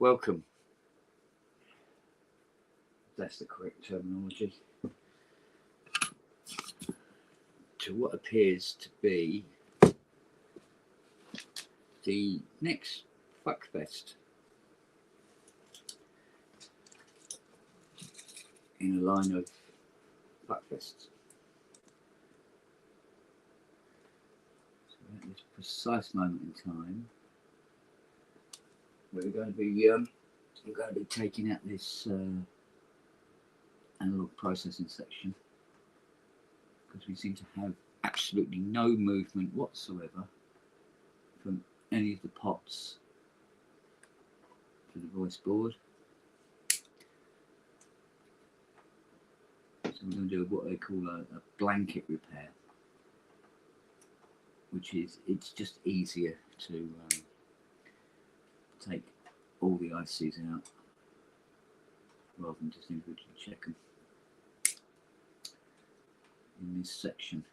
Welcome, that's the correct terminology, to what appears to be the next fuckfest in a line of fuckfests. So at this precise moment in time, we're going to be taking out this analog processing section, because we seem to have absolutely no movement whatsoever from any of the pots to the voice board. So we're going to do what they call a blanket repair, which is, it's just easier to take all the ICs out rather than just individually check them in this section.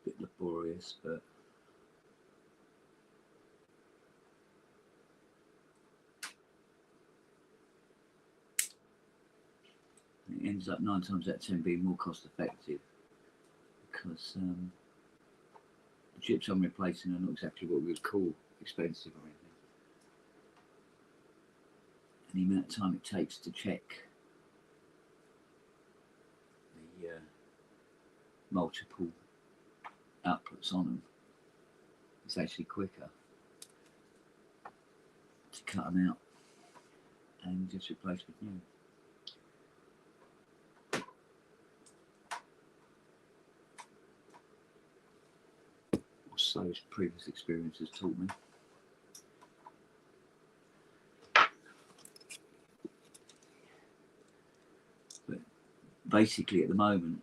A bit laborious, but it ends up 9 times out of 10 being more cost effective, because the chips I'm replacing are not exactly what we would call expensive or anything. And the amount of time it takes to check the multiple outputs on them is actually quicker to cut them out and just replace with new. Or so previous experience has taught me. But basically at the moment,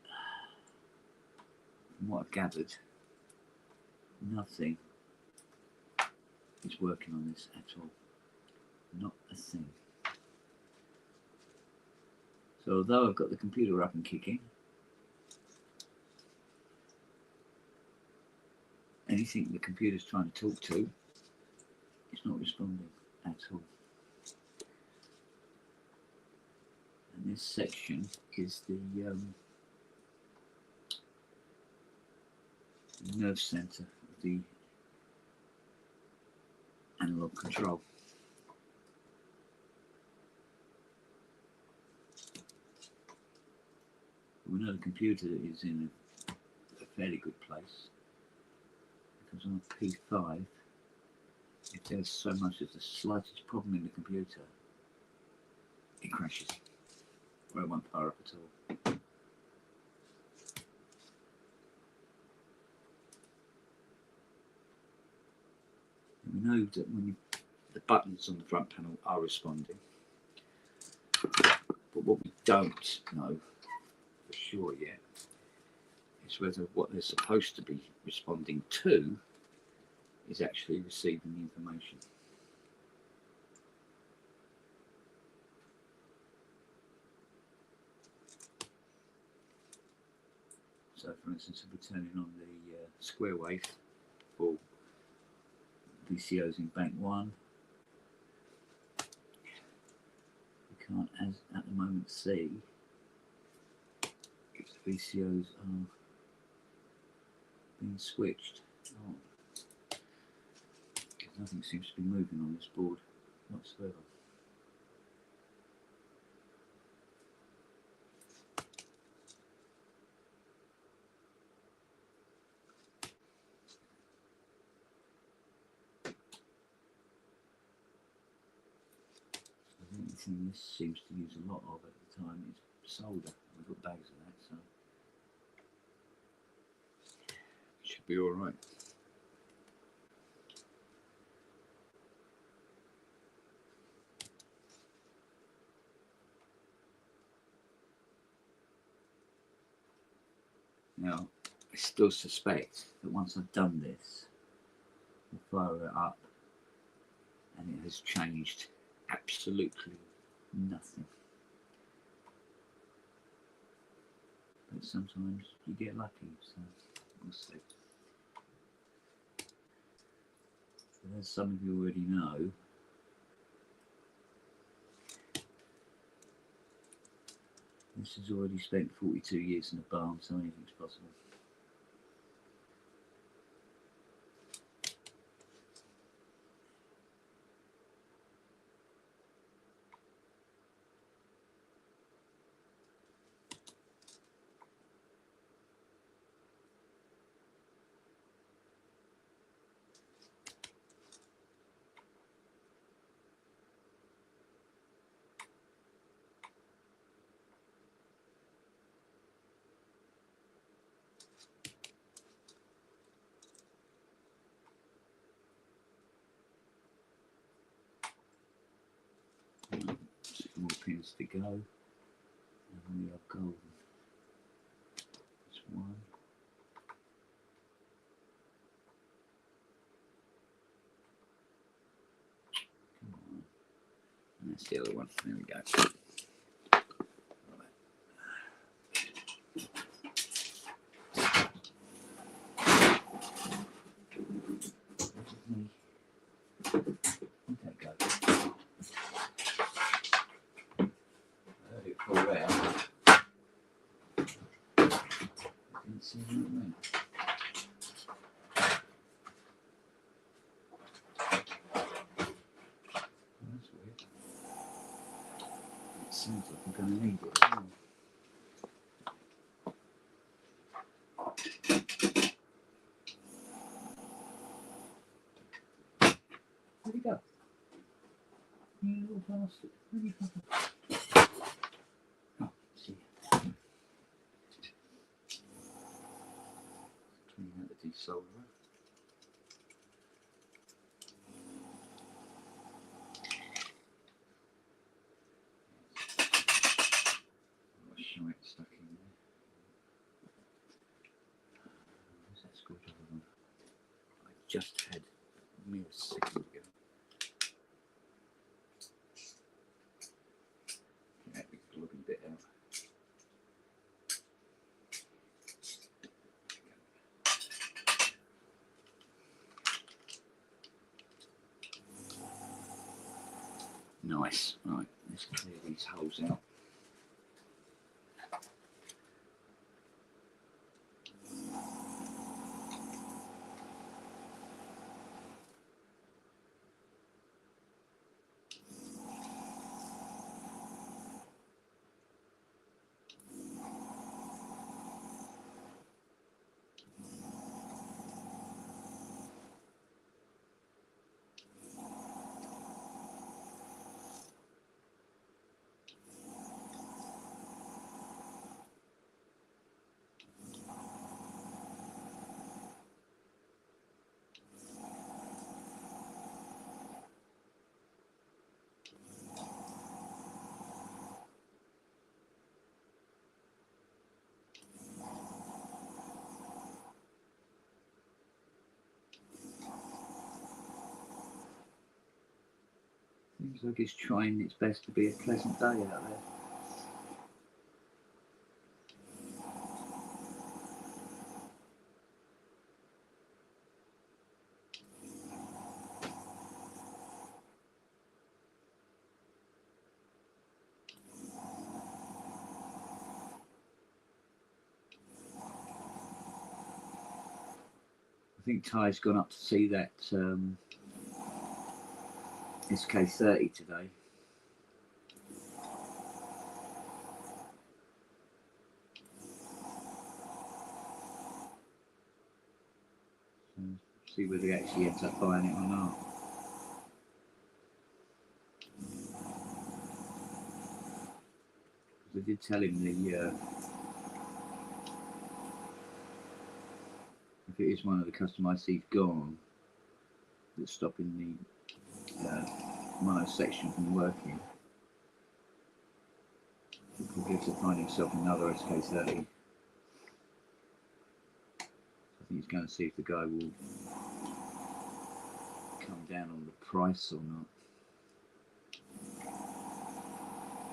from what I've gathered, nothing is working on this at all. Not a thing. So although I've got the computer up and kicking, anything the computer's trying to talk to is not responding at all. And this section is the nerve center of the analog control. We know the computer is in a fairly good place, because on P5, if there's so much as the slightest problem in the computer, it crashes, or it won't power up at all. And we know that when the buttons on the front panel are responding, but what we don't know for sure yet is whether what they're supposed to be responding to is actually receiving the information. So for instance, if we're turning on the square wave for VCOs in bank 1, we can't at the moment see if the VCOs are being switched. Oh, because nothing seems to be moving on this board whatsoever. The thing this seems to use a lot of at the time is solder. We've got bags of that, so it should be all right. Now, I still suspect that once I've done this, I'll fire it up and it has changed absolutely nothing. But sometimes you get lucky, so we'll see. But as some of you already know, this has already spent 42 years in the barn, so anything's possible. More pins to go, and we are golden. That's one. Come on. And that's the other one. There we go. Seems like I'm going to need it. Where'd he go? You little bastard. Where'd you fucking... Oh, see. Clean out the desolderer. Stuck in there. Where's that screwdriver one? I just had a mere second ago. Get that looking bit out. Nice. Right, let's clear these holes out. Seems like it's trying its best to be a pleasant day out there. I think Ty's gone up to see that SK30 today. So see whether he actually ends up buying it or not. I did tell him if it is one of the customized seeds gone that's stopping the mono section from working, he'll be able to find himself another SK30. I think he's going to see if the guy will come down on the price or not.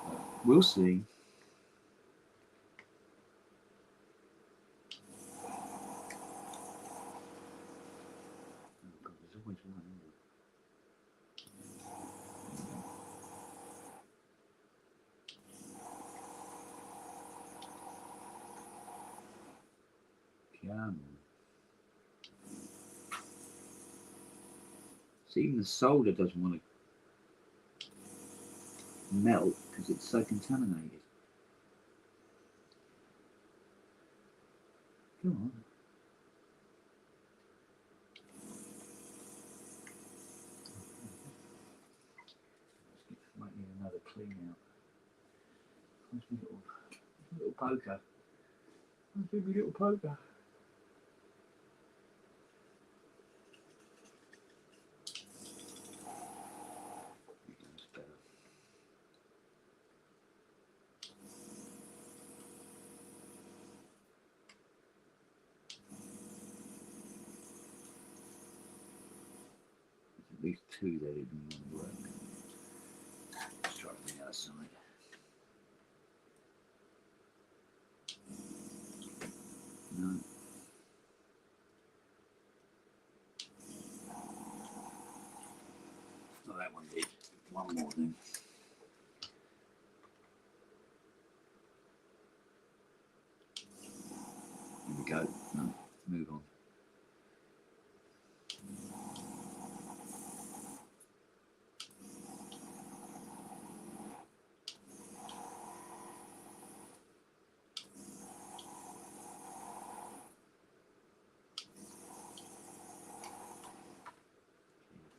But we'll see. Come. See, even the solder doesn't want to melt because it's so contaminated. Come on. Might need another clean out. Where's my little poker? Where's my little poker? That's better. There's at least two that didn't work. Let's try it from the other side. No. Oh, that one did. One more then. Here we go. No, move on.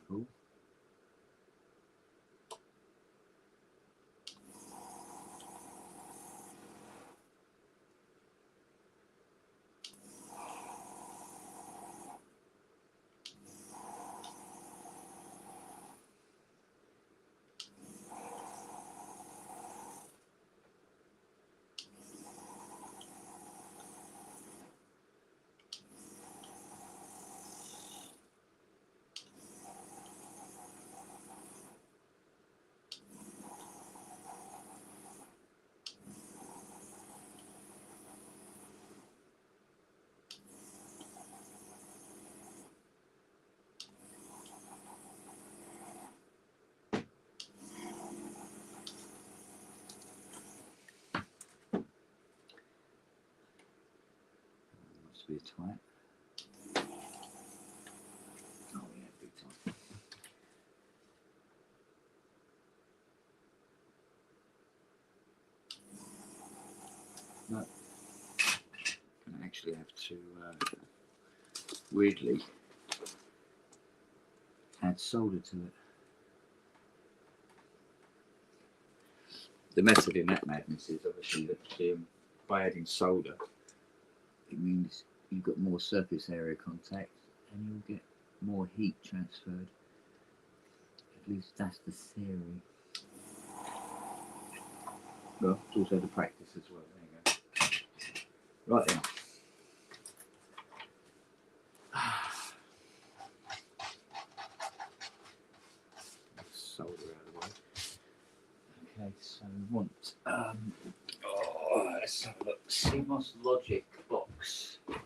Cool. Must be a twat. Oh yeah, big time. No. I actually have to weirdly add solder to it. The method in that madness is obviously that by adding solder, it means you've got more surface area contact and you'll get more heat transferred. At least that's the theory. Well, it's also the practice as well. There you go. Right then. Solder out of the way. Okay, so we want let's have a look. CMOS Logic box. Got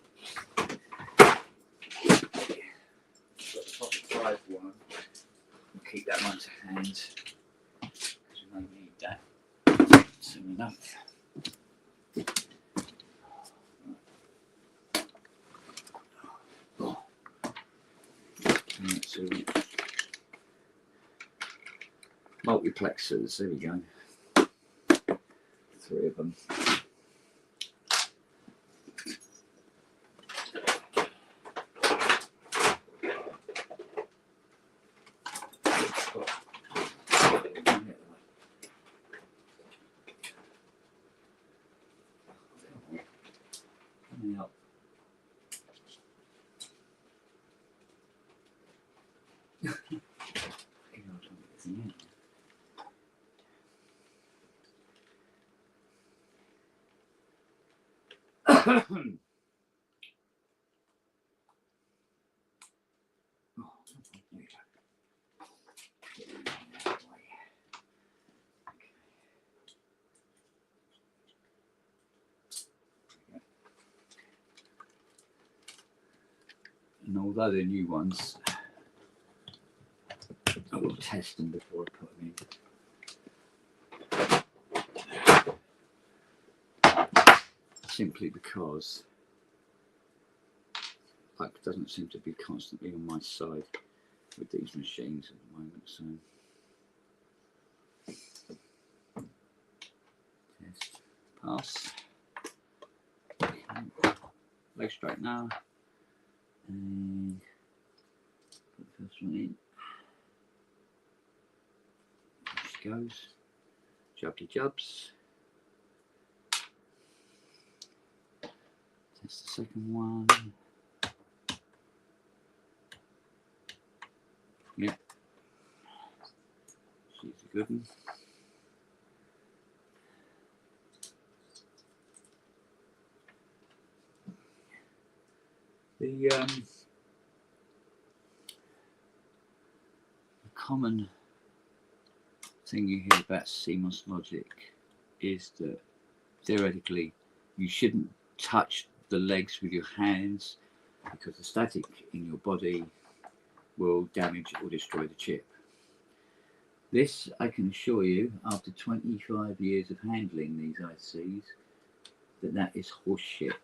the top 5 one. We'll keep that one to hand because we may need that soon enough. So, multiplexers, there we go. 3 of them. And although they're new ones, I will test them before I put them in. Simply because like doesn't seem to be constantly on my side with these machines at the moment. So test pass. Okay. Leg straight now, and put the first one in. There she goes. Jubby jubs. Test the second one. Yeah, she's a good one. The common thing you hear about CMOS logic is that theoretically you shouldn't touch the legs with your hands because the static in your body will damage or destroy the chip. This, I can assure you, after 25 years of handling these ICs, that is horseshit.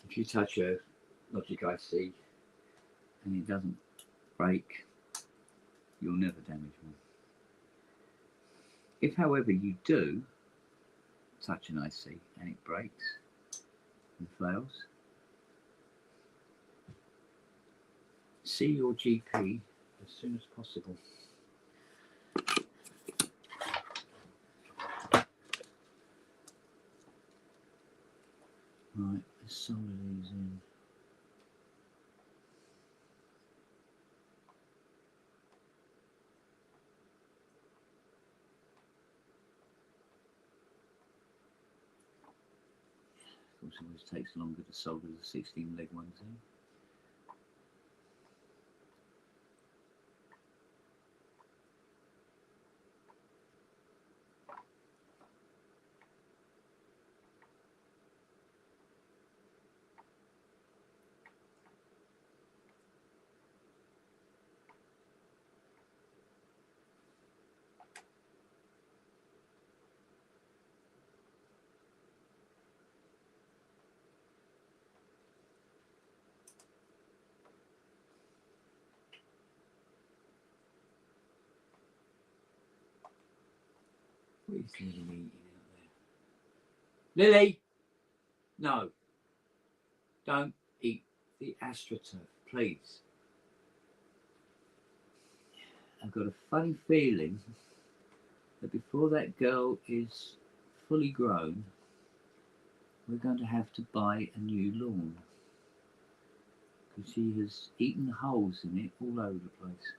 If you touch a logic IC and it doesn't break, you'll never damage one. If, however, you do touch an IC and it breaks and fails, see your GP as soon as possible. Right, let's solder these in. Of course, it always takes longer to solder the 16 leg ones in. What is Lily eating out there? Lily! No. Don't eat the AstroTurf, please. I've got a funny feeling that before that girl is fully grown, we're going to have to buy a new lawn. Because she has eaten holes in it all over the place.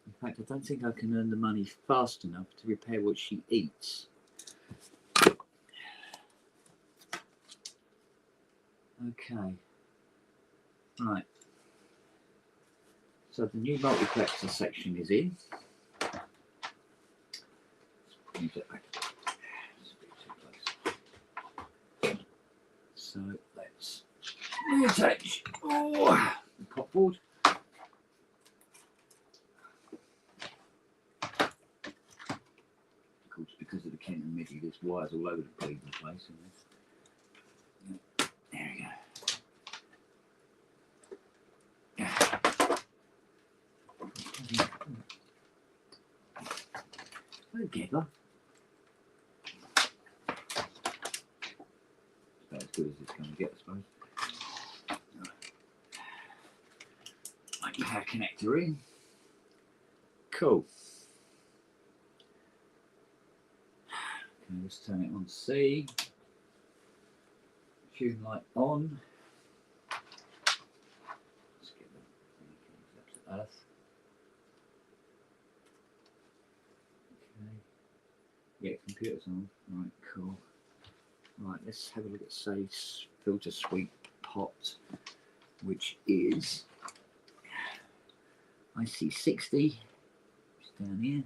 In fact, I don't think I can earn the money fast enough to repair what she eats. Okay. Right. So the new multiplexer section is in. Move it back. So let's reattach the pop board. Of course, because of the Kent and MIDI, there's wires all over the bleeding place. There we go. Together. About as good as it's going to get, I suppose. Like your power connector in. Cool. Okay, let's turn it on C. Tune light on. Let's get the earth. Okay. Yeah, computer's on. Right, cool. Right, let's have a look at say filter sweep pot, which is IC60. It's down here.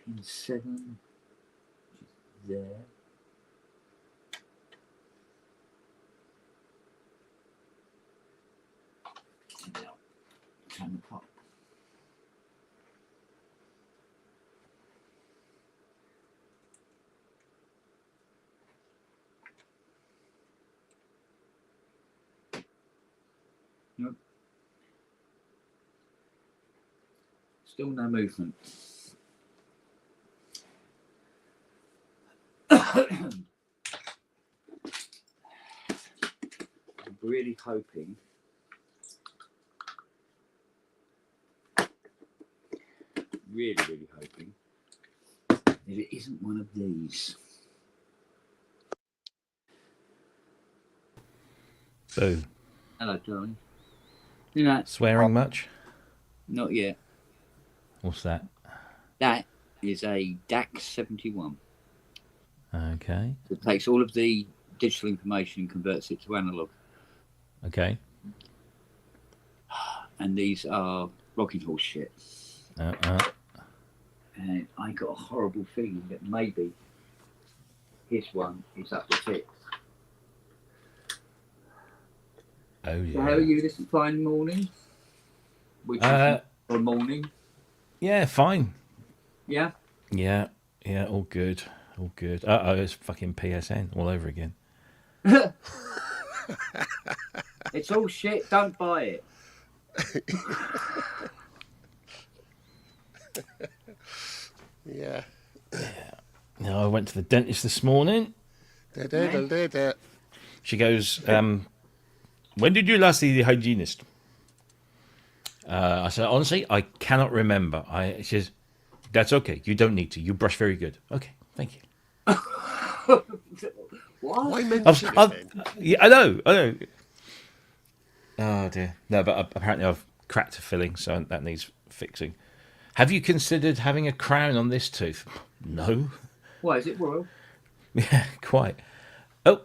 Pin 7, which is there. And now, turn the pop. Nope. Still no movement. I'm really hoping really hoping that it isn't one of these. Boo. Hello, darling. You know, Swearing much? not yet. What's that? That is a DAX 71. Okay. It takes all of the digital information and converts it to analog. Okay. And these are rocking horse shit. And I got a horrible feeling that maybe his one is up the tip. Oh, yeah. So how are you this fine morning? Which is for morning? Yeah, fine. Yeah? Yeah, all good. All good. Uh-oh, it's fucking PSN all over again. It's all shit, don't buy it. Yeah. No, I went to the dentist this morning. She goes, when did you last see the hygienist? I said, honestly, I cannot remember. She says, that's okay. You don't need to. You brush very good. Okay, thank you. What? Why mention it then? Yeah, I know. Oh, dear. No, but apparently I've cracked a filling, so that needs fixing. Have you considered having a crown on this tooth? No. Why, is it royal? Yeah, quite. Oh.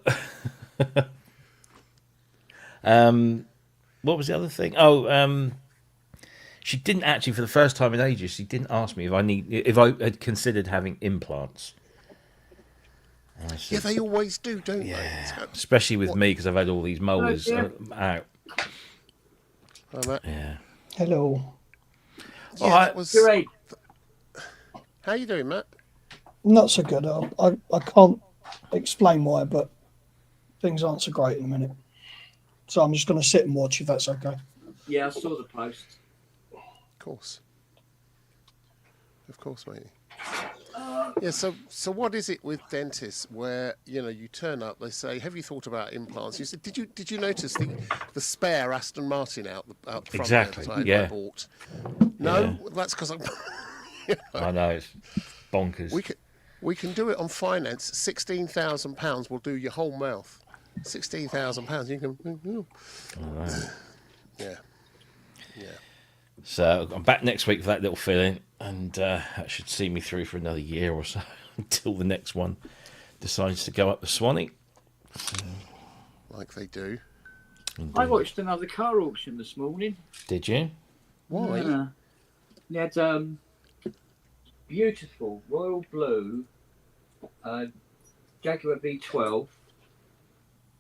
What was the other thing? Oh, she didn't actually, for the first time in ages, she didn't ask me if I had considered having implants. And I said, Yeah, they always do, don't yeah, they? especially with me because I've had all these molars out. Yeah. Hello. Yeah, that was... Great. How you doing, Matt? Not so good. I can't explain why, but things aren't so great in a minute. So I'm just going to sit and watch if that's okay. Yeah, I saw the post. Of course, matey. Yeah, so what is it with dentists where, you turn up, they say, have you thought about implants? You said, did you notice the spare Aston Martin out front Exactly, there that yeah. I bought? No, that's because I'm... I know, it's bonkers. We can do it on finance. £16,000 will do your whole mouth. £16,000, you can... All right. Yeah. So I'm back next week for that little filling, and that should see me through for another year or so until the next one decides to go up the Swanee. So, like they do. Indeed. I watched another car auction this morning. Did you? Why? Yeah. They had beautiful royal blue Jaguar V12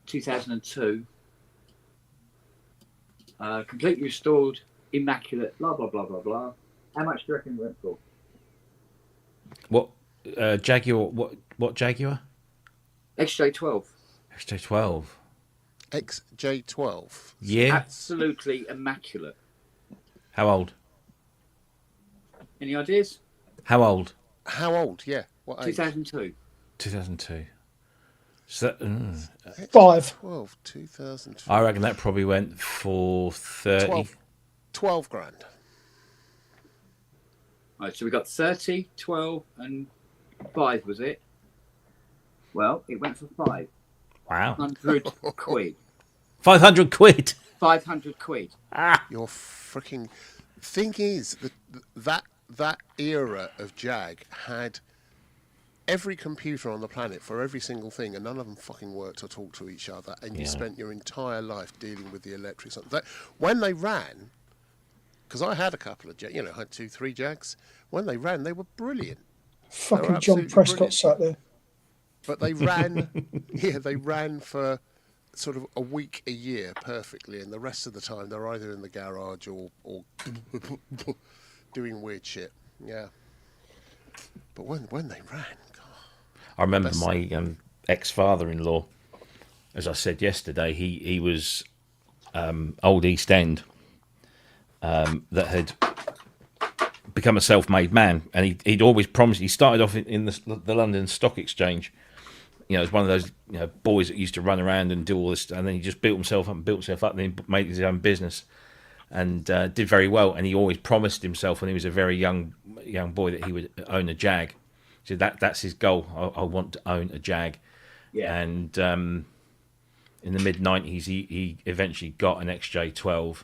2002 completely restored, immaculate, blah blah blah blah blah. How much do you reckon it went for? What Jaguar? What Jaguar? XJ12. XJ12. XJ12. Yeah. Absolutely immaculate. How old? Any ideas? How old? How old? Yeah. What age? 2002. 2002. So, 5. 12, 2002. I reckon that probably went for 30. 12 grand. Right, so we got 30, 12, and 5, was it? Well, it went for 5. Wow. 100 quid. 500 quid. 500 quid. Your freaking thing is that era of Jag had every computer on the planet for every single thing, and none of them fucking worked or talked to each other, and you spent your entire life dealing with the electrics. When they ran, because I had a couple of I had 2-3 Jags. When they ran, they were brilliant. Fucking John absolutely Prescott brilliant. sat there. But they ran, yeah, they ran for sort of a week, a year perfectly, and the rest of the time they're either in the garage or doing weird shit. Yeah. But when they ran, God, I remember my ex-father-in-law, as I said yesterday, he was old East End that had become a self-made man, and he'd always promised. He started off in the London Stock Exchange. You know, as one of those boys that used to run around and do all this, and then he just built himself up, and then he made his own business, and did very well. And he always promised himself when he was a very young boy that he would own a Jag. So that's his goal. I want to own a Jag. Yeah. And in the mid-90s, he eventually got an XJ12.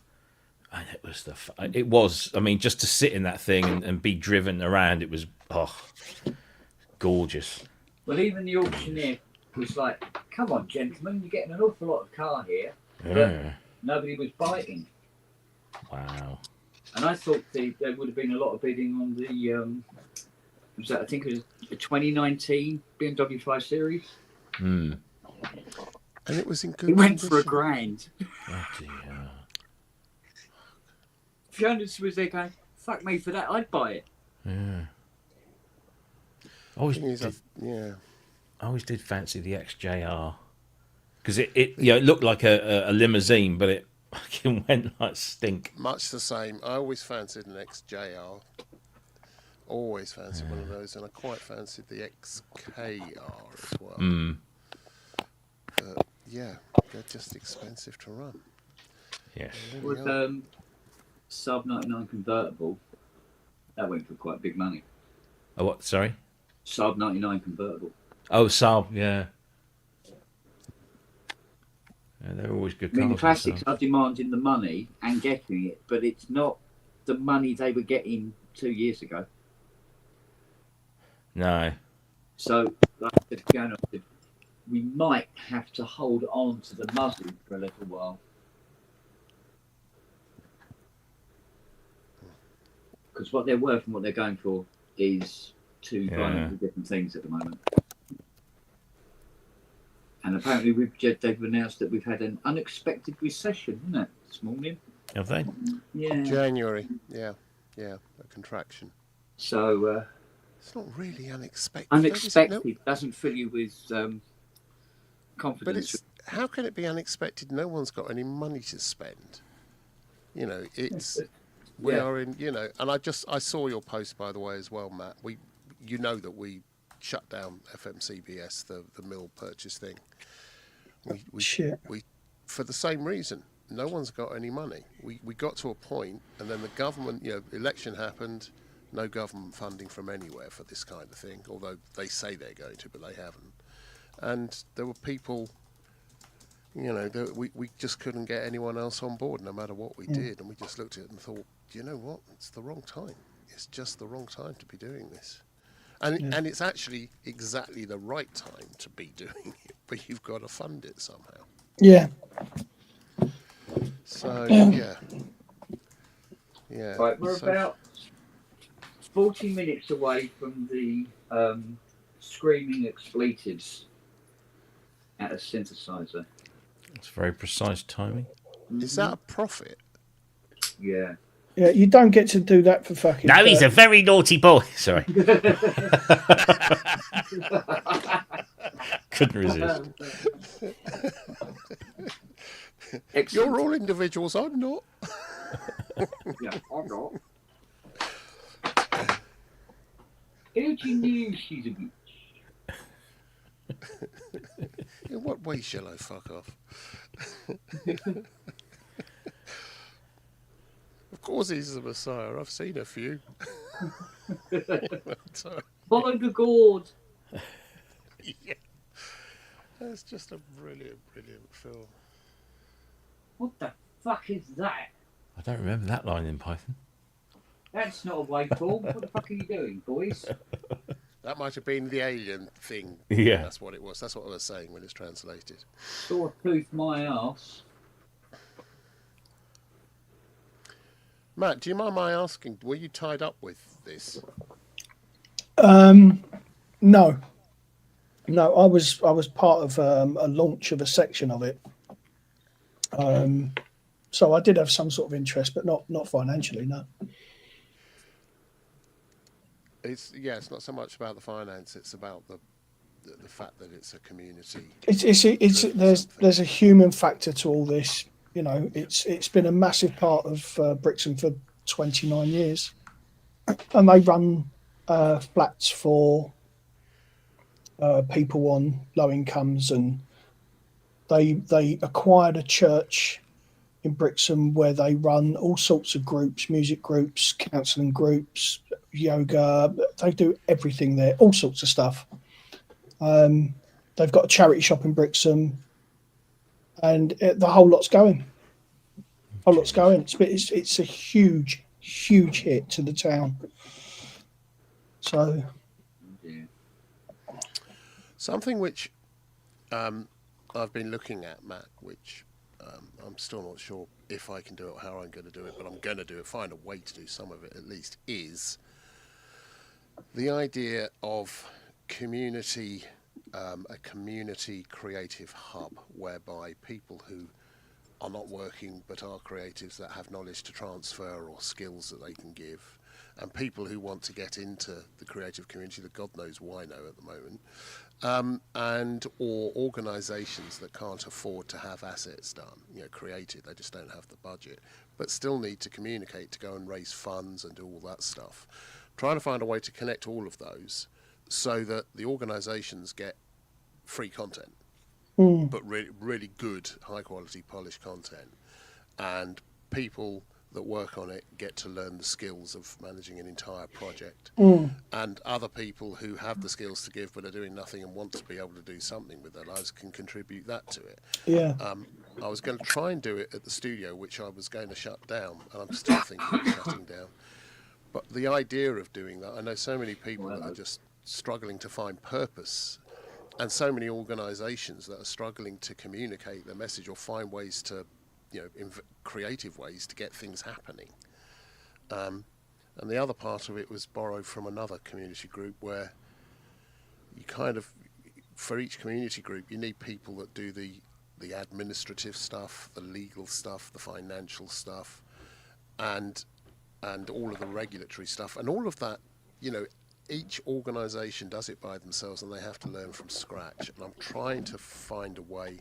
And it was, I mean, just to sit in that thing and be driven around, it was, gorgeous. Well, even the auctioneer was like, come on, gentlemen, you're getting an awful lot of car here. But Yeah. nobody was biting. Wow. And I thought there would have been a lot of bidding on the, I think it was the 2019 BMW 5 Series. and it was in good It went condition. for £1,000. Bloody hell. Jonas was there going, fuck me for that, I'd buy it. Yeah. I always Thing is, did, yeah. I always did fancy the XJR because it looked like a limousine, but it fucking went like stink. Much the same. I always fancied an XJR. Always fancied one of those, and I quite fancied the XKR as well. But yeah, they're just expensive to run. Yes. With sub 99 convertible, that went for quite big money. Oh, what? Sorry. Sub 99 convertible. Oh, Saab. Yeah. Yeah, they're always good I mean, the cars. classics are demanding the money and getting it, but it's not the money they were getting 2 years ago. No. So, like I said, Fiona, we might have to hold on to the muzzle for a little while. Because what they're worth and what they're going for is two violently different things at the moment. And apparently they've announced that we've had an unexpected recession, isn't it, this morning? Have they? Yeah. January, yeah, a contraction. So It's not really unexpected. unexpected doesn't fill you with confidence. But it's how can it be unexpected? No one's got any money to spend. You know, it's we are in. You know, and I saw your post, by the way, as well, Matt. You know that we shut down FMCBS, the mill purchase thing. We for the same reason. No one's got any money. We got to a point, and then the government, election happened. No government funding from anywhere for this kind of thing, although they say they're going to, but they haven't. And there were people, we just couldn't get anyone else on board, no matter what we did. And we just looked at it and thought, you know what? It's the wrong time. It's just the wrong time to be doing this. And it's actually exactly the right time to be doing it, but you've got to fund it somehow. Yeah. So, yeah. Right, we're about 40 minutes away from the screaming expletives at a synthesizer. It's very precise timing. Is that a profit? Yeah. Yeah, you don't get to do that for fucking. No, he's a very naughty boy. Sorry. Couldn't resist. You're all individuals, I'm not. Yeah, I'm not. How do you know she's a bitch? In what way shall I fuck off? Of course he's the Messiah. I've seen a few. Follow the gourd. Yeah. That's just a brilliant, brilliant film. What the fuck is that? I don't remember that line in Python. That's not a waveform. What the fuck are you doing, boys? That might have been the alien thing. Yeah. That's what it was. That's what I was saying when it's translated. Sawtooth my ass. Matt, do you mind my asking, were you tied up with this? No, no. I was part of a launch of a section of it. So I did have some sort of interest, but not financially. No. It's not so much about the finance; it's about the fact that it's a community. There's a human factor to all this. You know, it's been a massive part of Brixton for 29 years, and they run flats for people on low incomes, and they acquired a church in Brixton where they run all sorts of groups, music groups, counselling groups, yoga. They do everything there, all sorts of stuff. They've got a charity shop in Brixton, and the whole lot's going. It's a huge hit to the town. So, something which I've been looking at, Matt, which I'm still not sure if I can do it or how I'm going to do it, but I'm going to do it, find a way to do some of it at least, is the idea of community, a community creative hub whereby people who are not working but are creatives that have knowledge to transfer or skills that they can give, and people who want to get into the creative community that God knows why know at the moment, and or organisations that can't afford to have assets done, created, they just don't have the budget, but still need to communicate to go and raise funds and do all that stuff. Trying to find a way to connect all of those so that the organisations get free content, but really good, high quality, polished content, and people that work on it get to learn the skills of managing an entire project, and other people who have the skills to give but are doing nothing and want to be able to do something with their lives can contribute that to it. I was going to try and do it at the studio, which I was going to shut down, and I'm still thinking of shutting down. But the idea of doing that, I know so many people that are just struggling to find purpose, and so many organisations that are struggling to communicate their message or find ways to, creative ways to get things happening. And the other part of it was borrowed from another community group where you kind of, for each community group, you need people that do the administrative stuff, the legal stuff, the financial stuff, and all of the regulatory stuff, and all of that, each organisation does it by themselves and they have to learn from scratch. And I'm trying to find a way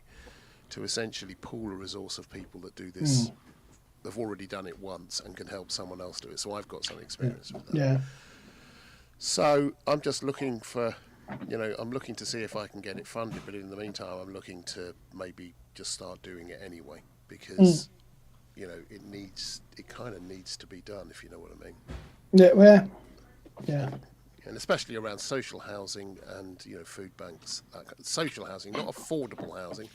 to essentially pool a resource of people that do this. They've already done it once and can help someone else do it. So I've got some experience with that. Yeah. So I'm just looking for, I'm looking to see if I can get it funded. But in the meantime, I'm looking to maybe just start doing it anyway, because, it kind of needs to be done, if you know what I mean. Yeah. Well, yeah. And especially around social housing and food banks, social housing, not affordable housing,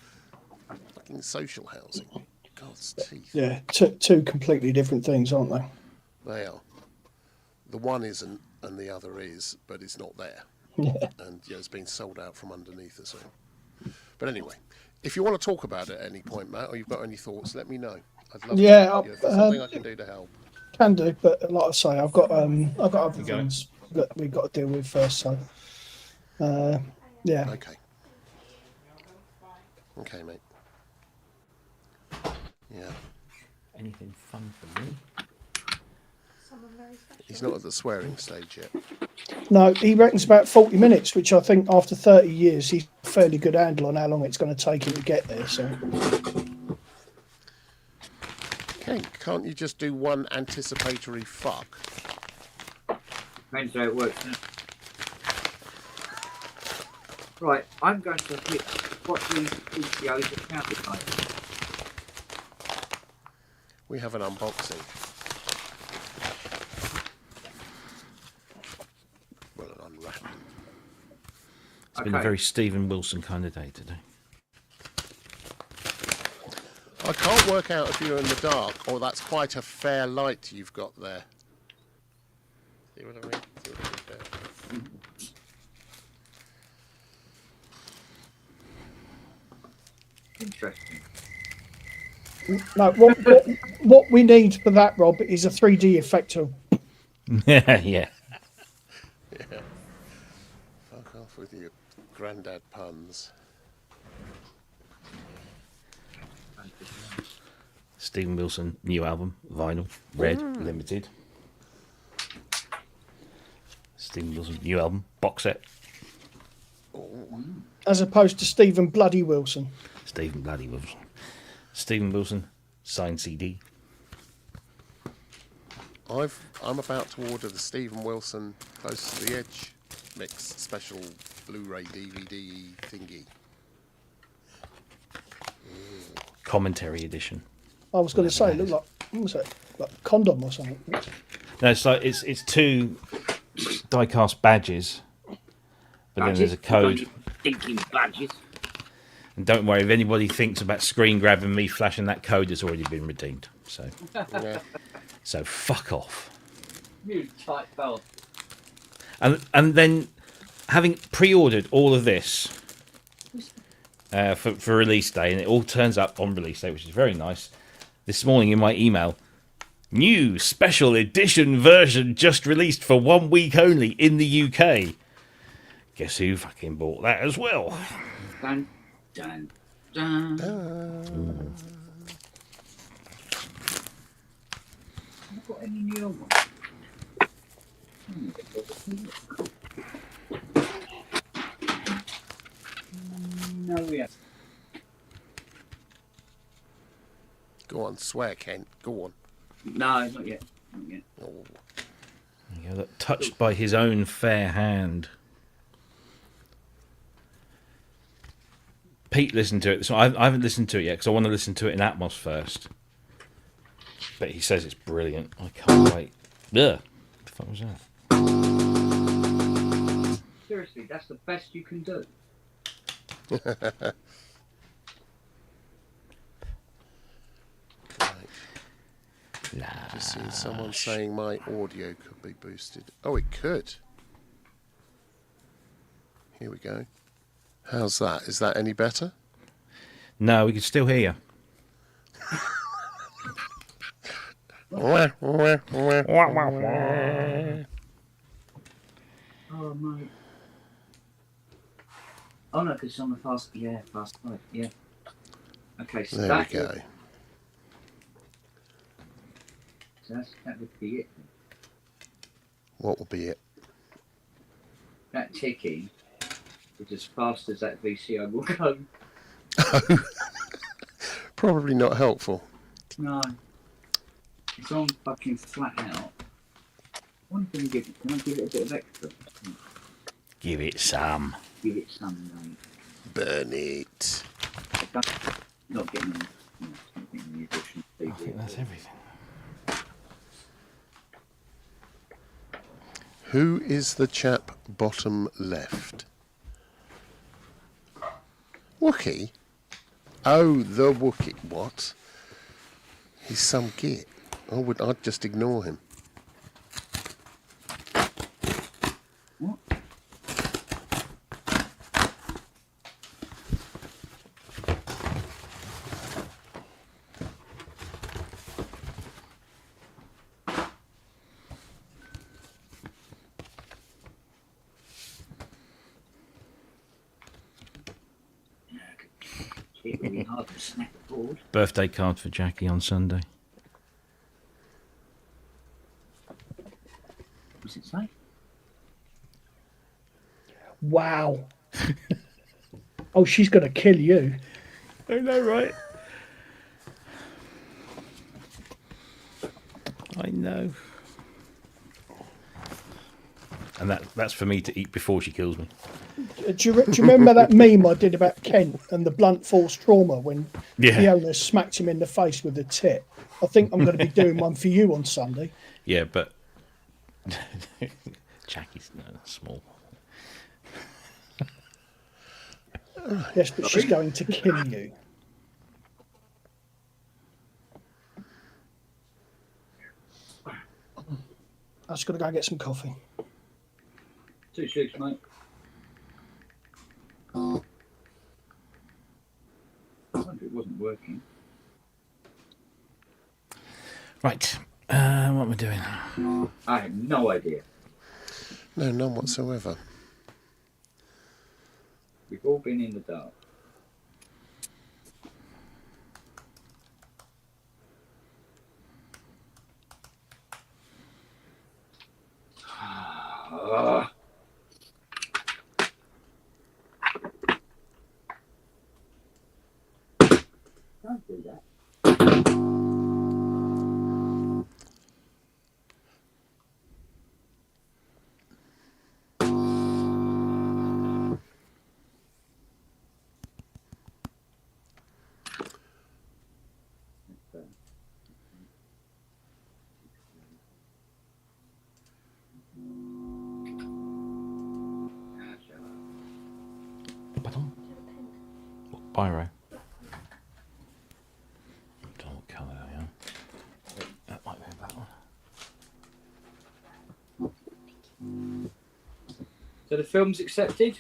fucking social housing. God's teeth. Yeah, two completely different things, aren't they? They are. The one isn't, and the other is, but it's not there. Yeah. And it's been sold out from underneath us. But anyway, if you want to talk about it at any point, Matt, or you've got any thoughts, let me know. I'd love to. If there's something I can do to help. Can do, but like I say, I've got other things that we've got to deal with first. So, yeah. Okay, mate. Yeah. Anything fun for me? He's not at the swearing stage yet. No, he reckons about 40 minutes, which I think after 30 years, he's a fairly good handle on how long it's going to take him to get there. So. Okay, can't you just do one anticipatory fuck? Depends how it works. Now. Right, I'm going to hit what these PCOs are counted like. We have an unboxing. Well, an unwrapping. It's been a very Stephen Wilson kind of day today. I can't work out if you're in the dark or that's quite a fair light you've got there. See what I mean? See what I mean there? Interesting. No, what we need for that, Rob, is a 3D effector. Yeah. off with your grandad puns. Stephen Wilson, new album, vinyl, red, limited. Stephen Wilson, new album, box set. As opposed to Stephen Bloody Wilson. Stephen Bloody Wilson. Stephen Wilson, signed CD. I'm about to order the Stephen Wilson Close to the Edge mix special Blu-ray DVD thingy. Commentary edition. I was going to say, it looked like, what was it? Like a condom or something. No, it's like it's two die-cast badges, but then there's a code. Thinking badges. And don't worry, if anybody thinks about screen grabbing me flashing that code, it's already been redeemed. So, so fuck off. You tight fella. And then having pre-ordered all of this for release day, and it all turns up on release day, which is very nice. This morning in my email, new special edition version just released for 1 week only in the UK. Guess who fucking bought that as well? Dun, dun, dun. Have I got any new ones? No, we haven't. Go on, swear, Kent. Go on. No, not yet. Not yet. Oh. You know, touched by his own fair hand. Pete listened to it. So I haven't listened to it yet because I want to listen to it in Atmos first. But he says it's brilliant. I can't wait. Ugh. What the fuck was that? Seriously, that's the best you can do. Just seen someone saying my audio could be boosted. Oh, it could. Here we go. How's that? Is that any better? No, we can still hear you. Wah, wah, wah. Oh, mate. Oh, no, because it's on the fast five, yeah. Okay, so There we go. So that would be it. What will be it? That ticking is as fast as that VCO will go. Probably not helpful. No. It's on fucking flat out. Can I give it a bit of extra? Give it some. Give it some, mate. Burn it. Not getting the additional I think that's everything. Who is the chap bottom left? Wookie? Oh, the Wookie. What? He's some git. I'd just ignore him. What? It's really hard to snap the board. Birthday card for Jackie on Sunday. What's it say? Wow. Oh, she's going to kill you. I know, right? I know. And that's for me to eat before she kills me. Do you remember that meme I did about Kent and the blunt force trauma when Fiona smacked him in the face with a tit? I think I'm going to be doing one for you on Sunday. Yeah, but Jackie's small. Yes, but she's going to kill you. I just got to go and get some coffee. 2 6, mate. I wonder it wasn't working. Right. What am I doing? I have no idea. No, none whatsoever. been in the dark. Don't do that. Pardon? Biro. Don't know what colour they are. That might be that one. So the film's accepted?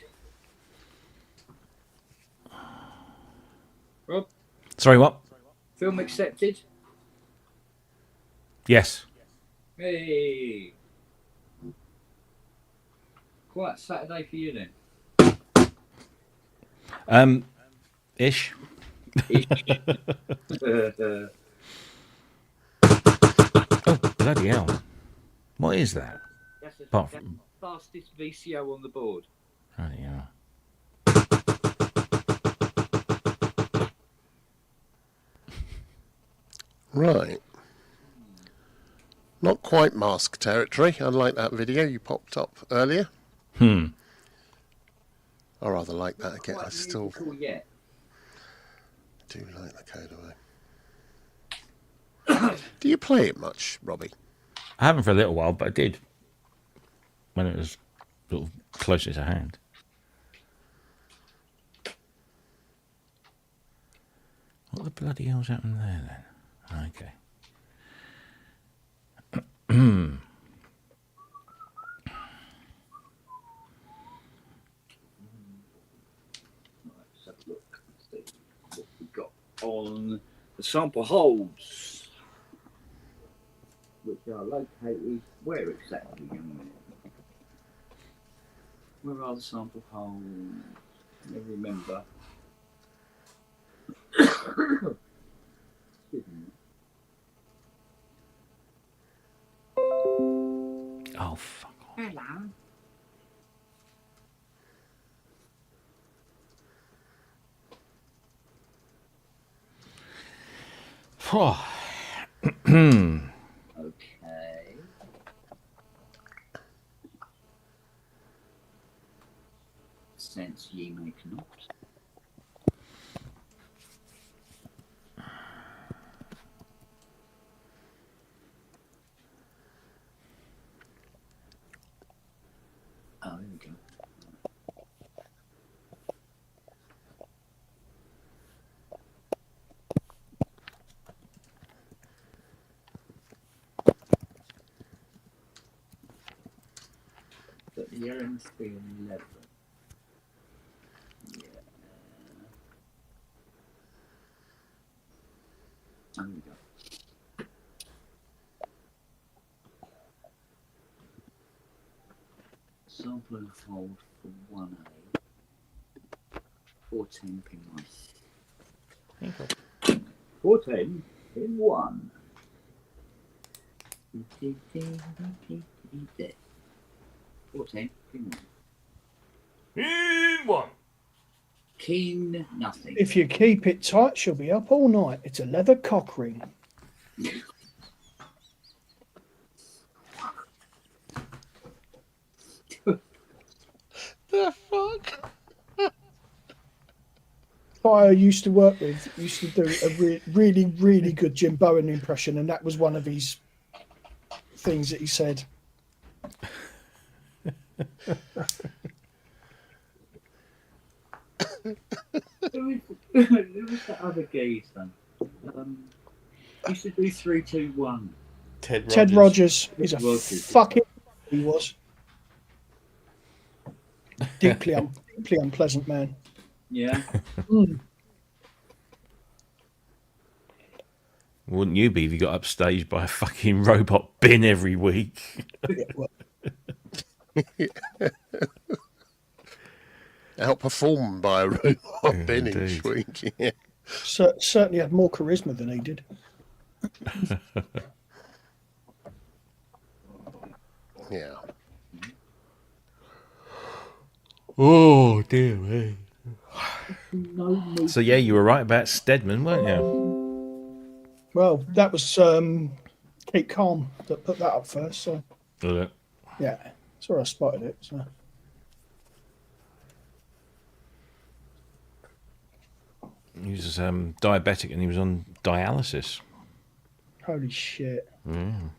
Rob? Sorry, what? Film accepted? Yes. Hey! Quiet Saturday for you then. Ish. Oh, bloody hell. What is that? That's the Apart from... fastest VCO on the board. Bloody hell. Right. Not quite mask territory, unlike that video you popped up earlier. I rather like that again. I still Yet. do like the code away. Do you play it much, Robbie? I haven't for a little while, but I did. When it was sort of closer to hand. What the bloody hell's happened there then? Okay. Let's have a look and see what we got on the sample holes, which are located where exactly, young man? Where are the sample holes? Let me remember. Excuse me. Oh, fuck off. Hello. Okay. Since ye make not. Oh, there we go. But the LM311. Yeah. There we go. Sample and hold for 1A. 410 pin 1. 410 pin 1. 410 pin 1. In one. Keen nothing. If you keep it tight, she'll be up all night. It's a leather cock ring. The fuck? Guy I used to work with used to do a really, really good Jim Bowen impression, and that was one of his things that he said. Who was that other geese then? Used to do 3, 2, 1. Ted Rogers is a Rogers. fucking. He was deeply unpleasant man. Yeah. Wouldn't you be if you got upstaged by a fucking robot bin every week? Yeah, well, outperformed by a robot bin Indeed. each week. Yeah. Certainly had more charisma than he did. Yeah. Oh dear me. No move. So yeah, you were right about Stedman, weren't you? Well, that was Keep Calm that put that up first. So yeah, that's where I spotted it. So He was diabetic and he was on dialysis. holy shit, Mm.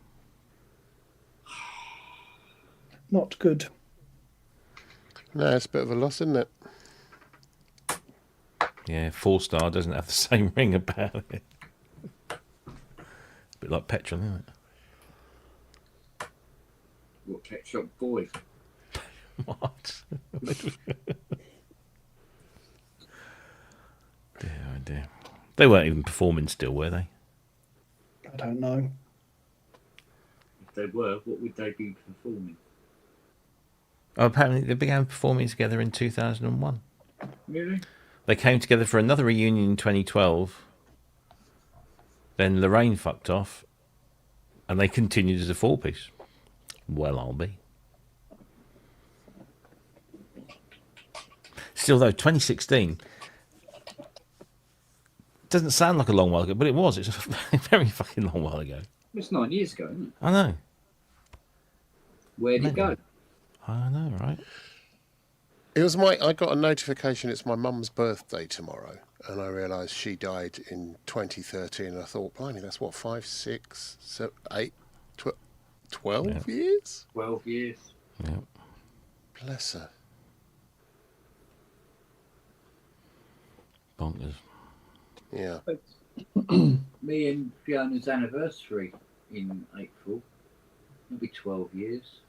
not good. No, it's a bit of a loss, isn't it? Yeah, 4-star doesn't have the same ring about it. A bit like petrol, isn't it? What, Pet Shop Boys? What? Dear, oh dear. They weren't even performing still, were they? I don't know. If they were, what would they be performing? Oh, apparently they began performing together in 2001. Really? They came together for another reunion in 2012. Then Lorraine fucked off, and they continued as a 4-piece. Well, I'll be. Still, though, 2016 doesn't sound like a long while ago, but it was. It's a very fucking long while ago. It's 9 years ago, isn't it? I know. Where'd it go? I know, right? It was I got a notification. It's my mum's birthday tomorrow, and I realised she died in 2013. And I thought, blimey, that's what 5, 6, 7, 8, 12 years. 12 years. Yeah. Bless her. Bonkers. Yeah. Me and Fiona's anniversary in April. It'll be 12 years.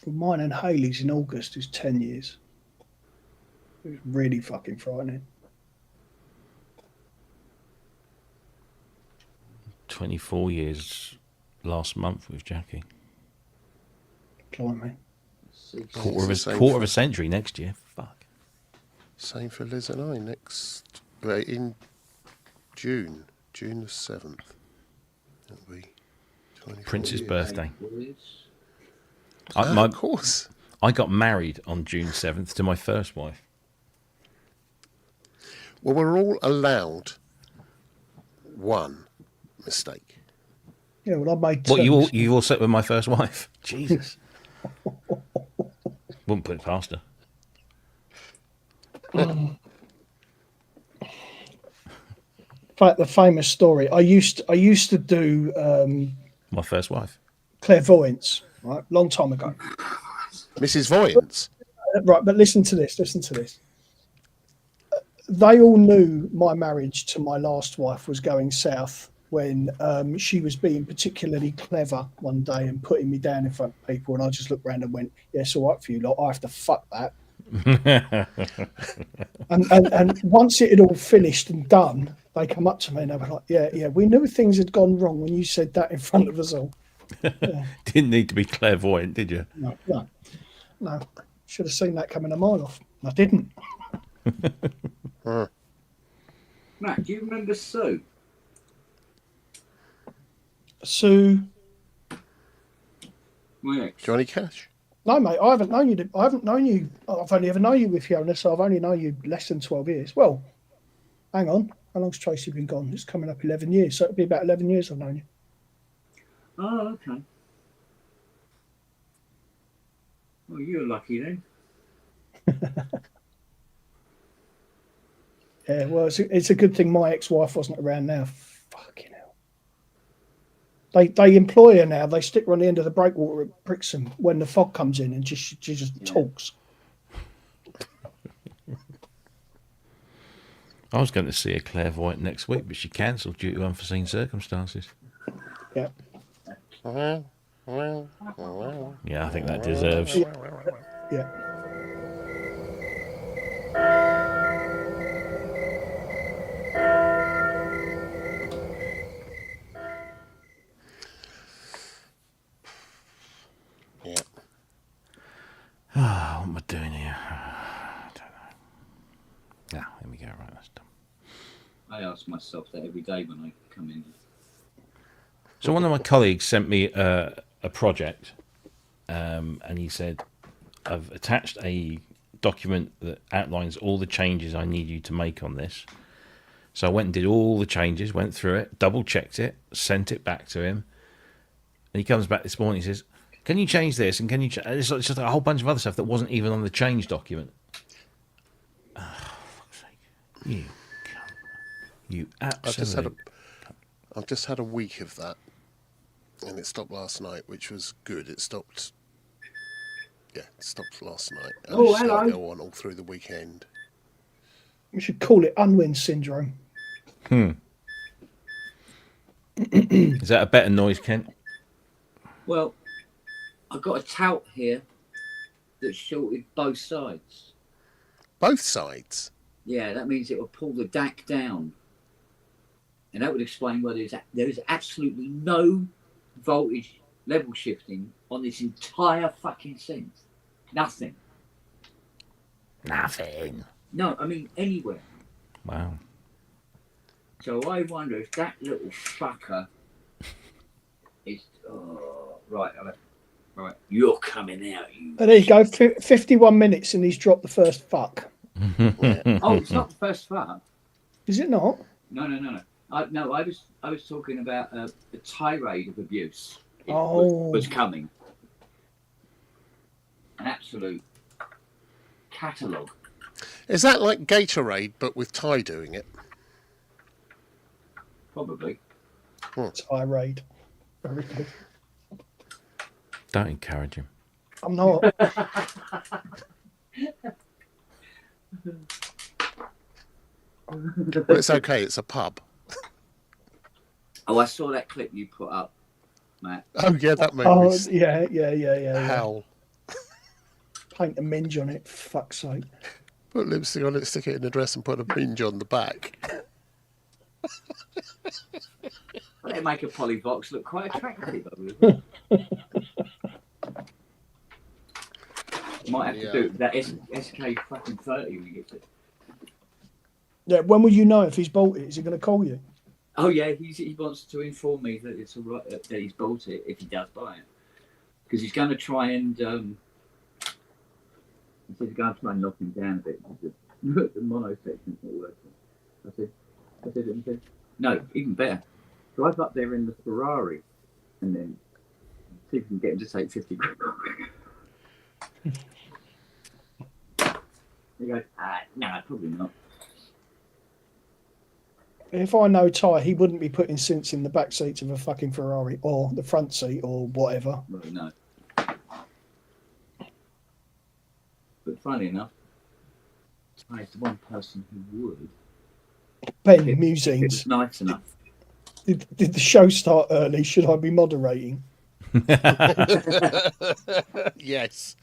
Well, mine and Haley's in August is 10 years. It was really fucking frightening. 24 years last month with Jackie. Blimey. Quarter of a century next year. Fuck. Same for Liz and I next in June the 7th. It'll be 24 Prince's years. birthday. Of course. I got married on June 7th to my first wife. Well, we're all allowed one mistake. Yeah, well, I made What, two. you all set with my first wife? Jesus. Wouldn't put it past her. The famous story. I used to do My first wife. clairvoyance, right, long time ago. Mrs. Voyance. Right, but listen to this. They all knew my marriage to my last wife was going south when she was being particularly clever one day and putting me down in front of people, and I just looked around and went, "Yeah, it's all right for you lot. I have to fuck that." and once it had all finished and done, they come up to me and they were like, "Yeah, we knew things had gone wrong when you said that in front of us all." Yeah. Didn't need to be clairvoyant, did you? No. Should have seen that coming a mile off. I didn't. Matt, do you remember Sue? Sue? My ex. Johnny Cash. No, mate, I haven't known you. I've only ever known you with Fiona, so I've only known you less than 12 years. Well, hang on. How long's Tracy been gone? It's coming up 11 years, so it'll be about 11 years I've known you. Oh, okay. Well, you're lucky then. Yeah, well, it's a good thing my ex-wife wasn't around now. Fucking hell. They employ her now. They stick her on the end of the breakwater at Brixham when the fog comes in, and she just talks. I was going to see a clairvoyant next week, but she cancelled due to unforeseen circumstances. Yeah. Yeah, I think that deserves. Yeah. What am I doing here? I don't know. Nah, there we go. Right, that's done. I ask myself that every day when I come in. So one of my colleagues sent me a project, and he said, I've attached a document that outlines all the changes I need you to make on this. So I went and did all the changes, went through it, double-checked it, sent it back to him. And he comes back this morning and says, can you change this? And can you it's just a whole bunch of other stuff that wasn't even on the change document. Oh, for fuck's sake. You cunt. You absolute I've just had a week of that. And it stopped last night, which was good. It stopped last night. And Oh, it's hello. going to go on all through the weekend. We should call it unwin syndrome. Is that a better noise, Kent? Well, I've got a tout here that's shorted both sides. Both sides? Yeah, that means it will pull the DAC down. And that would explain why there is absolutely no voltage level shifting on this entire fucking synth. Nothing. Nothing. No, I mean anywhere. Wow. So I wonder if that little fucker is... Oh, right. Right. You're coming out, you... And there you go, 51 minutes and he's dropped the first fuck. Oh, it's not the first fuck. Is it not? No. I was talking about a tirade of abuse. Oh. Was coming. An absolute catalogue. Is that like Gatorade, but with Ty doing it? Probably. Tirade. Very good. Don't encourage him. I'm not. Well, it's okay. It's a pub. Oh, I saw that clip you put up, Matt. Oh, yeah, that made Oh, me yeah. howl. Paint a minge on it, for fuck's sake. Put lipstick on it, stick it in the dress, and put a minge on the back. They make a Polyvox look quite attractive. Might have to do that SK fucking 30 when he gets it. Yeah, when will you know if he's bought it? Is he going to call you? Oh yeah, he wants to inform me that it's all right that he's bought it if he does buy it, because he's going to try and he said he's going to try and knock him down a bit. The mono section's not working. I said, no, even better. Drive up there in the Ferrari, and then see if you can get him to take 50 grand. He goes, no, probably not. If I know Ty, he wouldn't be putting synths in the back seats of a fucking Ferrari or the front seat or whatever. Well, no. But funny enough, Ty's the one person who would. Ben If it Musings. was nice enough. Did the show start early? Should I be moderating? Yes.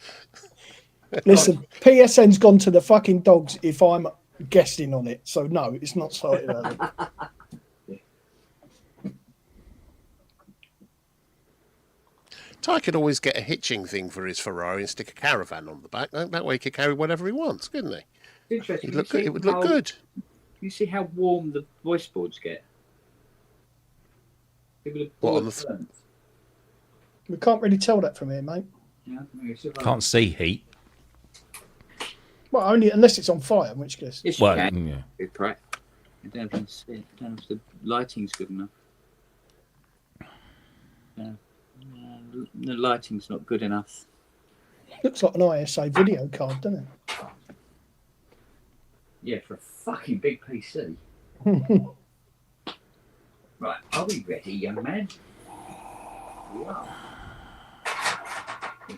Listen, PSN's gone to the fucking dogs if I'm guesting on it. So no, it's not started early. Ty could always get a hitching thing for his Ferrari and stick a caravan on the back. That way he could carry whatever he wants, couldn't he? Interesting. It would look good. You see how warm the voice boards get? It would have What, on boiled burnt. We can't really tell that from here, mate. Yeah, maybe it's about- Can't see heat. Well, only unless it's on fire, in which case. Yes, you Well, can. yeah. It's correct. You don't have to see it. Don't have to- the lighting's good enough. The lighting's not good enough. Looks like an ISA video card, doesn't it? Yeah, for a fucking big PC. Right, are we ready, young man? We are. In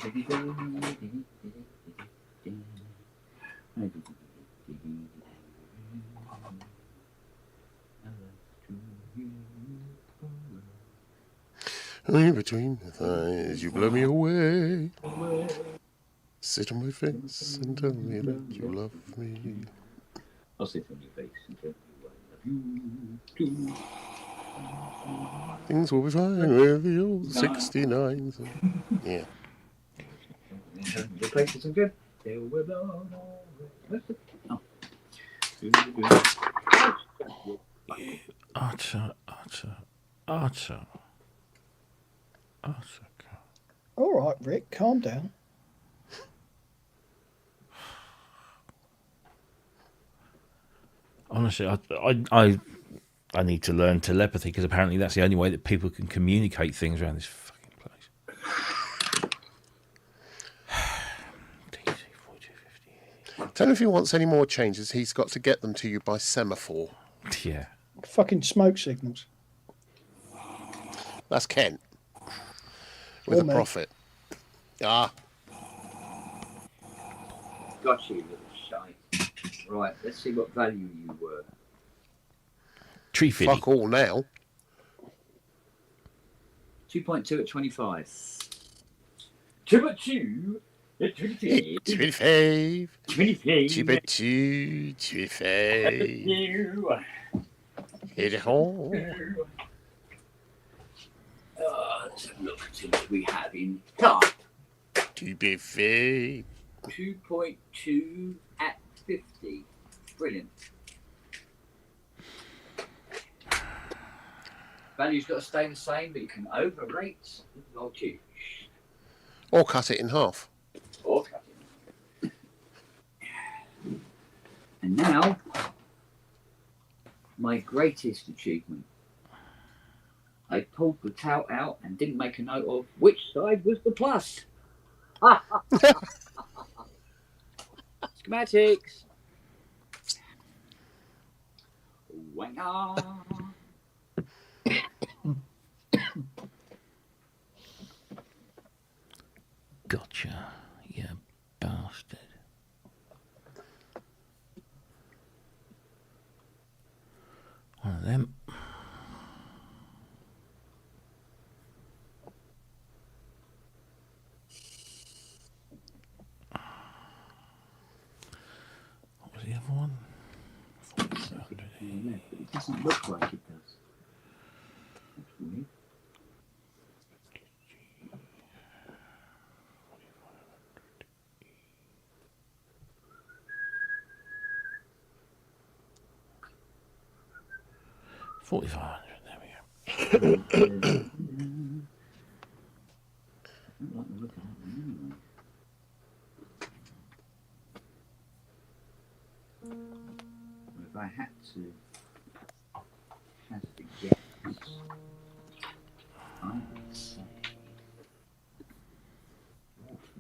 between the thighs, you blow me away. Sit on my face and tell me that you love me. I'll sit on your face and tell you I love you too. Things will be fine with the old 69s. Yeah. Your place isn't good. There were no. Oh. Utter. All right, Rick, calm down. Honestly, I need to learn telepathy because apparently that's the only way that people can communicate things around this fucking place. DC 4258. Tell him if he wants any more changes, he's got to get them to you by semaphore. Yeah. Fucking smoke signals. That's Kent. With Or a me. profit. Ah. Got you, little shite. Right, let's see what value you were. Tree fitty. Fuck all now. 2.2 at 25. 2.2 at 25. 25. 25. 2 25. Hit it home. Let's have a look and see what we have in top. 2 25. 2.2 at 50. Brilliant. Value's got to stay the same, but you can overrate the voltage. Or cut it in half. Or cut it. And now, my greatest achievement. I pulled the tout out and didn't make a note of which side was the plus. Schematics. Wanga. Gotcha, you bastard. One of them. What was the other one? Yeah, but it doesn't look like it does. That's weird. $4,500. There we go. I don't like the look of that one anyway. If I had to guess, I would say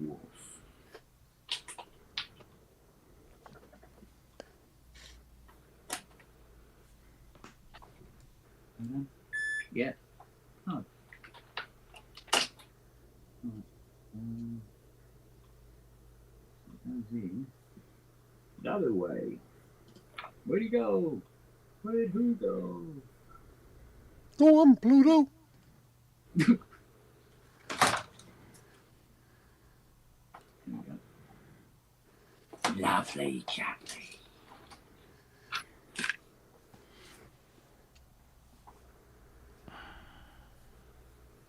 Wolf. Yeah. Oh. Goes in the other way. Where'd he go? Where'd who go? Go on, Pluto. There we go. Lovely, chappy.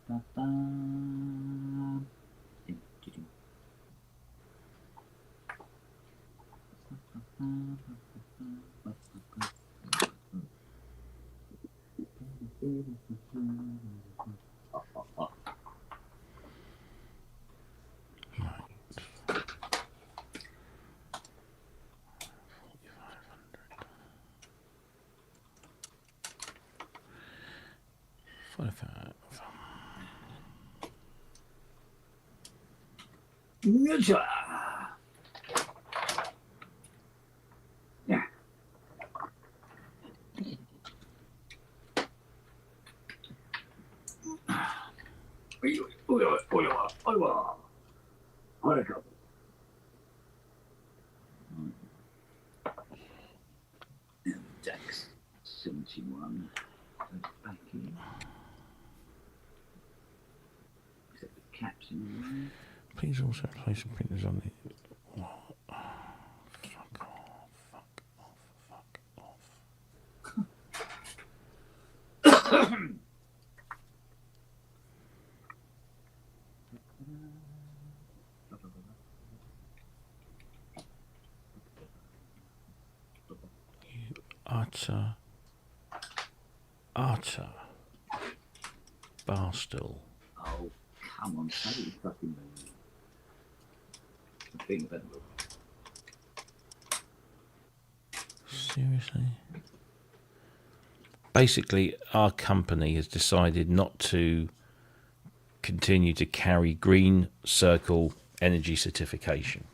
Ba-bam. Ding-ding. Gotcha. Yeah. What a couple. Dex 71. Back in. Except the caps in the way. Please also place some printers on the. Fuck off, fuck off, fuck off. utter bastard. Oh, come on, say you fucking mean. I'm thinking about it. Seriously? Basically, our company has decided not to continue to carry green circle energy certification.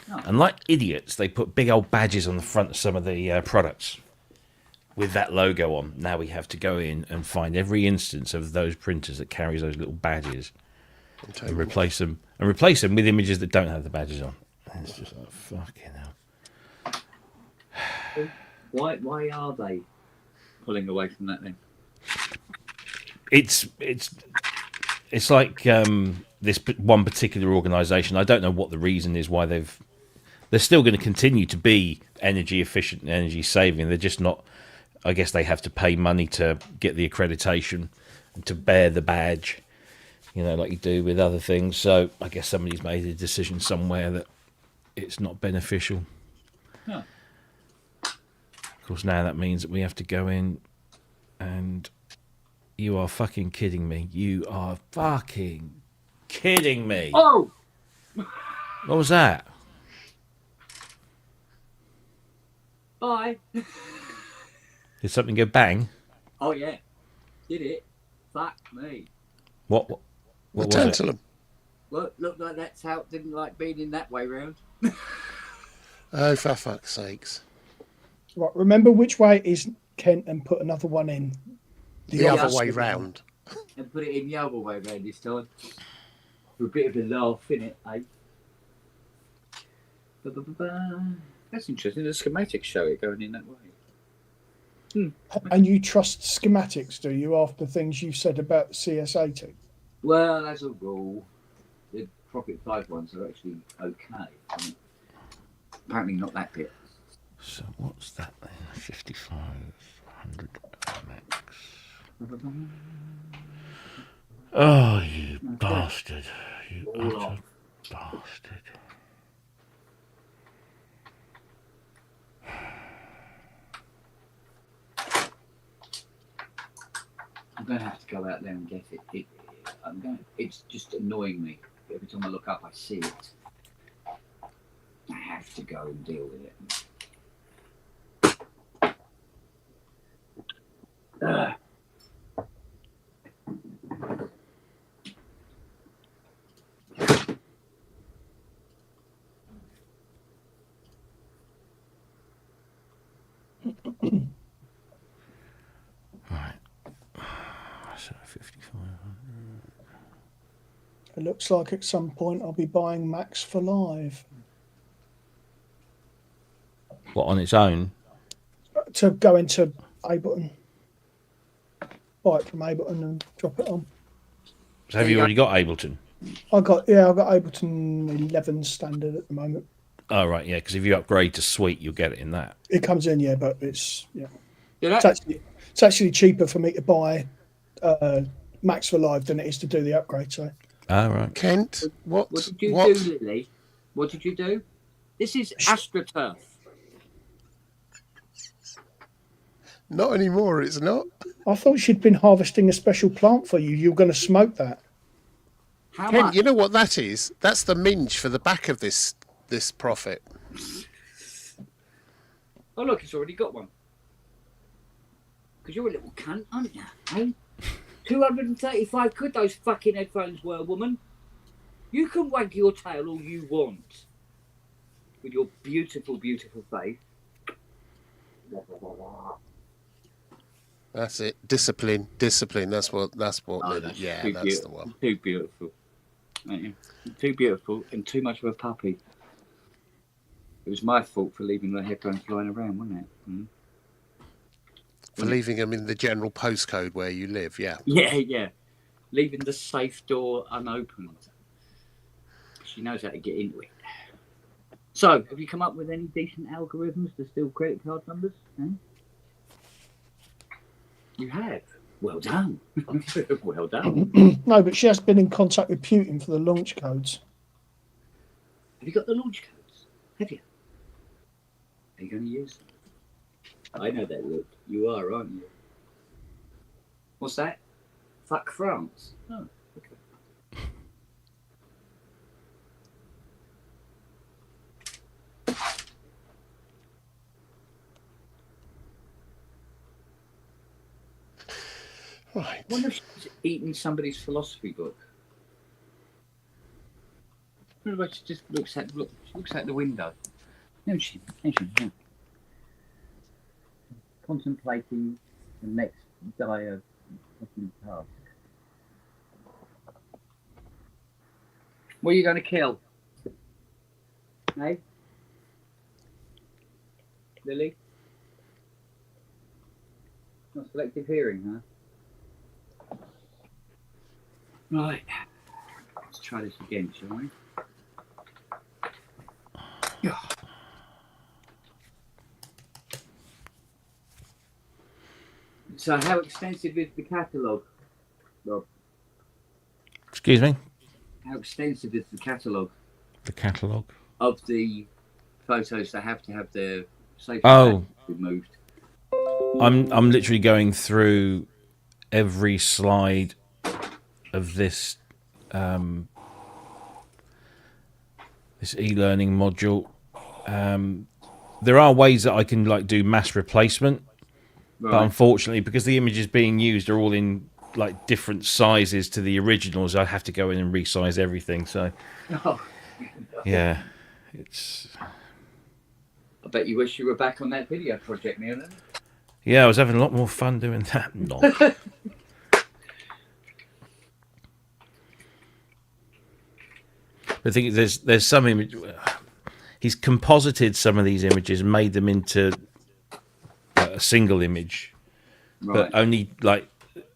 Oh. And like idiots, they put big old badges on the front of some of the products with that logo on. Now we have to go in and find every instance of those printers that carries those little badges and replace them with images that don't have the badges on. And it's just like, fucking hell. Why are they pulling away from that then? It's like this one particular organisation. I don't know what the reason is why they're still going to continue to be energy efficient and energy saving. They're just not. I guess they have to pay money to get the accreditation and to bear the badge, like you do with other things. So I guess somebody's made a decision somewhere that it's not beneficial. Huh. Of course, now that means that we have to go in and... You are fucking kidding me. You are fucking kidding me. Oh! What was that? Bye. Did something go bang? Oh, yeah. Did it? Fuck me. What The was it? tantalum. Well, looked like that tout didn't like being in that way round. Oh, for fuck's sakes. Right, remember which way it is, Kent, and put another one in. The other opposite way one. round. And put it in the other way round this time. For a bit of a laugh, innit, eh? Ba-ba-ba-ba. That's interesting. The schematics show it going in that way. And you trust schematics, do you, after things you've said about the CS80? Well, as a rule, the Profit 5 ones are actually okay. Apparently not that bit. So what's that then? 5500 max. Oh, you bastard. You utter bastard. I'm going to have to go out there and get it. It's just annoying me. Every time I look up, I see it. I have to go and deal with it. Right. So 5500. It looks like at some point I'll be buying Max for live. What, on its own? To go into Ableton. Buy it from Ableton and drop it on. So have you already got Ableton? I got Ableton 11 standard at the moment. Oh, right, yeah, because if you upgrade to Suite, you'll get it in that. It comes in, yeah, but it's Yeah, it's actually cheaper for me to buy Max for live than it is to do the upgrade. So, Oh, right. Kent, what what did you do, Lily? What did you do? This is AstroTurf. Not anymore, it's not. I thought she'd been harvesting a special plant for you. You were going to smoke that. How Kent, much? you know what that is? That's the minge for the back of this Profit. Oh, look, it's already got one. Because you're a little cunt, aren't you? Eh? 235 quid those fucking headphones were, woman. You can wag your tail all you want. With your beautiful, beautiful face. That's it. Discipline. That's what. Oh, Lily, that's yeah, too that's beautiful. the one. Too beautiful. Ain't you? Too beautiful and too much of a puppy. It was my fault for leaving the headphones flying around, wasn't it? Mm. For leaving them in the general postcode where you live, yeah. Yeah. Leaving the safe door unopened. She knows how to get into it. So, have you come up with any decent algorithms to steal credit card numbers? Eh? You have. Well done. Well done. No, but she has been in contact with Putin for the launch codes. Have you got the launch codes? Have you? Are you going to use them? I know that look. You are, aren't you? What's that? Fuck France. Oh, okay. Right. I wonder if she's eating somebody's philosophy book. I wonder if she just looks out the window. No, she. Contemplating the next dire fucking task. What are you going to kill? Hey? Lily? Not selective hearing, huh? Right. Let's try this again, shall we? Yeah. So how extensive is the catalogue, Rob? Excuse me? How extensive is the catalogue The catalogue? of the photos that have to have their safety Oh. removed? I'm literally going through every slide of this this e-learning module. There are ways that I can like do mass replacement, Right. but unfortunately, because the images being used are all in like different sizes to the originals, I have to go in and resize everything. So Oh, yeah, it's I bet you wish you were back on that video project, Neil. yeah, I was having a lot more fun doing that. Not. I think there's some image. He's composited some of these images and made them into a single image, Right. but only like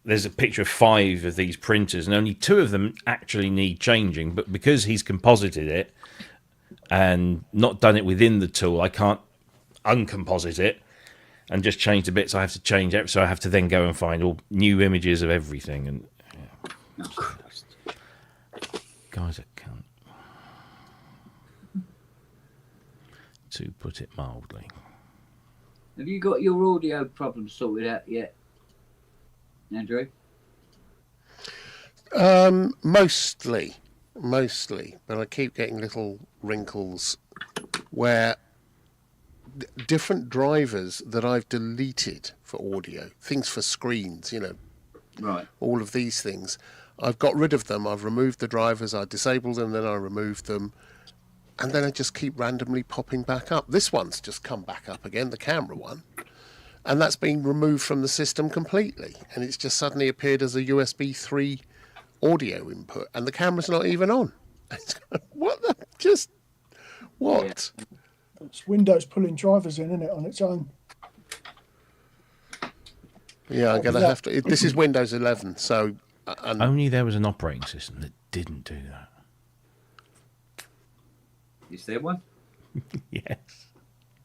there's a picture of 5 of these printers, and only 2 of them actually need changing. But because he's composited it and not done it within the tool, I can't uncomposite it and just change the bits. I have to change it, so I have to then go and find all new images of everything. And Oh, Christ. guys, I can't. To put it mildly. Have you got your audio problem sorted out yet, Andrew? Mostly, but I keep getting little wrinkles where different drivers that I've deleted for audio, things for screens, Right. all of these things, I've got rid of them. I've removed the drivers, I disabled them, then I removed them, and then I just keep randomly popping back up. This one's just come back up again, the camera one, and that's been removed from the system completely, and it's just suddenly appeared as a USB 3 audio input, and the camera's not even on. What the? Just what? Yeah. It's Windows pulling drivers in, isn't it, on its own? Yeah, I'm going to have to. This is Windows 11, so. Only there was an operating system that didn't do that. Is there one? Yes.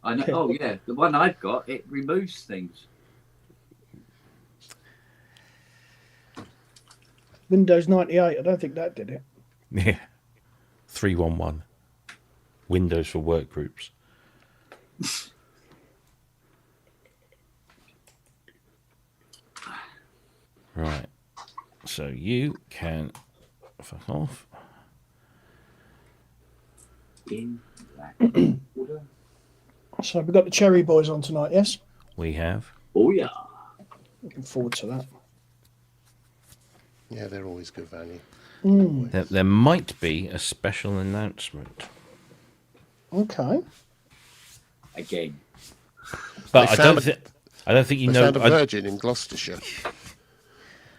I know. Oh, yeah. The one I've got, it removes things. Windows 98, I don't think that did it. Yeah. 311. Windows for work groups. Right. So you can fuck off. In that order. So we've got the Cherry Boys on tonight, yes? We have. Oh, yeah. Looking forward to that. Yeah, they're always good value. There might be a special announcement. Okay. Again. But They I don't think you They know. found a virgin in Gloucestershire.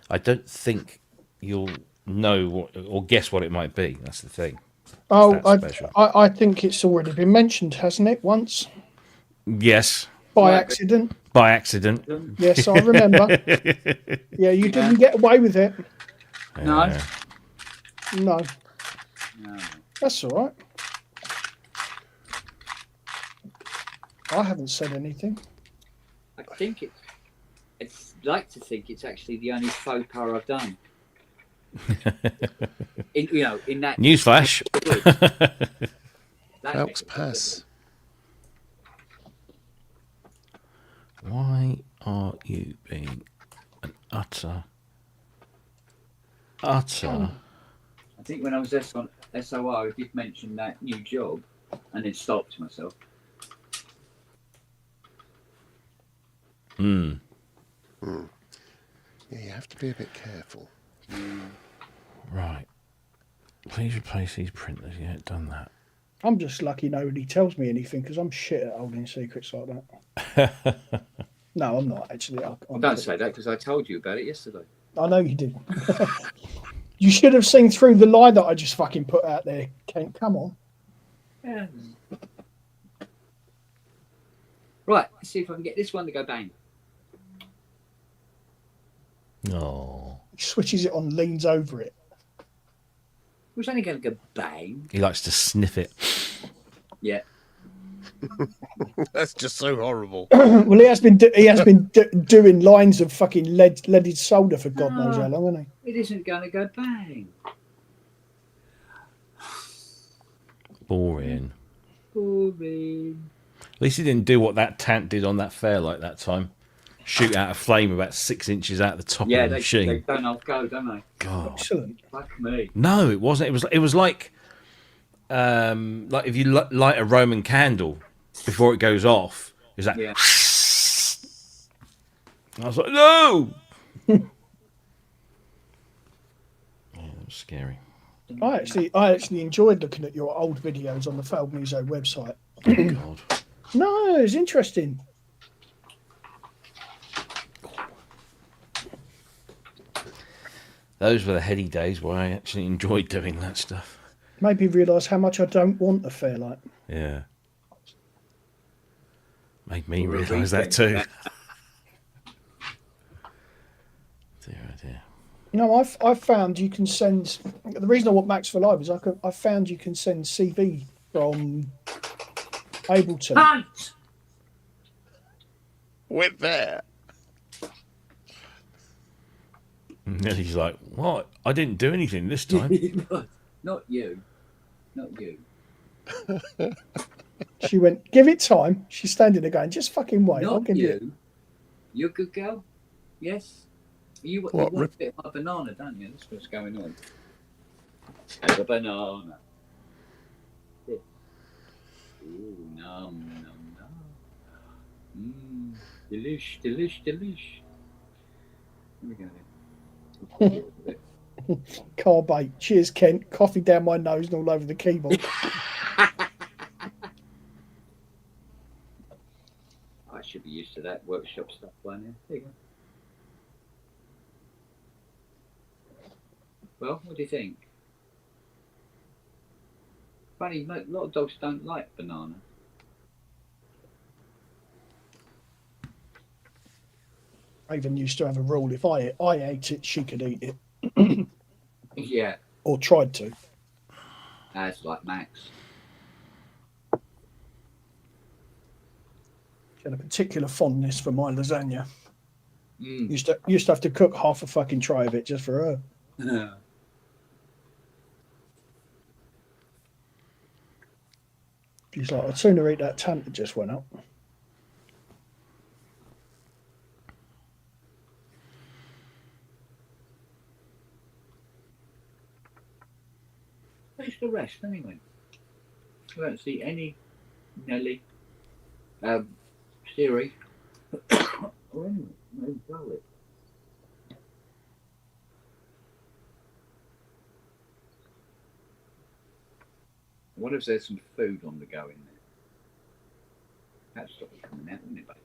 I don't think you'll know what, or guess what it might be. That's the thing. Oh, That's special. I think it's already been mentioned, hasn't it, once? Yes, By Right. accident. by accident. Yes, I remember. Yeah, you didn't get away with it. No. No, No. that's all right. I haven't said anything. I think it's like to think it's actually the only faux pas I've done. In that Newsflash. that Phelps Pass. Why are you being an utter? I think when I was on SOR, I did mention that new job and then stopped myself. Hmm. Yeah, you have to be a bit careful. Right. Please replace these printers. Yeah, done that. I'm just lucky nobody tells me anything because I'm shit at holding secrets like that. No, I'm not actually. Well, don't say that because I told you about it yesterday. I know you did. You should have seen through the lie that I just fucking put out there, Kent. Come on. Yeah. Right, let's see if I can get this one to go bang. Oh. He switches it on, leans over it. It was only going to go bang. He likes to sniff it. Yeah. That's just so horrible. Well, he has been doing lines of fucking leaded solder for God knows how long, hasn't he? It isn't going to go bang. Boring. Boring. At least he didn't do what that tant did on that fairlight that time. Shoot out a flame about 6 inches out the top of the machine. They don't half go, don't they? God. Excellent. Fuck me. No, it wasn't. It was like if you light a Roman candle before it goes off. Is that? Yeah. I was like, no. Yeah, it was scary. I actually enjoyed looking at your old videos on the Failed Muso website. Oh God. No, it's interesting. Those were the heady days where I actually enjoyed doing that stuff. Made me realise how much I don't want a Fairlight. Yeah. Made me realise that too. Dear, oh dear. You know, I've found you can send. The reason I want Max for Live is I found you can send CV from Ableton. Hunt! We're there. And Nellie's like, what? I didn't do anything this time. Not you. Not you. She went, give it time. She's standing there going, just fucking wait. I'll Not give you it. you. You're a good girl? Yes? You What, want a bit of my banana, don't you? That's what's going on. Have a banana. Yeah. Ooh, nom, nom, nom. Delish, delish, delish. Here we go then. Car bait. Cheers, Kent. Coffee down my nose and all over the keyboard. I should be used to that workshop stuff by now. There you go. Well, what do you think? Funny, a lot of dogs don't like banana. I even used to have a rule: if I ate it, she could eat it, Yeah, or tried to. that's like Max. She had a particular fondness for my lasagna. Mm. Used to have to cook half a fucking tray of it just for her. She's like, I'd sooner eat that tant that just went up. Where's the rest anyway? I don't see any Nelly, Siri, or anyone. Maybe Charlie. I wonder if there's some food on the go in there. That'd stop it coming out, wouldn't it, babe?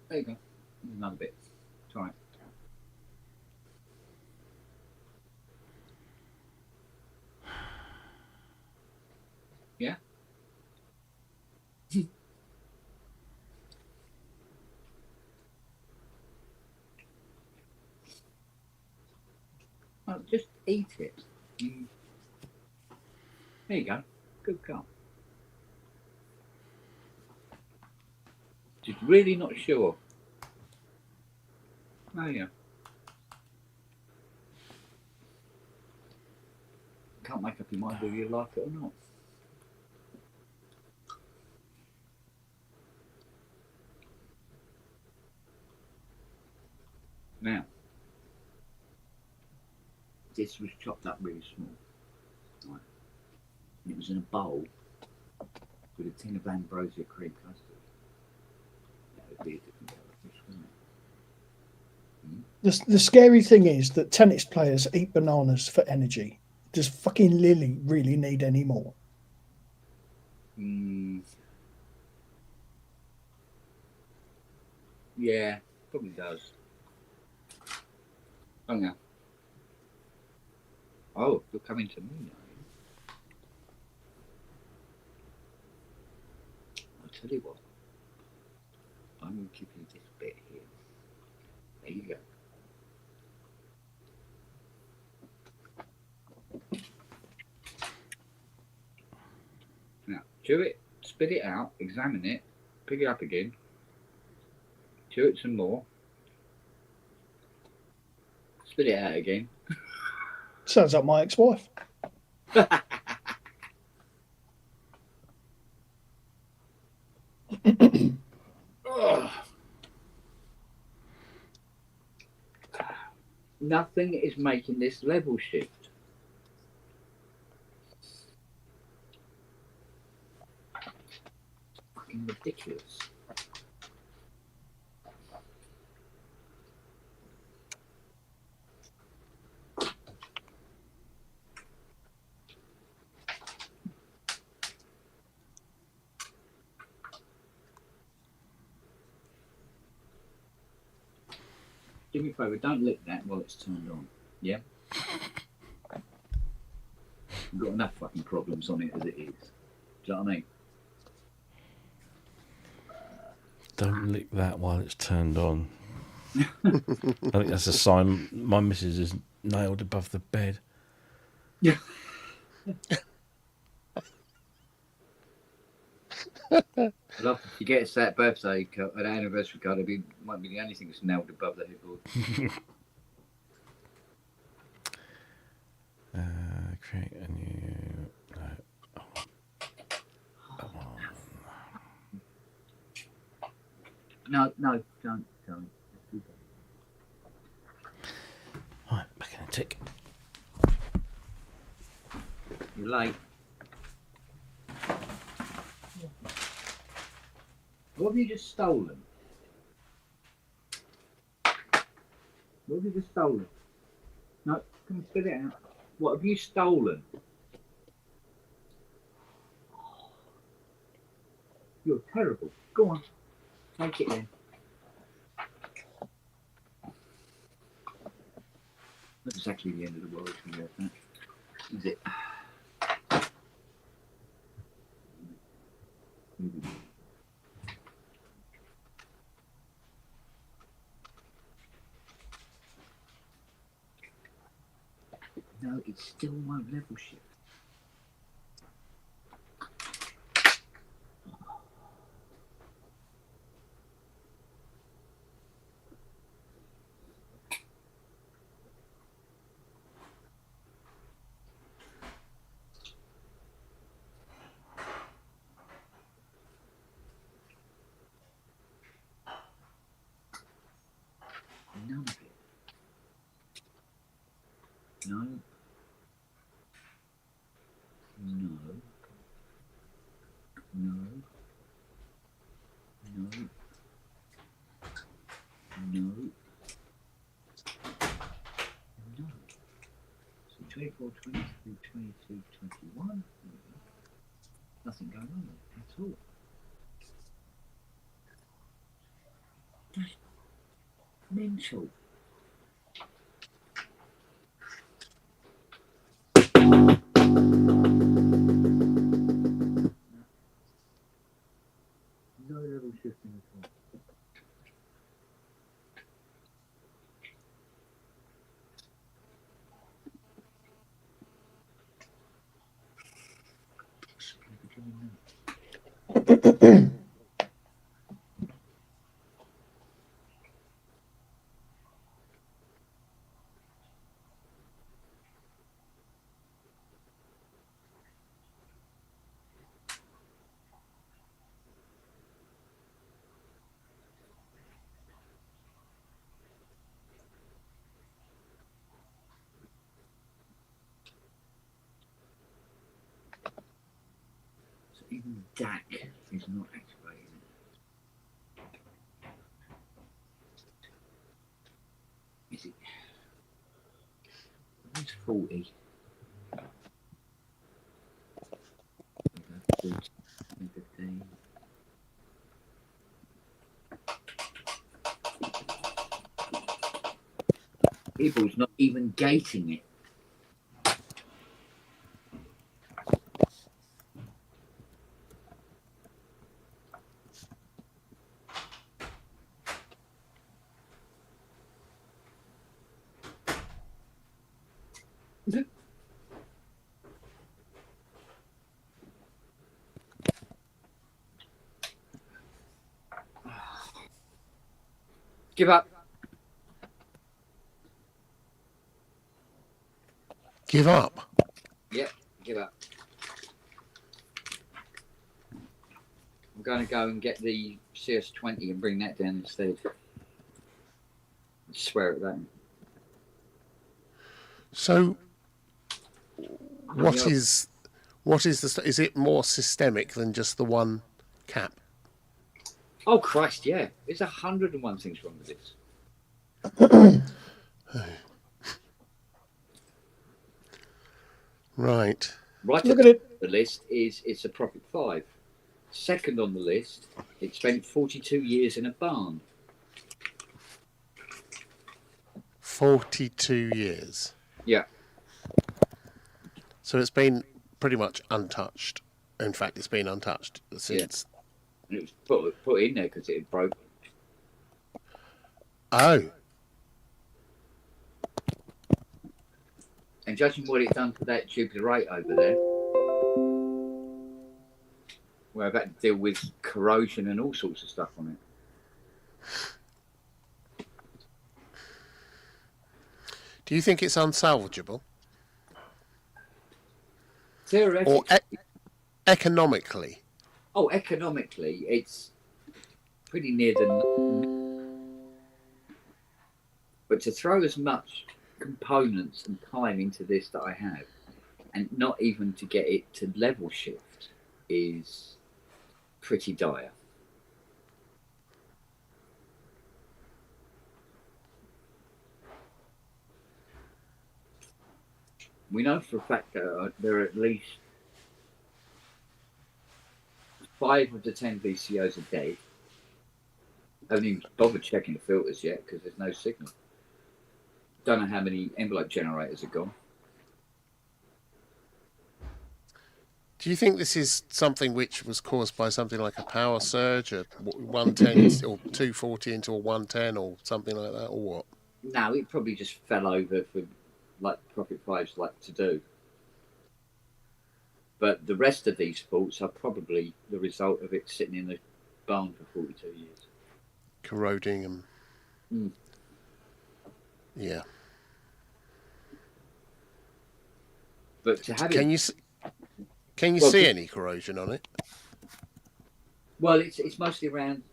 There you go. There's another bit. It's all right. Yeah? Oh, just eat it. Mm. There you go. Good girl. Just really not sure. Oh yeah. Can't make up your mind whether you like it or not. Now, this was chopped up really small. Right. And it was in a bowl with a tin of ambrosia cream custard. That would be a different kettle of fish, wouldn't it? The scary thing is that tennis players eat bananas for energy. Does fucking Lily really need any more? Yeah, probably does. Oh yeah. Oh, you're coming to me now. I'll tell you what. I'm going to give you this bit here. There you go. Now, chew it, spit it out, examine it, pick it up again, chew it some more, spit it out again. Sounds like my ex-wife. Nothing is making this level shift. Fucking ridiculous. Do me a favour, don't lick that while it's turned on. Yeah? We've got enough fucking problems on it as it is. Do you know what I mean? Don't lick that while it's turned on. I think that's a sign my missus is nailed above the bed. Yeah. Love, if you get us that birthday card, an anniversary card, it might be the only thing that's nailed above the headboard. Create a new. No, don't. Right, back in a tick. You're late. What have you just stolen? What have you just stolen? No, come and spit it out. What have you stolen? You're terrible. Go on. Take it then. Not exactly the end of the world if you get that. Is it? No, it still won't level shift. None of it. No. No. No. No. No. No. So 24, 23, 22, 21. Nothing going on there at all. That's mental. No level shifting at all. DAC is not activating. Is it? It's 40. Okay, 15. People's not even gating it. Give up. Give up. Yep, give up. I'm going to go and get the CS20 and bring that down instead. I swear at that. So, what is the? Is it more systemic than just the one cap? Oh Christ, yeah. There's 101 things wrong with this. Right. Right Look at at it. the list is it's a Prophet 5. Second on the list, it spent 42 years in a barn. 42 years. Yeah. So it's been pretty much untouched. In fact, it's been untouched since. And it was put in there because it had broken. Oh. And judging what it's done to that tubular 8 over there, where I've had to deal with corrosion and all sorts of stuff on it. Do you think it's unsalvageable? Theoretically, Or economically? oh, economically, it's pretty near the. But to throw as much components and time into this that I have, and not even to get it to level shift, is pretty dire. We know for a fact that there are at least 5 of the 10 VCOs are dead. I haven't even bothered checking the filters yet because there's no signal. Don't know how many envelope generators are gone. Do you think this is something which was caused by something like a power surge, a 110 or 240 into a 110 or something like that, or what? No, it probably just fell over for like Prophet 5s like to do. But the rest of these faults are probably the result of it sitting in the barn for 42 years. Corroding and... Mm. Yeah. But to have Can it... you see any corrosion on it? Well, it's mostly around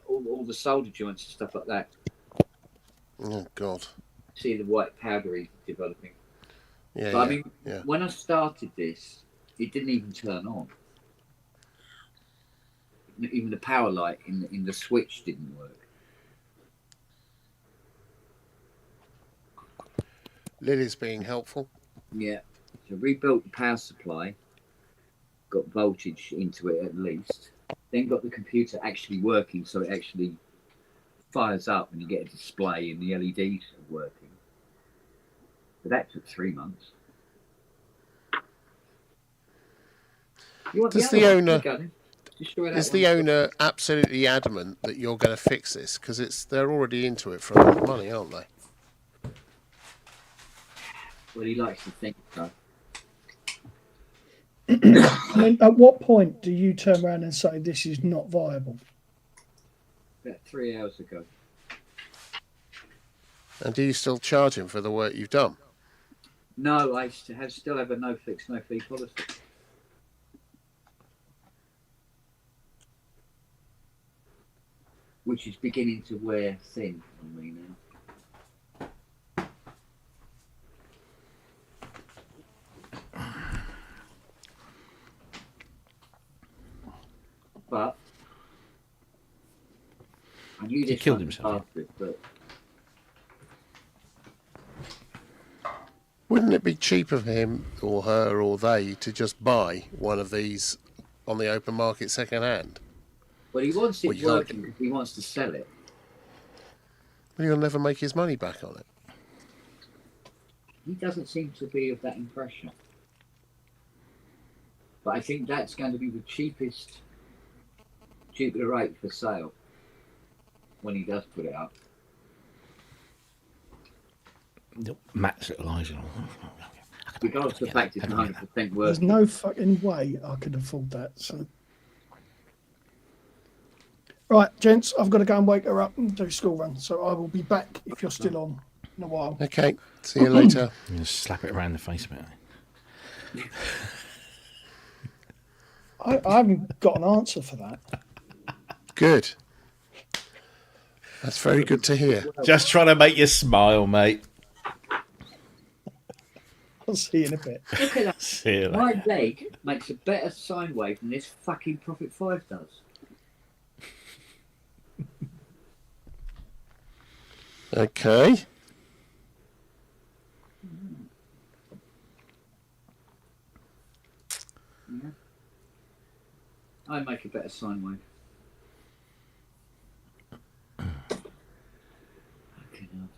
all the solder joints and stuff like that. Oh, God. See the white powdery developing. Yeah, But yeah, I mean, yeah. when I started this, it didn't even turn on. Even the power light in the switch didn't work. Lily's being helpful. Yeah. So rebuilt the power supply, got voltage into it at least, then got the computer actually working so it actually fires up and you get a display and the LEDs are working. But that took 3 months. Does the owner absolutely adamant that you're going to fix this? Because they're already into it for a lot of money, aren't they? Well, he likes to think so. I mean, at what point do you turn around and say this is not viable? About 3 hours ago. And do you still charge him for the work you've done? No, I still have a no fix, no fee policy. Which is beginning to wear thin on me now. You He just killed fucking himself. bastard, but Wouldn't it be cheaper for him or her or they to just buy one of these on the open market second hand? well, he wants Well, it you can't- working because he wants to sell it. Well, he'll never make his money back on it. He doesn't seem to be of that impression. But I think that's going to be the cheapest Jupiter rate for sale when he does put it up. Matt's little eyes. Regardless of the fact it's 100% worth There's it. no fucking way I could afford that. So, right, gents, I've got to go and wake her up and do school run. So I will be back if you're still on in a while. Okay, see you later. Just slap it around the face a bit. I haven't got an answer for that. Good. That's very good to hear. Just trying to make you smile, mate. I'll see you in a bit. Look at that. See you later. My leg makes a better sine wave than this fucking Prophet 5 does. Okay. Yeah. I make a better sine wave. Fucking hell.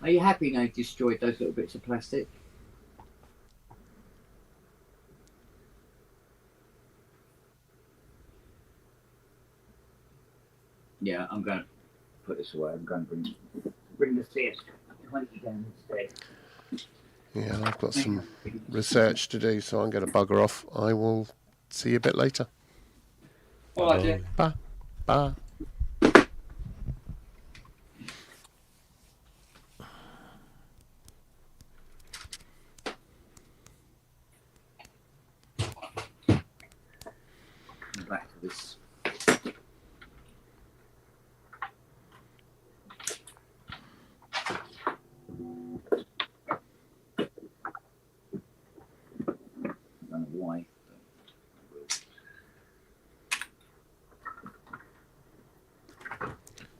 Are you happy now you destroyed those little bits of plastic? Yeah, I'm going to put this away. I'm going to bring the CS20 down instead. Yeah, I've got some research to do, so I'm going to bugger off. I will see you a bit later. All right, Jeff. Bye. Bye. Back to this. I don't know why.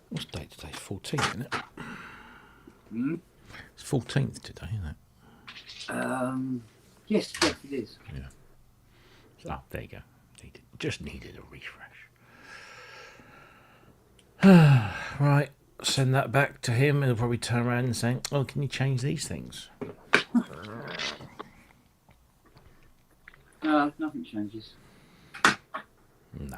What's the date today? 14th, isn't it? Hmm? It's 14th today, isn't it? Yes, it is. Yeah. Oh, there you go. Just needed a refresh. Right, send that back to him, and he'll probably turn around and say, "Oh, can you change these things?" Nothing changes. No.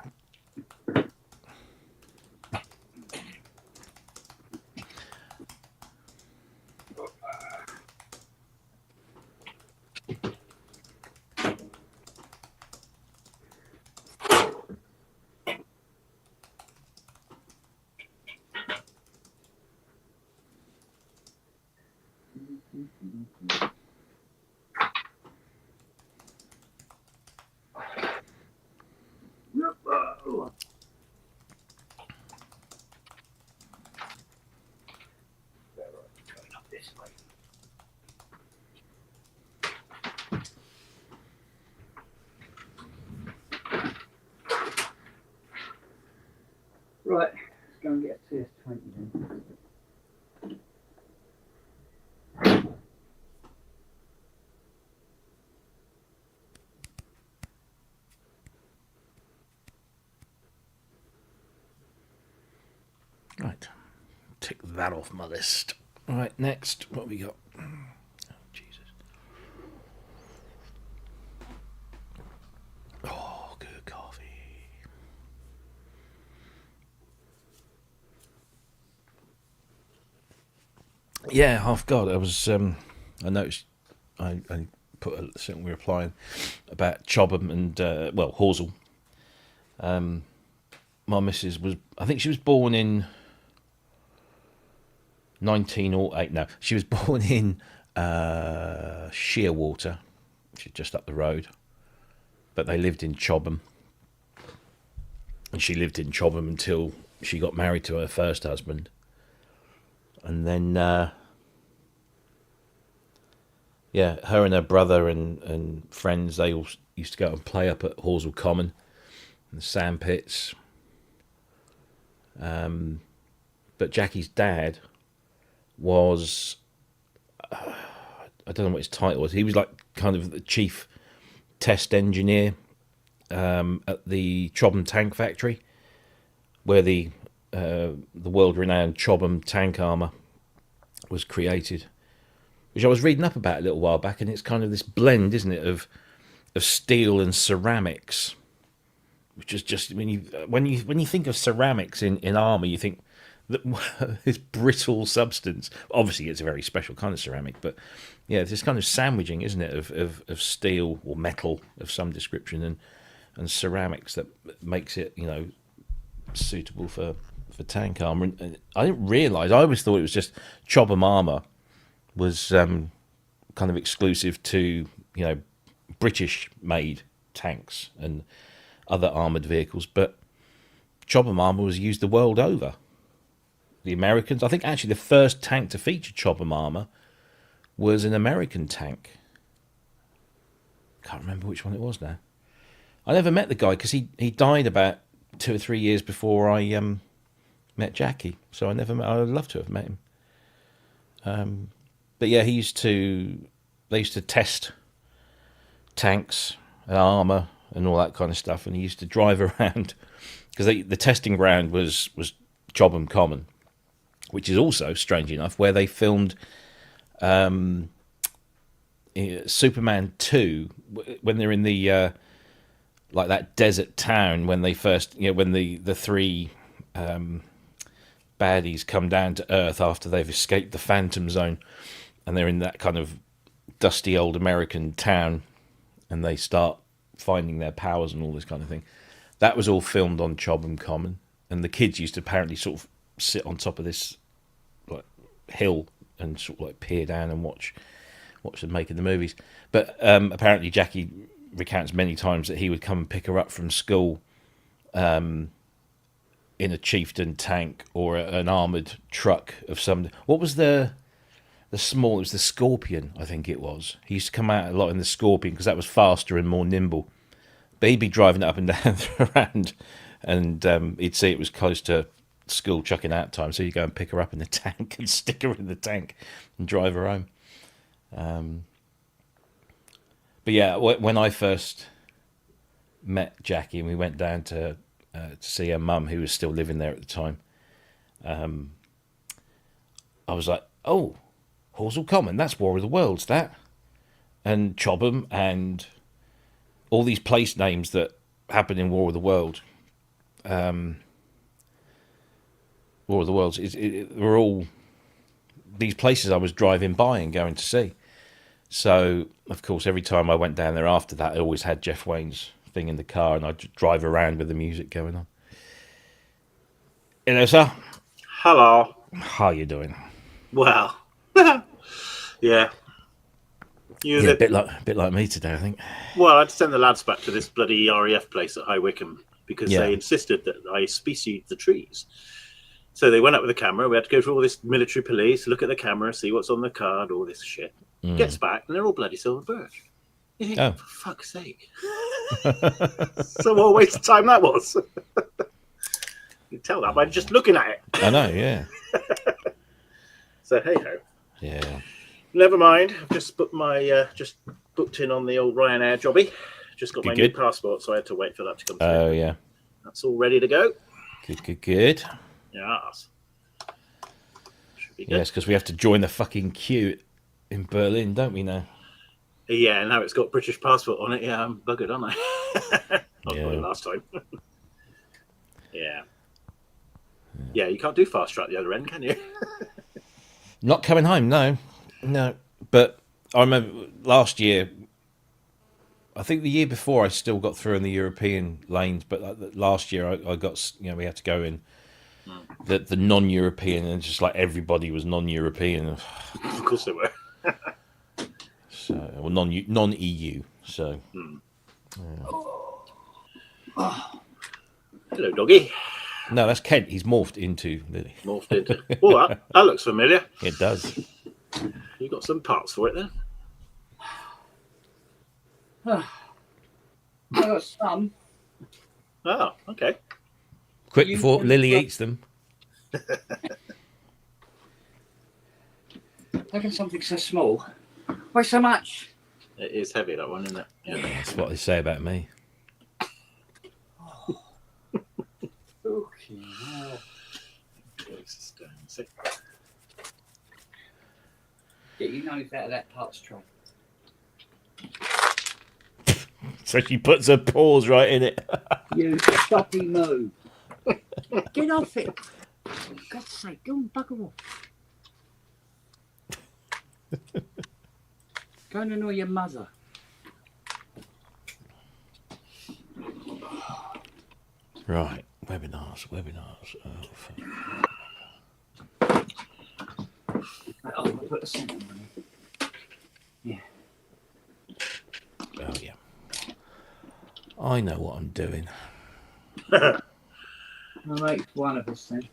Going up this way. Right, let's go and get a CS20 then. Right, tick that off my list. Right, next, what have we got? Oh, Jesus. Oh, good coffee. Yeah, I've got. I noticed. I put something we were applying about Chobham and Horsell. My missus was. I think she was born in 1908. No, she was born in Shearwater, which is just up the road. But they lived in Chobham, and she lived in Chobham until she got married to her first husband, and then her and her brother and friends, they all used to go and play up at Horsell Common, and the sand pits. But Jackie's dad was, I don't know what his title was. He was like kind of the chief test engineer at the Chobham Tank Factory, where the world-renowned Chobham tank armour was created, which I was reading up about a little while back, and it's kind of this blend, isn't it, of steel and ceramics, which is just when you think of ceramics in armour, you think that this brittle substance. Obviously, it's a very special kind of ceramic, but yeah, it's this kind of sandwiching, isn't it, of steel or metal of some description and ceramics that makes it, suitable for tank armour. And I didn't realise. I always thought it was just Chobham armour was kind of exclusive to British-made tanks and other armoured vehicles, but Chobham armour was used the world over. The Americans, I think actually the first tank to feature Chobham armour was an American tank. Can't remember which one it was now. I never met the guy because he died about 2 or 3 years before I met Jackie, so I never met. I'd love to have met him. But yeah, they used to test tanks and armour and all that kind of stuff, and he used to drive around because the testing ground was Chobham Common, which is also, strange enough, where they filmed Superman 2 when they're in the like that desert town when they first, when the three baddies come down to Earth after they've escaped the Phantom Zone, and they're in that kind of dusty old American town, and they start finding their powers and all this kind of thing. That was all filmed on Chobham Common, and the kids used to apparently sort of sit on top of this like hill and sort of like peer down and watch them making the movies. But apparently Jackie recounts many times that he would come and pick her up from school in a chieftain tank or an armoured truck of some. What was the small? It was the Scorpion, I think it was. He used to come out a lot in the Scorpion because that was faster and more nimble. But he'd be driving it up and down around, and he'd see it was close to school chucking out time, so he'd go and pick her up in the tank and stick her in the tank and drive her home. But yeah, when I first met Jackie and we went down to see her mum, who was still living there at the time, I was like, oh, Horsell Common, that's War of the Worlds, that. And Chobham and all these place names that happen in War of the World. War of the Worlds, were all these places I was driving by and going to see. So, of course, every time I went down there after that, I always had Jeff Wayne's thing in the car, and I'd just drive around with the music going on. Hello, sir. Hello. How you doing? Well, yeah. A bit like me today, I think. Well, I'd send the lads back to this bloody RAF place at High Wycombe because they insisted that I specied the trees. So they went up with a camera. We had to go through all this military police, look at the camera, see what's on the card, all this shit. Gets back, and they're all bloody silver birch. You think, for fuck's sake. So what a waste of time that was. You can tell that by just looking at it. I know, yeah. So, hey-ho. Yeah. Never mind. I've just booked just booked in on the old Ryanair jobby. Just got my new passport, so I had to wait for that to come through. Oh, yeah. That's all ready to go. Good. Yes. Should be good. Yes, because we have to join the fucking queue in Berlin, don't we now? Yeah, now it's got British passport on it. Yeah, I'm buggered, aren't I? Not like last time. Yeah. Yeah, you can't do fast track the other end, can you? Not coming home, no. But I remember last year, I think the year before I still got through in the European lanes, but last year I got, we had to go in the non-European, and just like everybody was non-European. Of course they were. So, well, non-EU. So. Hello, doggy. No, that's Kent. He's morphed into Lily. Morphed into. Oh, that looks familiar. It does. You got some parts for it then? I got some. Oh, okay. Quick before Lily eats them. How can something so small weigh so much? It is heavy, that one, isn't it? Yeah. That's what they say about me. Okay. Get your nose out of that parts tray. So she puts her paws right in it. You fucking move. Get off it. For God's sake, go and bugger off. Go and annoy your mother. Right, webinars. Oh, fuck. Oh, I'll put a cent on it. Yeah. Oh, yeah. I know what I'm doing. I'll make one of us then.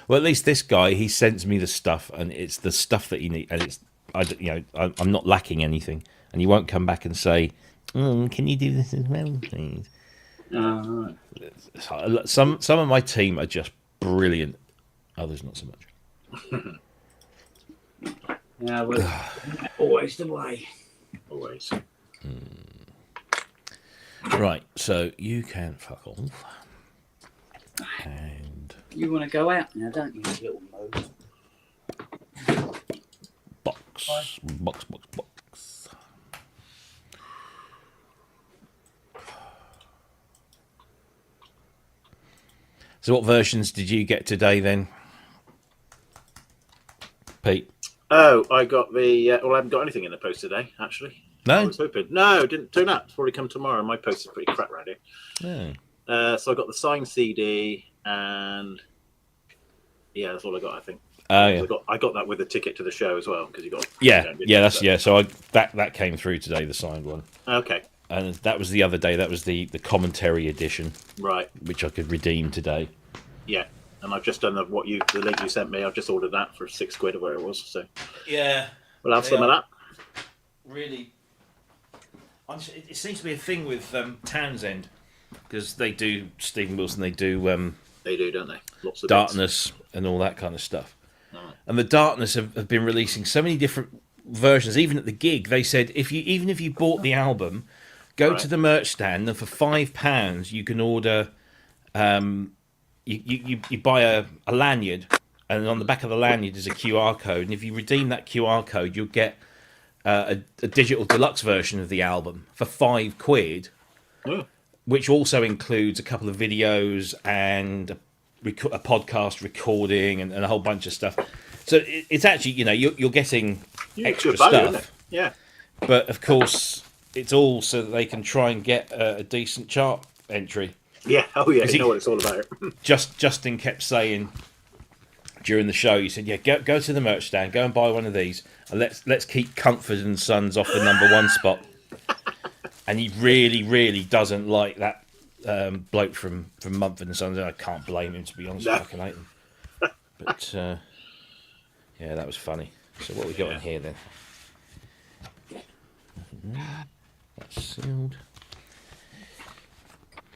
Well, at least this guy, he sends me the stuff, and it's the stuff that you need, and it's, I'm not lacking anything, and he won't come back and say, "Can you do this as well, please?" Right. Some of my team are just brilliant, others not so much. Yeah, well, always the way. Always. Right, so you can fuck off, and You want to go out now, don't you, little move? box. So what versions did you get today then, Pete? Oh, I got the. Well, I haven't got anything in the post today, actually. No? I was hoping. No, it didn't turn up. It's probably come tomorrow. My post is pretty crap around here. No. So I got the signed CD and. Yeah, that's all I got, I think. Oh, yeah. I got that with a ticket to the show as well, because you got. So that came through today, the signed one. Okay. And that was the other day. That was the commentary edition, Right. which I could redeem today. Yeah. And I've just done the link you sent me. I've just ordered that for £6 or where it was. So Yeah. we'll have some of that. Really, it seems to be a thing with Townsend, because they do Stephen Wilson. They do. They do, don't they? Lots of Darkness and all that kind of stuff. Right. And the Darkness have been releasing so many different versions. Even at the gig, they said if you bought the album, go to the merch stand, and for £5 you can order. You buy a lanyard, and on the back of the lanyard is a QR code, and if you redeem that QR code, you'll get a digital deluxe version of the album for £5. Oh. Which also includes a couple of videos and a podcast recording and a whole bunch of stuff. So it's actually, you're getting extra value, stuff. isn't it? Yeah. But of course, it's all so that they can try and get a decent chart entry. Yeah. Oh, yeah. You know what it's all about. Justin kept saying during the show, he said, "Yeah, go to the merch stand, go and buy one of these, and let's keep Comfort and Sons off the #1 spot." And he really, really doesn't like that bloke from Mumford & Sons. I can't blame him, to be honest. I fucking hate him. But, yeah, that was funny. So what we got in here, then? That's sealed.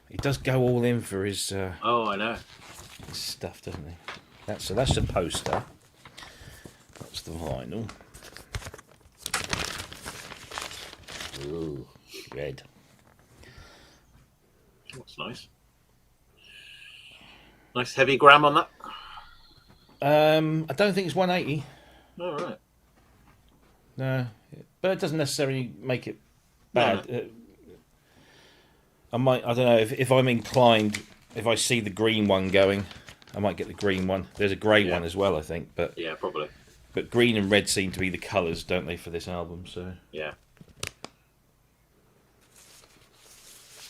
He does go all in for his Oh, I know. stuff, doesn't he? So that's the poster. That's the vinyl. Ooh. Red. That's nice. Nice heavy gram on that. I don't think it's 180. All right. No, but it doesn't necessarily make it bad. No. I don't know if I'm inclined. If I see the green one going, I might get the green one. There's a grey one as well, I think. But yeah, probably. But green and red seem to be the colours, don't they, for this album? So yeah.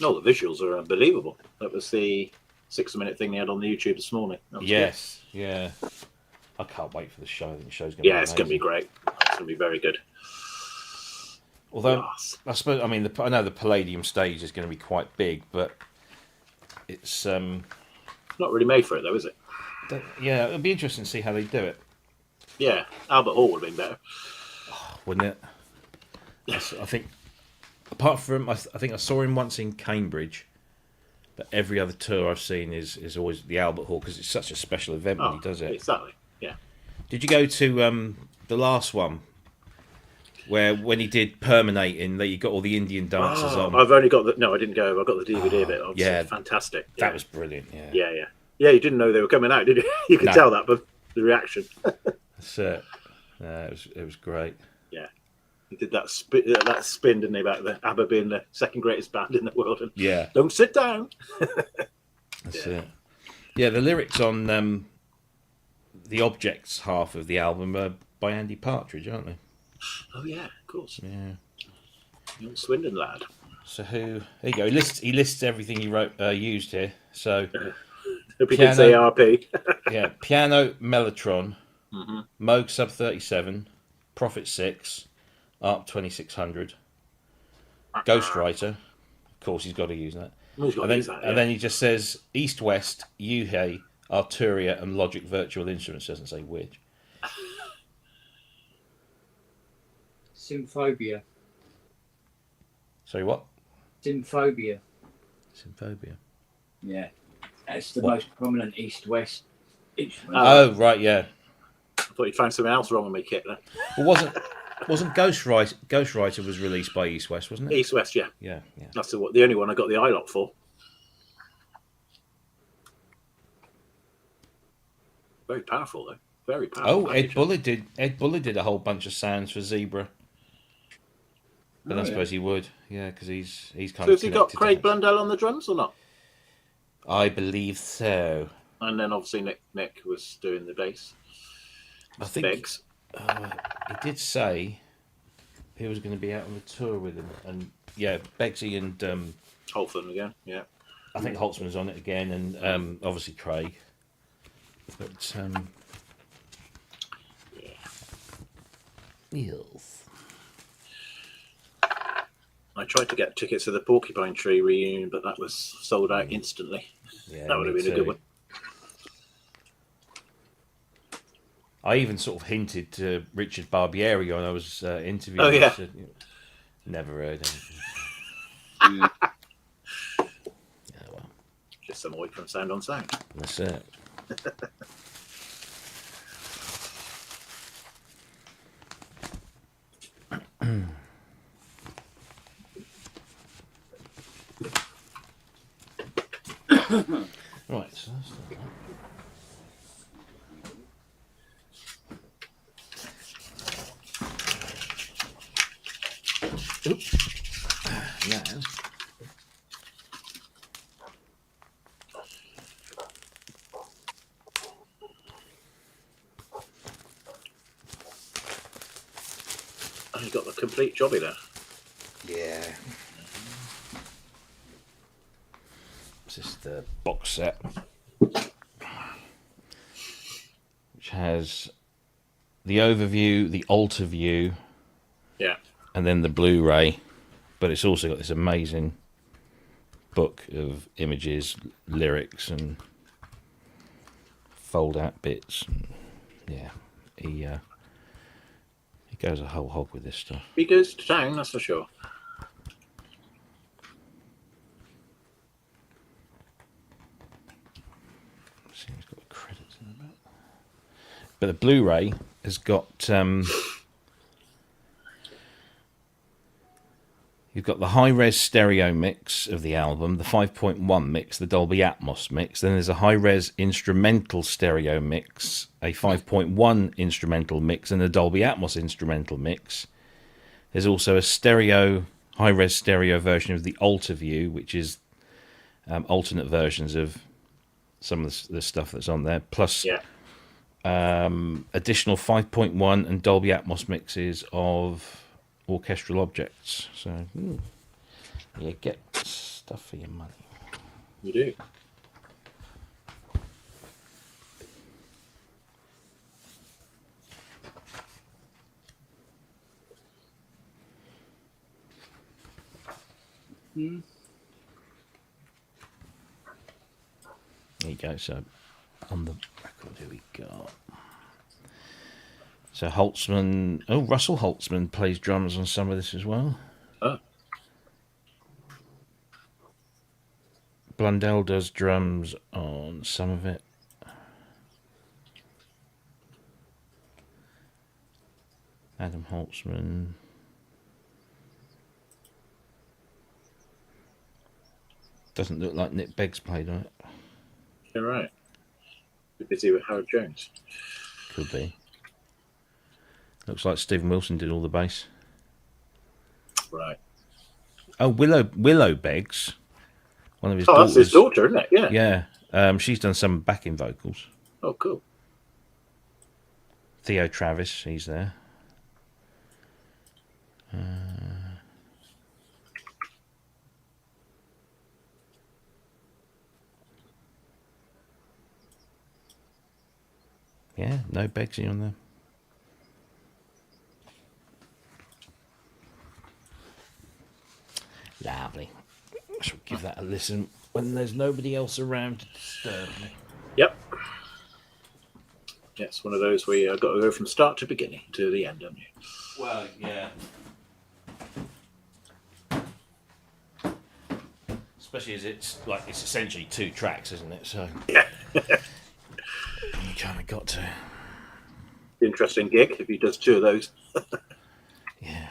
No, the visuals are unbelievable. That was the 6-minute thing they had on the YouTube this morning. Yes, good. Yeah. I can't wait for the show. I think the show's going to be it's going to be great. It's going to be very good. Although, I suppose, I know the Palladium stage is going to be quite big, but it's... not really made for it, though, is it? Yeah, it'll be interesting to see how they do it. Yeah, Albert Hall would have been better. Wouldn't it? I think... Apart from, I think I saw him once in Cambridge, But every other tour I've seen is always the Albert Hall because it's such a special event when he does it. Exactly. Yeah. Did you go to the last one where when he did Permeating that you got all the Indian dancers on? I've only got no, I didn't go. I got the DVD of it. Yeah, fantastic. That was brilliant. Yeah. You didn't know they were coming out, did you? You could tell that, but the reaction. That's it. It was great. Yeah, he did that spin, didn't he, about the ABBA being the second greatest band in the world? And don't sit down. That's it. Yeah, the lyrics on the Objects half of the album are by Andy Partridge, aren't they? Oh yeah, of course. Yeah, the old Swindon lad. So there you go. He lists everything he wrote used here. So hope he didn't say ARP. Yeah, piano Mellotron, Moog Sub 37, Prophet 6, ARP 2600, Ghostwriter. Of course, he's got to use that. And then he just says East West, Yuhei, Arturia, and Logic Virtual Instruments. Doesn't say which. Symphobia. Sorry, what? Symphobia. Symphobia. Yeah, that's the most prominent East-West instrument. Oh, right, yeah. I thought you'd found something else wrong with my kit there. Well, wasn't Ghostwriter was released by East West, wasn't it? East West, yeah. Yeah. That's the only one I got the iLot for. Very powerful, though. Very powerful. Oh, Ed Bullard did a whole bunch of sounds for Zebra. But I suppose he would, because he's kind of. So has he got Craig Blundell on the drums or not? I believe so. And then obviously Nick was doing the bass. I think Beggs. He did say he was going to be out on the tour with him, and Beggsy and Holtham again. Yeah, I think Holtzman's on it again, and obviously Craig. But yes. I tried to get tickets to the Porcupine Tree reunion, but that was sold out instantly. Yeah, that would have been a good one. I even sort of hinted to Richard Barbieri when I was interviewing. Oh, yeah. Said, never heard anything. Well. Just some away from Sound on Sound. That's it. Right, so that's that. Now, you got the complete jobby there. Yeah. This is the box set, which has the overview, the altar view, and then the Blu-ray. But it's also got this amazing book of images, lyrics, and fold-out bits. Yeah, he goes a whole hog with this stuff. He goes to town, that's for sure. See, he's got the credits in the back. But the Blu-ray has got you've got the high-res stereo mix of the album, the 5.1 mix, the Dolby Atmos mix. Then there's a high-res instrumental stereo mix, a 5.1 instrumental mix, and a Dolby Atmos instrumental mix. There's also a high-res stereo version of the Altar View, which is alternate versions of some of the stuff that's on there, plus additional 5.1 and Dolby Atmos mixes of orchestral objects. So you get stuff for your money. You do. There you go. So on the record, who we got? So Holtzman, Russell Holtzman plays drums on some of this as well. Oh. Blundell does drums on some of it. Adam Holtzman. Doesn't look like Nick Beggs played on it. You're right. We're busy with Howard Jones. Could be. Looks like Stephen Wilson did all the bass. Right. Oh, Willow Beggs, one of his Oh, daughters. that's his daughter, isn't it? Yeah. Yeah. She's done some backing vocals. Oh, cool. Theo Travis, he's there. Yeah, no Beggsy on there. Lovely. I shall give that a listen when there's nobody else around to disturb me. Yep. Yeah, it's one of those where you've got to go from start to beginning to the end, haven't you? Well, yeah. Especially as it's essentially 2 tracks, isn't it? So Yeah. you kind of got to. Interesting gig if he does 2 of those. Yeah.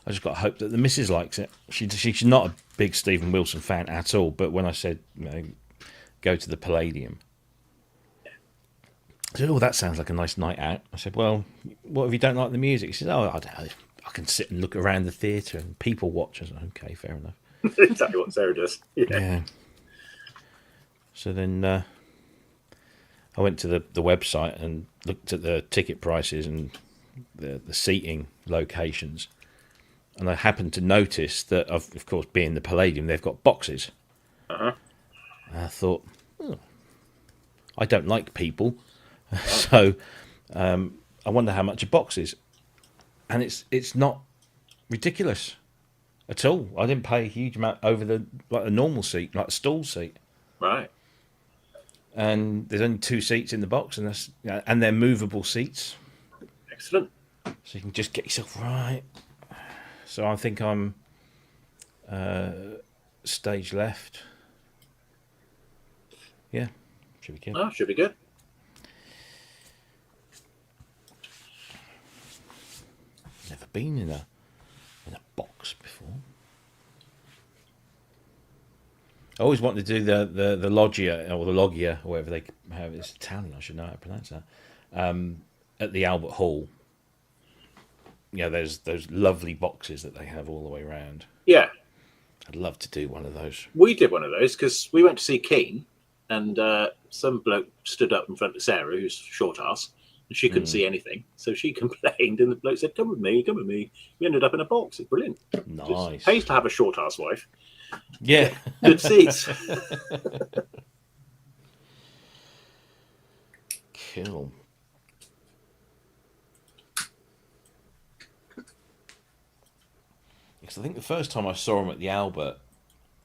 I just got to hope that the missus likes it. She's not a big Stephen Wilson fan at all, but when I said, go to the Palladium, she said, oh, that sounds like a nice night out. I said, well, what if you don't like the music? She said, oh, I don't know. I can sit and look around the theatre and people watch. I said, okay, fair enough. Exactly what Sarah does. Yeah. So then I went to the website and looked at the ticket prices and the seating locations. And I happened to notice that, of course, being the Palladium, they've got boxes. Uh-huh. And I thought, I don't like people. So I wonder how much a box is. And it's not ridiculous at all. I didn't pay a huge amount over a normal seat, like a stall seat. Right. And there's only 2 seats in the box, and they're movable seats. Excellent. So you can just get yourself right. So I think I'm stage left. Yeah, should be good. Oh, should be good. Never been in a box before. I always wanted to do the loggia or the loggia, or whatever they have. It's Italian. I should know how to pronounce that. At the Albert Hall. Yeah, there's those lovely boxes that they have all the way around. Yeah. I'd love to do one of those. We did one of those because we went to see Keane, and some bloke stood up in front of Sarah, who's short ass, and she couldn't see anything. So she complained, and the bloke said, come with me. We ended up in a box. It's brilliant. Nice. Pays to have a short ass wife. Yeah. Good seats. Cool. Because I think the first time I saw him at the Albert,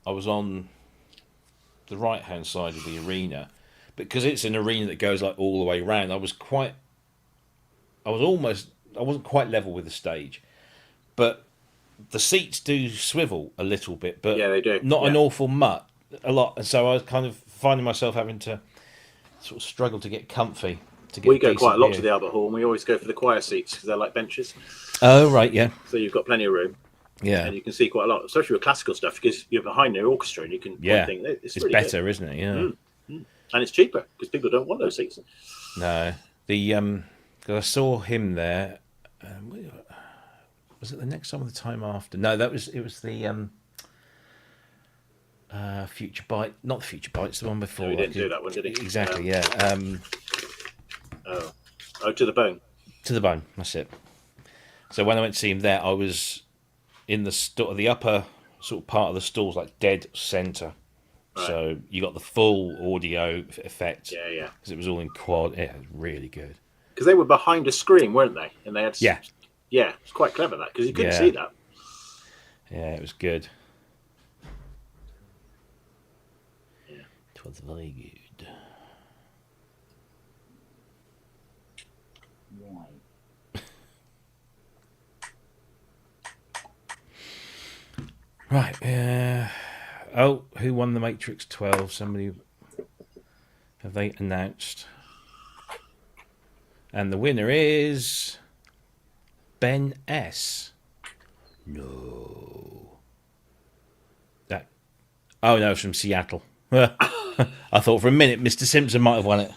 I was on the right-hand side of the arena. Because it's an arena that goes like all the way around, I wasn't quite level with the stage. But the seats do swivel a little bit, but Yeah, they do. not an Yeah. awful a lot. And so I was kind of finding myself having to sort of struggle to get comfy. We go decent quite a lot view. to the Albert Hall, and we always go for the choir seats because they're like benches. Oh, right, yeah. So you've got plenty of room. Yeah. And you can see quite a lot, especially with classical stuff, because you're behind the orchestra and you can Yeah. point things. It's It's really better, good. isn't it? Yeah. And it's cheaper because people don't want those seats. No. The 'cause I saw him there. Was it the next time or the time after? No, it was the Future Bite, not the Future Bite, it's the one before. No, he didn't do that one, did he? Exactly, yeah. Oh, to the bone. To the Bone, that's it. So when I went to see him there, I was in the upper sort of part of the stalls, like dead centre. Right. So you got the full audio effect. Yeah. Because it was all in quad. Yeah, it was really good. Because they were behind a screen, weren't they? And they had. Yeah. Yeah, it's quite clever that because you couldn't Yeah. see that. Yeah, it was good. Yeah. It was very good. Why? Right. Oh, who won the Matrix 12? Somebody. Have they announced? And the winner is Ben S. No. That. Oh no, it's from Seattle. I thought for a minute Mr. Simpson might have won it.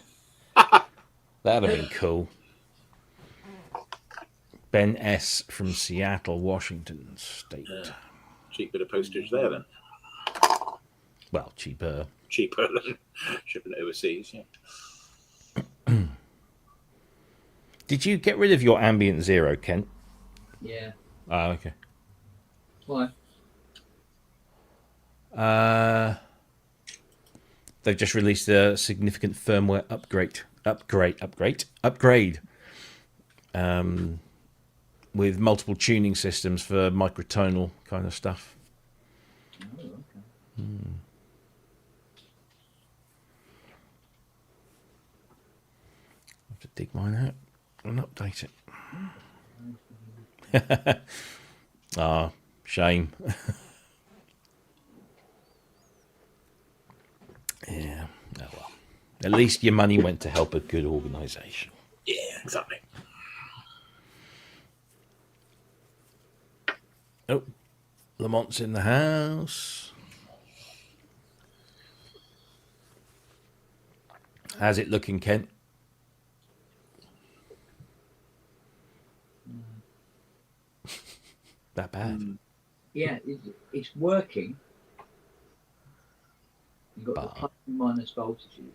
That'd have been cool. Ben S. from Seattle, Washington State. Cheap bit of postage there then. Well, cheaper. Cheaper than shipping it overseas. Yeah. Did you get rid of your ambient zero, Kent? Yeah. Oh, okay. Why? They've just released a significant firmware upgrade. With multiple tuning systems for microtonal kind of stuff. Oh, okay. I have to dig mine out and update it. Ah, shame. Yeah. Oh well. At least your money went to help a good organisation. Yeah, exactly. Oh, Lamont's in the house. How's it looking, Kent? That bad? Yeah, it's working. You've got the But- plus and minus voltages,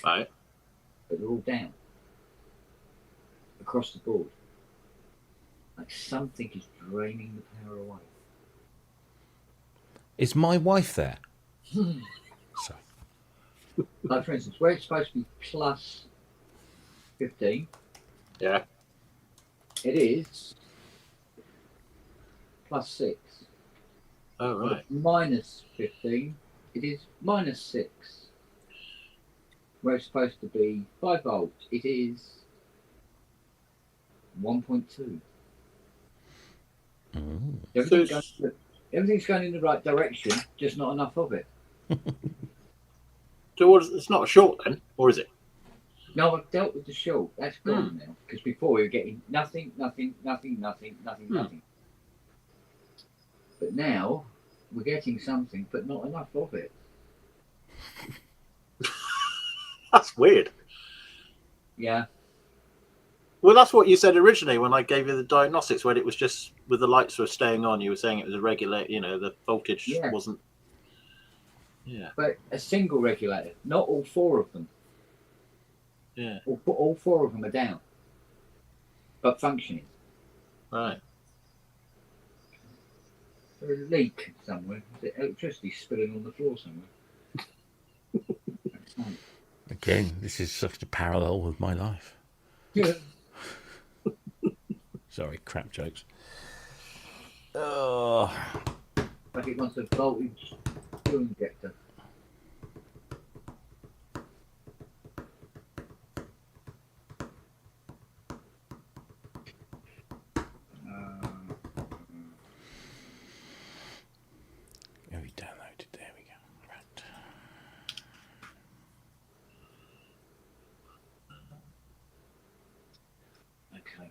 Right. but they're all down across the board. Like something is draining the power away. Is my wife there? So, Like for instance, where it's supposed to be plus 15, Yeah. it is plus 6. Oh, But right. minus 15, it is minus 6. Where it's supposed to be 5 volts, it is 1.2. Everything's going in the right direction, just not enough of it. So it's not a short then, or is it? No, I've dealt with the short. That's gone now. Because before we were getting nothing. But now we're getting something, but not enough of it. That's weird. Yeah. Well, that's what you said originally when I gave you the diagnostics, when it was just with the lights were staying on. You were saying it was a regulator, the voltage wasn't. Yeah. But a single regulator, not all 4 of them. Yeah. All 4 of them are down, but functioning. Right. There's a leak somewhere. There's electricity spilling on the floor somewhere. again, this is such a parallel with my life. Yeah. Sorry, crap jokes. Oh. But it wants a voltage fuel injector. Have you downloaded? There we go. Right. Okay.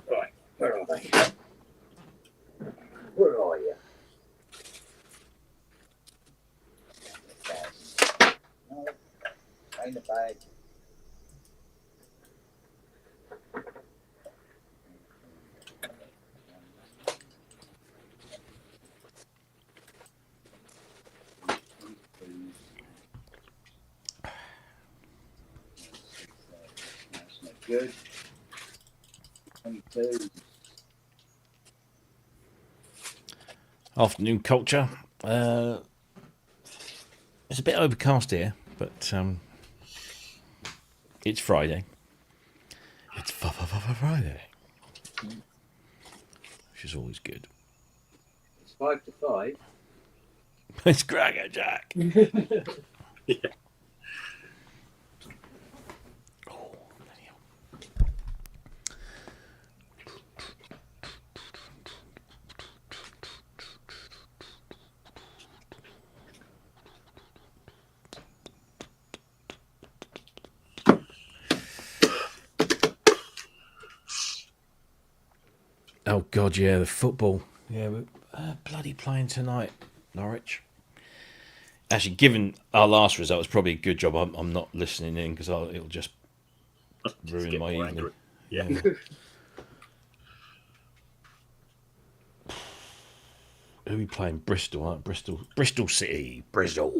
Right, where are they? Where are you? No, in the bag. That's not good. 22. Afternoon culture. It's a bit overcast here, but it's Friday. It's Friday, which is always good. It's 5 to 5. It's Cracker Jack. Yeah. Oh, bloody hell. Oh God, yeah, the football. Yeah, we're bloody playing tonight, Norwich. Actually, given our last result, it's probably a good job I'm not listening in because it'll just ruin get my more evening. angry. Yeah. Who are we playing? Bristol, aren't Bristol City. Bristol.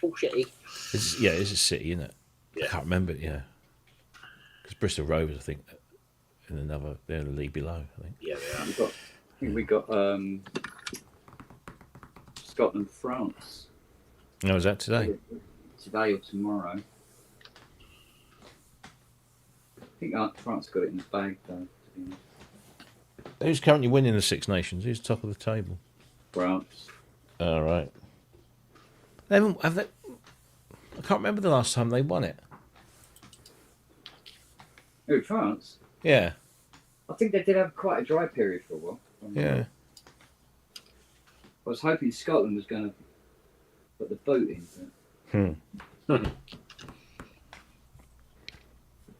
Bullshitty. It's a city, isn't it? Yeah. I can't remember. Yeah, because Bristol Rovers, I think, they're in the league below. I think. Yeah, they are. We got Scotland, France. No, is that today? Today or tomorrow. I think France got it in the bag though. To be honest. Who's currently winning the Six Nations? Who's top of the table? France. All right. They haven't. Have they? I can't remember the last time they won it. Oh, France. Yeah. I think they did have quite a dry period for a while. Yeah. I was hoping Scotland was going to put the boot in. But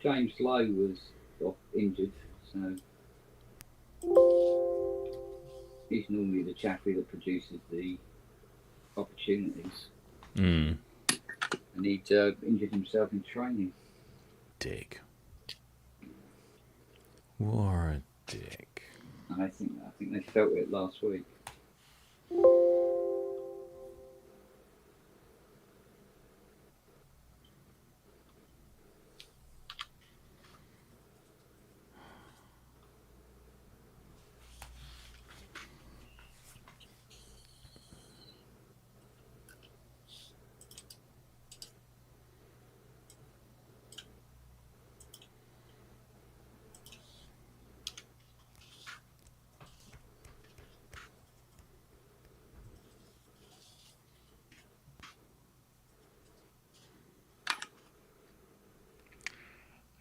James Lowe was injured, so he's normally the chappie that produces the opportunities. Mm. And he'd injured himself in training. Dick. What a dick. And I think they felt it last week.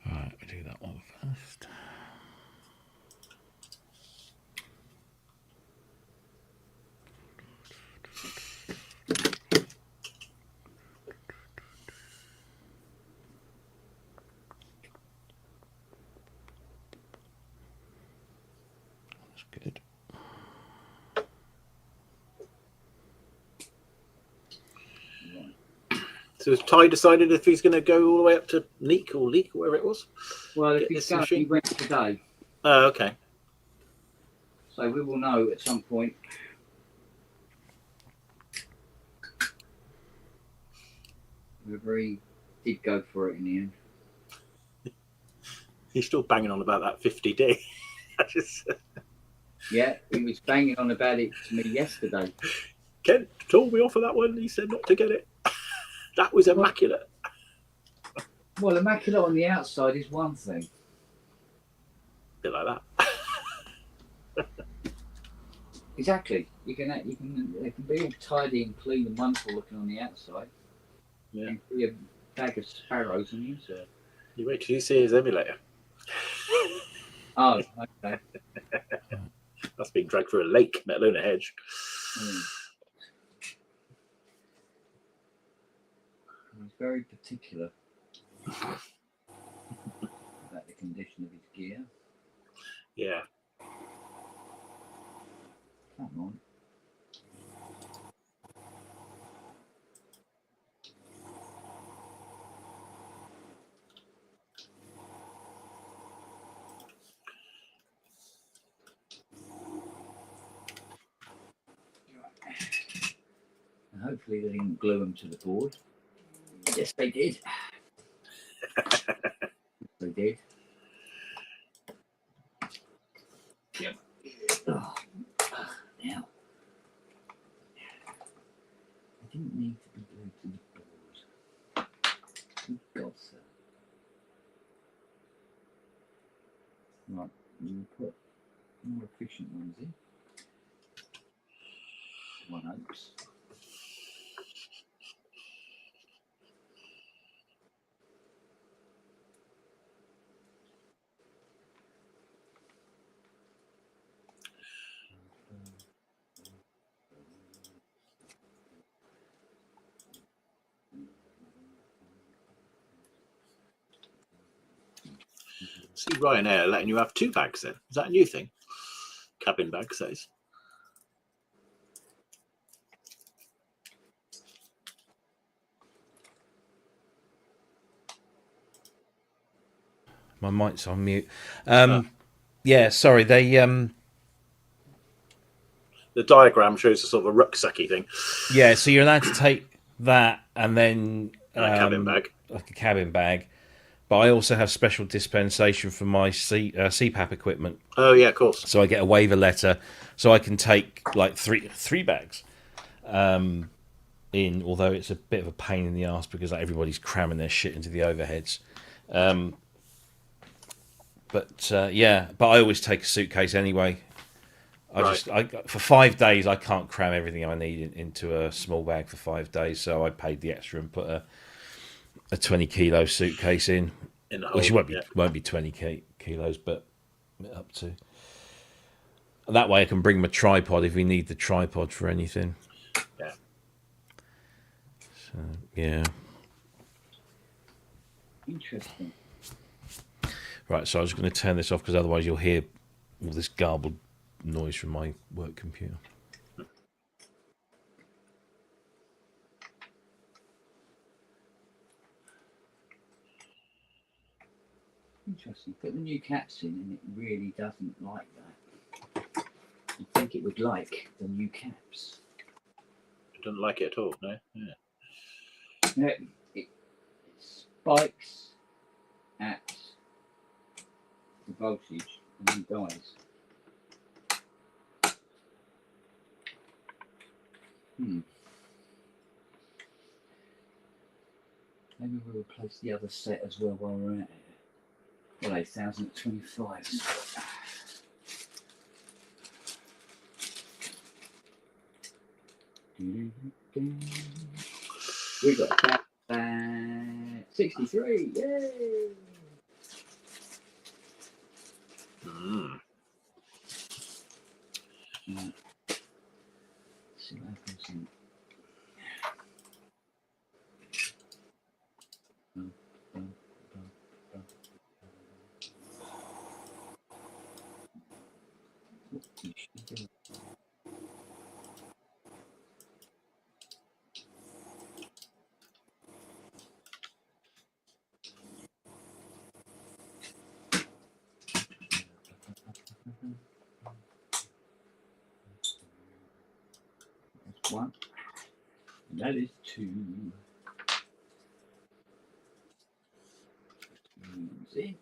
Right, we do that one first. That's good. So has Ty decided if he's going to go all the way up to Leek or wherever it was? Well, if Get he's this going, he machine? went today. Oh, okay. So we will know at some point. Whether he did go for it in the end. He's still banging on about that 50D. Yeah, he was banging on about it to me yesterday. Kent told me off for that one. He said not to get it. That was immaculate. Well, immaculate on the outside is one thing. A bit like that. Exactly. They can be all tidy and clean and wonderful looking on the outside. Yeah. And be a bag of sparrows on the inside. You wait till you see his emulator. Oh, okay. That's being dragged through a lake, let alone a hedge. He's very particular about the condition of his gear. Yeah. Come on. And hopefully they didn't glue them to the board. Yes, they did. They did. Yep. Oh, now. I didn't need to be glued to the efficient ones in. One hopes. See Ryanair letting you have 2 bags then. Is that a new thing? Cabin bag size. My mic's on mute. Yeah, sorry. They The diagram shows a sort of a rucksacky thing. yeah. So you're allowed to take that and then And a cabin bag. like a cabin bag. But I also have special dispensation for my CPAP equipment. Oh yeah, of course. So I get a waiver letter, so I can take like three bags in. Although it's a bit of a pain in the ass because like, everybody's cramming their shit into the overheads. But I always take a suitcase anyway. For 5 days I can't cram everything I need into a small bag for 5 days, so I paid the extra and put a 20 kilo suitcase in. In the Which hold, won't be 20 kilos, but up to. That way I can bring my tripod if we need the tripod for anything. Yeah. So, yeah. Interesting. Right, so I was going to turn this off because otherwise you'll hear all this garbled noise from my work computer. Interesting. Put the new caps in and it really doesn't like that. I think it would like the new caps. It doesn't like it at all, no? Yeah. Yeah, it spikes at the voltage and then dies. Maybe we'll replace the other set as well while we're at it. Well, 8,025. We got that 63. Yay! See what happens in. That's 1. And that is 2. See?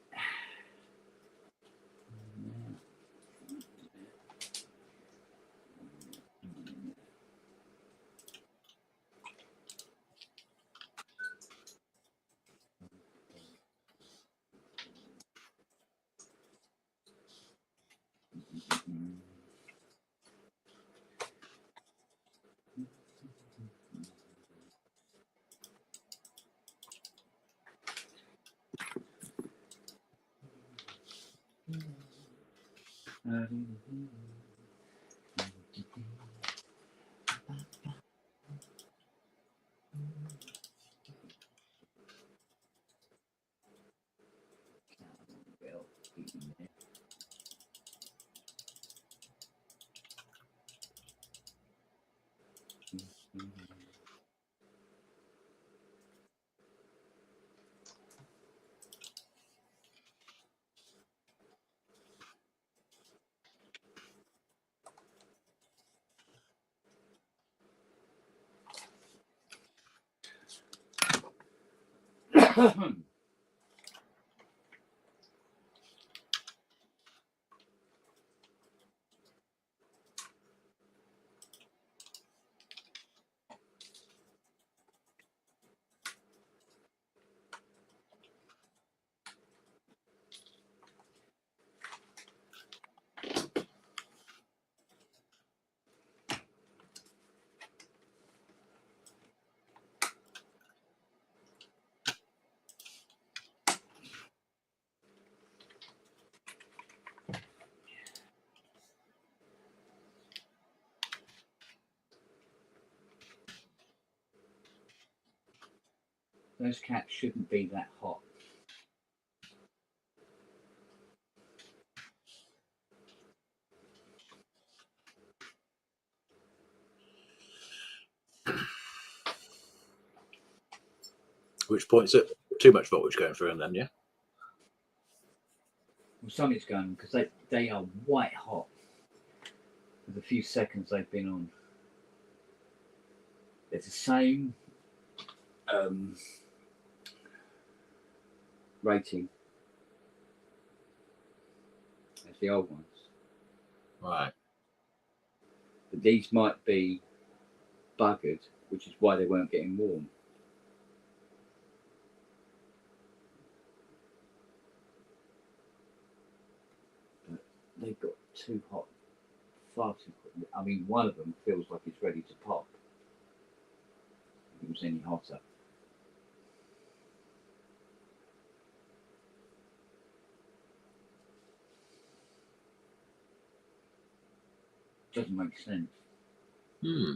Those caps shouldn't be that hot. Which points at too much voltage going through them then, yeah? Well, something's going because they are white hot for the few seconds they've been on. It's the same rating as the old ones. Right. But these might be buggered, which is why they weren't getting warm. But they got too hot, far too quick. I mean, one of them feels like it's ready to pop. If it was any hotter. Doesn't make sense. Hmm.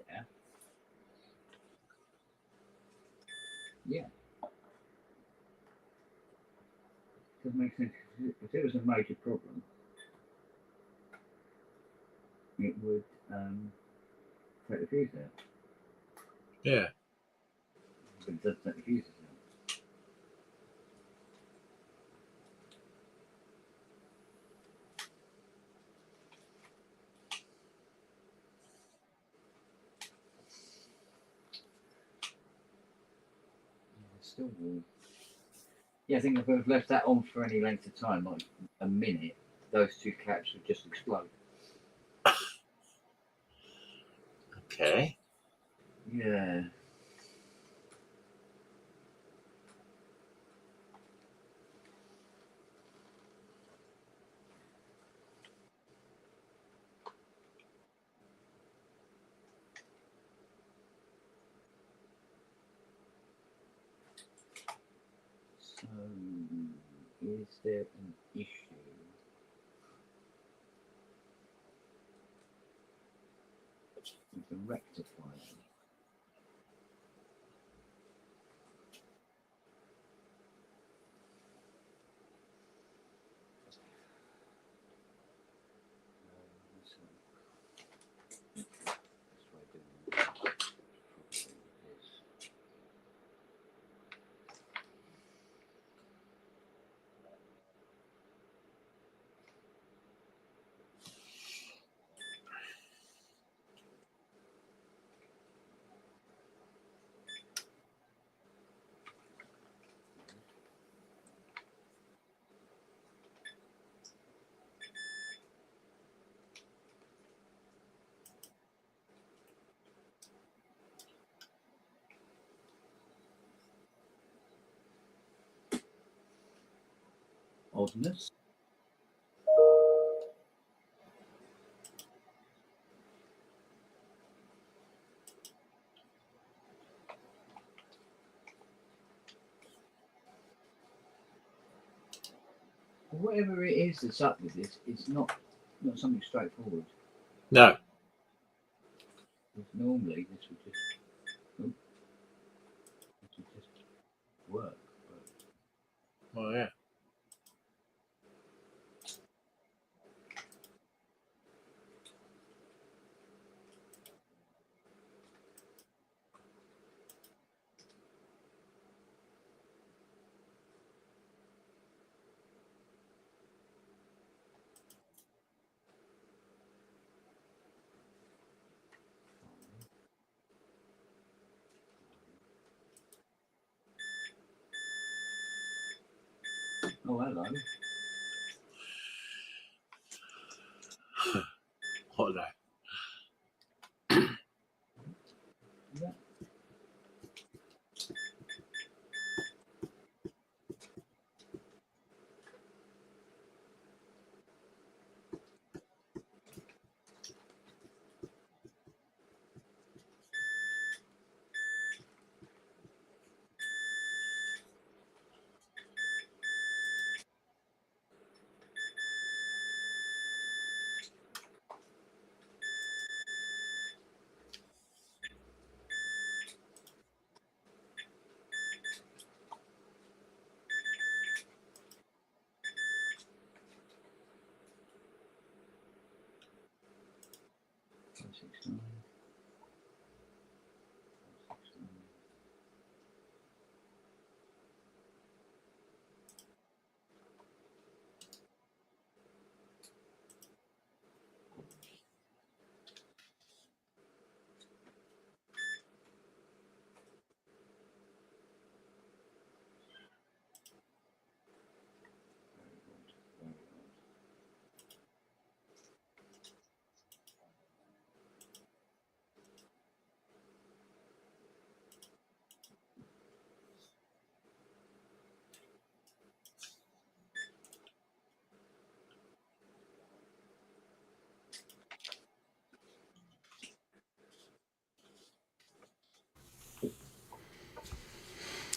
Yeah. Yeah. Doesn't make sense. If it was a major problem, it would take the fuse out. Yeah. But it doesn't take the fuses out. It's still warm. Yeah, I think if we've left that on for any length of time, like a minute, those two caps would just explode. Okay. Yeah. So, is there an issue with the rectifier? Oddness. Whatever it is that's up with this, it's not something straightforward. No. Normally this would just work. But Oh, yeah. oh, hello. What are Yeah. 569.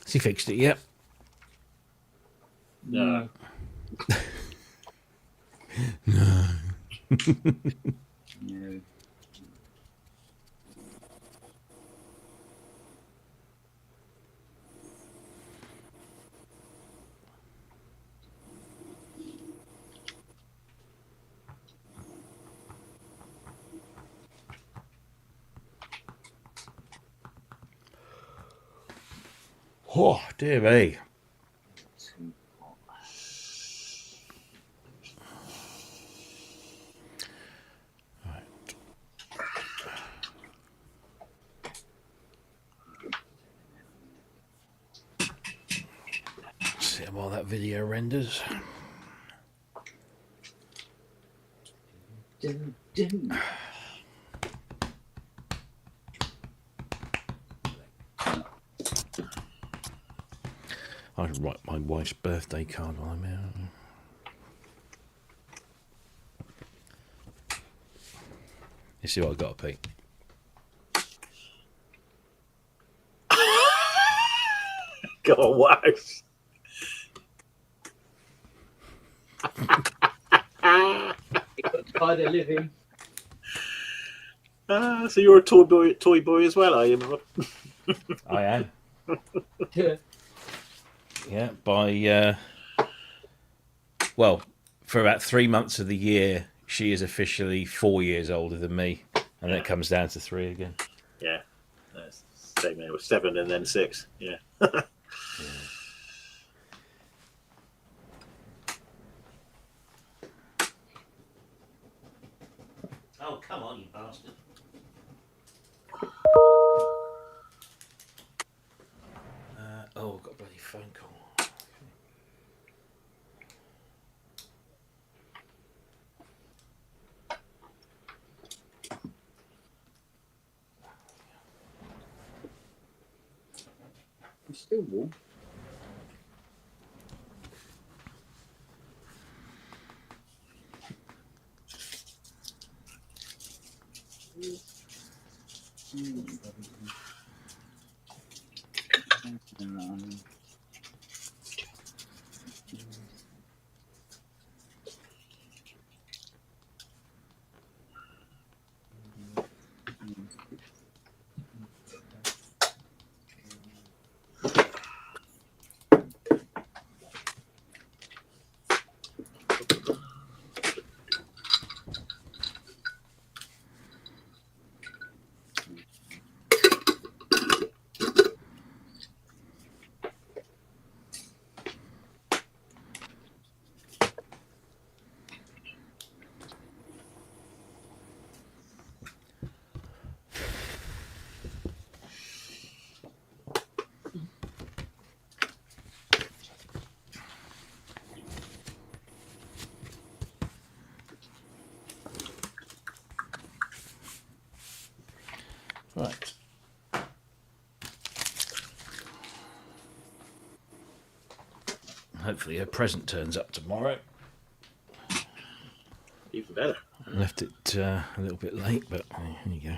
Has he fixed it yet? No. No. Oh, dear me. Too hot. See while that video renders. Do. I should write my wife's birthday card while I'm out. You see what I got, Pete? Go on, wow. Got tired of living. So you're a toy boy as well, are you? I am. Yeah. Yeah, by well, for about 3 months of the year, she is officially 4 years older than me, and then it comes down to 3 again. Yeah, that's same here with 7 and then 6. Yeah. Oh, come on, you bastard. Oh, I've got a bloody phone call. It's still warm. Right. Hopefully her present turns up tomorrow. Even better. I left it a little bit late, but here you go.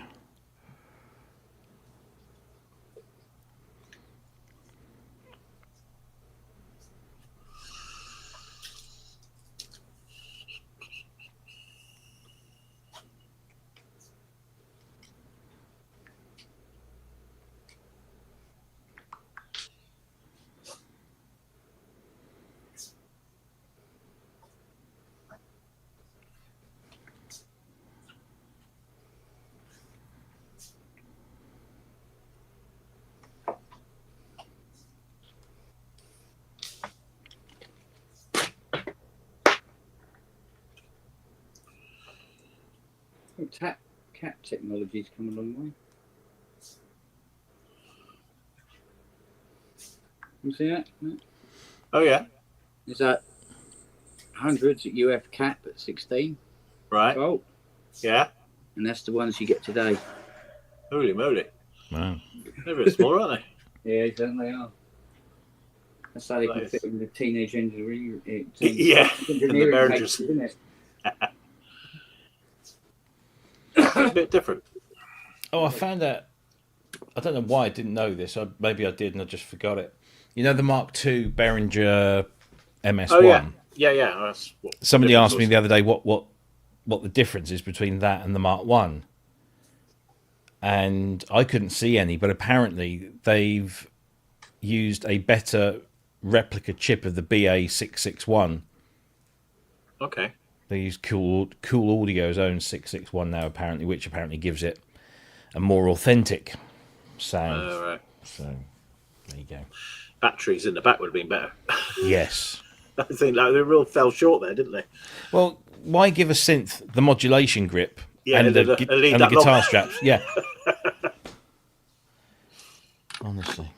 Well, cat technology's come a long way. You see that? Oh yeah, Is that hundreds at UF cap at 16 right. volt? Yeah. And that's the ones you get today. Holy moly, Wow. they're very small, aren't they? Yeah, certainly are. That's how they can Nice. fit in the teenage engineering. Yeah, and the engineering marriages. cases, isn't it? It's a bit different. Oh, I found out. I don't know why I didn't know this. Maybe I did and I just forgot it. You know the Mark II Behringer MS1? Oh yeah, yeah. That's what Somebody the asked me difference the other day what the difference is between that and the Mark One, and I couldn't see any. But apparently they've used a better replica chip of the BA661. was. Okay. They use Cool Audio's own 661 now, apparently, which apparently gives it a more authentic sound. Right. So there you go. Batteries in the back would have been better. Yes. I think they real fell short there, didn't they? Well, why give a synth the modulation grip Yeah, and the lead and the that long. guitar straps? Yeah. Honestly.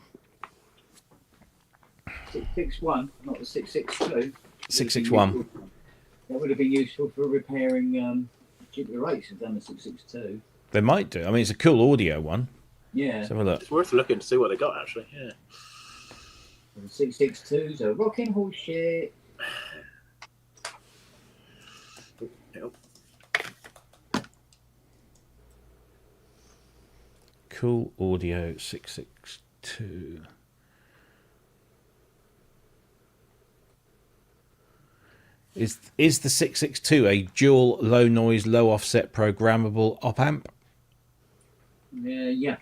661, not the 662. 661. That would have been useful for repairing Jupiter 8s have done the 662. They might do. I mean, it's a Cool Audio one. Yeah. Let's have a look. It's worth looking to see what they got actually. Yeah. The 662s are rocking horse shit. Yep. Cool Audio 662. Is the 662 a dual low noise, low offset programmable op amp? Yeah.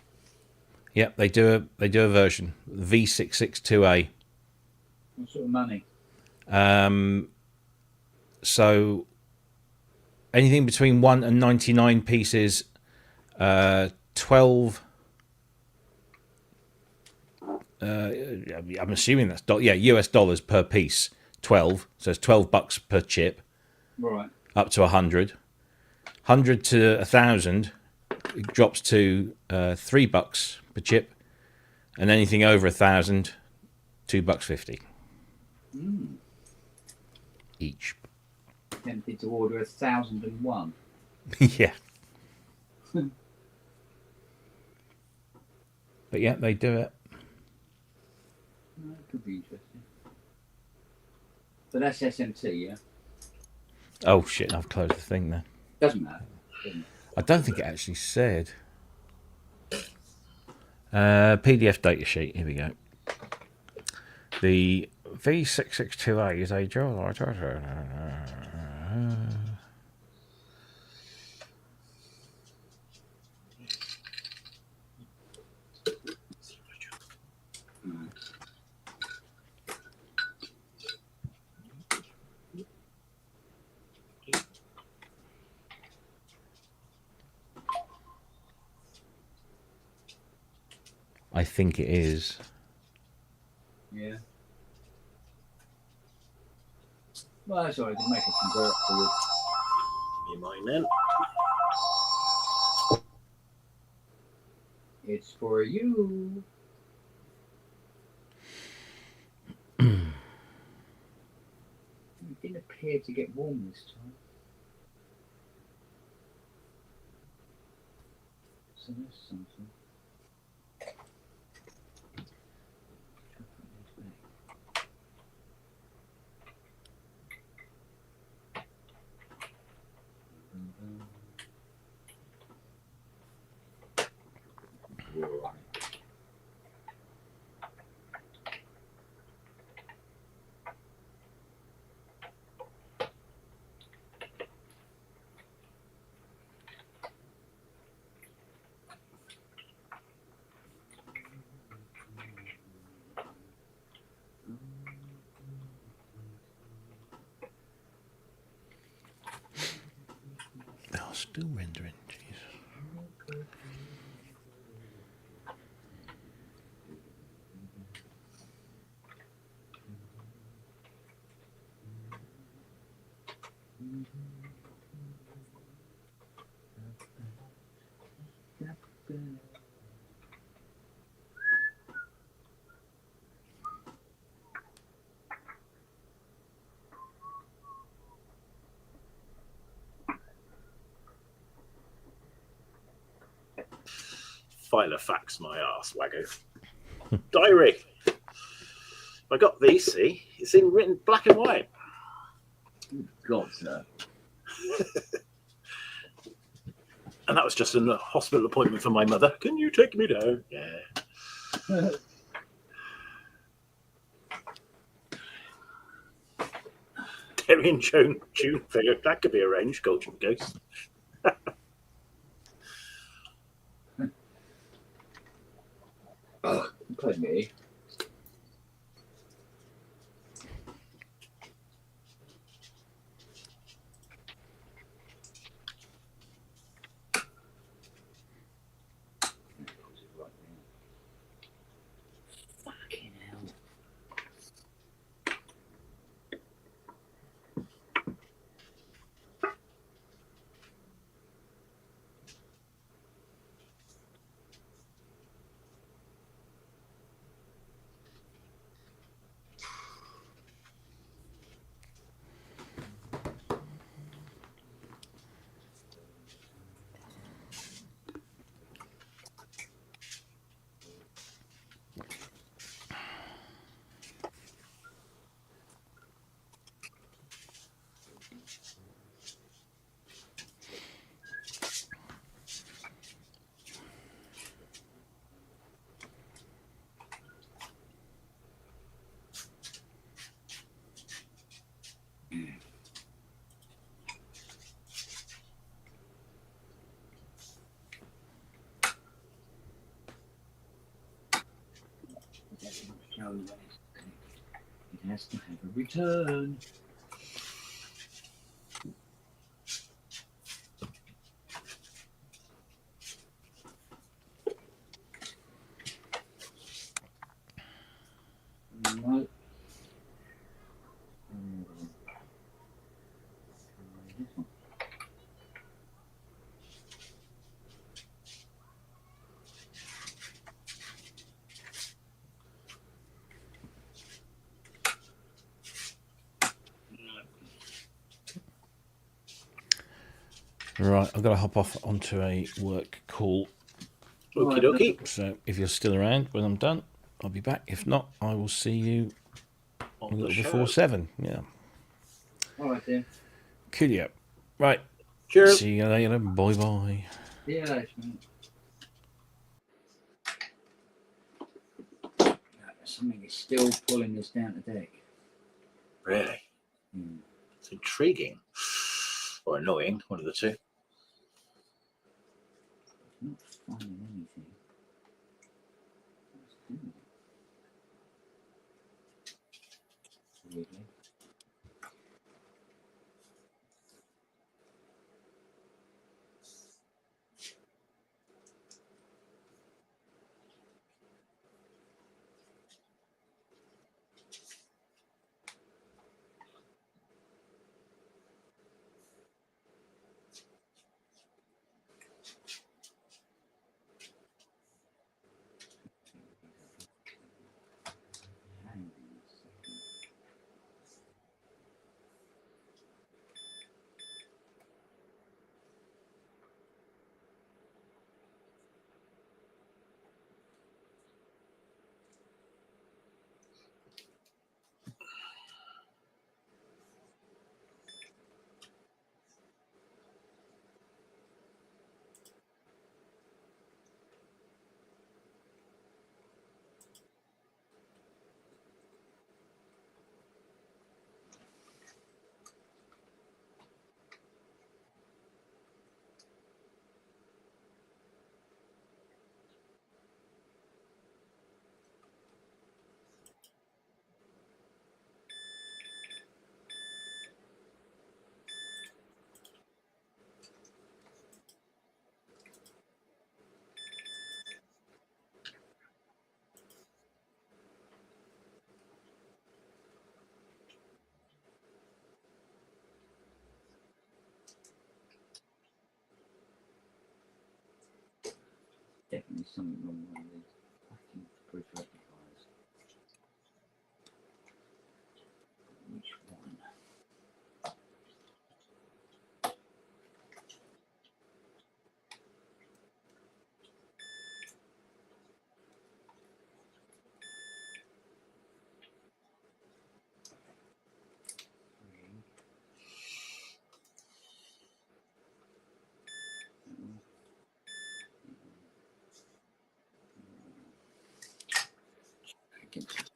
Yep, they do a version, V662A. What sort of money? So anything between 1 and 99 pieces, 12. I'm assuming that's US dollars per piece. 12, so it's $12 per chip. Right. Up to 100. 100 to 1,000 it drops to $3 per chip, and anything over 1,000, $2.50 each. Tempted to order 1,001. Yeah. But yeah, they do it. That could be interesting. But that's SMT, yeah? Oh shit! I've closed the thing there. Doesn't matter. I don't think it actually said. PDF datasheet. Here we go. The V662A is a dual. I think it is. Yeah. Well, that's all right. Can make a convertible. You mind then? It's for you. It didn't appear to get warm this time. So that's something. They are still rendering. Jeez. Filofax my ass, waggo. Diary. I got these, see? It's in written black and white. God, sir. And that was just a hospital appointment for my mother. Can you take me down? Yeah. Terry and Joan June figure. That could be arranged, Culture and Ghost. Play me. Fucking hell. It has to have a return. No. This one. Right, I've got to hop off onto a work call. Okie dokie. So if you're still around when I'm done, I'll be back. If not, I will see you a On little the before show. 7. Yeah. All right then. Coolio. Right. Cheers. See you later. Bye bye. See you later, mate. Something is still pulling this down the deck. Really? It's intriguing. Or annoying, one of the two. Not finding anything. What's doing it? Weirdly. something wrong with one of these fucking bridge rectifiers. Which one?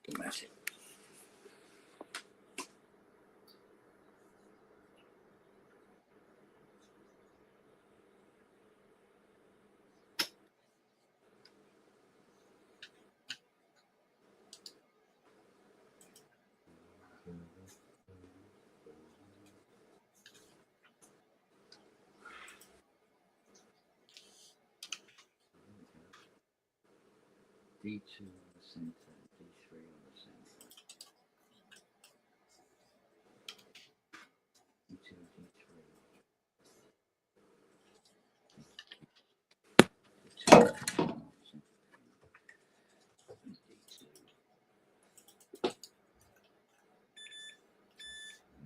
Schematic. D2 on the center, D3 on the center. D2, D3. D2.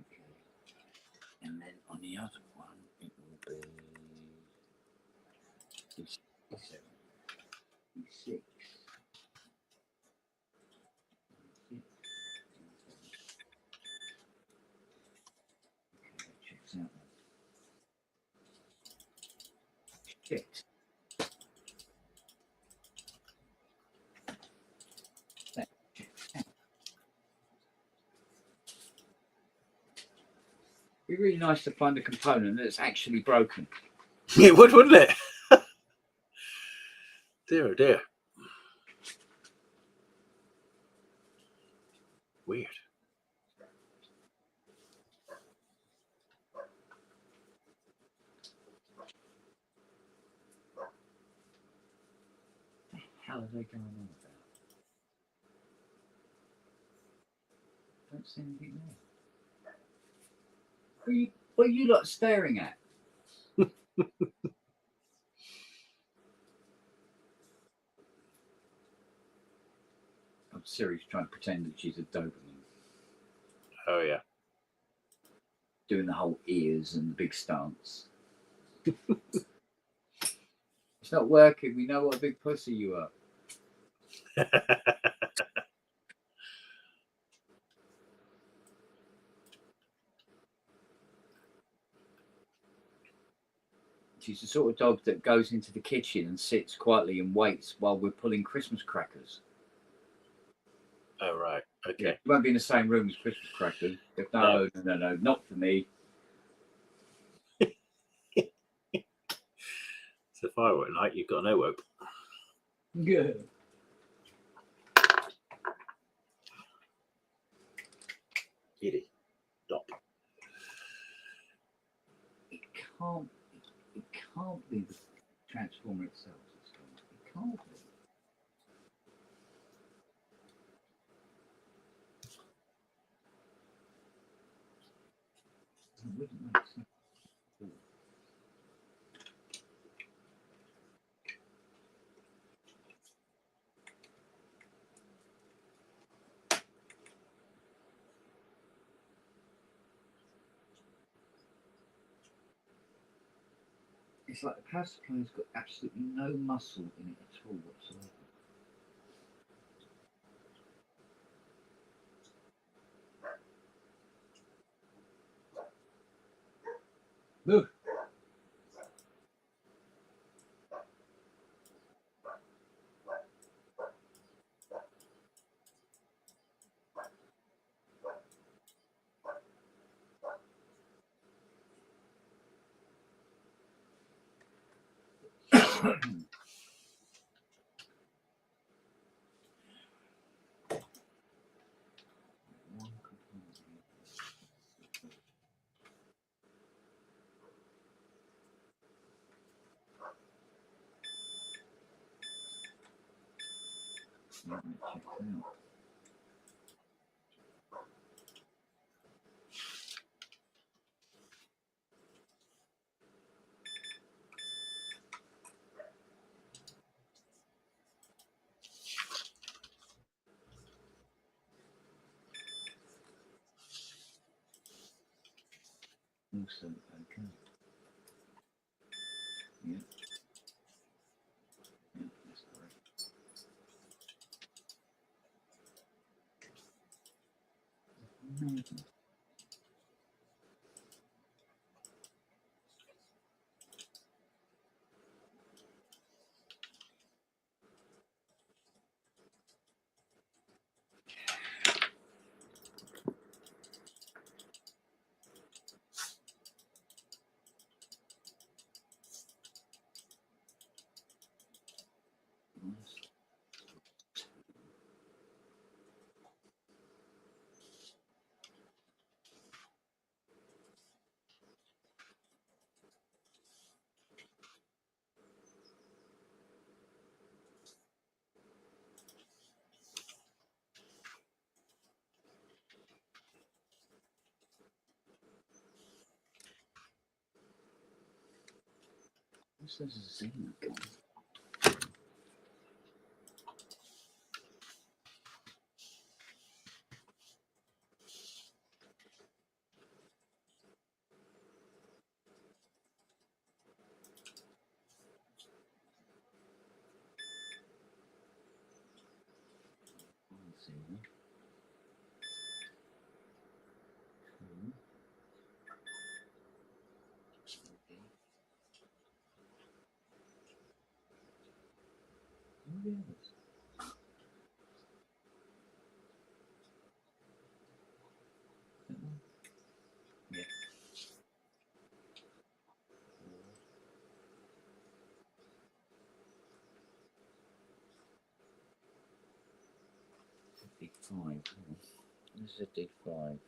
Okay. And then on the other one, it will be D7, D6. Checks out then. Shit. That checks out. It'd be really nice to find a component that's actually broken. It would, wouldn't it? Dear, oh dear. Weird. What the hell are they going on about? Don't see anything there. What are you lot staring at? Oh, Siri's trying to pretend that she's a Doberman. Oh yeah. Doing the whole ears and the big stance. It's not working. We know what a big pussy you are. She's the sort of dog that goes into the kitchen and sits quietly and waits while we're pulling Christmas crackers. Oh right. Okay. Yeah, we won't be in the same room as Christmas crackers. No, not for me. It's a firework night. You've got no hope. Good. Giddy. Stop. It can't be the transformer itself. It can't be. It wouldn't make sense. It's like the power supply's got absolutely no muscle in it at all whatsoever. Look. Check out. Also, okay. Yeah. Yeah, that's correct. No. What's this zing gone? Let's see. Okay. What else? That one? Yeah. 55. This is a D5.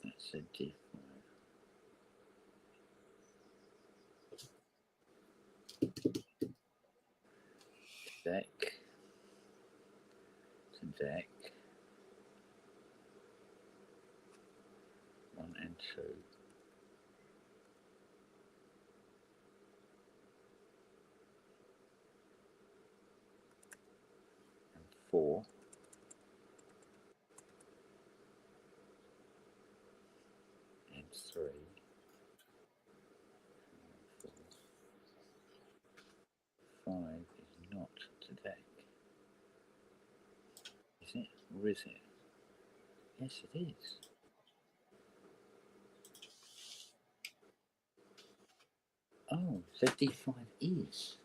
That's a D5. Deck. It's a deck. 1 and 2. And 4. And 3. And 4. 5 is not the deck. Is it? Or is it? Yes, it is. Oh, so D5 is.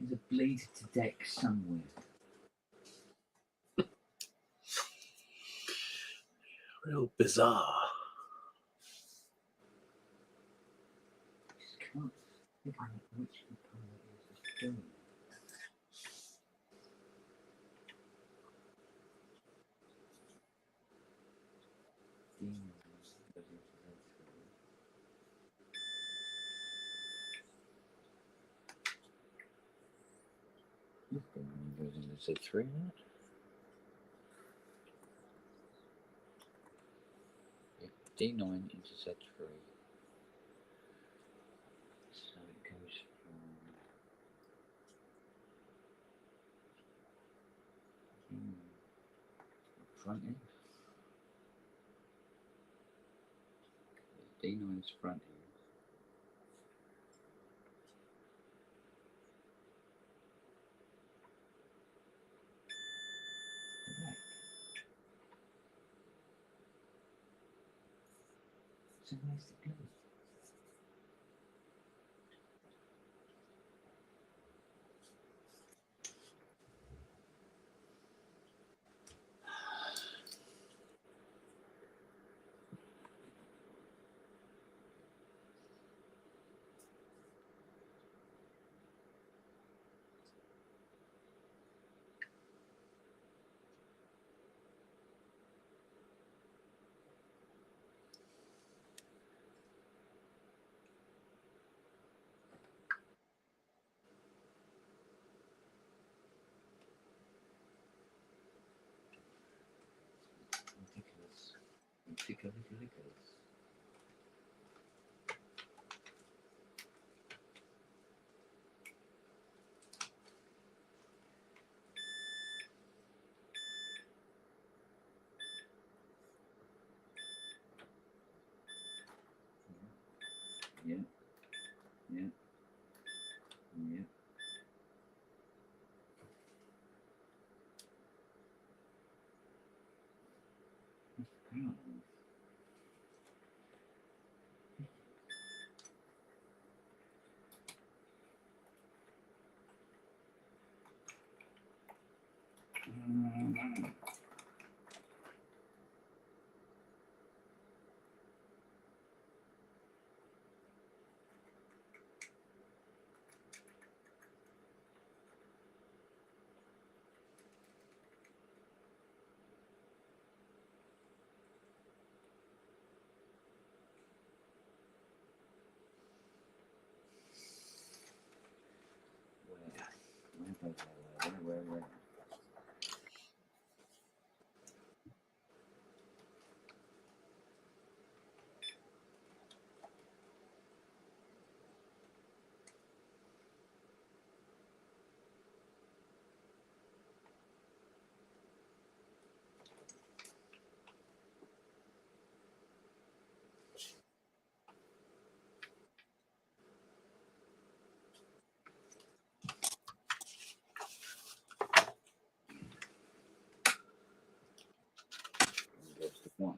There's a bleed to deck somewhere. Real bizarre. Just can't figure out which component is doing it. Goes into Z3 now. Yep, D9 into Z3. So it goes from front end. D9 is front end. Back. So where's the glue? Lickers. Yeah. Yeah. Yeah. Oh. Where? There's the one.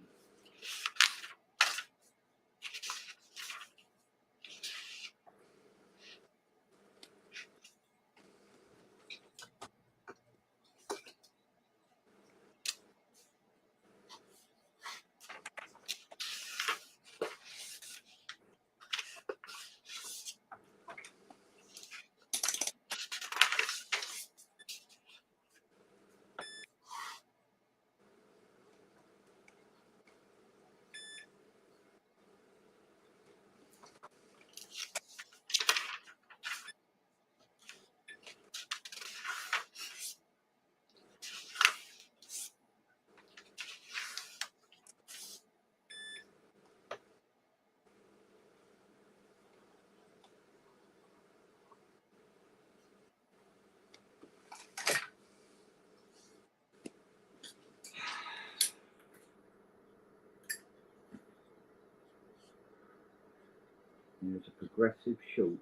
There's a progressive short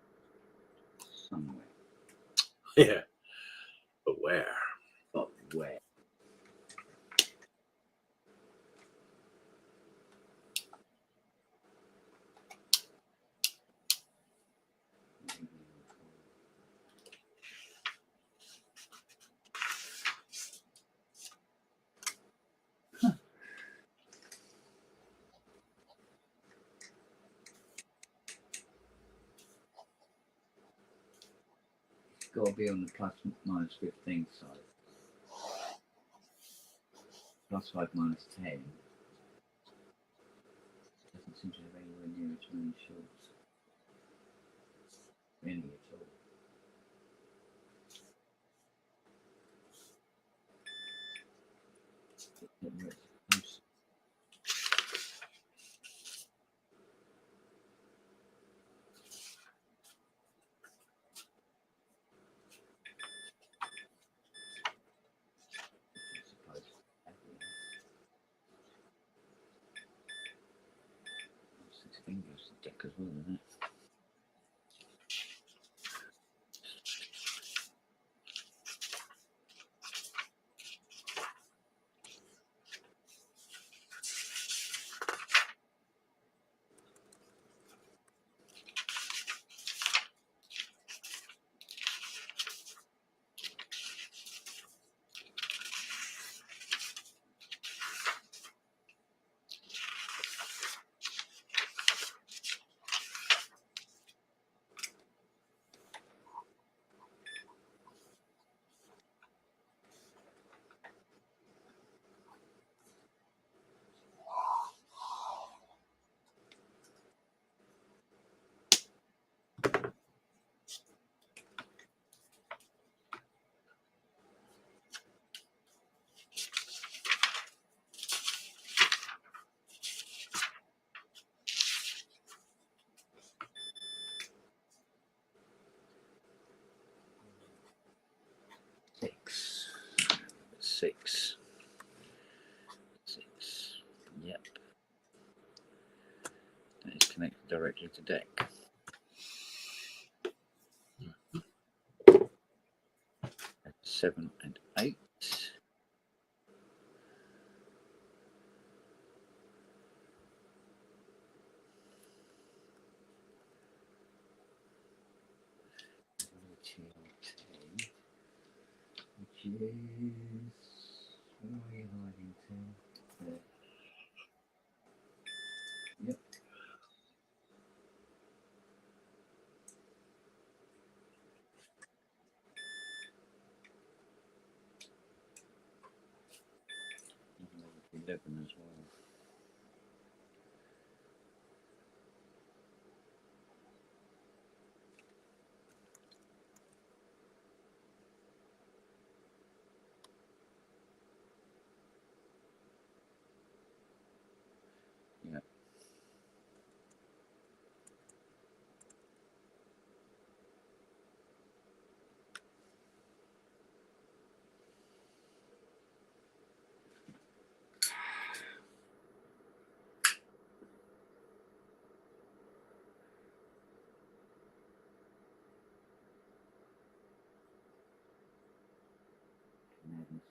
somewhere. Yeah. But where? But where? It's got to be on the plus minus 15 side. Plus 5 minus 10. Doesn't seem to have anywhere near as many shorts. Any at all. Six fingers deck as well, isn't it? 6. 6. Yep. That is connected directly to deck. That's 7 and 8. Which is, where are you hiding to? There. Yep. And 11 as well. Yeah. Madness.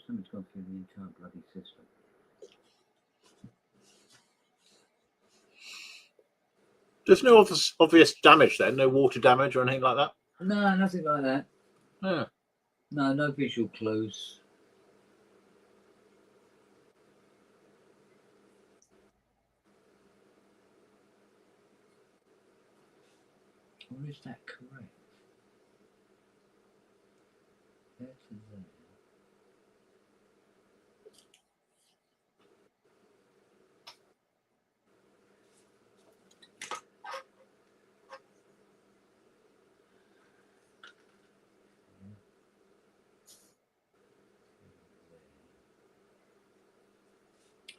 Something's gone through the entire bloody system. There's no obvious damage then, no water damage or anything like that? No, nothing like that. Yeah. No, no visual clues. Or is that correct? There to there.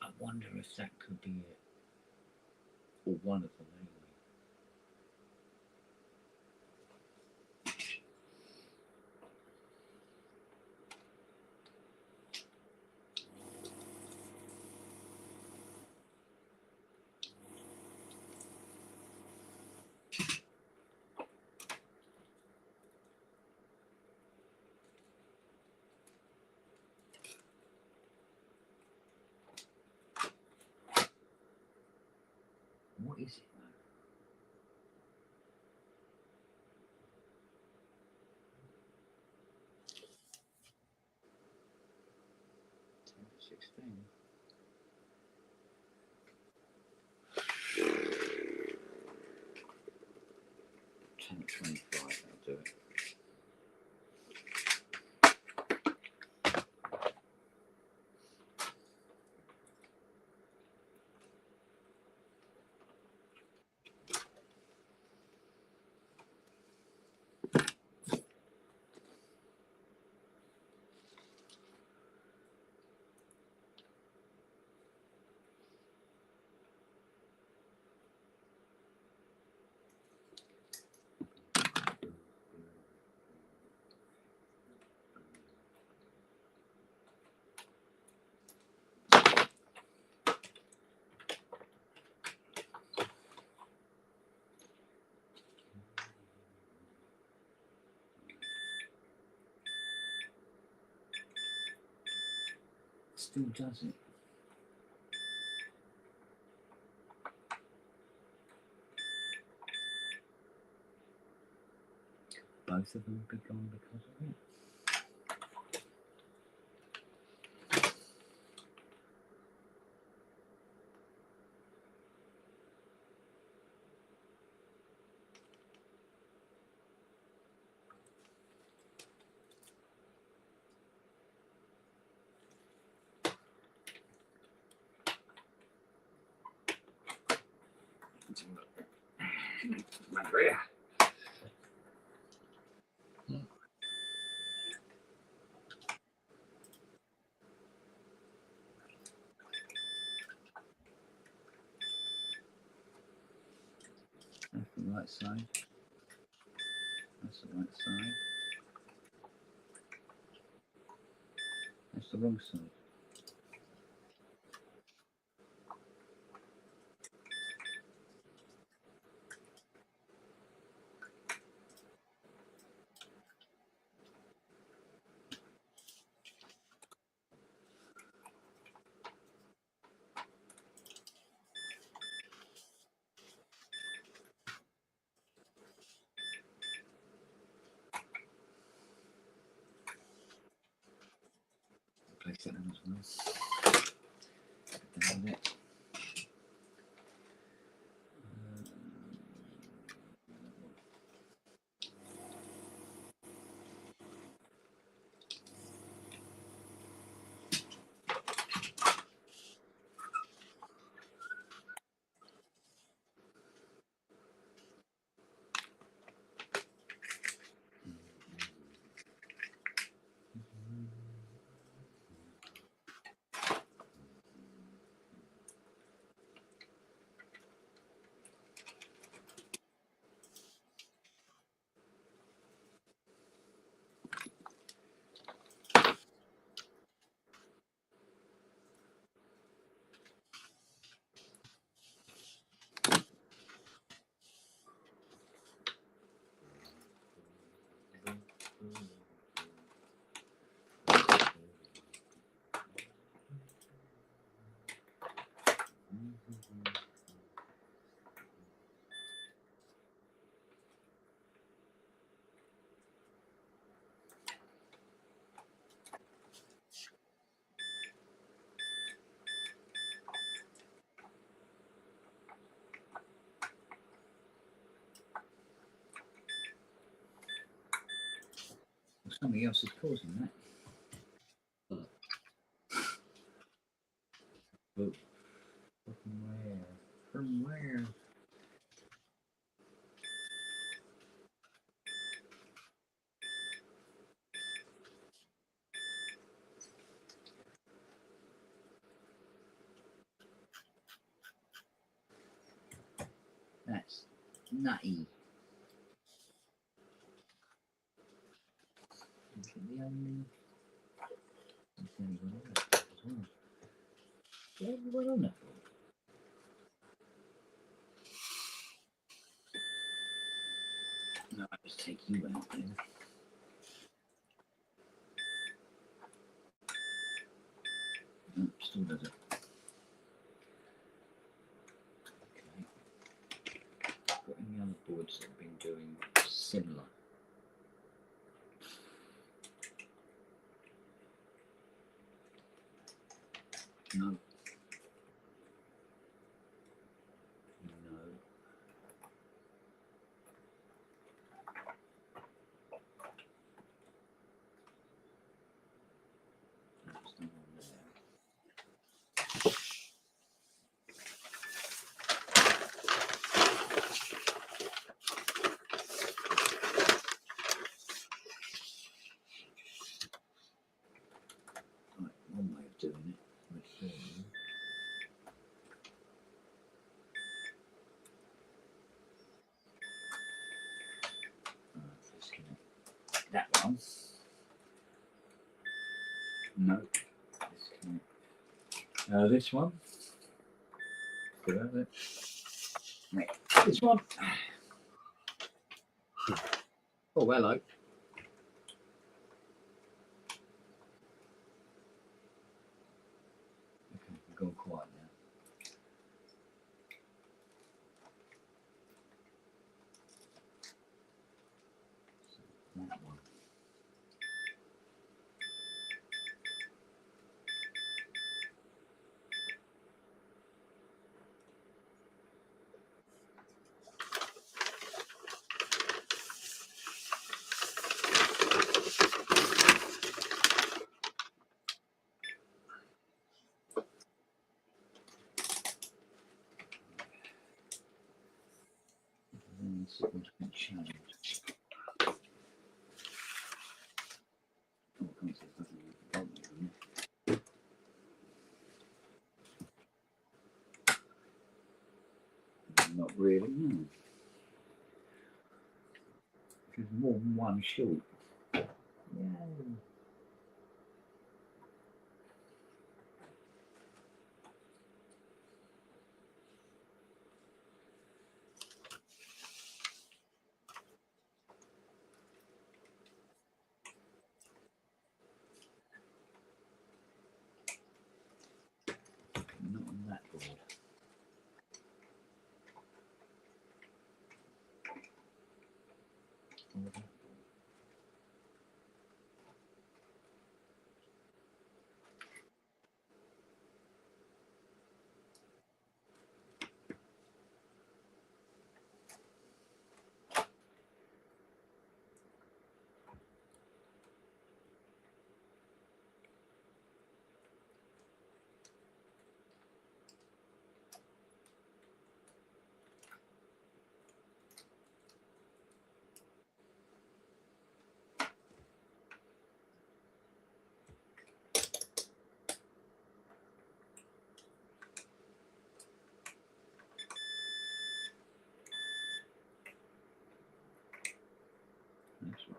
I wonder if that could be it. Or one of them anyway. What is it though? 10 to 16. thing. 10:25. That'll do it. Still does it. Both of them will be gone because of it. Maria. That's the right side. That's the right side. That's the wrong side. Place it in as well. Down it. Something else is causing that. But from where? From where? That's nutty. Is it the only? It's the only one on that as well. Is there anyone on that? No, I'll just take you out then. No, still does it. Okay. Got any other boards that have been doing similar? No. No. That's the one there. Right, one way of doing it. Let's see. Disconnect that one. No. Disconnect. This one. Still have it. Right. This one. Oh, hello. Okay, we've gone quiet now. So that one. Then significant change. Oh, I can't see if I can read the button. Not really, no. There's more than one short. Yeah. Not on that board. Order. That's right.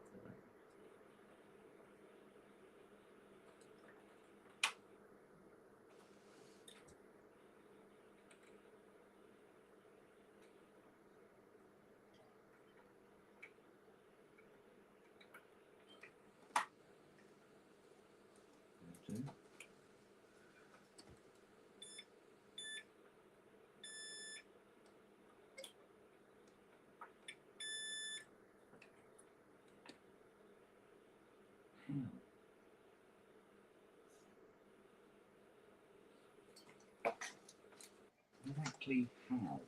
Two. Exactly how?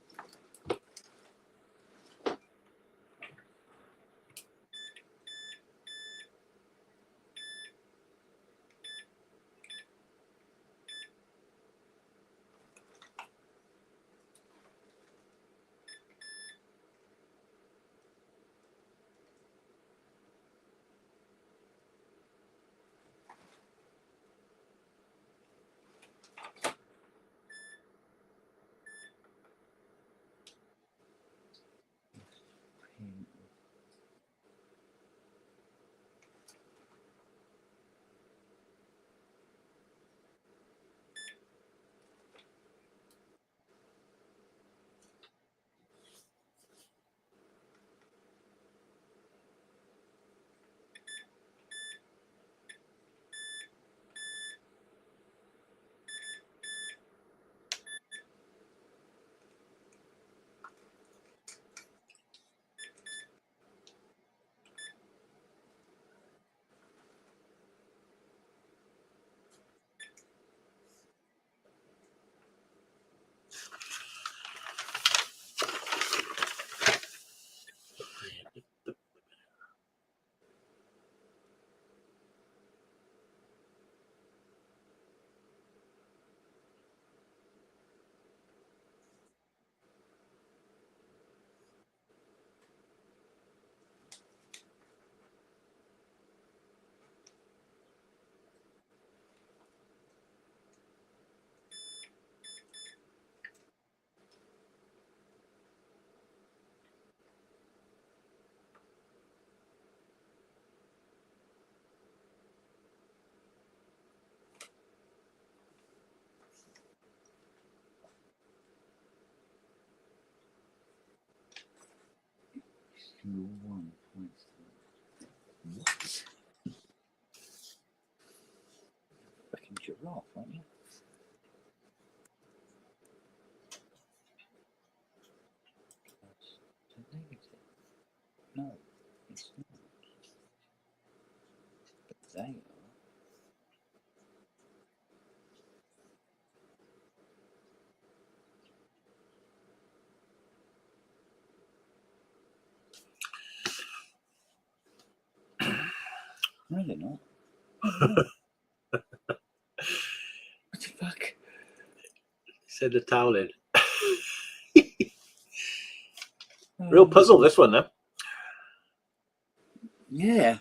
single one points to what? Fucking giraffe, aren't you? Plus to negative. No, it's not. But they are. No, they're not. Oh, no. What the fuck? Send a towel in. Real puzzle, this one, though. Yeah.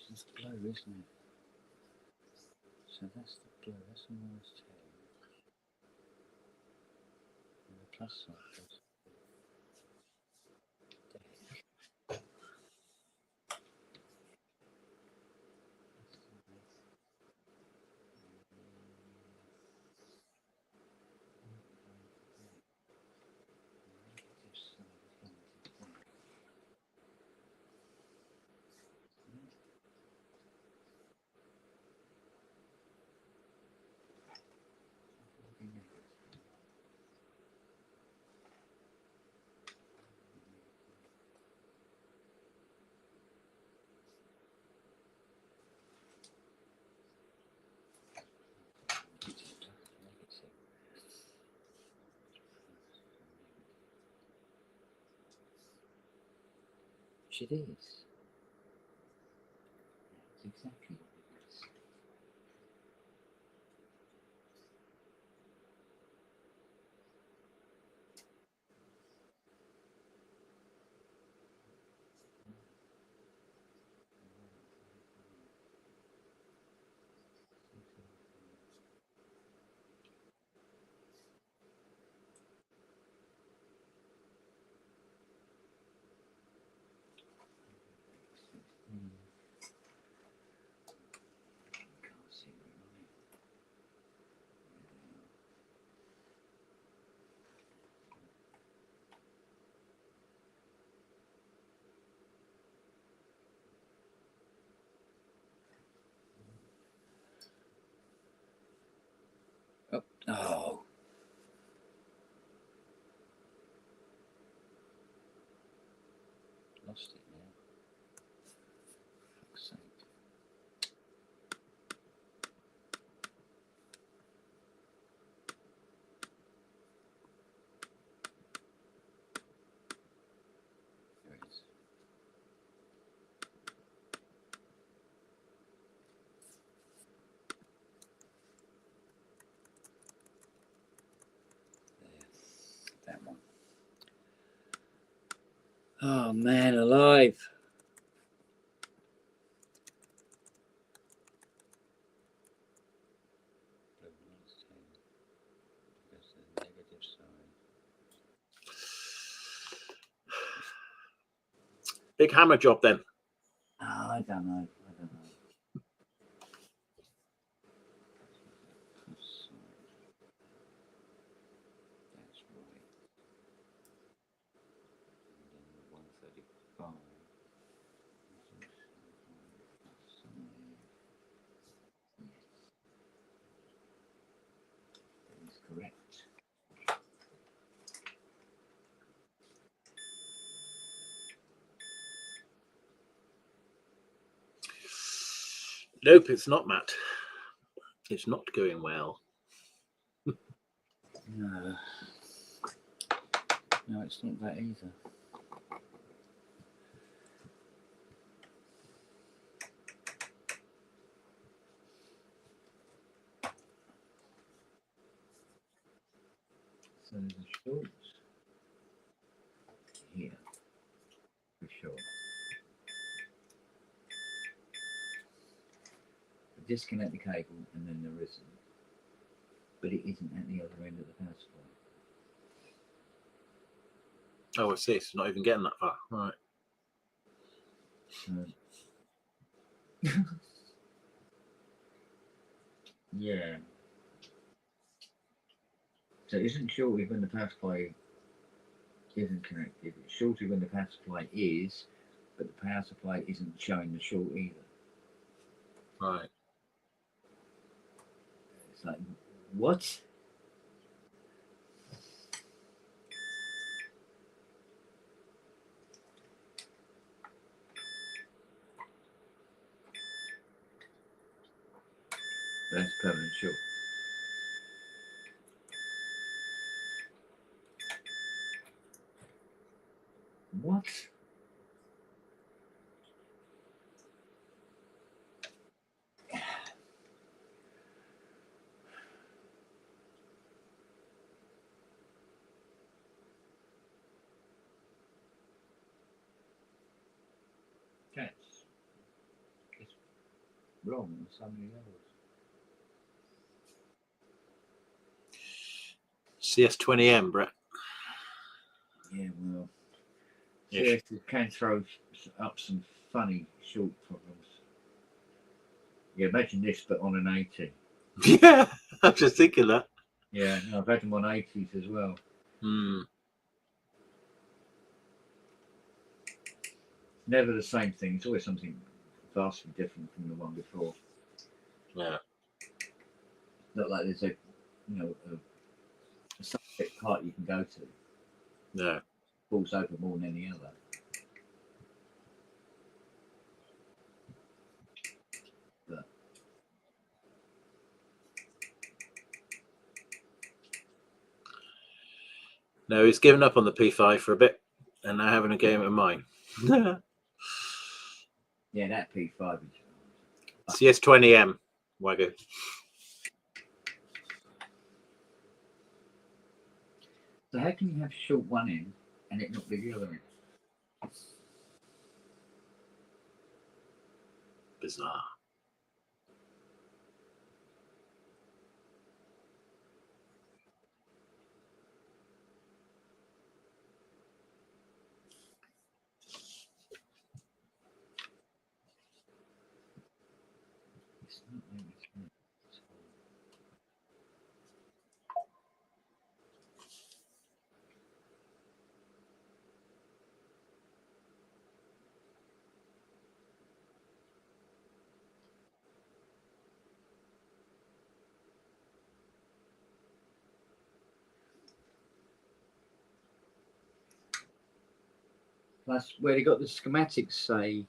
It's blue, isn't it? So that's the blue, that's the -10. And the plus side goes deck. Which it is. It's exactly what it is. Can't see where oh, oh. Lost it now. Fuck's sake. There it is. There. That one. Oh man alive. Blue -10. Because the negative side. Big hammer job, then. Oh, I don't know. Plus side. That's right. And then the 135. Plus side. Yes. That is correct. Nope, it's not, Matt. It's not going well. No. No, it's not that either. So there's a short here, for sure. Disconnect the cable and then there isn't. But it isn't at the other end of the power supply. Oh, I see. It's not even getting that far. Right. Yeah. So it isn't shorty when the power supply isn't connected. It's shorty when the power supply is, but the power supply isn't showing the short either. Right. It's like, what? That's permanent short. What? That's it's wrong in so many levels. CS20M, Brett. Yeah, well, Yeah. yes, it can throw up some funny short problems. Yeah, imagine this, but on an 80. Yeah, I'm just thinking that. Yeah, no, I've had them on 80s as well. Hmm. Never the same thing. It's always something vastly different from the one before. Yeah. Not like there's a subject part you can go to. Yeah. Falls over more than any other. But No, he's given up on the P5 for a bit, and now having a game at mine. yeah, that P5 is. CS20M, Wagyu. So how can you have short one end and it not be the other end? Bizarre. It's not really true. Plus, where they got the schematics say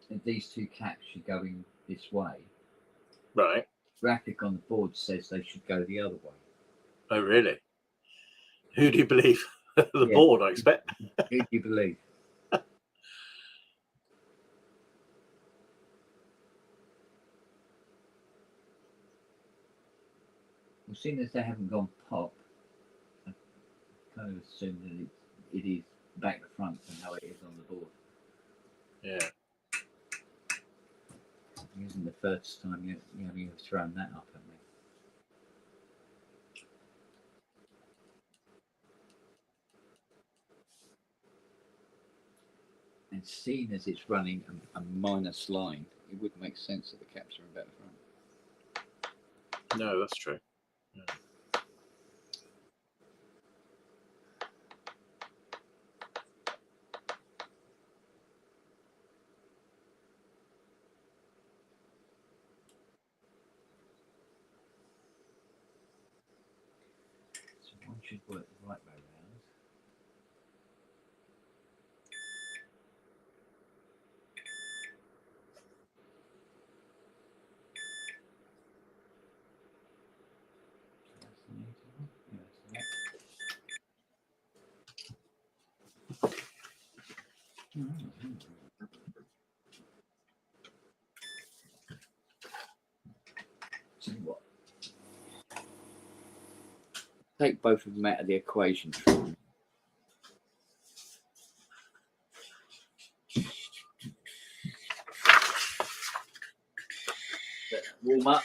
that these two caps should go in this way, Right. graphic on the board says they should go the other way. Oh, really? Who do you believe? The Yeah. board, I expect. Who do you believe? Well, seeing as they haven't gone pop, I kind of assume that it is back to front and how it is on the board. Yeah. It isn't the first time you've thrown that up at me. And seeing as it's running a minus line, it would make sense that the caps are in better front. No, that's true. Yeah. So one should work the right way around. That's the native one. Yeah, that's the right. Tell you what. Take both of them out of the equation. Warm up.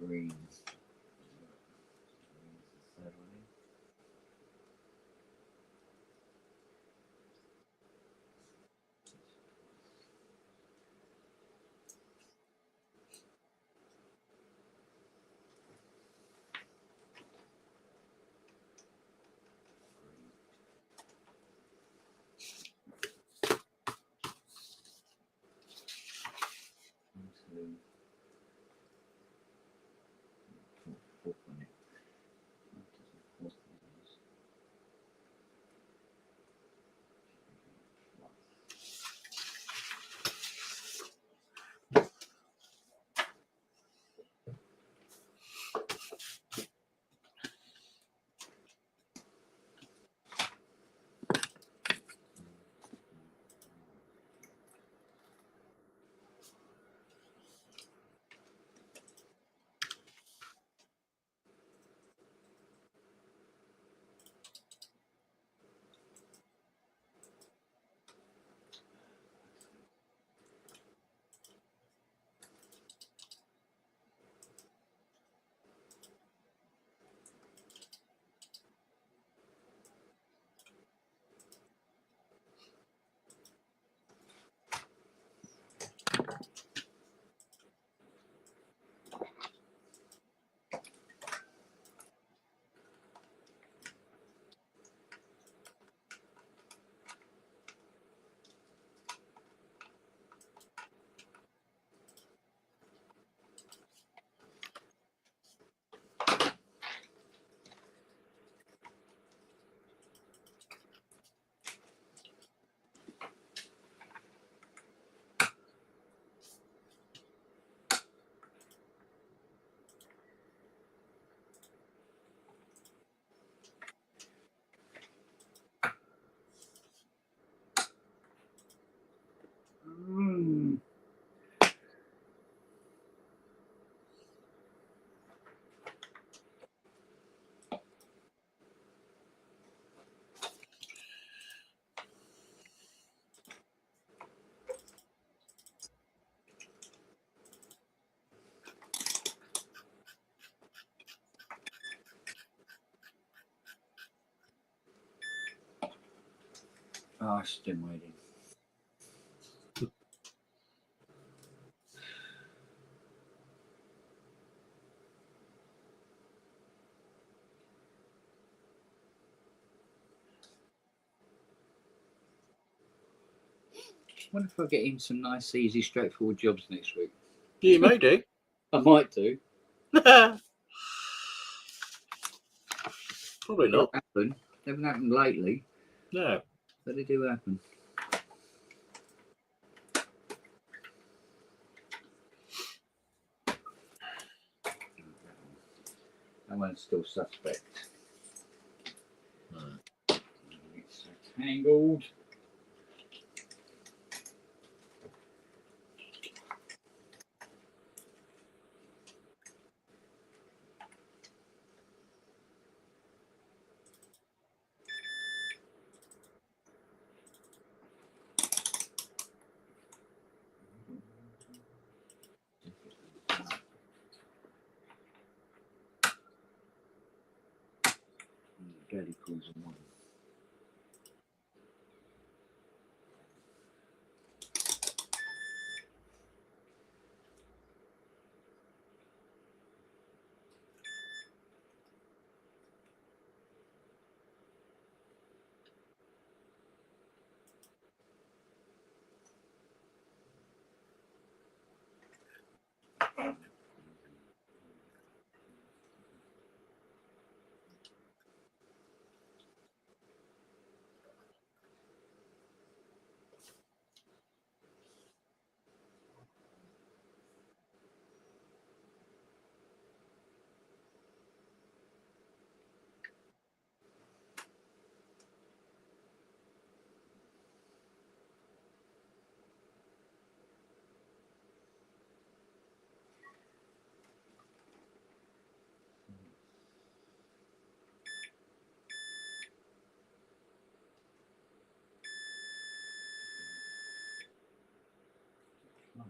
Green. Oh, still waiting. I wonder if I get in some nice, easy, straightforward jobs next week. You may do. I might do. Probably not. Happen. They haven't happened lately, No. but they do happen. That one's still suspect. It's tangled. Daddy calls him one.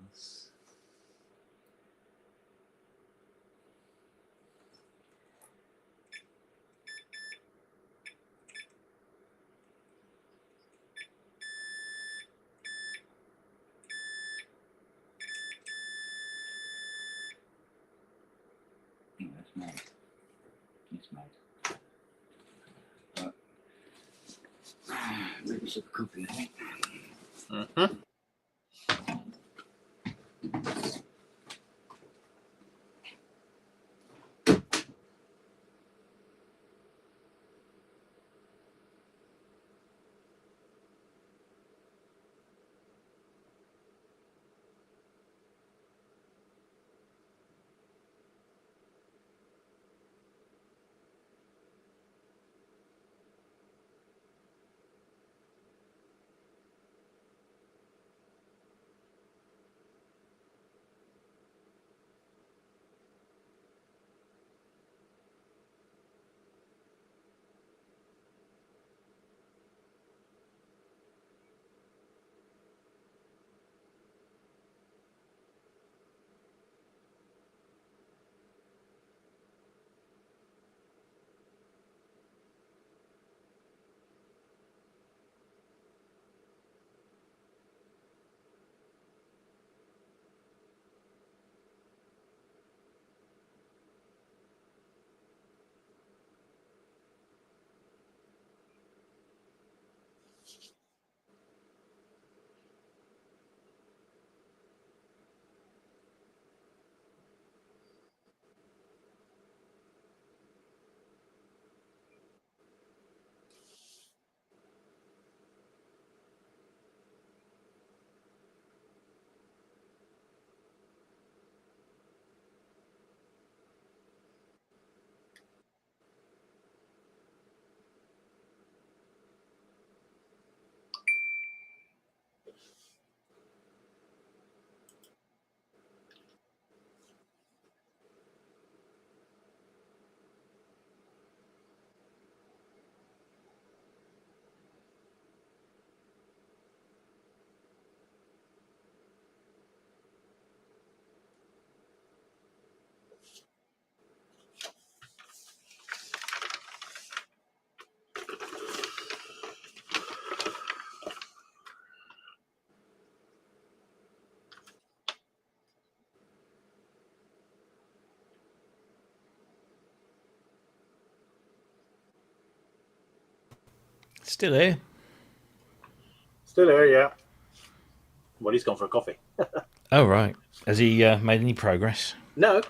Yes. Yeah, that's mad. It's mad. Maybe some coffee, I think. Mm-hmm. Still here. Still here, yeah. Well, he's gone for a coffee. Oh, right. Has he made any progress? No.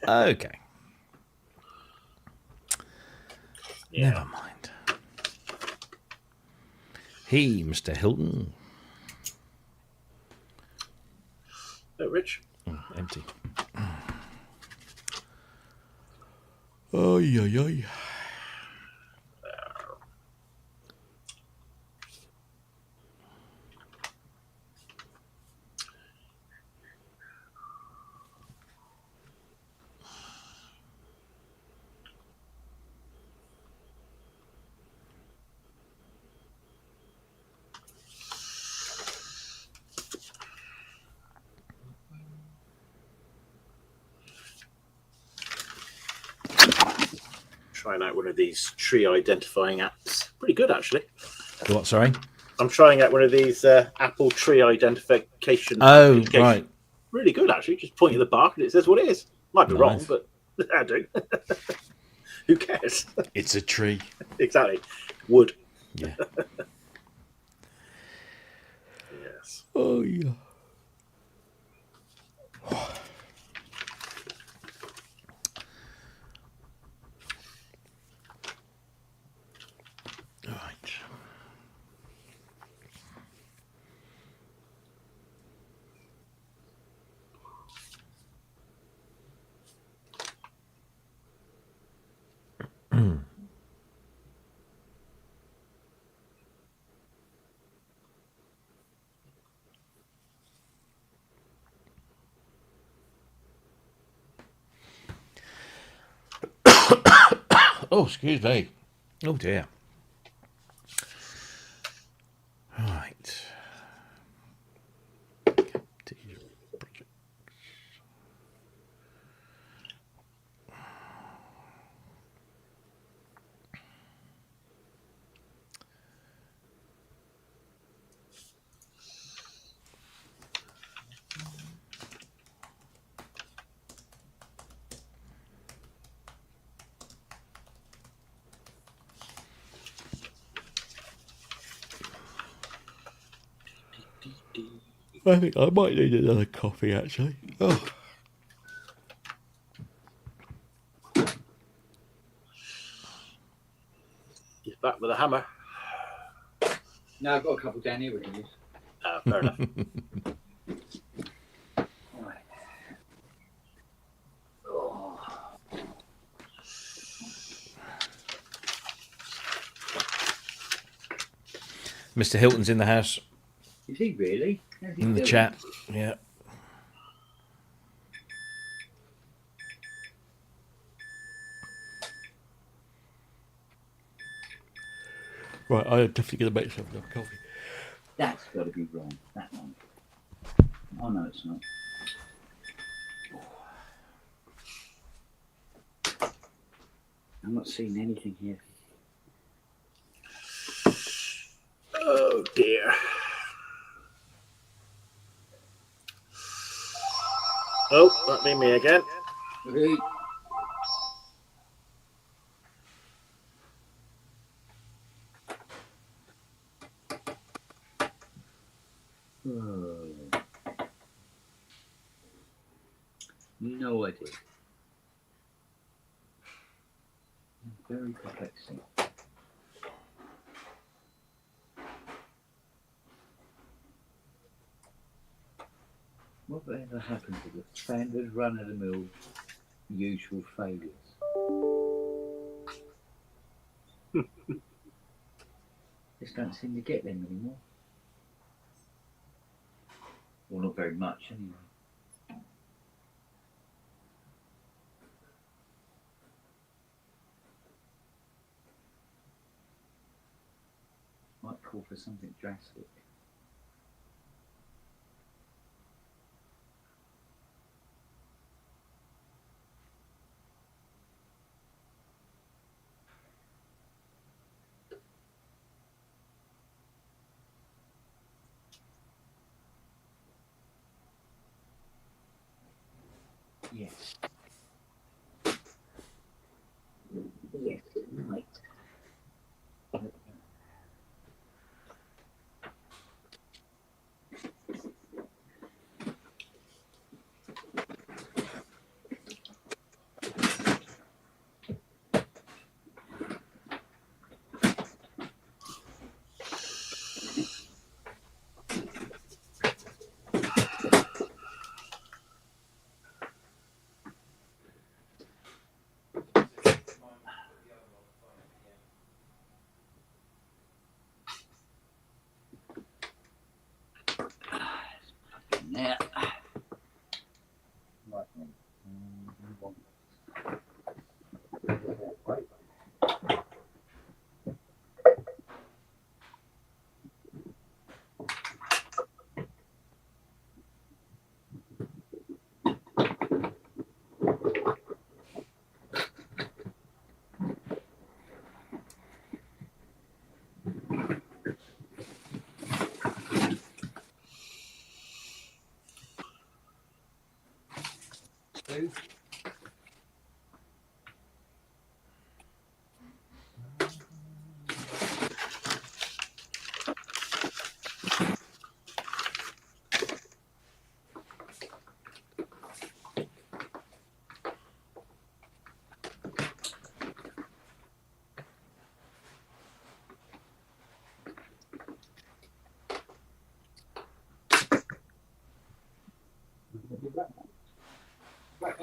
Okay. Yeah. Never mind. He, Mr. Hilton. Oh, Rich. Oh, empty. Oh, yeah. Trying out one of these tree identifying apps. Pretty good, actually. What, sorry? I'm trying out one of these Apple tree identification. Oh, applications. right. Really good, actually. Just point at the bark and it says what it is. Might be wrong, Nice. but I do. Who cares? It's a tree. Exactly. Wood. Yeah. Yes. Oh, yeah. Right. Oh, excuse me. Oh, dear. Right. I think I might need another coffee, actually. Oh. He's back with a hammer. No, I've got a couple down here we can use. Fair enough. Right. Oh. Mr. Hilton's in the house, Is he really? How's he in the doing? chat. Yeah. Right, I'm definitely going to make some coffee. That's got to be wrong. That one. Oh no, it's not. I'm not seeing anything here. Oh dear. Oh, that'd be me again. Really? Oh. No idea. Very perplexing. Whatever happened to the standard run-of-the-mill usual failures? Just don't seem to get them anymore. Well, not very much anyway. Might call for something drastic. Yes. Yes, it might. Now, right then. Two. Right,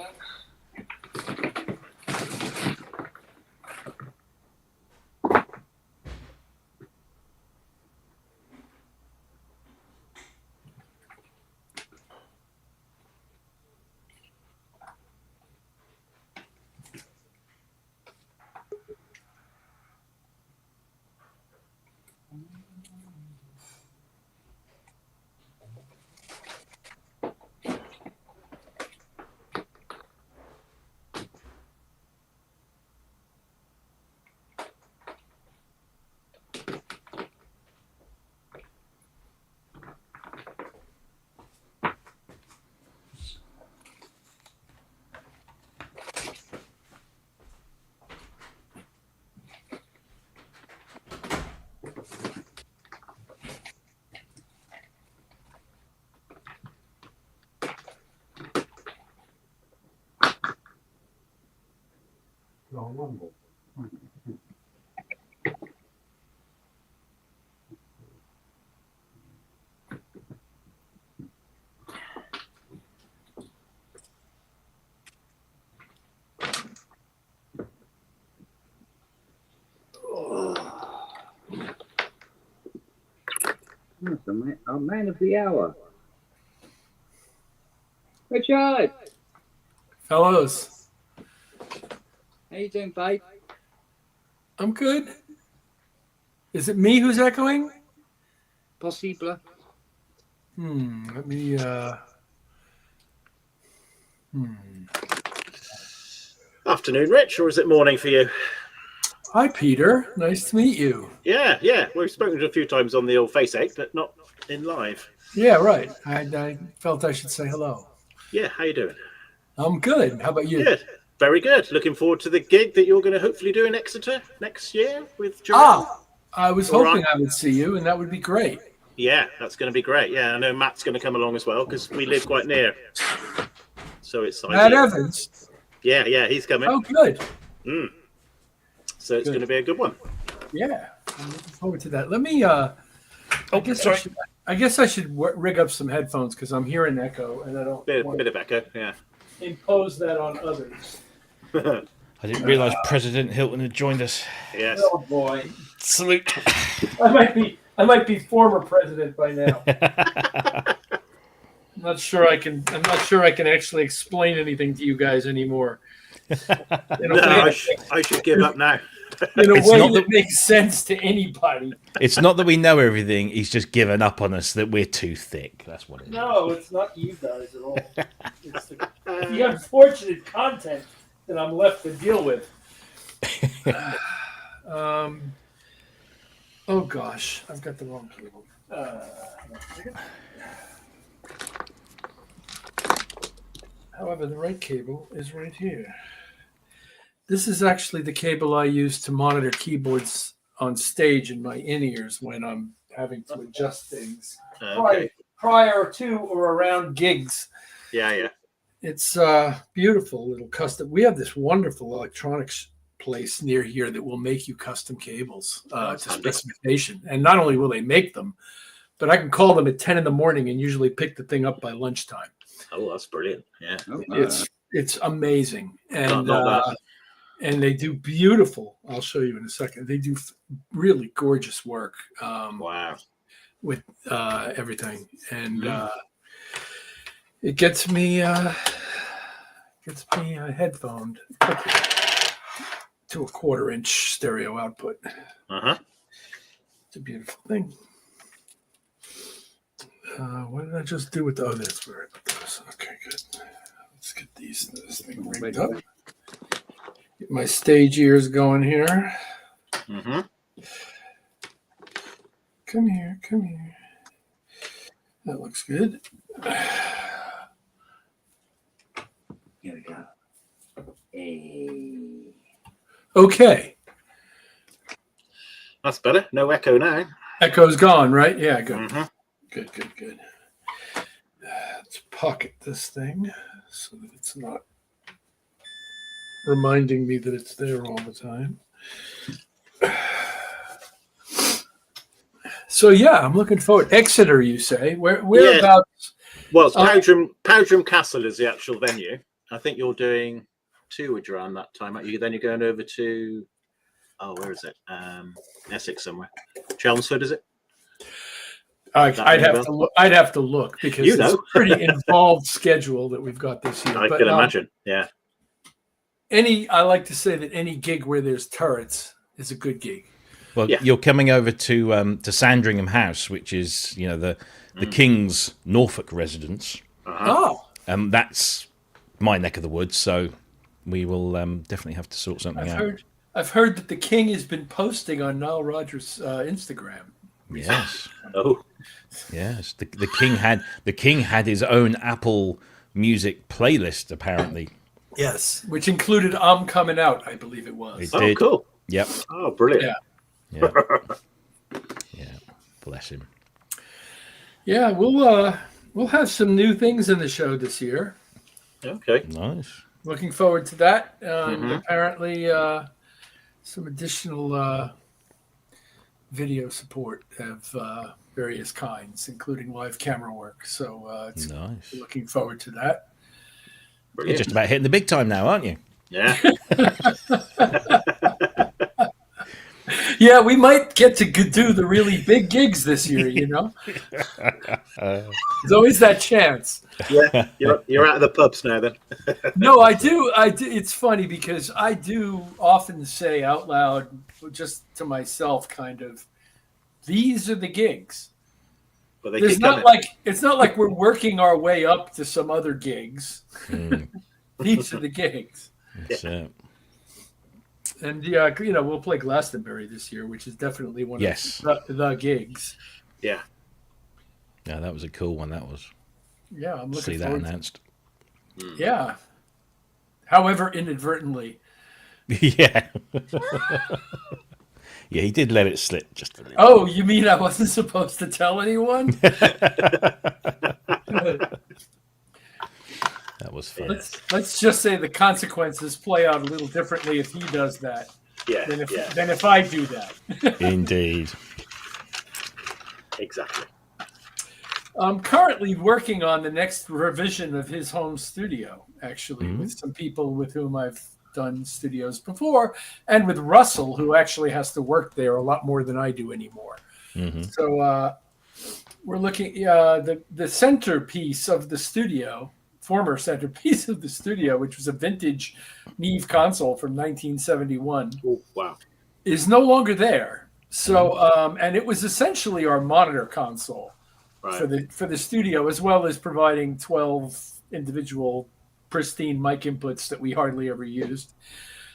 That's a man of the hour. Richard, Fellows, how you doing, babe? I'm good. Is it me who's echoing? Possible. Let me, Afternoon, Rich, or is it morning for you? Hi, Peter. Nice to meet you. Yeah. We've spoken a few times on the old face ache, but not in live. Yeah, right. I felt I should say hello. Yeah, how you doing? I'm good. How about you? Good. Very good. Looking forward to the gig that you're going to hopefully do in Exeter next year with Jerome. I was All hoping right. I would see you, and that would be great. Yeah, that's going to be great. Yeah, I know Matt's going to come along as well because we live quite near. So it's Matt ideal. Evans. Yeah, he's coming. Oh, good. So it's going to be a good one. Yeah, I'm looking forward to that. Let me. I guess I should rig up some headphones because I'm hearing echo, and I don't want Bit of echo. Yeah. to impose that on others. I didn't realise President Hilton had joined us. Yes. Oh boy, Salute. I might be former president by now. I'm not sure I can actually explain anything to you guys anymore. I should give up now. In a It's way not that makes sense to anybody. It's not that we know everything. He's just given up on us, that we're too thick. That's what it is. No, it's not you guys at all. It's the unfortunate content that I'm left to deal with. Oh gosh, I've got the wrong cable. However, the right cable is right here. This is actually the cable I use to monitor keyboards on stage in my in-ears when I'm having to adjust things prior to or around gigs. Yeah. It's beautiful little custom. We have this wonderful electronics place near here that will make you custom cables to specification. And not only will they make them, but I can call them at 10 in the morning and usually pick the thing up by lunchtime. Oh, that's brilliant. Yeah. It's amazing. And Not bad. and they do beautiful. I'll show you in a second. They do really gorgeous work. Wow. With everything. And it gets me headphoned to a 1/4-inch stereo output. It's a beautiful thing. What did I just do with the that's where I put those. Okay, good. Let's get this thing rigged up. Get my stage ears going here. Come here. That looks good. Here we go. Hey. Okay. That's better. No echo now. Echo's gone, right? Yeah, good. Good. Let's pocket this thing so that it's not reminding me that it's there all the time. So yeah, I'm looking forward. Exeter, you say? Whereabouts? Well, it's Powdram Castle is the actual venue. I think you're doing 2 around that time. Then you're going over to where is it? Essex somewhere. Chelmsford, is it? I'd have to look because it's a pretty involved schedule that we've got this year. I can imagine. Yeah. I like to say that any gig where there's turrets is a good gig. Well, you're coming over to Sandringham House, which is the King's Norfolk residence. That's my neck of the woods, so we will definitely have to sort something out. I've heard that the King has been posting on Nile Rodgers' Instagram. Yes. Oh. Yes. The King had his own Apple Music playlist apparently. Yes, which included "I'm Coming Out," I believe it was. It did. Cool. Yep. Oh, brilliant. Yeah. Bless him. Yeah, we'll have some new things in the show this year. Okay. Nice. looking forward to that. And apparently, some additional video support of various kinds, including live camera work. So it's Nice. looking forward to that. You're just about hitting the big time now, aren't you? Yeah. Yeah, we might get to do the really big gigs this year, you know? There's always that chance. Yeah, you're out of the pubs now then. No, I do. It's funny because I do often say out loud, just to myself, kind of, these are the gigs. But It's not like we're working our way up to some other gigs. These are the gigs. That's it. And we'll play Glastonbury this year, which is definitely one of the gigs. Yeah. Yeah, that was a cool one. That was. Yeah, I'm looking See that forward announced. Yeah. However, inadvertently. Yeah. Yeah, he did let it slip just a little. Oh, you mean I wasn't supposed to tell anyone? That was fun. Let's just say the consequences play out a little differently if he does that than if I do that. Indeed. Exactly. I'm currently working on the next revision of his home studio, actually, with some people with whom I've done studios before, and with Russell, who actually has to work there a lot more than I do anymore. So we're looking the centerpiece of the studio, former centerpiece of the studio, which was a vintage Neve console from 1971. Oh, wow. Is no longer there. So and it was essentially our monitor console for the studio, as well as providing 12 individual pristine mic inputs that we hardly ever used.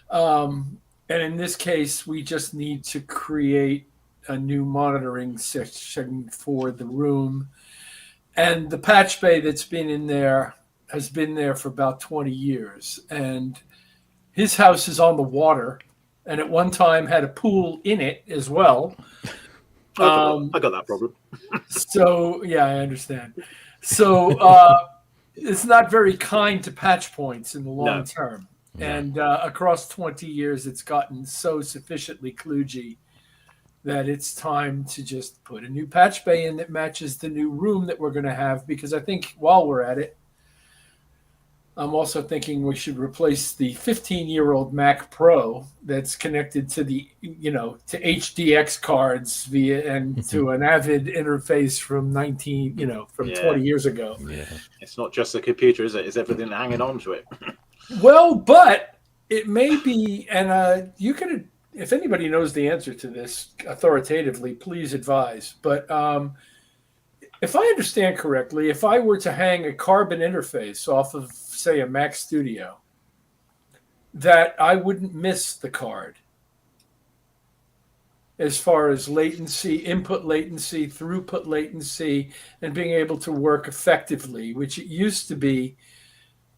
And in this case, we just need to create a new monitoring section for the room. And the patch bay that's been in there has been there for about 20 years. And his house is on the water, and at one time had a pool in it as well. I got that problem. So, yeah, I understand. So it's not very kind to patch points in the long term. And across 20 years, it's gotten so sufficiently kludgy that it's time to just put a new patch bay in that matches the new room that we're going to have. Because I think while we're at it, I'm also thinking we should replace the 15-year-old Mac Pro that's connected to the, to HDX cards to an Avid interface from 20 years ago. Yeah. It's not just the computer, is it? It's everything hanging on to it. Well, but it may be, and you can, if anybody knows the answer to this authoritatively, please advise. But if I understand correctly, if I were to hang a carbon interface off of, say, a Mac Studio, that I wouldn't miss the card as far as latency, input latency, throughput latency, and being able to work effectively, which it used to be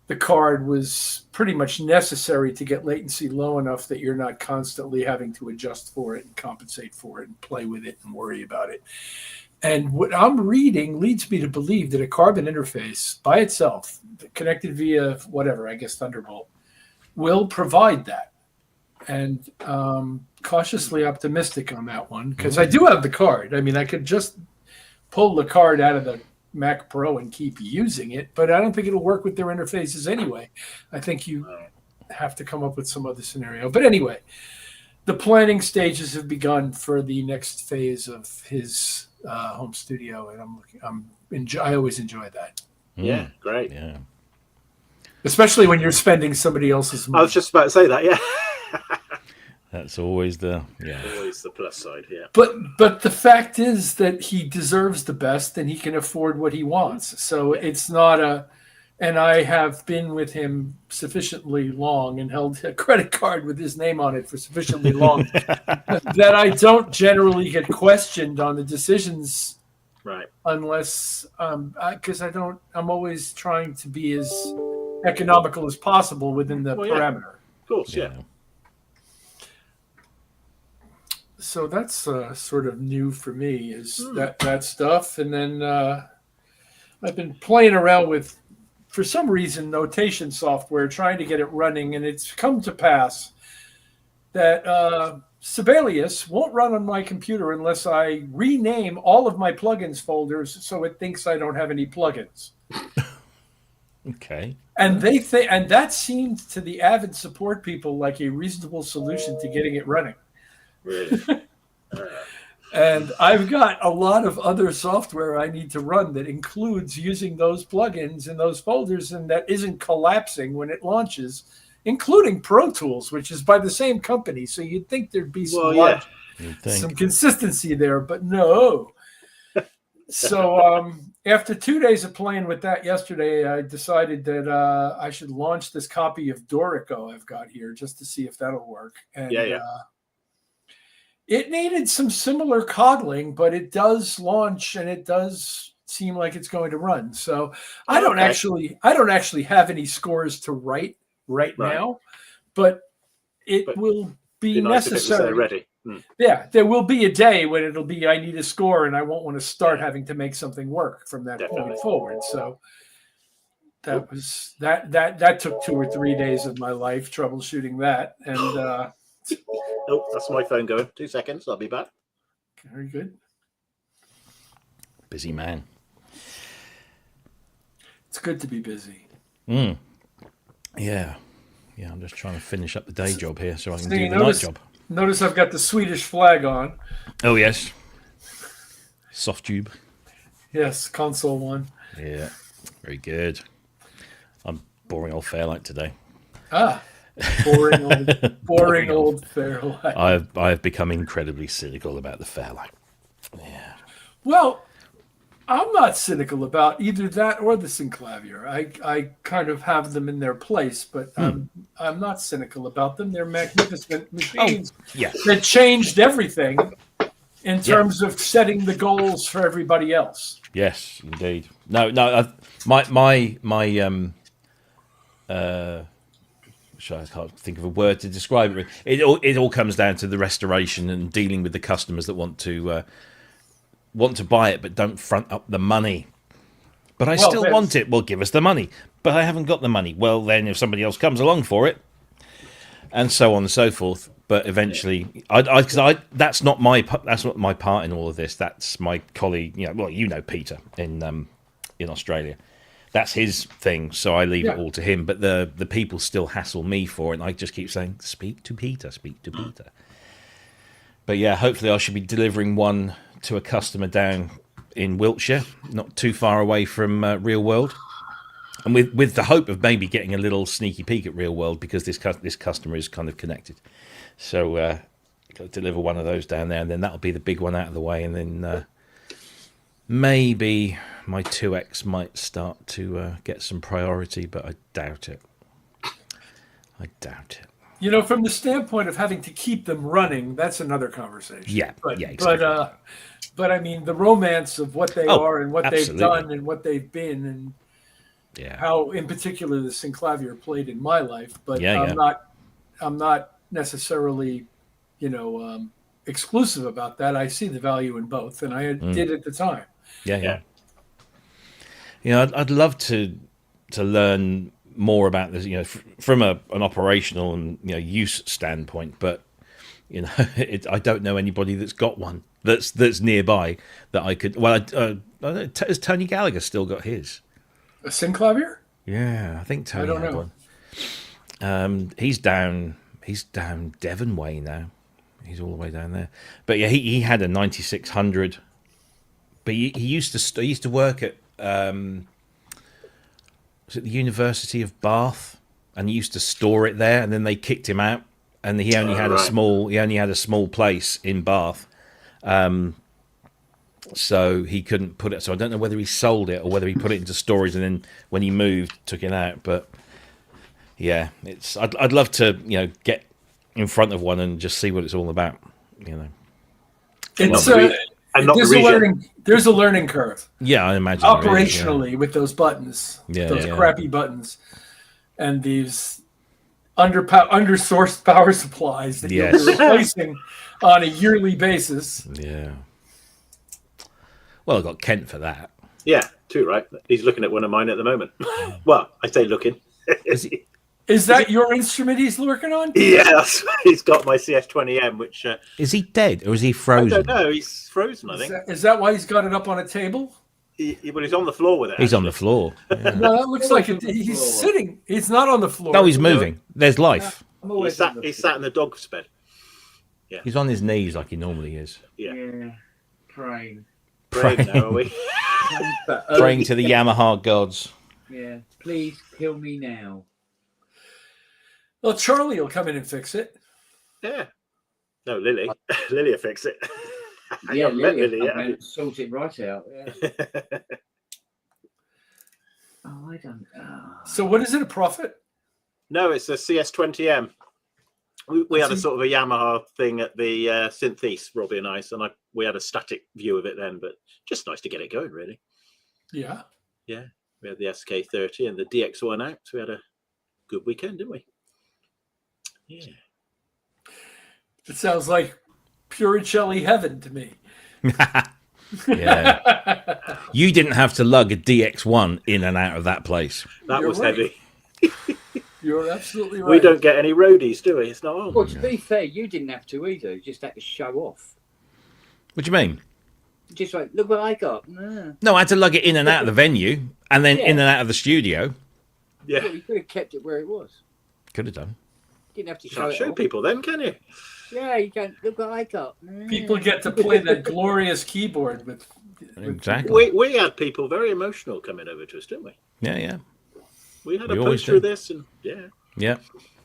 the card was pretty much necessary to get latency low enough that you're not constantly having to adjust for it and compensate for it and play with it and worry about it. And what I'm reading leads me to believe that a carbon interface by itself, connected via whatever, I guess Thunderbolt, will provide that. And cautiously optimistic on that one, because I do have the card. I mean, I could just pull the card out of the Mac Pro and keep using it, but I don't think it'll work with their interfaces anyway. I think you have to come up with some other scenario. But anyway, the planning stages have begun for the next phase of his home studio, and I always enjoy that. Yeah, great. Yeah, especially when you're spending somebody else's money. I was just about to say that. Yeah, that's always the plus side. Yeah, but the fact is that he deserves the best, and he can afford what he wants. So it's not and I have been with him sufficiently long and held a credit card with his name on it for sufficiently long that I don't generally get questioned on the decisions, right? Unless, because I'm always trying to be as economical as possible within the parameter. Of course, yeah. So that's sort of new for me, is that stuff. And then I've been playing around with for some reason, notation software, trying to get it running, and it's come to pass that Sibelius won't run on my computer unless I rename all of my plugins folders so it thinks I don't have any plugins. Okay. And they think, and that seemed to the avid support people like a reasonable solution to getting it running. Really? And I've got a lot of other software I need to run that includes using those plugins in those folders and that isn't collapsing when it launches, including Pro Tools, which is by the same company. So you'd think there'd be some, some consistency there, but no. So after 2 days of playing with that yesterday, I decided that I should launch this copy of Dorico I've got here just to see if that'll work. And, it needed some similar coddling, but it does launch and it does seem like it's going to run. So I don't actually have any scores to write right now, but it will be nice necessary. If it was ready. Yeah, there will be a day when it'll be I need a score and I won't want to start having to make something work from that point forward. So that was that took 2 or 3 days of my life troubleshooting that. And oh, that's my phone going. 2 seconds, I'll be back. Very good. Busy man. It's good to be busy. Yeah, I'm just trying to finish up the day job here so I can do the night job. Notice I've got the Swedish flag on. Oh, yes. Soft tube. Yes, console one. Yeah, very good. I'm boring old Fairlight today. Boring old Fairlight. I've become incredibly cynical about the Fairlight. Yeah. Well, I'm not cynical about either that or the Synclavier. I kind of have them in their place, but I'm not cynical about them. They're magnificent machines that changed everything in terms of setting the goals for everybody else. Yes, indeed. No. I can't think of a word to describe it. It all comes down to the restoration and dealing with the customers that want to buy it but don't front up the money. But I still want it. Well, give us the money. But I haven't got the money. Well, then if somebody else comes along for it, and so on and so forth. But eventually, that's not my part in all of this. That's my colleague. Peter in Australia. That's his thing. So I leave it all to him. But the people still hassle me for it. And I just keep saying, speak to Peter. Speak to Peter. But yeah, hopefully I should be delivering one to a customer down in Wiltshire, not too far away from Real World, and with the hope of maybe getting a little sneaky peek at Real World because this customer is kind of connected. So got to deliver one of those down there, and then that'll be the big one out of the way, and then maybe my 2X might start to get some priority, but I doubt it. From the standpoint of having to keep them running, that's another conversation. Yeah, exactly. But I mean, the romance of what they are and what absolutely. they've done and what they've been, and how, in particular, the Synclavier played in my life. But I'm not necessarily, exclusive about that. I see the value in both, and I did at the time. Yeah. I'd love to learn more about this, from an operational and use standpoint, but I don't know anybody that's got one that's nearby that I could. Well, has Tony Gallagher still got his? A Synclavier? Yeah, I think Tony had one. He's down Devon way now. He's all the way down there. But yeah, he had a 9600. But he used to work at was it the University of Bath, and he used to store it there, and then they kicked him out, and he only had a small place in Bath, so he couldn't put it. So I don't know whether he sold it or whether he put it into storage, and then when he moved, took it out. But yeah, I'd love to get in front of one and just see what it's all about. There's a learning curve. Yeah, I imagine operationally with those buttons, crappy buttons, and these undersourced power supplies that you'll be replacing on a yearly basis. Yeah. Well, I got Kent for that. Yeah, 2, right? He's looking at one of mine at the moment. Well, I say looking. Is that your instrument he's working on? Yes, he's got my CS20M, which Is he dead or is he I frozen? don't know. He's frozen, I think. Is that why he's got it up on a table? Well, he's on the floor with it. He's on the actually. floor. Yeah. No, that looks like he's sitting. He's not on the floor. No, he's moving. There's life. I'm He's always sat in the dog's bed. He's on his knees like he normally is. Yeah, praying. Praying now, are we? Praying to the Yamaha gods. Yeah, please kill me now. Well, Charlie will come in and fix it. Yeah. No, Lily. Lily will fix it. I Yeah, haven't met Lily, Lily yet. I'm gonna sort it right out. Yeah. Oh, I don't. So, what is it? A Prophet? No, it's a CS20M. We had a sort of a Yamaha thing at the Synthesizer, Robbie and I, we had a static view of it then, but just nice to get it going, really. Yeah. Yeah, we had the SK30 and the DX1 out. So we had a good weekend, didn't we? Yeah. It sounds like Puricelli heaven to me. Yeah. You didn't have to lug a DX1 in and out of that place. That You're was right. heavy. You're absolutely right. We don't get any roadies, do we? It's not on. Well, to be fair, you didn't have to either. You just had to show off. What do you mean? Just like, look what I got. Nah. No, I had to lug it in and out of the venue and then in and out of the studio. Yeah. Well, you could have kept it where it was. Could have done. Didn't have to You show can't it show off. people then, can you? Yeah, you can. Look what I got. Nah. People get to play that glorious keyboard with Exactly. We had people very emotional coming over to us, didn't we? Yeah, yeah. We had We a always post through do. this, and yeah. Yeah,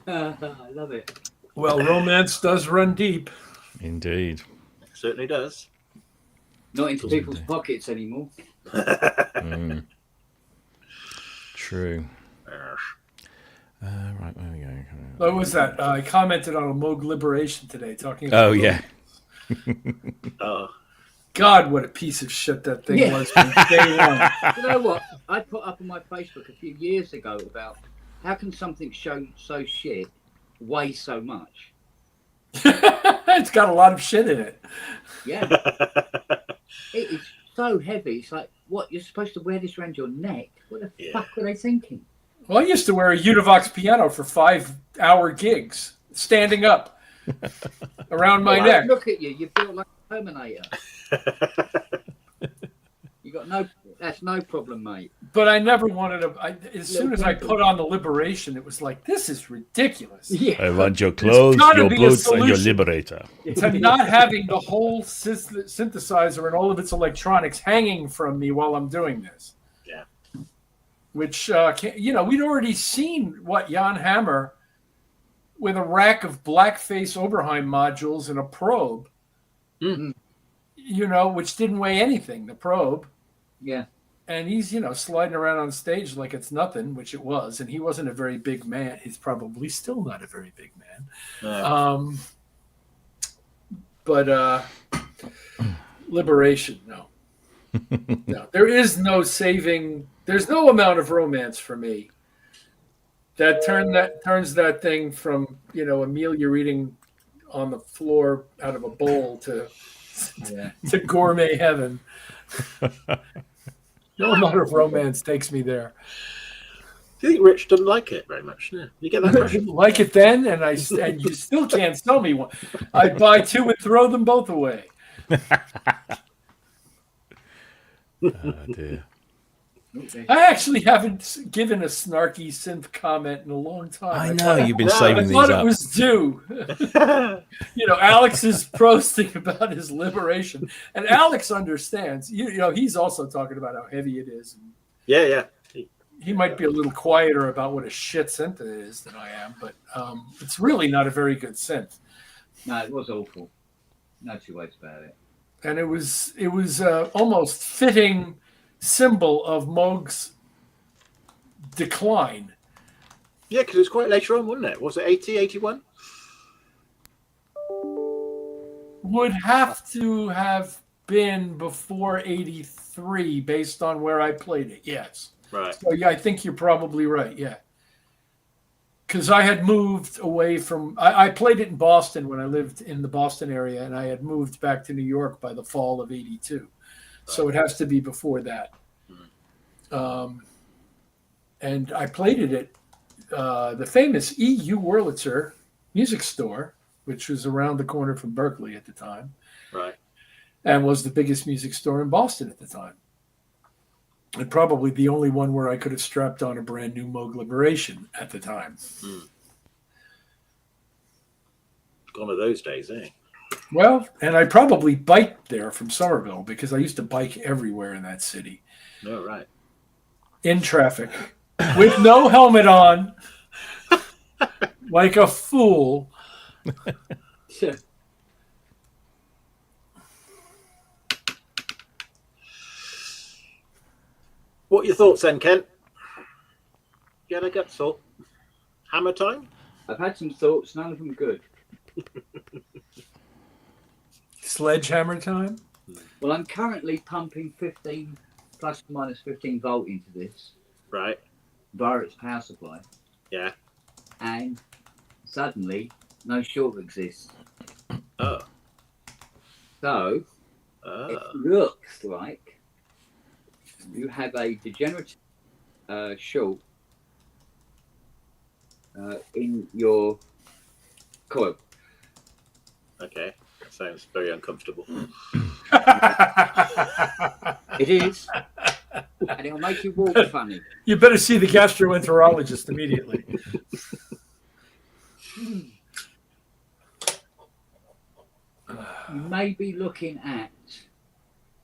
I love it. Well, romance does run deep. indeed. Certainly does. Not into people's pockets anymore. Mm. True. Right, where are we going? What was that? I commented on a Moog Liberation today, talking about. Oh, yeah. Oh, God, what a piece of shit that thing Yeah. was from day one. You know what? I put up on my Facebook a few years ago about how can something show so shit weigh so much? It's got a lot of shit in it. Yeah. It is so heavy. It's like, what? You're supposed to wear this around your neck? What the Yeah. fuck were they thinking? Well, I used to wear a Univox piano for 5-hour gigs, standing up around my Well, neck. Look at you. You feel like a Terminator. You got no. That's no problem, mate. But I never wanted to. As soon Little as I wrinkle. put on the Liberation, it was like, this is ridiculous. Yeah. I want your clothes, gotta your be a boots, and your solution. liberator. To not having the whole synthesizer and all of its electronics hanging from me while I'm doing this. Yeah. Which, we'd already seen Jan Hammer with a rack of blackface Oberheim modules and a probe, which didn't weigh anything, the probe. Yeah. And he's, sliding around on stage like it's nothing, which it was. And he wasn't a very big man. He's probably still not a very big man. But Liberation, no. No, there is no saving. There's no amount of romance for me that turns that thing from, Amelia eating on the floor out of a bowl to gourmet heaven. No amount of romance takes me there. Do you think Rich doesn't like it very much? Yeah. You get that I impression? didn't like it then, and you still can't sell me one. I'd buy two and throw them both away. Oh, dear. I actually haven't given a snarky synth comment in a long time. I know, you've been No, saving I these thought it up. was due. Alex is posting about his liberation, and Alex understands. He's also talking about how heavy it is. And Yeah. he might be a little quieter about what a shit synth it is than I am, but it's really not a very good synth. No, it was awful. No two ways about it. And it was almost fitting symbol of Moog's decline. Yeah, because it was quite later on, wasn't it? Was it 80, 81? Would have to have been before 83 based on where I played it, yes. Right. So yeah, I think you're probably right, yeah. Because I had moved away from... I played it in Boston when I lived in the Boston area, and I had moved back to New York by the fall of 82. So it has to be before that. And I played it at the famous EU Wurlitzer music store, which was around the corner from Berkeley at the time, Right. and was the biggest music store in Boston at the time. And probably the only one where I could have strapped on a brand new Moog Liberation at the time. Gone are those days, eh? Well, and I probably biked there from Somerville because I used to bike everywhere in that city. No, right. In traffic with no helmet on, like a fool. What are your thoughts then, Kent? You had a gut sore. Hammer time? I've had some thoughts, none of them good. Sledgehammer time? Well, I'm currently pumping 15 plus or minus 15 volt into this. Right. Via its power supply. Yeah. And suddenly, no short exists. Oh. So, it looks like you have a degenerative short in your coil. Okay. That sounds very uncomfortable. It is. And it'll make you walk funny. You better see the gastroenterologist immediately. You may be looking at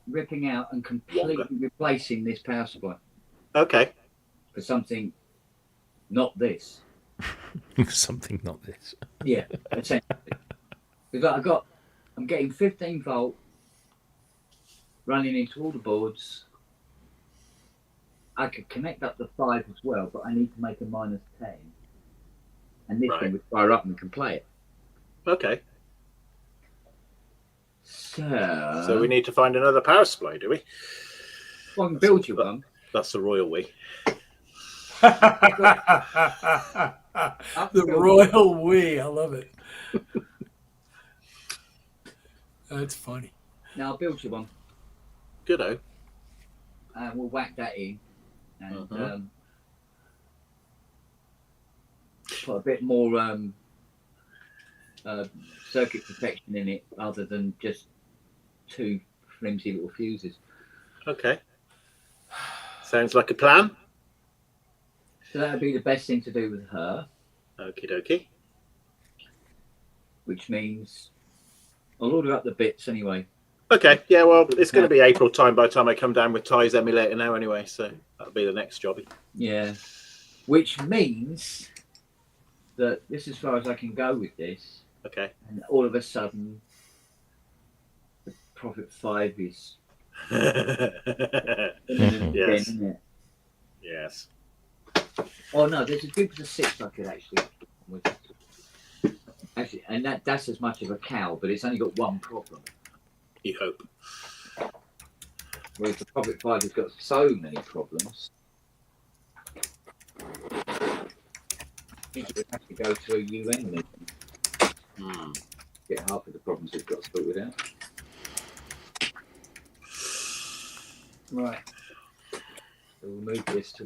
ripping out and completely replacing this power supply. Okay. For something not this. Something not this. Yeah, essentially. Because I'm getting 15 volt running into all the boards. I could connect up the 5 as well, but I need to make a minus 10. And this thing would fire up and we can play it. Okay. So we need to find another power supply, do we? Well, I can build you one. That's the royal way. The royal we. I love it. That's funny. Now I'll build you one. Good-o. We'll whack that in and put a bit more circuit protection in it other than just 2 flimsy little fuses. Okay. Sounds like a plan. So that would be the best thing to do with her. Okie dokie. Which means I'll order up the bits anyway. Okay, yeah, well, it's going to be April time by the time I come down with Ty's emulator now anyway, so that'll be the next jobby. Yeah. Which means that this is as far as I can go with this. Okay. And all of a sudden, the Prophet 5 is... Yes. Isn't it? Yes. Oh, no, there's a Jupiter 6 I could actually... and that's as much of a cow, but it's only got one problem. You hope. Whereas the Prophet 5 has got so many problems. I think it would have to go to a UN meeting. Get half of the problems we've got sorted out. Right. So we'll move this to...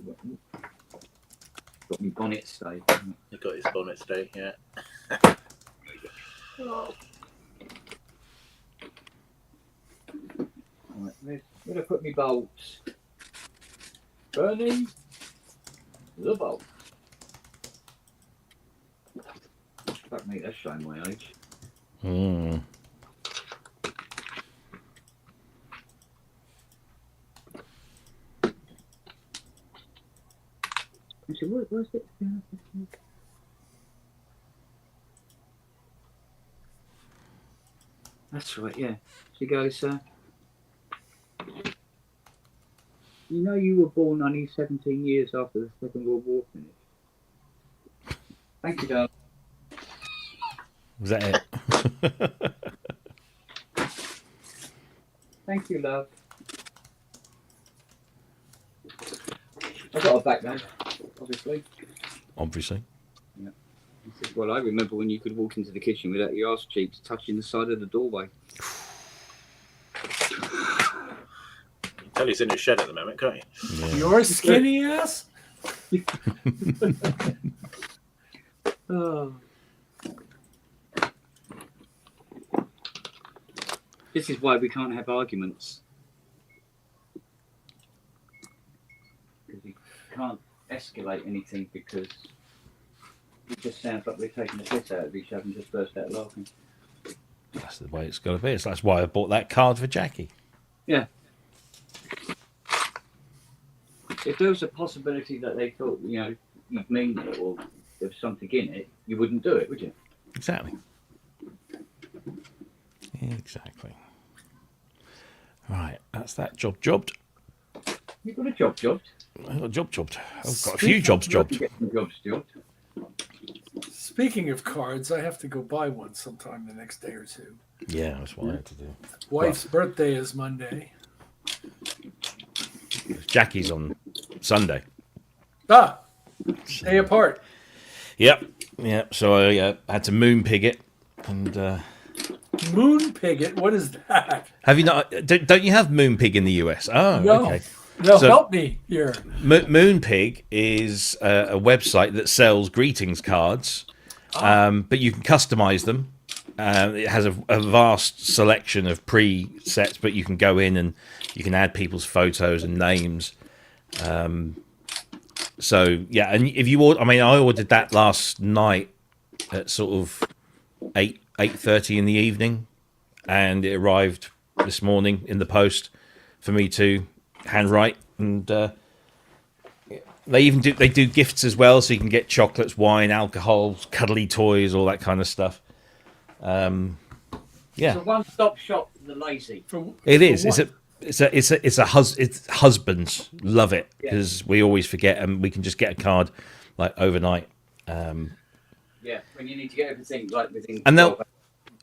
Got me bonnet stay. He got his bonnet stay, yeah. Right, where do I put my bolts? Burning the bolt. Fuck me, that's showing my age. Actually, where's it? That's right, yeah. She goes, you know you were born only 17 years after the Second World War finished. Thank you, darling. Was that it? Thank you, love. I got her back then, obviously. Obviously. Yeah. He said, well, I remember when you could walk into the kitchen without your arse cheeks touching the side of the doorway. tell he's in his shed at the moment, can't you? Yeah. Your skinny ass? Oh. This is why we can't have arguments. Because we can't escalate anything because it just sounds like we're taking the piss out of each other and just burst out laughing. That's the way it's got to be. That's why I bought that card for Jackie. Yeah. If there was a possibility that they thought, you'd mean it or there was something in it, you wouldn't do it, would you? Exactly. Exactly. Right, that's that jobbed. You've got a jobbed. I got jobbed. I've got a few jobs jobbed. Get some jobs jobbed. Speaking of cards, I have to go buy one sometime the next day or two. Yeah, that's what I had to do. Wife's birthday is Monday. Jackie's on Sunday. Ah, day apart. Yep. So I had to moon pig it, and Moon Pigget, what is that? have you not? Don't you have moon pig in the US? Oh, No. okay. No, So- help me here. Moonpig is a website that sells greetings cards, but you can customize them. It has a vast selection of presets, but you can go in and you can add people's photos and names. So yeah, and if you order, I ordered that last night at sort of 8:30 in the evening, and it arrived this morning in the post for me to handwrite. And they do gifts as well, so you can get chocolates, wine, alcohol, cuddly toys, all that kind of stuff. Yeah, It's a one-stop shop for the lazy. it is. It's husbands love it because we always forget, and we can just get a card like overnight. Yeah, when you need to get everything like within.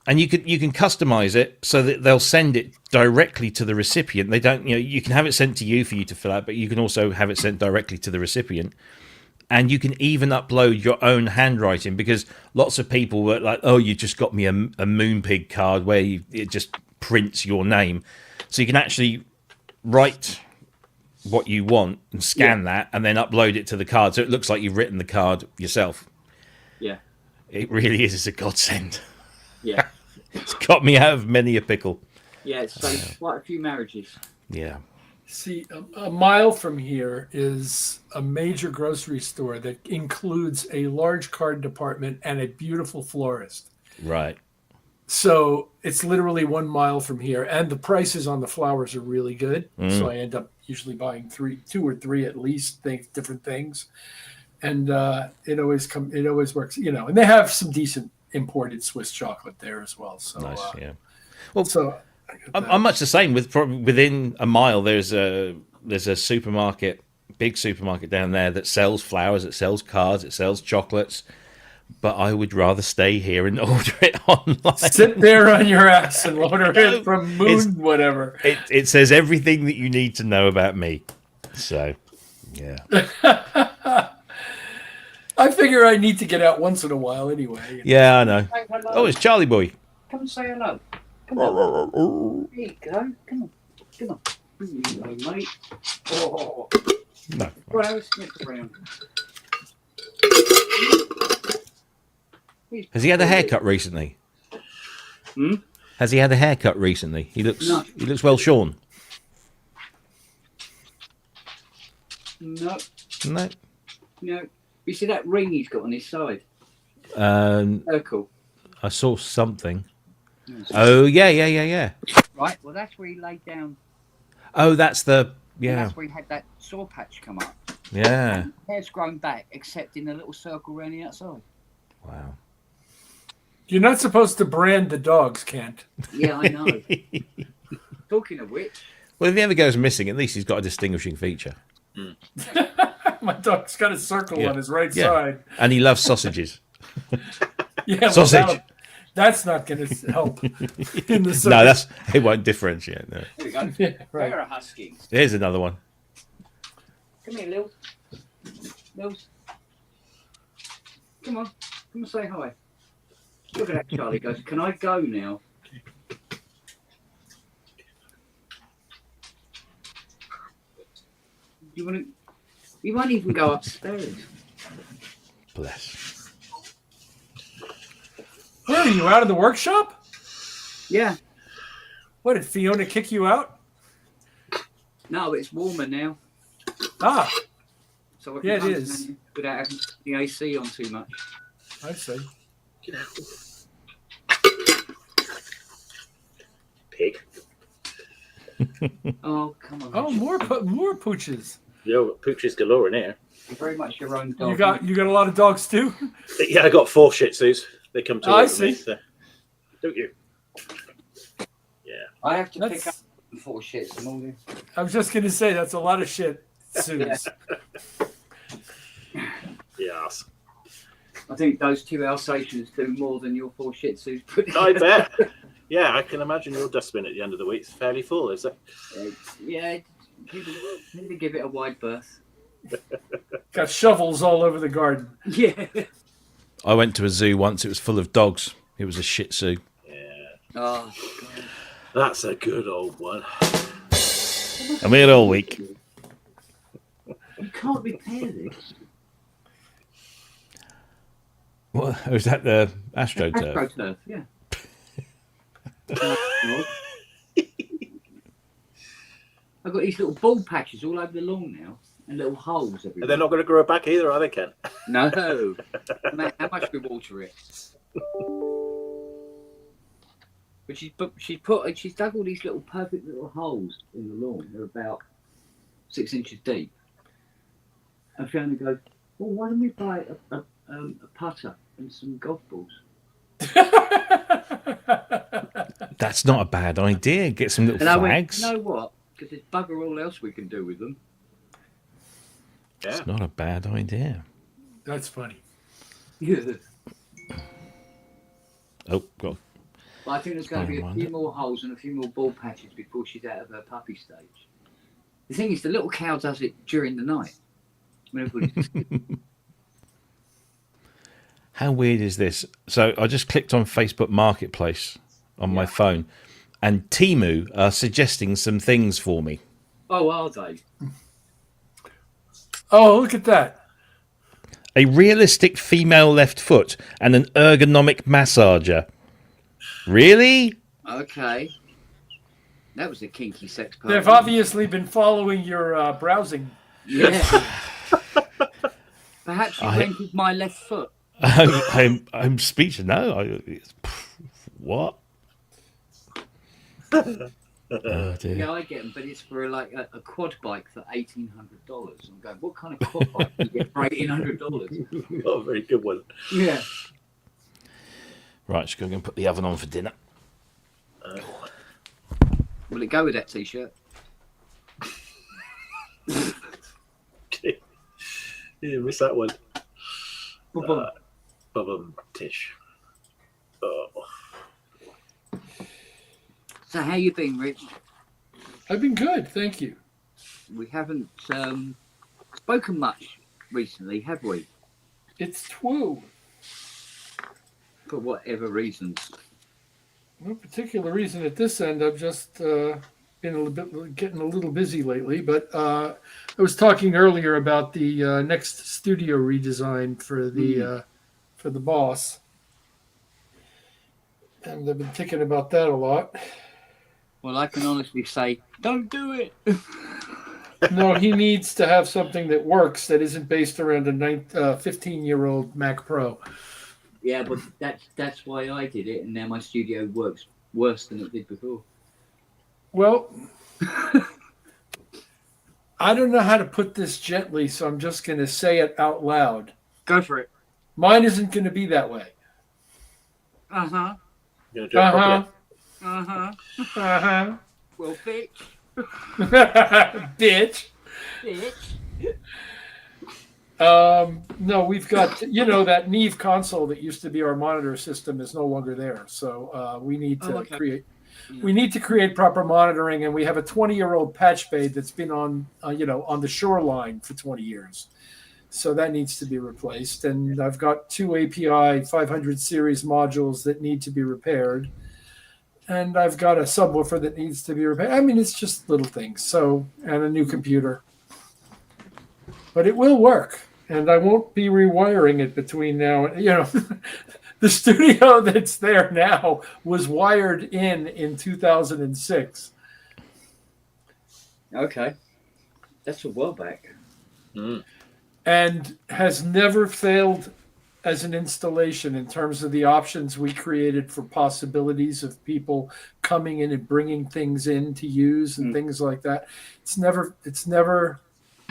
And you can customize it so that they'll send it directly to the recipient. They don't, you can have it sent to you for you to fill out, but you can also have it sent directly to the recipient. And you can even upload your own handwriting, because lots of people were like, "Oh, you just got me a Moonpig card where it just prints your name." So you can actually write what you want and scan that, and then upload it to the card, so it looks like you've written the card yourself. Yeah. It really is a godsend. Yeah. It's got me out of many a pickle. Yeah, it's saved quite a few marriages. Yeah. See, a mile from here is a major grocery store that includes a large card department and a beautiful florist. Right. So it's literally 1 mile from here, and the prices on the flowers are really good. So I end up usually buying two or three at least, different things, and it always works, And they have some decent imported Swiss chocolate there as well. So Nice. Yeah. Well, so I'm much the same. Within a mile, there's a supermarket, big supermarket down there that sells flowers, it sells cards, it sells chocolates. But I would rather stay here and order it online. Sit there on your ass and order it from whatever. It says everything that you need to know about me. So, yeah. I figure I need to get out once in a while anyway. Yeah, I know. Oh, it's Charlie Boy. Come and say hello. Come on. There you go. Come on. Hello, mate. Oh. No. Right, have a sniff around. Has he had a haircut recently? Has he had a haircut recently? He looks well shorn. No. No. No. You see that ring he's got on his side? Circle. I saw something. Oh, yeah. Right, well, that's where he laid down. Oh, that's the... And Yeah. that's where he had that sore patch come up. Yeah. And hair's grown back, except in a little circle around the outside. Wow. You're not supposed to brand the dogs, Kent. Yeah, I know. Talking of which... Well, if he ever goes missing, at least he's got a distinguishing feature. My dog's got a circle on his right side. And he loves sausages. Yeah, Sausage. Well, that's not going to help in the No, it won't differentiate. No. Here we go. Yeah, right. They're a husky. Here's another one. Come here, Lil. Lils. Come on. Come and say hi. Look at that, Charlie goes, can I go now? You won't even go upstairs. Bless. Where are you, out of the workshop? Yeah. What, did Fiona kick you out? No, it's warmer now. Ah, So I can Yeah, it come is. down without having the AC on too much. I see. Pig. Oh, come on. Oh, more pooches. Yo, pooches galore in here. You're very much your own dog. You got a lot of dogs too. Yeah, I got 4 Shih Tzus. They come to I work with me, see. so- don't you? Yeah. I have to pick up That's, 4 shits in the morning. I was just gonna say that's a lot of shit. Suits. Yes. I think those 2 Alsatians do more than your 4 Shih Tzus put in. I bet. Yeah, I can imagine your dustbin at the end of the week is fairly full, is it? Yeah, maybe give it a wide berth. Got shovels all over the garden. Yeah. I went to a zoo once. It was full of dogs. It was a Shih Tzu. Yeah. Oh, God. That's a good old one. And we had all week. You can't repair this. What was that? The AstroTurf? AstroTurf, yeah. I've got these little bald patches all over the lawn now, and little holes everywhere. And they're not going to grow back either, are they, Ken? No, no matter how much we water it. But she's dug all these little perfect little holes in the lawn. They're about 6 inches deep. And Fiona goes, "Well, why don't we buy a putter and some golf balls?" That's not a bad idea. Get some little And I went, flags. "You know what? Because there's bugger all else we can do with them." Yeah. It's not a bad idea. That's funny. Yeah. Oh, God. But I think there's going to be a Wonder. few more holes and a few more ball patches before she's out of her puppy stage. The thing is, the little cow does it during the night. When everybody's How weird is this? So I just clicked on Facebook Marketplace on my phone, and Temu are suggesting some things for me. Oh, are they? Oh, look at that. A realistic female left foot and an ergonomic massager. Really? Okay. That was a kinky sex part. They've obviously been following your browsing. Yeah. Perhaps you rented my left foot. I'm speechless. No, what? Oh, dear. Yeah, I get them, but it's for like a quad bike for $1,800. I'm going, what kind of quad bike do you get for $1,800? Oh, a very good one. Yeah. Right, just going to put the oven on for dinner. Will it go with that t-shirt? You missed that one. Bum. Tish. Oh. So how you been, Rich? I've been good, thank you. We haven't spoken much recently, have we? It's true. For whatever reasons. No particular reason at this end. I've just been getting a little busy lately. But I was talking earlier about the next studio redesign for the boss, and I've been thinking about that a lot. Well, I can honestly say, don't do it. No, he needs to have something that works that isn't based around a 15-year-old Mac Pro. Yeah, but that's why I did it, and now my studio works worse than it did before. Well, I don't know how to put this gently, so I'm just going to say it out loud. Go for it. Mine isn't going to be that way. Uh-huh. You're gonna do it properly. Uh-huh. Uh-huh. Well, bitch. Bitch. No, we've got, that Neve console that used to be our monitor system is no longer there. So we need to create proper monitoring, and we have a 20-year-old patch bay that's been on the shoreline for 20 years. So that needs to be replaced. And I've got 2 API 500 series modules that need to be repaired. And I've got a subwoofer that needs to be repaired. I mean, it's just little things. So, and a new computer. but it will work, and I won't be rewiring it between now and the studio that's there now was wired in 2006. Okay, that's a while back. And has never failed as an installation in terms of the options we created for possibilities of people coming in and bringing things in to use and things like that. It's never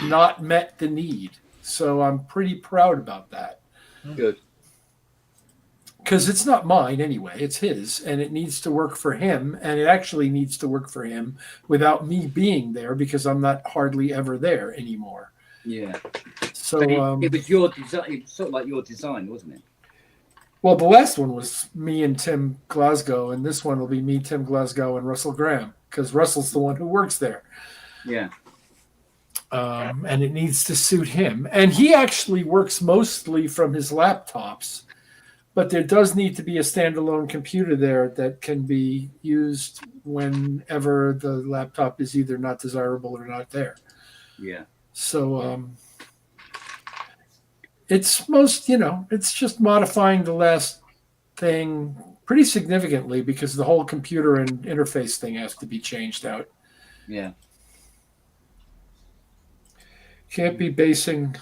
not met the need. So I'm pretty proud about that. Good. Because it's not mine anyway, it's his, and it needs to work for him, and it actually needs to work for him without me being there because I'm not hardly ever there anymore. Yeah. So it was your design. It was sort of like your design, wasn't it? Well, the last one was me and Tim Glasgow, and this one will be me, Tim Glasgow, and Russell Graham because Russell's the one who works there. Yeah. And it needs to suit him, and he actually works mostly from his laptops. But there does need to be a standalone computer there that can be used whenever the laptop is either not desirable or not there. Yeah. So it's just modifying the last thing pretty significantly because the whole computer and interface thing has to be changed out. Yeah. Can't be basing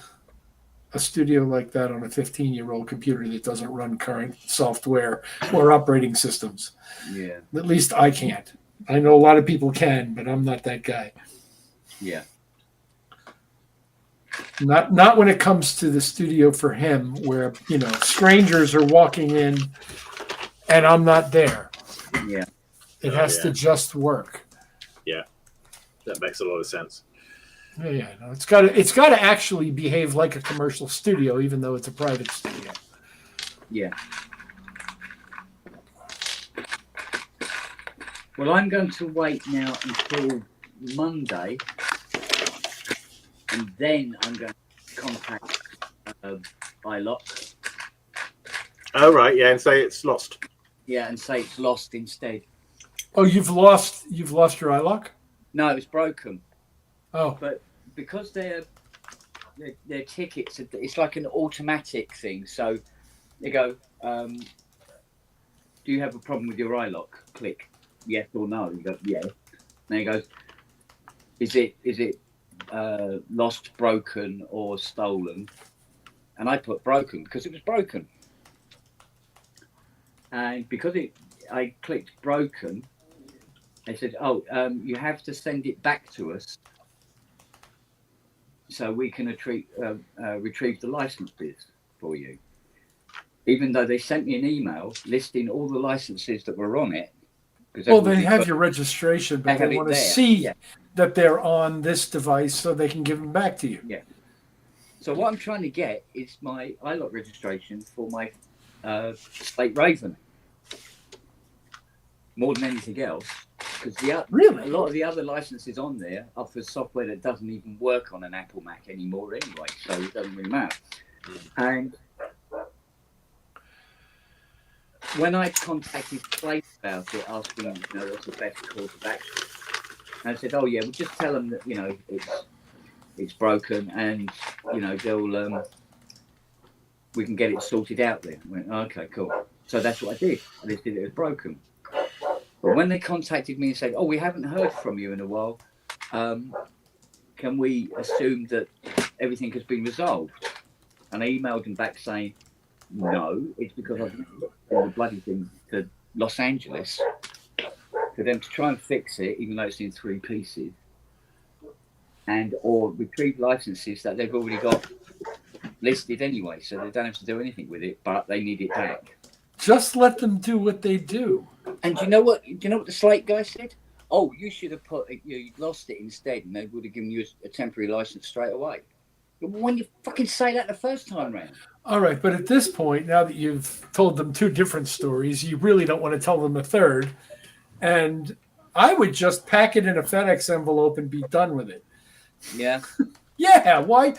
a studio like that on a 15-year-old computer that doesn't run current software or operating systems. Yeah. At least I can't. I know a lot of people can, but I'm not that guy. Yeah. Not when it comes to the studio for him, where strangers are walking in, and I'm not there. Yeah. It has to just work. Yeah, that makes a lot of sense. Yeah, no, it's got to actually behave like a commercial studio, even though it's a private studio. Yeah. Well, I'm going to wait now until Monday, and then I'm going to contact iLock. Oh right, yeah, and say it's lost. Yeah, and say it's lost instead. Oh, you've lost your iLock? No, it was broken. Oh, but because their tickets, it's like an automatic thing. So they go, do you have a problem with your iLock? Click yes or no. You go yes. And he goes, is it lost, broken, or stolen? And I put broken because it was broken. And because I clicked broken, they said, oh, you have to send it back to us so we can retrieve the licenses for you. Even though they sent me an email listing all the licenses that were on it. Well, they have your registration, but they want to see that they're on this device so they can give them back to you. Yeah. So what I'm trying to get is my iLock registration for my Slate Raven. More than anything else. Because a lot of the other licenses on there offers software that doesn't even work on an Apple Mac anymore anyway, so it doesn't really matter. And when I contacted Slate about it, asking, what's the best course of action, and I said, oh yeah, we'll just tell them that it's broken, and they'll we can get it sorted out there. I went, okay, cool. So that's what I did. I just did it as broken. But when they contacted me and said, oh, we haven't heard from you in a while, can we assume that everything has been resolved? And I emailed them back saying, no, it's because I've got the bloody thing to Los Angeles for them to try and fix it, even though it's in 3 pieces, or retrieve licenses that they've already got listed anyway, so they don't have to do anything with it, but they need it back. Just let them do what they do. And do you know what the Slate guy said? Oh, you should have you lost it instead, and they would have given you a temporary license straight away. When you fucking say that the first time round. All right, but at this point, now that you've told them 2 different stories, you really don't want to tell them a third. And I would just pack it in a FedEx envelope and be done with it. Yeah. Yeah. Why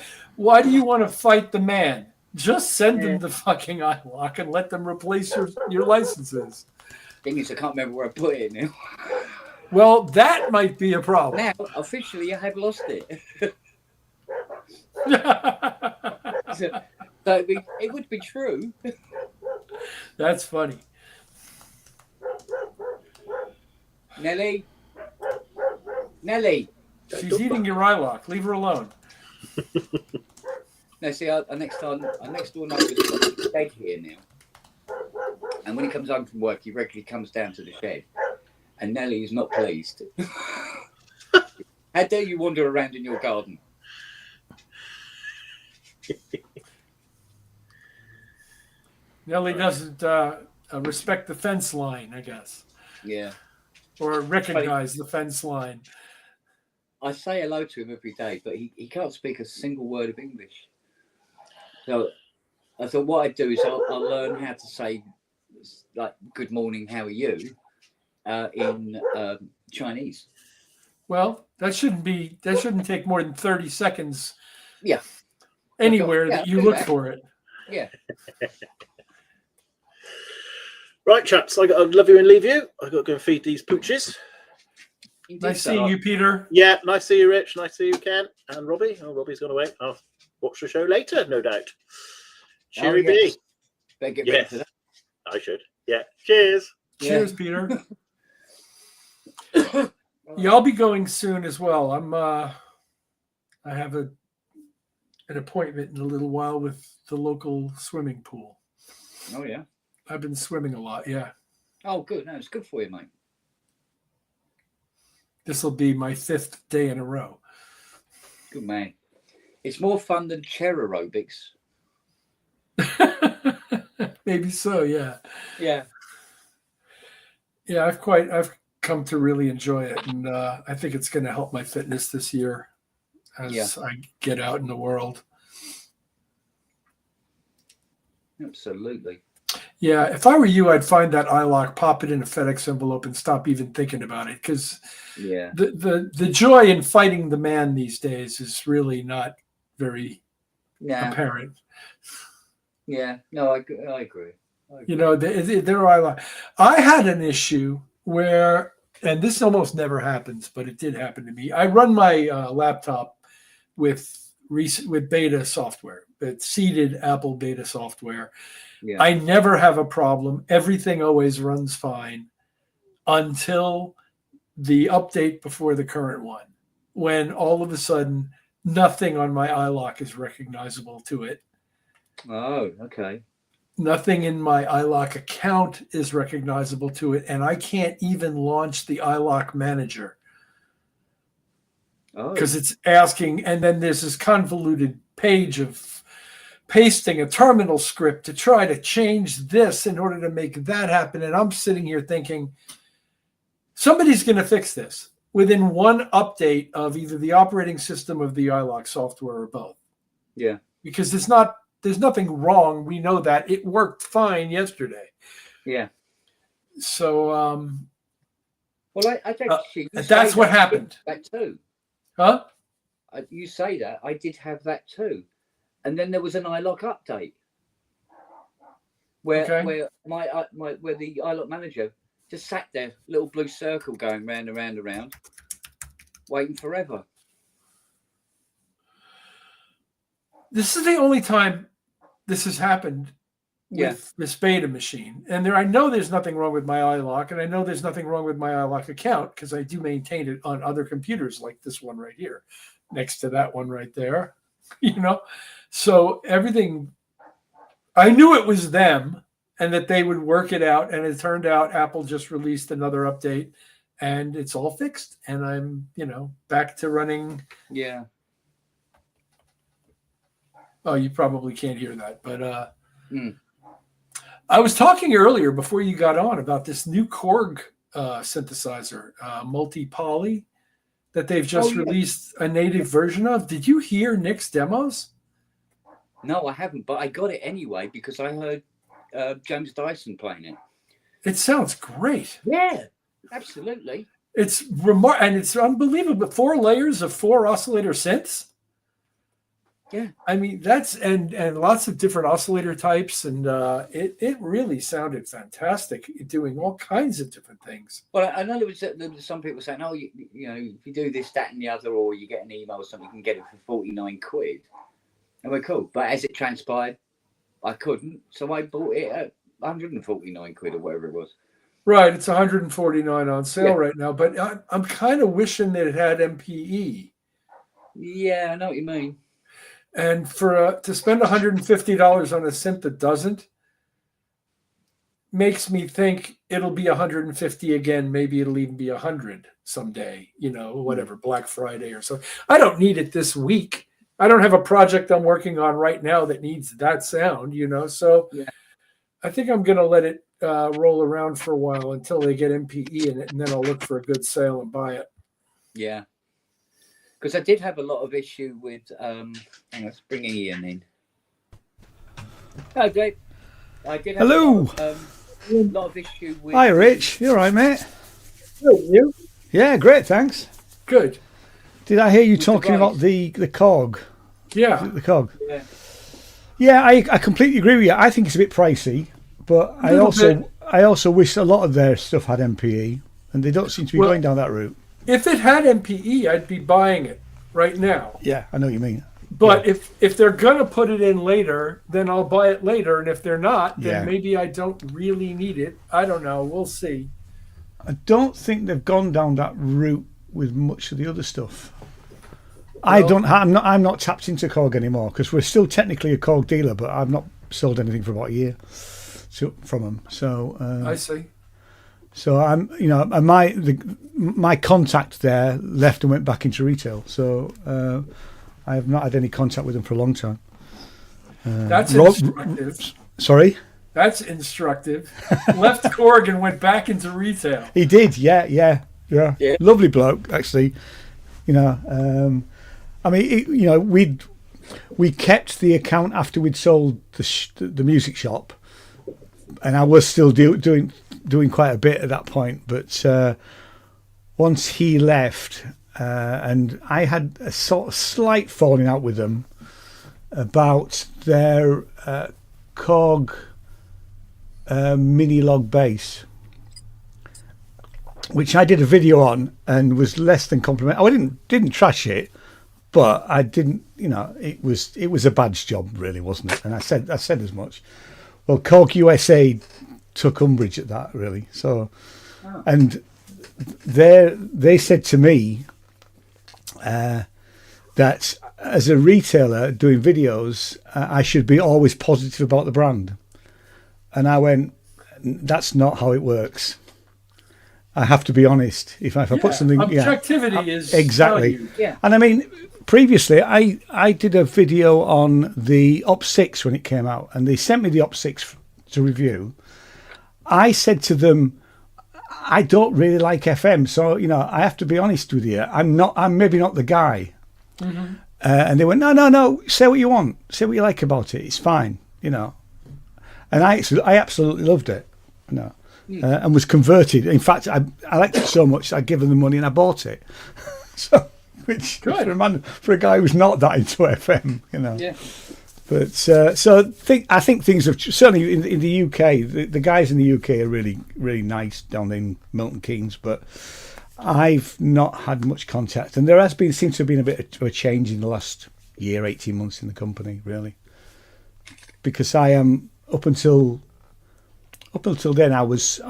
do you want to fight the man? Just send them the fucking iLock and let them replace your licenses. Thing is, I can't remember where I put it now. Well, that might be a problem. Now, officially, I have lost it. So it would be true. That's funny. Nelly. She's eating your iLock. Leave her alone. No, see, our next door neighbour's got a shed here now. And when he comes home from work, he regularly comes down to the shed. And Nelly is not pleased. How dare you wander around in your garden? Nellie doesn't respect the fence line, I guess. Yeah. Or recognize the fence line. I say hello to him every day, but he can't speak a single word of English. So I thought what I'd do is I'll learn how to say, like, good morning, how are you, in Chinese. Well, that shouldn't take more than 30 seconds. Yeah. Anywhere that you look for it. Yeah. Right, chaps, I got to love you and leave you. I got to go and feed these pooches. Nice seeing you, Peter. Yeah, nice to see you, Rich. Nice to see you, Ken. And Robbie. Oh, Robbie's gone away. I'll watch the show later, no doubt. Cheery yes. Better get ready for that. I should. Yeah. Cheers. Cheers, Peter. Yeah, I'll be going soon as well. I have an appointment in a little while with the local swimming pool. Oh yeah. I've been swimming a lot, yeah. Oh good. No, it's good for you, mate. This will be my 5th day in a row. Good man. It's more fun than chair aerobics. Maybe so, yeah. Yeah. Yeah, I've come to really enjoy it, and I think it's going to help my fitness this year as I get out in the world. Absolutely. Yeah, if I were you, I'd find that iLock, pop it in a FedEx envelope, and stop even thinking about it, because the joy in fighting the man these days is really not very apparent. Yeah, no, I agree. You know, their iLock. I had an issue where, and this almost never happens, but it did happen to me. I run my laptop with beta software, it's seeded Apple beta software. Yeah. I never have a problem. Everything always runs fine until the update before the current one, when all of a sudden nothing on my iLock is recognizable to it. Oh, okay. Nothing in my iLock account is recognizable to it, and I can't even launch the iLock manager because it's asking, and then there's this convoluted page of pasting a terminal script to try to change this in order to make that happen. And I'm sitting here thinking, somebody's going to fix this within one update of either the operating system of the iLock software or both. Yeah. Because there's nothing wrong. We know that it worked fine yesterday. Yeah. So, well, I think that's what happened. That too. Huh? You say that. I did have that too. And then there was an iLock update where where the iLock manager just sat there, little blue circle going round and round and round, waiting forever. This is the only time this has happened with this beta machine. And I know there's nothing wrong with my iLock, and I know there's nothing wrong with my iLock account because I do maintain it on other computers like this one right here, next to that one right there, you know. So everything, I knew it was them and that they would work it out. And it turned out Apple just released another update and it's all fixed. And I'm, back to running. Yeah. Oh, you probably can't hear that. But I was talking earlier before you got on about this new Korg synthesizer, multi-poly, that they've just released a native version of. Did you hear Nick's demos? No, I haven't, but I got it anyway because I heard James Dyson playing it. It sounds great. Yeah, absolutely. It's and it's unbelievable. 4 layers of 4 oscillator synths. Yeah, I mean and lots of different oscillator types, and it really sounded fantastic, doing all kinds of different things. Well, I know there was some people saying, "Oh, you know, if you do this, that, and the other, or you get an email or something, you can get it for 49 quid." I went, cool. But as it transpired, I couldn't. So I bought it at 149 quid or whatever it was. Right. It's 149 on sale right now. But I'm kind of wishing that it had MPE. Yeah, I know what you mean. And for to spend $150 on a synth that doesn't makes me think it'll be 150 again. Maybe it'll even be 100 someday, whatever, Black Friday or so. I don't need it this week. I don't have a project I'm working on right now that needs that sound, So yeah. I think I'm going to let it roll around for a while until they get MPE in it, and then I'll look for a good sale and buy it. Yeah. Because I did have a lot of issue with, let's bring Ian in. Hi, Dave. I did have Hello. A lot of issue with. Hi, Rich. You all right, mate? Good, you? Yeah, great, thanks. Good. Did I hear you talking about the cog? Yeah. The cog. Yeah. Yeah, I completely agree with you. I think it's a bit pricey, but I also wish a lot of their stuff had MPE, and they don't seem to be going down that route. If it had MPE, I'd be buying it right now. Yeah, I know what you mean. But if they're going to put it in later, then I'll buy it later. And if they're not, then maybe I don't really need it. I don't know. We'll see. I don't think they've gone down that route with much of the other stuff. Well, I'm not tapped into Korg anymore because we're still technically a Korg dealer, but I've not sold anything for about a year from them. So I see. So I'm, my contact there left and went back into retail. So I have not had any contact with them for a long time. That's instructive. Sorry? That's instructive. Left Korg and went back into retail. He did, yeah. Lovely bloke, actually. We kept the account after we'd sold the music shop, and I was still doing quite a bit at that point. But once he left, and I had a sort of slight falling out with them about their Korg mini log bass, which I did a video on and was less than complimentary. I didn't trash it, but I didn't. It was a badge job, really, wasn't it? And I said as much. Well, Korg USA took umbrage at that, really. So, and they said to me that as a retailer doing videos, I should be always positive about the brand. And I went, that's not how it works. I have to be honest. If I put something, objectivity is exactly. Value. Yeah. And I mean, previously I did a video on the Op 6 when it came out, and they sent me the Op 6 to review. I said to them, I don't really like FM, so I have to be honest with you. I'm maybe not the guy. Mm-hmm. And they went, no. Say what you want. Say what you like about it. It's fine. And I absolutely loved it. And was converted. In fact, I liked it so much I'd given them money and I bought it. So, which for a guy who's not that into FM, Yeah. But I think things have certainly in the UK. The guys in the UK are really, really nice down in Milton Keynes, but I've not had much contact, and there seems to have been a bit of a change in the last year, 18 months in the company, really, because I am up until then I was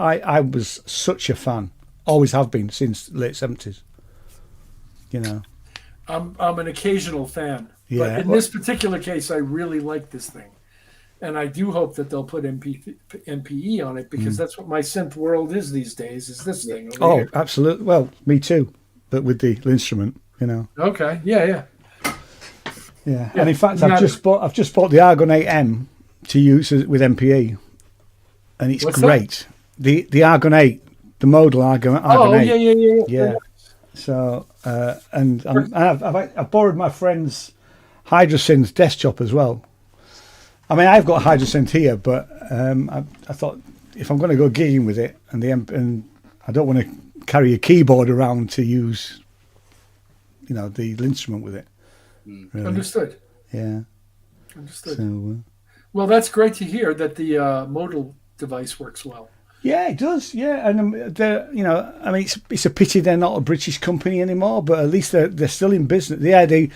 such a fan, always have been since late 70s. I'm an occasional fan. Yeah, but in this particular case, I really like this thing. And I do hope that they'll put MPE on it, because that's what my synth world is these days, is this thing over here. Absolutely. Well, me too, but with the instrument, Okay, yeah. And in fact, I've just bought the Argon 8M to use with MPE, and it's great. That? The Argon 8, the modal Argon 8. Yeah. So, and I've borrowed my friend's Hydrosynth desktop as well. I mean, I've got Hydrosynth here, but I thought if I'm going to go gigging with it, and I don't want to carry a keyboard around to use, the instrument with it. Really. Understood. Yeah. Understood. So, well, that's great to hear that the modal device works well. Yeah, it does. Yeah, and I mean, it's a pity they're not a British company anymore, but at least they're still in business. Yeah, they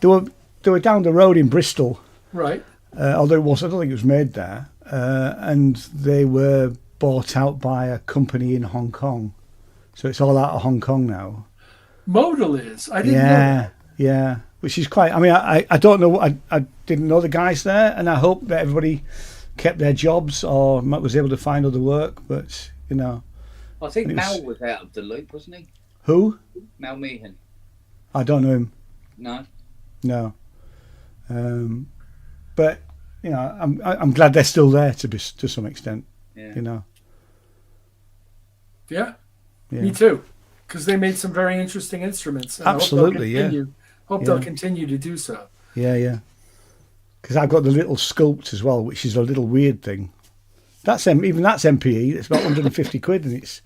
were down the road in Bristol Right. Although it was, I don't think it was made there. And they were bought out by a company in Hong Kong. So it's all out of Hong Kong now. Modal is. I didn't know that. Yeah. Which is quite, I mean, I don't know, I didn't know the guys there, and I hope that everybody kept their jobs or was able to find other work, but, you know. I think Mal was out of the loop, wasn't he? Who? Mal Meehan. I don't know him. No. But, you know, I'm glad they're still there to some extent, Yeah. you know. Yeah. Me too. Because they made some very interesting instruments. And Absolutely, Hope they'll continue to do so. Yeah. Because I've got the little sculpt as well, which is a little weird thing. Even that's MPE. It's about 150 quid, and it's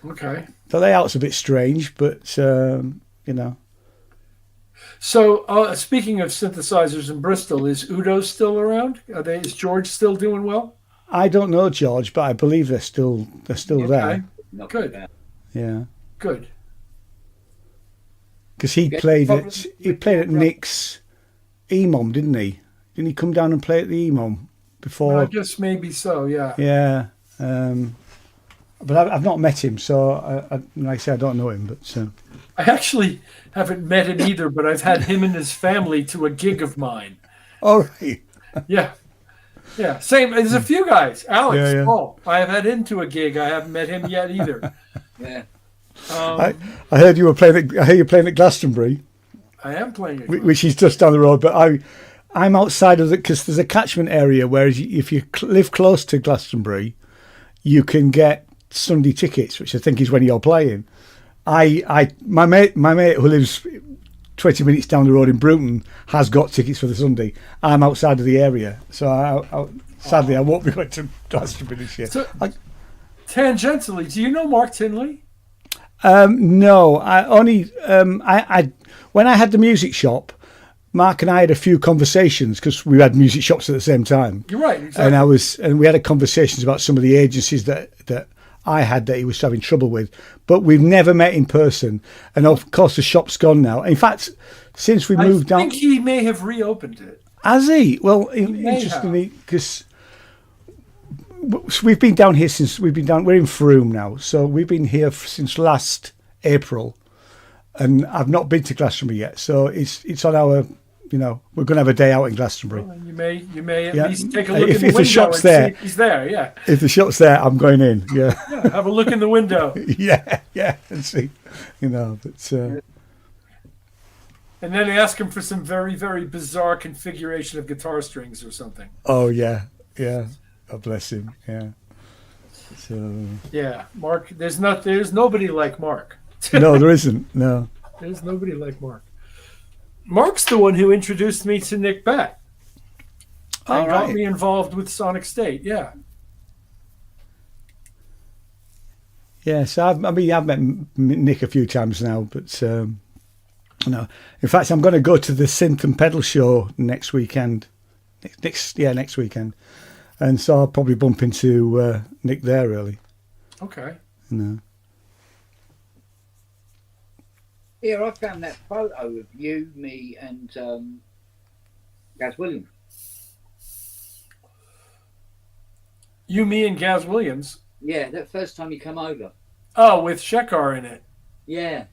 okay. The layout's a bit strange, but you know. So speaking of synthesizers in Bristol, is Udo still around? Is George still doing well? I don't know, George, but I believe they're still there. Good. Yeah. Good. Because he played at Nick's EMOM, didn't he? Didn't he come down and play at the EMOM before? Well, I guess maybe so. Yeah. Yeah. But I've not met him, so like I say, I don't know him. But I actually haven't met him either, but I've had him and his family to a gig of mine. All right. Yeah. Same. There's a few guys. Alex, Yeah. Paul. I have had him to a gig. I haven't met him yet either. Yeah. I heard you were playing. I hear you're playing at Glastonbury. I am playing it. Which is just down the road, but I'm outside of it because there's a catchment area where if you live close to Glastonbury, you can get Sunday tickets, which I think is when you're playing. My mate who lives 20 minutes down the road in Bruton has got tickets for the Sunday. I'm outside of the area, so sadly I won't be going to Glastonbury this year. So, tangentially, do you know Mark Tinley? No, I only when I had the music shop, Mark and I had a few conversations because we had music shops at the same time. You're right, exactly. And we had conversations about some of the agencies that I had that he was having trouble with, but we've never met in person. And of course, the shop's gone now. In fact, since we moved down, I think he may have reopened it. Has he? Well, interestingly, because we've been down here since we're in Frome now, so we've been here since last April, and I've not been to Glastonbury yet. So it's on our, you know, we're going to have a day out in Glastonbury. Well, you may at least take a look in the if window the shop's and there, see if he's there. Yeah. If the shop's there, I'm going in. Yeah. Have a look in the window. yeah, and see, you know, but. And then ask him for some very, very bizarre configuration of guitar strings or something. Oh yeah. Oh, bless him. Yeah. So. Yeah, Mark. There's nobody like Mark. No, there isn't. No. There's nobody like Mark. Mark's the one who introduced me to Nick Beck. And got me involved with Sonic State. Yeah. Yeah. So I've met Nick a few times now, but no. In fact, I'm going to go to the Synth and Pedal show next weekend. Next weekend. And so I'll probably bump into Nick there, really. Okay. No. Here, I found that photo of you, me, and Gaz Williams. You, me, and Gaz Williams? Yeah, that first time you come over. Oh, with Shekar in it. Yeah.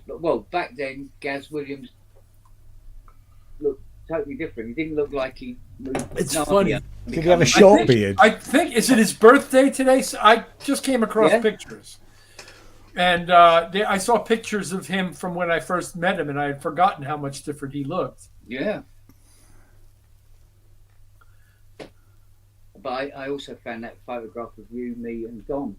Well, back then, Gaz Williams looked totally different. He didn't look like he moved. It's funny. Did he have a short beard? I think, is it his birthday today? So I just came across pictures. And I saw pictures of him from when I first met him, and I had forgotten how much different he looked. Yeah. But I also found that photograph of you, me, and Don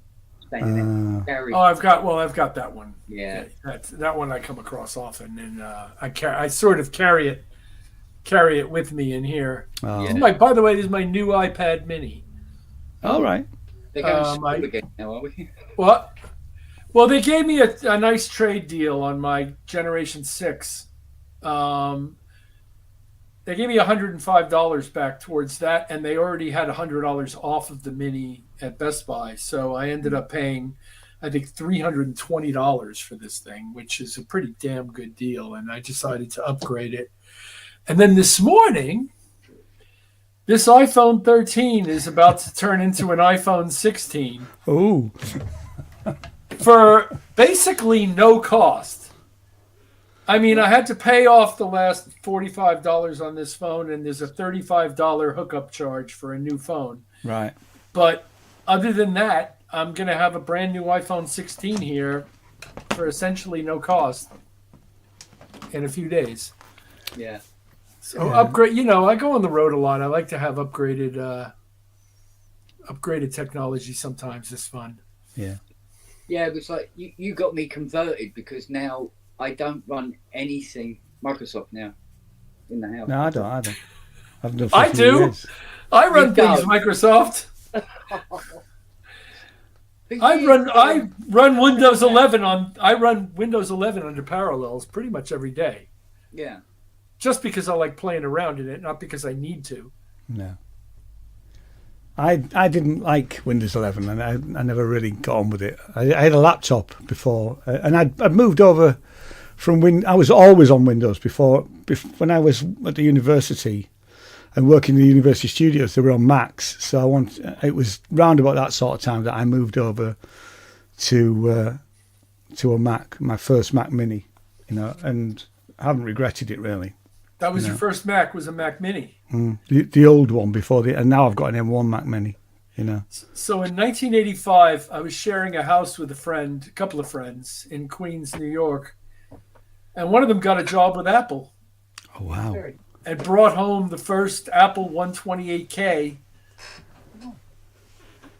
standing there. Oh, I've got that one. Yeah. That one I come across often, and I sort of carry it with me in here. Oh. Yeah. By the way, this is my new iPad Mini. All right. They're going to school again now, are we? What? Well, they gave me a nice trade deal on my Generation 6. They gave me $105 back towards that, and they already had $100 off of the Mini at Best Buy. So I ended up paying, I think, $320 for this thing, which is a pretty damn good deal. And I decided to upgrade it. And then this morning, this iPhone 13 is about to turn into an iPhone 16. Oh, For basically no cost. I mean, I had to pay off the last $45 on this phone, and there's a $35 hookup charge for a new phone. right. But other than that, I'm going to have a brand new iPhone 16 here for essentially no cost in a few days. Yeah. So upgrade, I go on the road a lot. I like to have upgraded technology sometimes. It's fun. Yeah. Yeah, it was like you got me converted because now I don't run anything Microsoft now in the house. No, I don't. I've done I 50 do. years. I run You things don't. Microsoft. But I run Windows 11 I run Windows 11 under Parallels pretty much every day. Yeah. Just because I like playing around in it, not because I need to. No. I didn't like Windows 11, and I never really got on with it. I had a laptop before, and I'd moved over from I was always on Windows before when I was at the university and working in the university studios. They were on Macs, so it was round about that sort of time that I moved over to a Mac, my first Mac Mini, and I haven't regretted it really. That was your first Mac, was a Mac Mini. The old one before and now I've got an M1 Mac Mini. So in 1985, I was sharing a house with a couple of friends in Queens, New York, and one of them got a job with Apple. Oh wow! And brought home the first Apple 128K,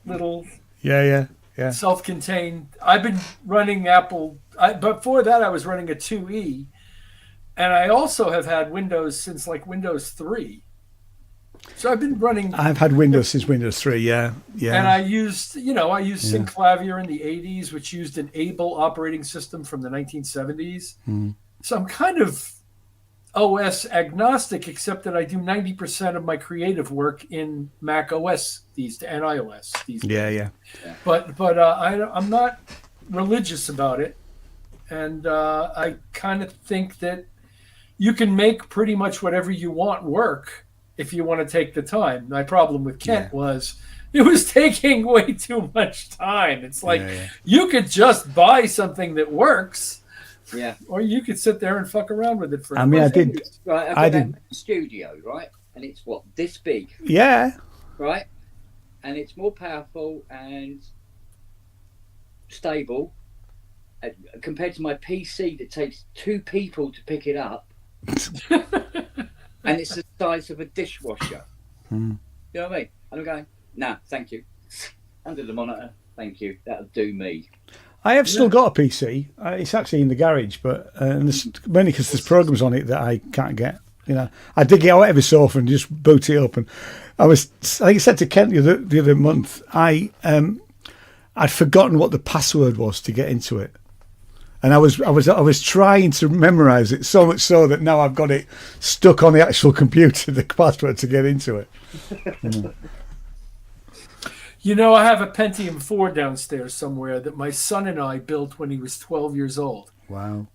little Yeah. self-contained. I've been running Apple. Before that, I was running a 2E, and I also have had Windows since like Windows 3. So I've been running. I've had Windows since Windows 3. Yeah. And I used Synclavier in the 80s, which used an Able operating system from the 1970s. So I'm kind of OS agnostic, except that I do 90% of my creative work in Mac OS and iOS these days. Yeah. But I'm not religious about it, and I kind of think that you can make pretty much whatever you want work if you want to take the time. My problem with Kent was it was taking way too much time. It's like you could just buy something that works. Yeah. Or you could sit there and fuck around with it for. I mean, I did. Right, I've got that studio, right? And it's this big. Yeah. Right? And it's more powerful and stable compared to my PC that takes 2 people to pick it up. And it's the size of a dishwasher. You know what I mean? And I'm going, nah, thank you. Under the monitor, thank you. That'll do me. I have still got a PC. It's actually in the garage, but mainly because there's programs on it that I can't get. I dig it out every so often and just boot it up. And I think I said to Kent the other month, I'd forgotten what the password was to get into it, and I was trying to memorize it so much so that now I've got it stuck on the actual computer, the password to get into it. I have a Pentium 4 downstairs somewhere that my son and I built when he was 12 years old. Wow.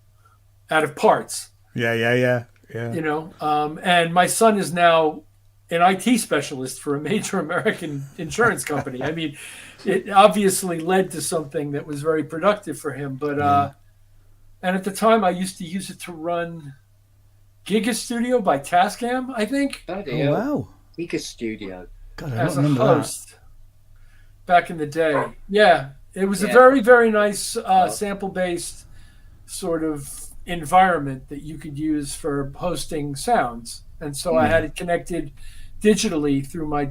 Out of parts. Yeah. And my son is now an IT specialist for a major American insurance company. I mean, it obviously led to something that was very productive for him. But and at the time, I used to use it to run Giga Studio by Tascam, I think. Oh, wow. Giga Studio. God, I as don't a remember host. Back in the day. Yeah. It was a very, very nice sample-based sort of environment that you could use for hosting sounds. And so I had it connected digitally through my,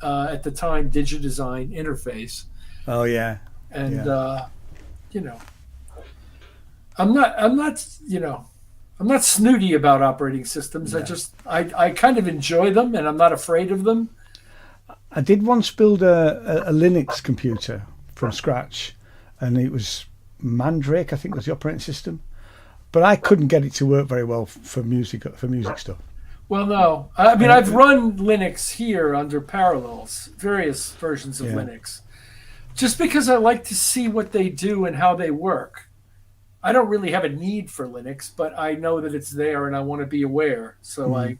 at the time, DigiDesign interface. Oh, yeah. And, I'm not snooty about operating systems. No. I kind of enjoy them, and I'm not afraid of them. I did once build a Linux computer from scratch, and it was Mandrake, I think was the operating system, but I couldn't get it to work very well for music stuff. Well, no. I mean, I've run Linux here under Parallels, various versions of Linux, just because I like to see what they do and how they work. I don't really have a need for Linux, but I know that it's there and I want to be aware. So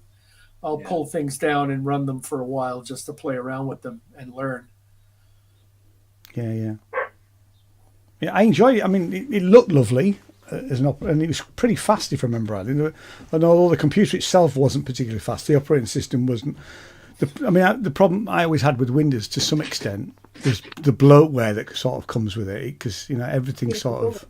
I'll pull things down and run them for a while just to play around with them and learn. Yeah. I enjoy it. I mean, it looked lovely and it was pretty fast, if I remember rightly. And although the computer itself wasn't particularly fast, the operating system wasn't. The problem I always had with Windows, to some extent, is the bloatware that sort of comes with it, because everything sort of,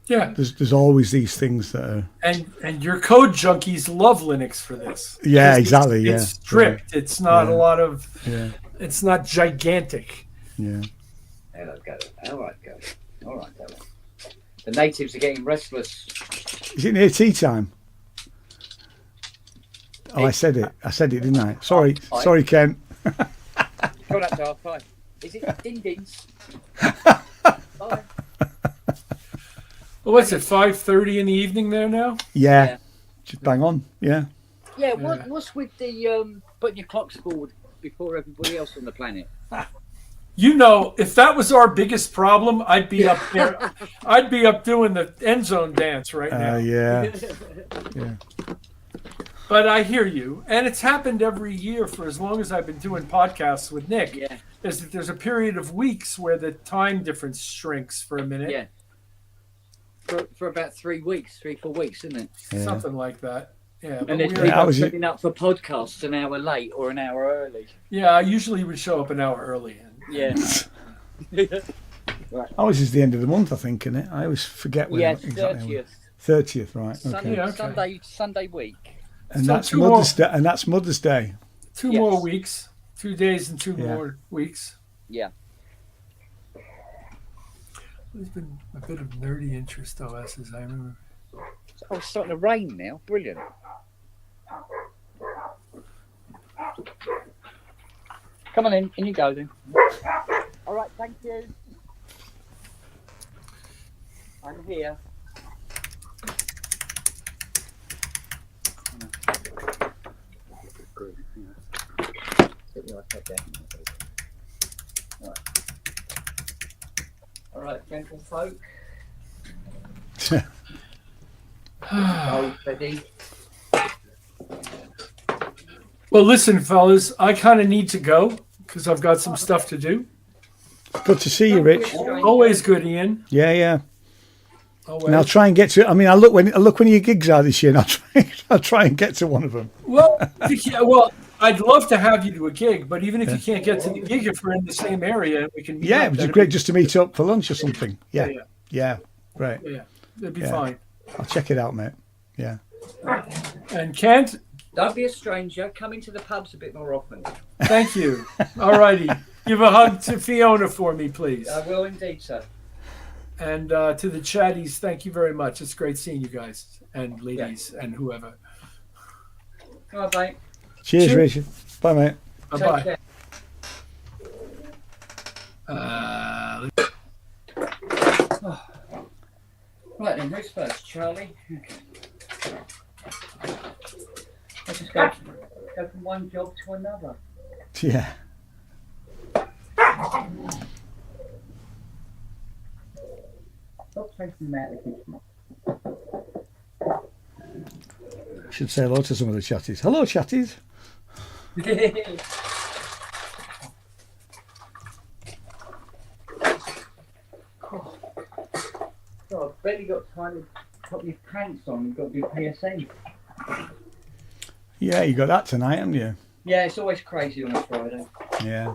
Yeah. There's always these things that are. And your code junkies love Linux for this. Yeah, exactly. It's stripped. Yeah. It's not a lot of. Yeah. It's not gigantic. Yeah. Hello, go. All right, go. All right, go. The natives are getting restless. Is it near tea time? Oh, I said it, didn't I? Sorry, Ken. Go up to half 5. Is it ding-dings? Bye. Well, what's it, 5:30 in the evening there now? Yeah. Just bang on, yeah. Yeah, what's with the putting your clocks forward before everybody else on the planet? If that was our biggest problem, I'd be up there. I'd be up doing the end zone dance right now. Yeah. But I hear you, and it's happened every year for as long as I've been doing podcasts with Nick. Yeah. Is that there's a period of weeks where the time difference shrinks for a minute. Yeah. For about 3 weeks, 4 weeks, isn't it? Yeah. Something like that. Yeah. And there's people setting up for podcasts an hour late or an hour early. Yeah, I usually would show up an hour early. Yeah. Right. Ours is the end of the month, I think, isn't it? I always forget when. Yeah, exactly 30th. 30th, right? Okay. Sunday week. And that's Mother's Day. And that's Mother's Day. 2 more weeks. 2 days and 2 more weeks. Yeah. There's been a bit of nerdy interest OS, as I remember. Oh, it's starting to rain now. Brilliant. Come on in you go then. All right, thank you. I'm here. All right, gentle folk. Oh, Betty. Well, listen, fellas, I kind of need to go because I've got some stuff to do. Good to see you, Rich. Always good, Ian. Yeah. Always. And I'll try and get to. I mean, I look when your gigs are this year, and I'll try and get to one of them. Well, I'd love to have you do a gig, but even if you can't get to the gig, if we're in the same area, we can. Yeah, it would be great just to meet up for lunch or something. Yeah, right. Yeah, it'd be fine. I'll check it out, mate. Yeah. And Kent, don't be a stranger. Come into the pubs a bit more often. Thank you. All righty. Give a hug to Fiona for me, please. I will indeed, sir. And to the chatties, thank you very much. It's great seeing you guys and ladies and whoever. All right, mate. Cheers, Richard. Bye, mate. Bye-bye. Right then, who's first? Charlie? Okay. Let's just go from one job to another. Yeah. Stop taking them out of the kitchen. I should say hello to some of the chatties. Hello, chatties. God, I've barely got time to put your pants on. You've got to do PSN. Yeah, you got that tonight, haven't you? Yeah, it's always crazy on a Friday. Yeah.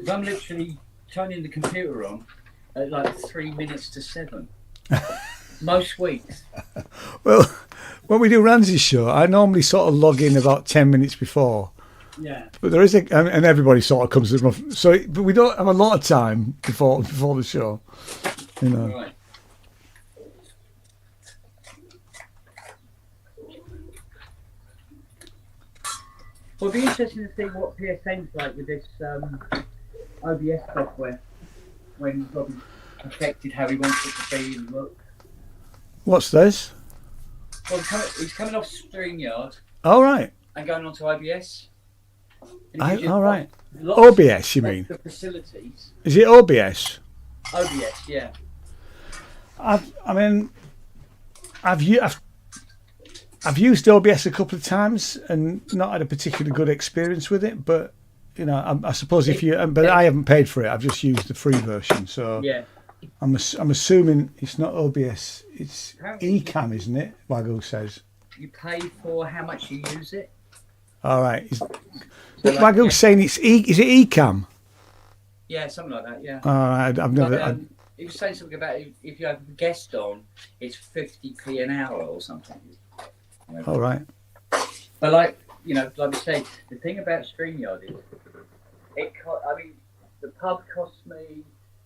I'm literally turning the computer on at like 3 minutes to 7. Most weeks. Well, when we do Ramsey's show, I normally sort of log in about 10 minutes before. Yeah. But there is and everybody sort of comes to the rough. So, but we don't have a lot of time before the show, you know. Right. Well, it'll be interesting to see what PSN's like with this OBS software when Robbie affected how he wants it to be and look. What's this? Well, he's coming off StreamYard All right. and going on to OBS. And All right. lots OBS, you of mean? the facilities. Is it OBS? OBS, yeah. I've used OBS a couple of times and not had a particularly good experience with it. But you know, I suppose but I haven't paid for it. I've just used the free version. So Yeah. I'm assuming it's not OBS. It's Ecamm, isn't it? Waggle says. You pay for how much you use it. All right. like, Waggle's saying it's is it Ecamm? Yeah, something like that. Yeah. All right. I've never. But, he was saying something about if you have a guest on, it's 50p an hour or something. All right. But like we say, the thing about StreamYard is, the pub costs me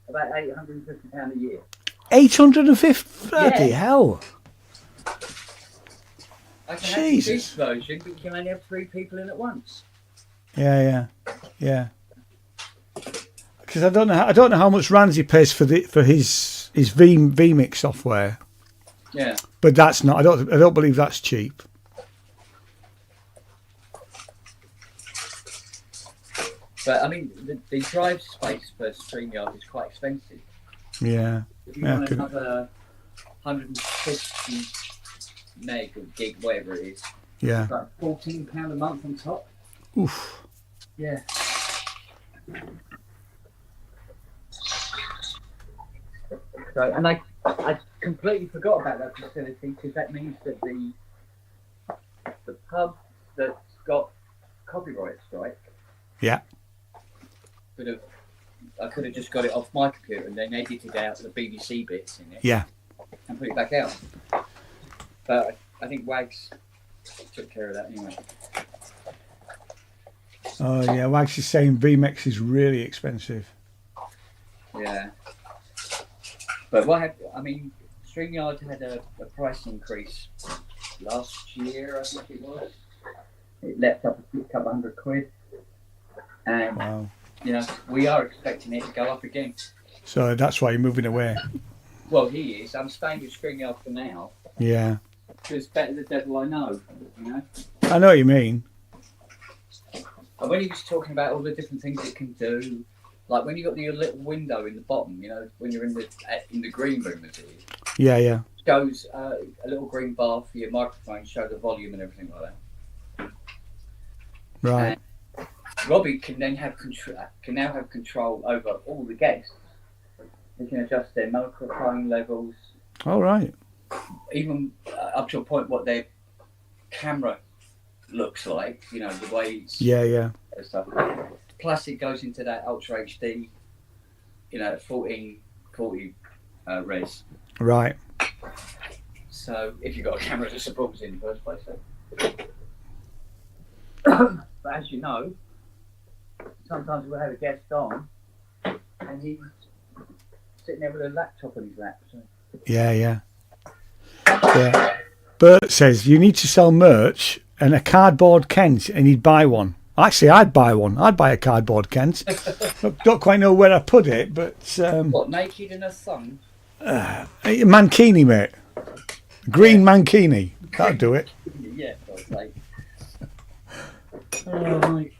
about £850 a year. 850? Bloody Yeah. hell! I can have the cheap version, but you can only have 3 people in at once. Yeah. Because I don't know how much Ramsey pays for his vMix software. Yeah. But that's not. I don't believe that's cheap. But I mean, the drive space for StreamYard is quite expensive. Yeah. If you want another 150 meg or gig, whatever it is, Yeah. it's like £14 a month on top. Oof. Yeah. So, and I completely forgot about that facility because that means that the pub that's got copyright strike. Yeah. I could have just got it off my computer and then edited out the BBC bits in it. Yeah. And put it back out. But I think Wags took care of that anyway. Oh yeah. Wags is saying vMix is really expensive. Yeah. But StreamYard had a price increase last year, I think it was. It leapt up a couple £100. And Wow. we are expecting it to go up again. So that's why you're moving away. Well, he is. I'm staying with StreamYard for now. Yeah. Because better the devil I know, I know what you mean. And when he was talking about all the different things it can do, like when you got your little window in the bottom, when you're in the green room, as it is, Yeah. shows a little green bar for your microphone, show the volume and everything like that. Right. And Robbie can then have control over all the guests. He can adjust their microphone levels, All right. even up to a point what their camera looks like. The way it's Yeah. and stuff. Plus, it goes into that Ultra HD, 1440 res. Right. So, if you've got a camera that supports it in the first place. But as you know, sometimes we'll have a guest on, and he's sitting there with a laptop on his lap. So. Yeah. Bert says you need to sell merch and a cardboard Kent, and he'd buy one. Actually, I'd buy one. I'd buy a cardboard Kent. Don't quite know where I put it, but What, naked in a thumb? Mankini, mate. Green Mankini. That'll do it. Yeah, God's sake. Oh, mate.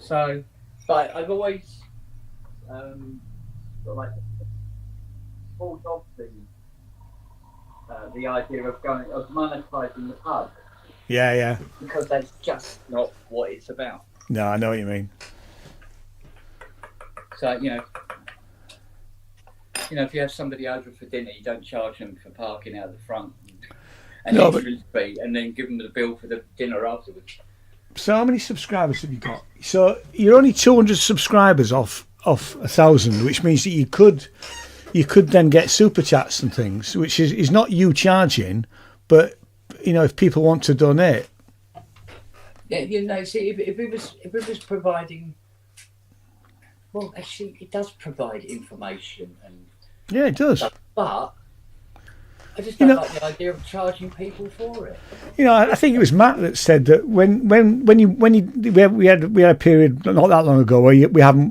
So, but I've always thought of the idea of monetizing the pub. Yeah. Because that's just not what it's about. No, I know what you mean. So, if you have somebody over for dinner, you don't charge them for parking out the front and entrance fee, and then give them the bill for the dinner afterwards. So how many subscribers have you got? So you're only 200 subscribers off 1,000, which means that you could then get super chats and things, which is not you charging, but if people want to donate. Yeah, see, if it was providing, well, actually, it does provide information and. Yeah, it does. But I just don't like the idea of charging people for it. I think it was Matt that said that when we had a period not that long ago where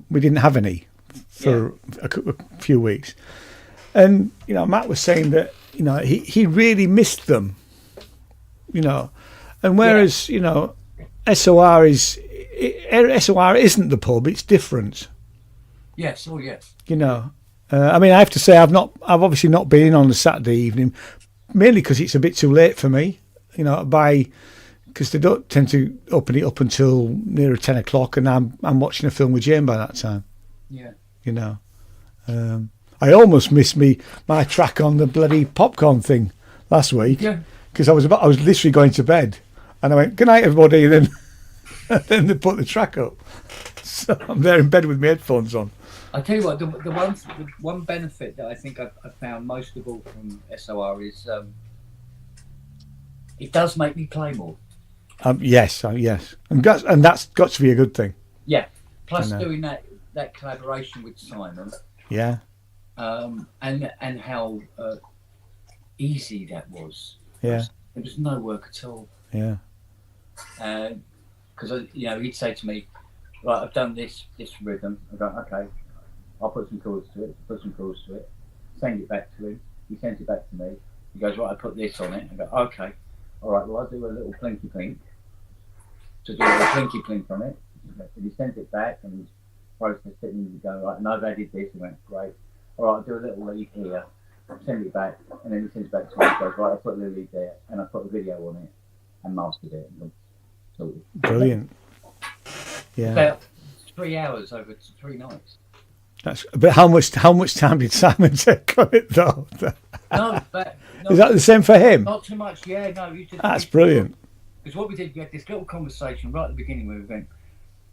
we didn't have any for a few weeks, and Matt was saying that he really missed them, and whereas SOR isn't the pub; it's different. Yes, oh yes. You know, I mean, I have to say, I've obviously not been in on the Saturday evening, mainly because it's a bit too late for me. You know, because they don't tend to open it up until nearer 10 o'clock, and I'm watching a film with Jane by that time. Yeah. You know, I almost missed my track on the bloody popcorn thing last week. Yeah. Because I was literally going to bed, and I went, "Good night, everybody." And then they put the track up, so I'm there in bed with my headphones on. I tell you what, the one benefit that I think I've found most of all from SOR is it does make me play more. Yes, and that's got to be a good thing. Yeah. Plus doing that collaboration with Simon. Yeah. And how easy that was. Yeah. It was no work at all. Yeah. Because he'd say to me, "Right, I've done this rhythm." I go, "Okay, I'll put some chords to it, send it back to him. He sends it back to me. He goes, "Right, I put this on it." I go, "Okay, all right. Well, I'll do a little plinky plink to do a little plinky plink on it." And he sends it back, and he's processed it, and he goes, "Right, and I've added this." He went, "Great. All right, I'll do a little lead here." Send it back, and then he sends it back to me. He goes, "Right, I put a little lead there, and I put a video on it, and mastered it." And brilliant. Yeah. About 3 hours over 3 nights. But how much time did Simon take on it though? No, is that the same for him? Not too much. Yeah, no. That's brilliant. Because what we did, we had this little conversation right at the beginning where we went,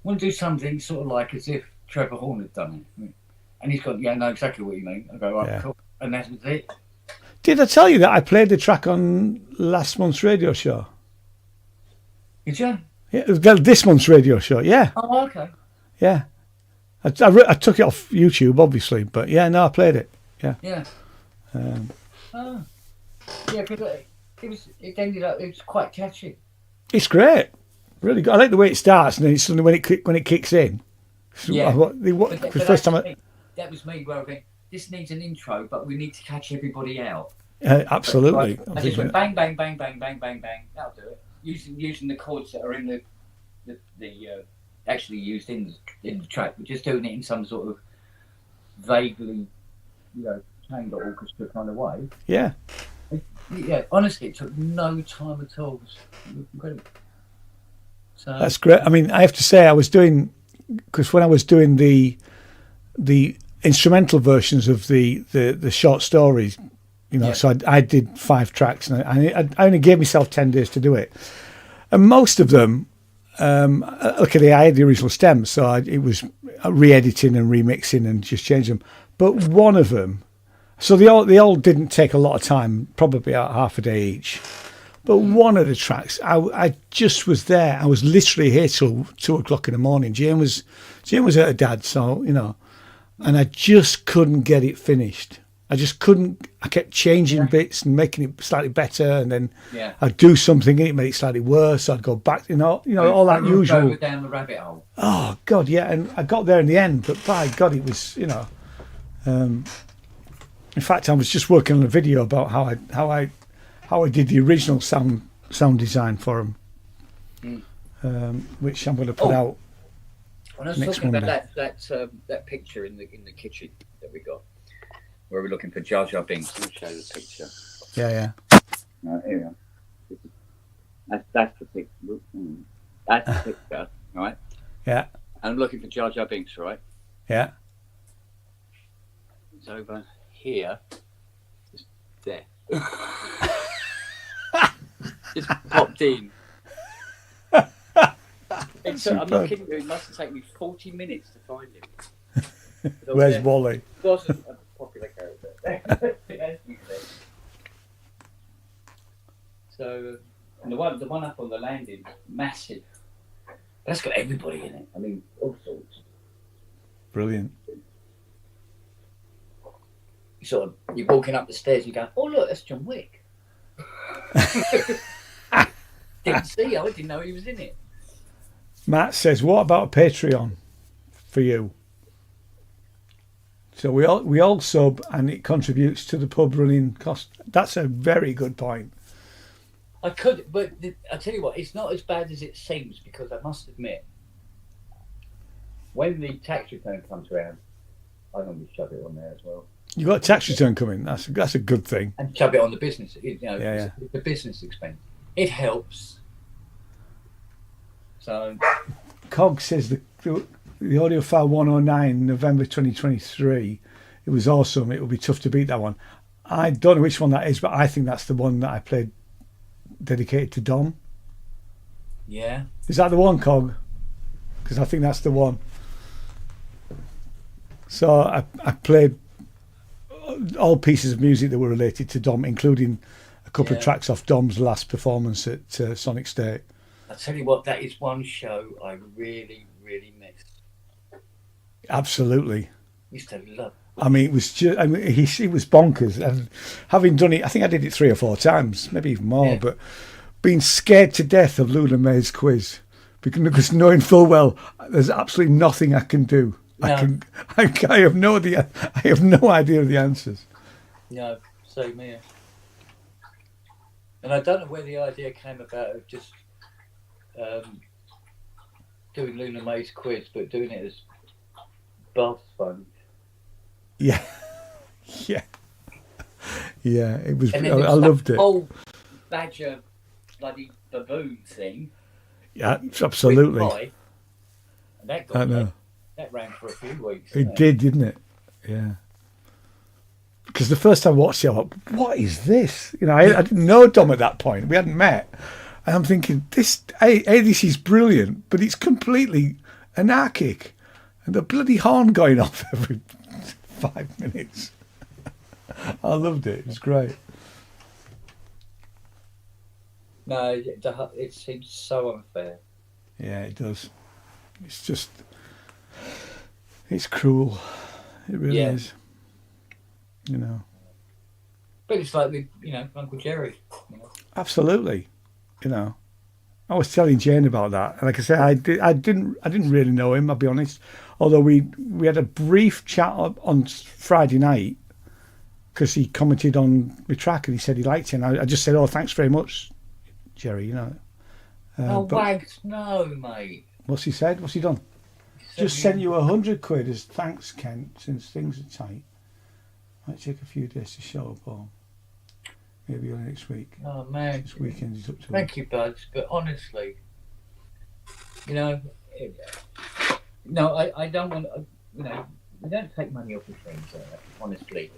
"Want to do something sort of like as if Trevor Horn had done it," and he's gone, "Yeah, I know exactly what you mean." I go, "Right, cool," and that was it. Did I tell you that I played the track on last month's radio show? Did you? Yeah, this month's radio show. Yeah. Oh, okay. Yeah. I took it off YouTube, obviously, but yeah, no, I played it. Yeah. Yeah. Yeah, because it ended up. It was quite catchy. It's great. Really good. I like the way it starts, and then it's suddenly when it kicks in. Yeah. Because first time that was me where I went, "This needs an intro, but we need to catch everybody out." Absolutely. I just went bang, bang, bang, bang, bang, bang, bang. That'll do it. Using the chords that are in the actually used in the track, but just doing it in some sort of vaguely, chamber orchestra kind of way. Yeah. Yeah, honestly, it took no time at all. It was incredible. So that's great. I mean, I have to say, because when I was doing the instrumental versions of the short stories, so I did 5 tracks, and I only gave myself 10 days to do it, and most of them. Luckily, I had the original stems, so it was re-editing and remixing and just changing them. But one of them, so they all didn't take a lot of time, probably about half a day each. But one of the tracks, I just was there. I was literally here till 2 o'clock in the morning. Jane was at her dad's, so and I just couldn't get it finished. I just couldn't. I kept changing bits and making it slightly better, and then I'd do something and it made it slightly worse. So I'd go back, all that usual. Go down the rabbit hole. Oh God, yeah, and I got there in the end, but by God, it was, in fact, I was just working on a video about how I did the original sound design for them, which I'm going to put out. When I was next talking Monday. about that picture in the kitchen that we got. Where we're looking for Jar Jar Binks. Let me show you the picture. Yeah. Here we are. That's the picture. That's the picture, right? Yeah. And I'm looking for Jar Jar Binks, right? Yeah. It's over here. It's there. It's popped in. I'm not kidding you. It must have taken me 40 minutes to find him. Where's Wally? It wasn't a popular character. So, and the one up on the landing, massive. That's got everybody in it. I mean, all sorts. Brilliant. You're walking up the stairs, you go, "Oh look, that's John Wick." Didn't see. I didn't know he was in it. Matt says, "What about a Patreon for you?" So we all sub, and it contributes to the pub running cost. That's a very good point. I could, but I tell you what, it's not as bad as it seems, because I must admit, when the tax return comes around, I normally shove it on there as well. You got a tax return coming. That's a good thing. And shove it on the business. You know, Yeah. it's the business expense. It helps. So, Cog says the audiophile 109, November 2023. It was awesome. It will be tough to beat that one. I don't know which one that is, but I think that's the one that I played dedicated to Dom. yeah. Is that the one, Cog? Because I think that's the one. So I played all pieces of music that were related to Dom, including a couple of tracks off Dom's last performance at Sonic State. I tell you what, that is one show I really, really miss. Absolutely. Used to love. I mean, it was just, I mean, he was bonkers. And having done it, I think I did it 3 or 4 times, maybe even more, Yeah. but being scared to death of Luna May's quiz because knowing full well there's absolutely nothing I can do. No. I have no idea. I have no idea of the answers. No, same here. And I don't know where the idea came about of just doing Luna May's quiz, but doing it as bath sponge. Yeah, yeah, yeah. It was. And I then loved it. Whole badger bloody baboon thing. Yeah, absolutely. Pie, and that I know. that ran for a few weeks. It did, didn't it? Yeah. Because the first time I watched it, I thought, what is this? You know, I didn't know Dom at that point. We hadn't met. And I'm thinking, this is brilliant, but it's completely anarchic. And the bloody horn going off every 5 minutes. I loved it. It was great. No, it seems so unfair. Yeah, it does. It's just, it's cruel. It really is. You know. But it's like with, Uncle Jerry. You know. Absolutely. You know. I was telling Jane about that, and like I said, I didn't really know him. I'll be honest. Although we had a brief chat on Friday night because he commented on my track and he said he liked it, and I just said, "Oh, thanks very much, Jerry." You know. Wags, no, mate. What's he said? What's he done? Just sent you 100 quid as thanks, Kent. Since things are tight, might take a few days to show up, or maybe early next week. Oh man, this weekend is up to. Thank you, Buds. But honestly, no, I don't want. We don't take money off the things. Honestly.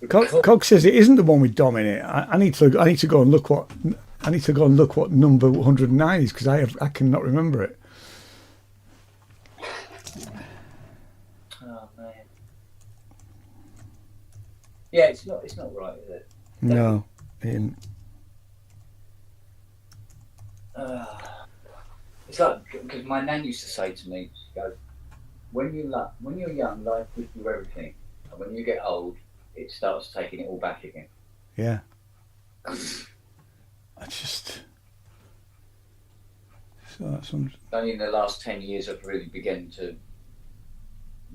Cog says it isn't the one with Dom in it. I need to go and look what number 109 is because I cannot remember it. Oh man. Yeah, it's not right, is it? No. It's like, because my nan used to say to me, she goes, when you're young, life gives you everything, and when you get old, it starts taking it all back again. Yeah. Only in the last 10 years I've really begun to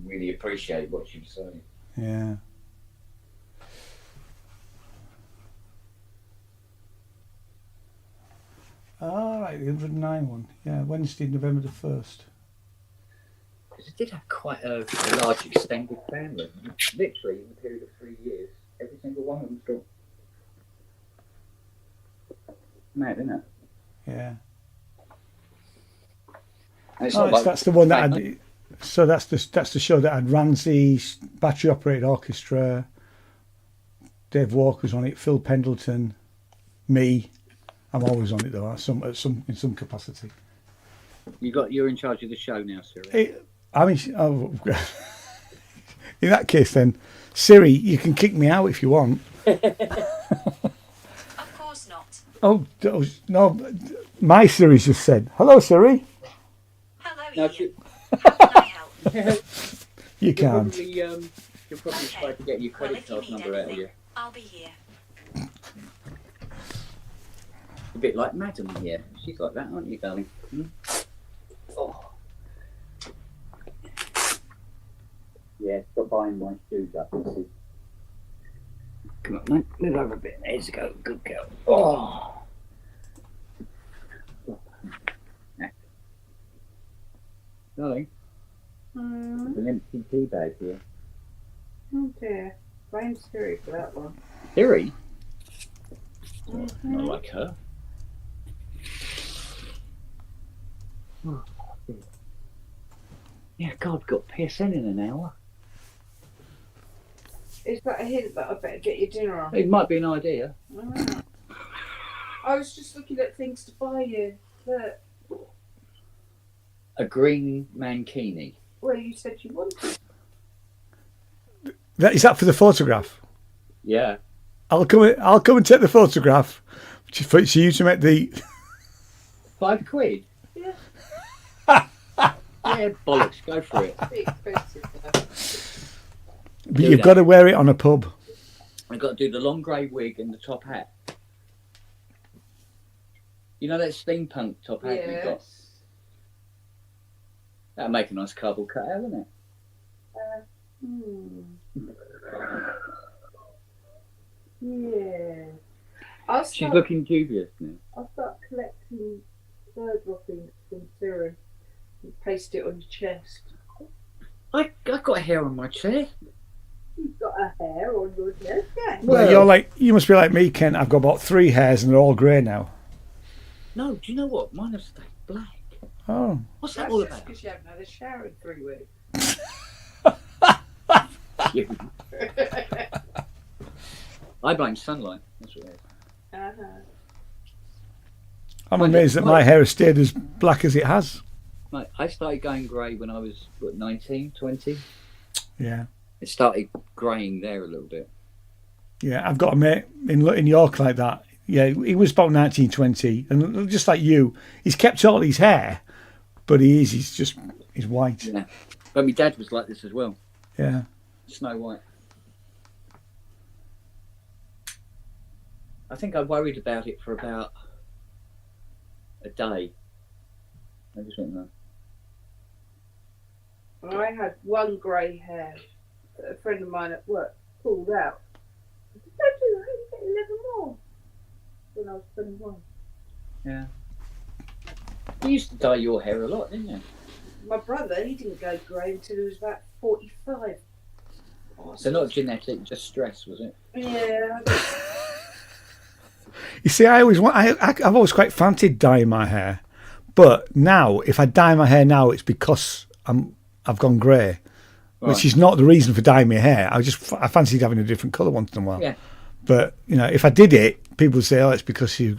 really appreciate what she was saying. Yeah. All right, the 109 one. Yeah, Wednesday, November the 1st. Because it did have quite a large extended family. Literally, in a period of 3 years, every single one of them's gone. Mad, isn't it? Yeah. And it's not like that's the one that had. So that's the show that had Ramsey, battery operated orchestra, Dave Walker's on it, Phil Pendleton, me. I'm always on it though, in some capacity. You're in charge of the show now, Siri. In that case, then, Siri, you can kick me out if you want. Of course not. Oh no, my Siri's just said, "Hello, Siri." Hello, No, Ian. How can I help? You can't. She'll probably try to get your Well, credit if you card need number out of anything, you. I'll be here. A bit like Madam here. She's like that, aren't you, darling? Hmm? Oh. Yeah, stop buying my shoes up. Come on, mate. Move over a bit. There you go. Good girl. Oh. Darling, there's an empty tea bag here. Oh dear. Blame Siri for that one. Siri? Not like her. Oh, dear. Yeah, God, I've got PSN in an hour. Is that a hint that I better get your dinner on? It might be an idea. Oh. I was just looking at things to buy you. Look. A green mankini. Well, you said you wanted. Is that for the photograph? Yeah. I'll come and take the photograph. For you to make the £5? Yeah. Yeah, bollocks, go for it. Be expensive though. But you've got to wear it on a pub. I've got to do the long grey wig and the top hat. You know that steampunk top hat we got? Yes. That'll make a nice cardboard cutout, wouldn't it? Yeah. She's looking dubious now. I'll start collecting bird droppings from Siri and paste it on your chest. I got hair on my chair. You've got a hair on your chest, yeah. Well, you must be like me, Ken. I've got about 3 hairs and they're all grey now. No, do you know what? Mine have stayed black. Oh. What's that all That's about? because you haven't had a shower in 3 weeks. I blame sunlight. That's what it is. I'm amazed that my hair has stayed as black as it has. Mate, I started going grey when I was, 19, 20? Yeah. It started greying there a little bit. Yeah, I've got a mate in York like that. Yeah, he was about 19, 20, and just like you, he's kept all his hair, but he's white. Yeah. But my dad was like this as well. Yeah. Snow White. I think I worried about it for about a day. I just went no. I had one grey hair that a friend of mine at work pulled out. I said, don't do that, you get 11 more. When I was 21. Yeah. You used to dye your hair a lot, didn't you? My brother, he didn't go grey until he was about 45. So not genetic, just stress, was it? Yeah. You see, I've always quite fancied dyeing my hair, but now if I dye my hair now, it's because I've gone grey, which is not the reason for dyeing my hair. I fancied having a different colour once in a while. Yeah. But if I did it, people would say, "Oh, it's because you're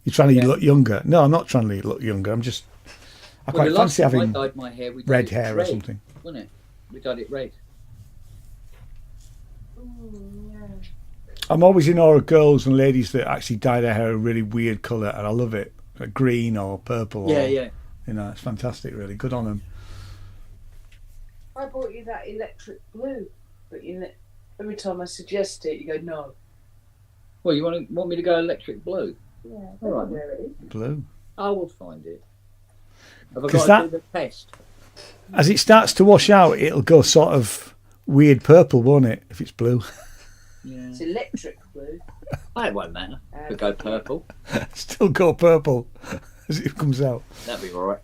trying to look younger." No, I'm not trying to look younger. I quite fancy having I dyed my hair, red hair or something. Wasn't it? We dyed it red. I'm always in awe of girls and ladies that actually dye their hair a really weird colour, and I love it, like green or purple. Yeah. It's fantastic, really. Good on them. I bought you that electric blue, but every time I suggest it, you go, no. Well, you want me to go electric blue? Yeah, all right. where it is. Blue. I will find it. Have I 'Cause got to do the test? As it starts to wash out, it'll go sort of weird purple, won't it, if it's blue? Yeah. It's electric blue. It won't matter. It'll go purple. Still go purple as it comes out. That'll be all right.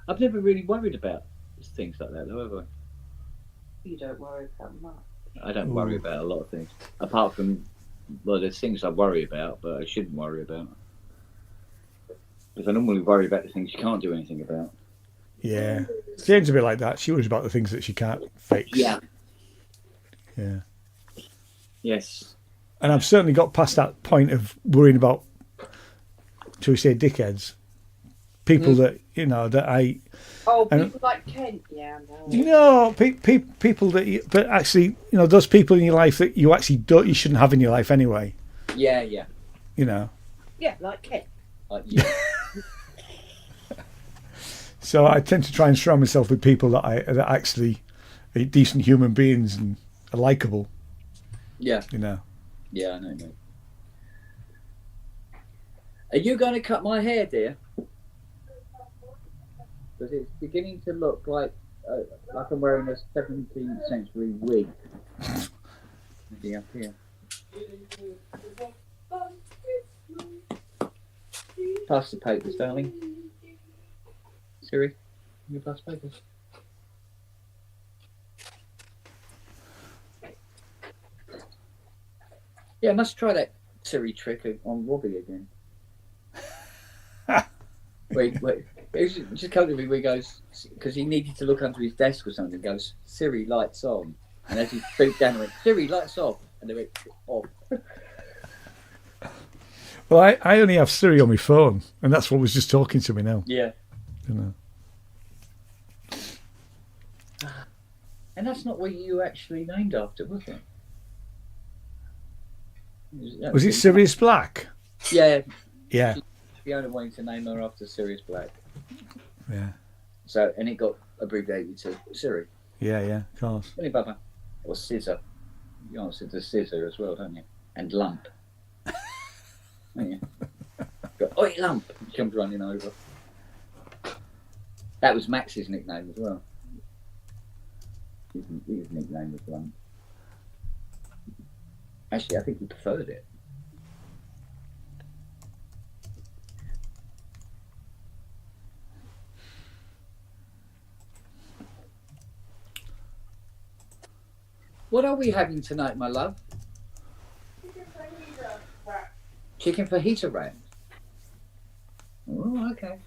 I've never really worried about things like that, though, have I? You don't worry about much. I don't worry about a lot of things. Apart from, there's things I worry about, but I shouldn't worry about. Because I normally worry about the things you can't do anything about. Yeah. Jane's a bit like that. She worries about the things that she can't fix. Yeah. Yeah. Yes. And I've certainly got past that point of worrying about, shall we say, dickheads. People that, that I... Oh, people like Kent, yeah, no. People that... but actually, those people in your life that you actually you shouldn't have in your life anyway. Yeah. Yeah, like Kent. Yeah. So I tend to try and surround myself with people that actually are decent human beings and are likeable. Yeah. Yeah, I know. Are you going to cut my hair, dear? Because it's beginning to look like I'm wearing a 17th century wig. Maybe up here. Pass the papers, darling. Siri, your bus papers. Yeah, I must try that Siri trick on Robbie again. wait. It just come to me where he goes, because he needed to look under his desk or something, goes, Siri, lights on. And as he stooped down, he went, Siri, lights off. And they went, off. Well, I only have Siri on my phone, and that's what was just talking to me now. Yeah. You know. And that's not what you actually named after, was it? Was it Sirius Black? Yeah. Yeah. Fiona wanted to name her after Sirius Black. Yeah. So, and it got abbreviated to Siri. Yeah, of course. Really, Bubba. Or Scissor. You answer to Scissor as well, don't you? And Lump. Don't you? Go, oi, Lump! He comes running over. That was Max's nickname as well. His nickname was Lump. Actually, I think he preferred it. What are we having tonight, my love? Chicken fajita wraps. Oh, okay.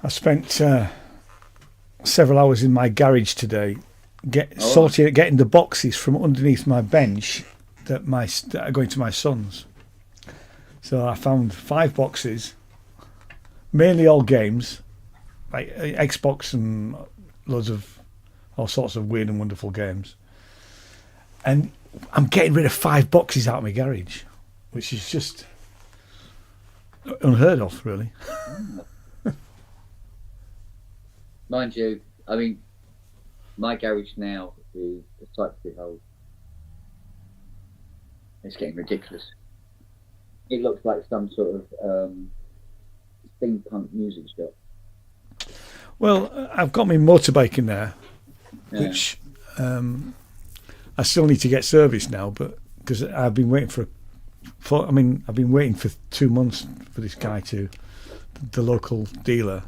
I spent several hours in my garage today getting the boxes from underneath my bench that are going to my sons. So I found 5 boxes, mainly all games, like Xbox and loads of all sorts of weird and wonderful games. And I'm getting rid of 5 boxes out of my garage, which is just unheard of, really. Mind you, I mean, my garage now is a sight to behold. It's getting ridiculous. It looks like some sort of steampunk music shop. Well, I've got my motorbike in there, which I still need to get serviced now, but because I've been waiting I've been waiting for 2 months for this guy the local dealer,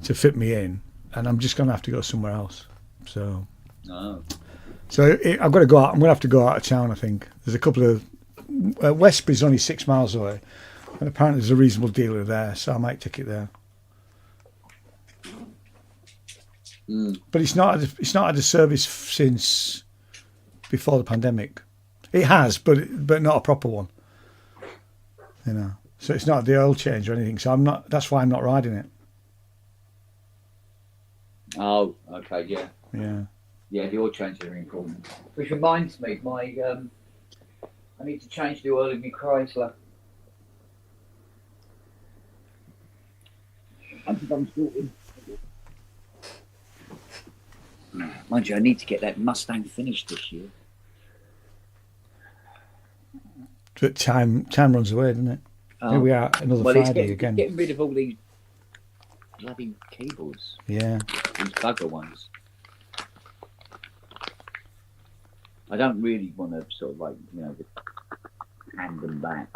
to fit me in, and I'm just going to have to go somewhere else. So, I've got to go out. I'm going to have to go out of town. I think there's a couple of Westbury's only 6 miles away, and apparently there's a reasonable dealer there, so I might take it there. But it's not had a service since before the pandemic. It has, but not a proper one. You know, so it's not the oil change or anything. So that's why I'm not riding it. Oh, okay, yeah. Yeah, the oil changes are important. Which reminds me, I need to change the oil in my Chrysler. I'm sorting. Mind you, I need to get that Mustang finished this year. But time runs away, doesn't it? Here we are, another Friday again. Getting rid of all these bloody keyboards. Yeah. These bugger ones. I don't really want to sort of just hand them back.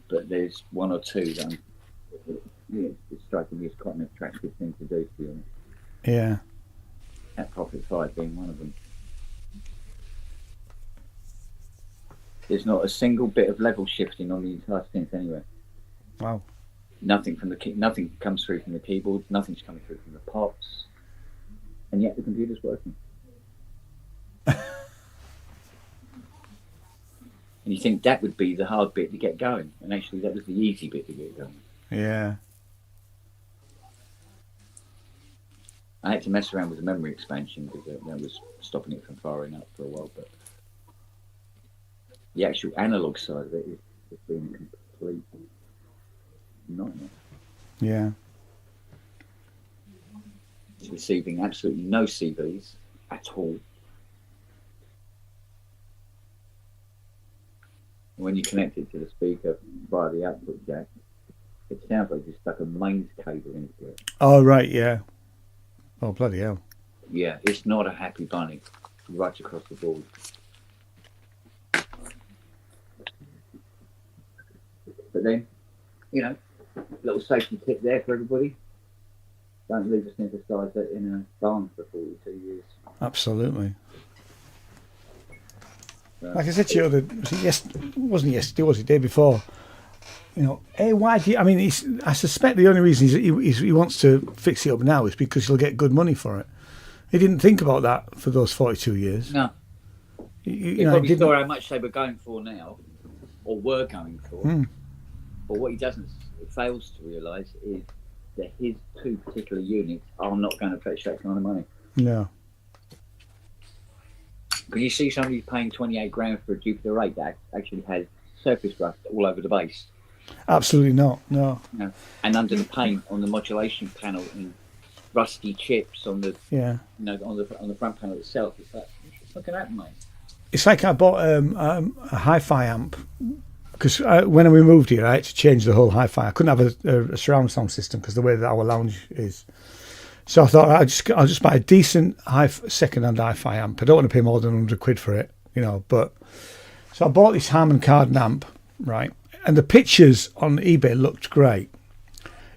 But there's 1 or 2 that it's striking me as quite an attractive thing to do, to be honest. Yeah. At Profit 5 being one of them. There's not a single bit of level shifting on the entire synth anyway. Wow. Nothing comes through from the keyboard, nothing's coming through from the pots, and yet the computer's working. And you think that would be the hard bit to get going, and actually that was the easy bit to get going. Yeah. I had to mess around with the memory expansion because that was stopping it from firing up for a while, but the actual analog side of it has been a complete nightmare. Yeah. It's receiving absolutely no CVs at all. When you connect it to the speaker via the output jack, it sounds like you stuck a mains cable into it. Oh, right, yeah. Oh, bloody hell. Yeah, it's not a happy bunny. right across the board. But then, you know, little safety tip there for everybody. Don't leave a synthesizer in a barn for 42 years. Absolutely. So, Like I said to you, wasn't yesterday, was it the day before? You know, hey, why do you? I mean, I suspect the only reason he wants to fix it up now is because he'll get good money for it. He didn't think about that for those 42 years. no. He probably saw how much they were going for now, or were going for. But what he fails to realise is that his two particular units are not going to fetch that kind of money. No. Can you see somebody paying 28 grand for a Jupiter 8 that actually has surface rust all over the base? Absolutely not. No. No. And under the paint on the modulation panel and rusty chips on the on the front panel itself. It's like, look at that, mate. It's like I bought a hi-fi amp because when we moved here, I had to change the whole hi-fi. I couldn't have a surround sound system because the way that our lounge is. So I thought I'll just buy a decent second-hand hi-fi amp. I don't want to pay more than £100 for it, you know. But so I bought this Harman Kardon amp, right? And the pictures on eBay looked great.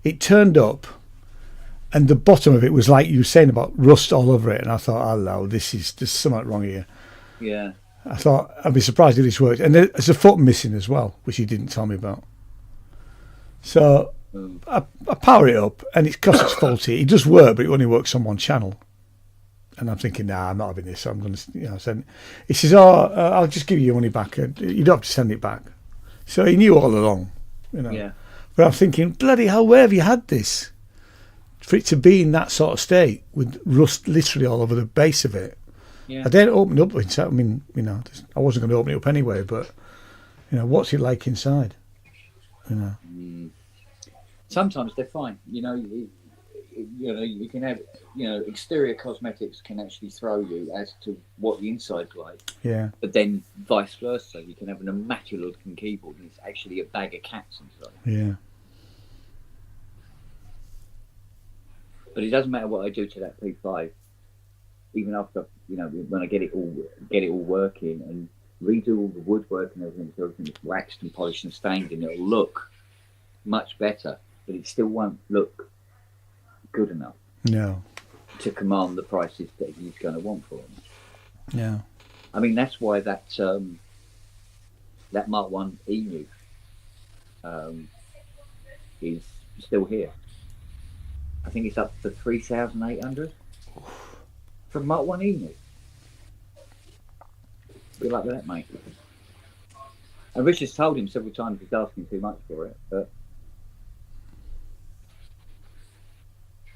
It turned up, and the bottom of it was like you were saying about rust all over it. And I thought, hello, there's something wrong here. Yeah. I thought I'd be surprised if this worked. And there's a foot missing as well, which he didn't tell me about. So I power it up, and it's because it's faulty. It does work, but it only works on one channel. And I'm thinking, nah, I'm not having this. I'm going to, send. He says, I'll just give you your money back. You don't have to send it back. So he knew all along, you know. Yeah. But I'm thinking, bloody hell, where have you had this? For it to be in that sort of state with rust literally all over the base of it. Yeah. I didn't open it up inside. I mean, you know, I wasn't going to open it up anyway, but, you know, what's it like inside? You know. Sometimes they're fine. You know, you can have, exterior cosmetics can actually throw you as to what the inside's like. Yeah. But then vice versa, you can have an immaculate looking keyboard and it's actually a bag of cats inside. Yeah. But it doesn't matter what I do to that P5, even after, when I get it all working and redo all the woodwork and everything, so everything's waxed and polished and stained, and it'll look much better, but it still won't look good enough. No. To command the prices that he's going to want for them. Yeah. I mean, that's why that Mark 1 EMU is still here. I think it's up to 3,800 for Mark 1 EMU. Good luck with that, mate. And Richard's told him several times he's asking too much for it, but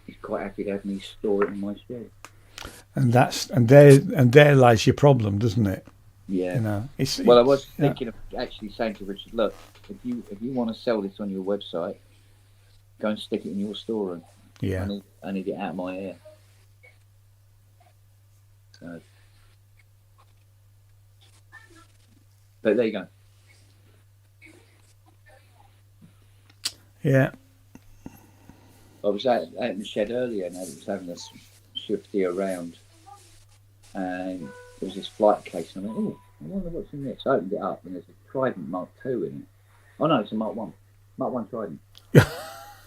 he's quite happy to have me store it in my shed. And there lies your problem, doesn't it? Yeah. You know, I was thinking of actually saying to Richard, look, if you want to sell this on your website, go and stick it in your storeroom. Yeah. I need it out of my hair. So, but there you go. Yeah. I was out in the shed earlier and I was having a shifty around, and there was this flight case, and I went, oh, I wonder what's in this. I opened it up and there's a Trident Mark II in it. Oh no, it's a Mark 1. Mark 1 Trident.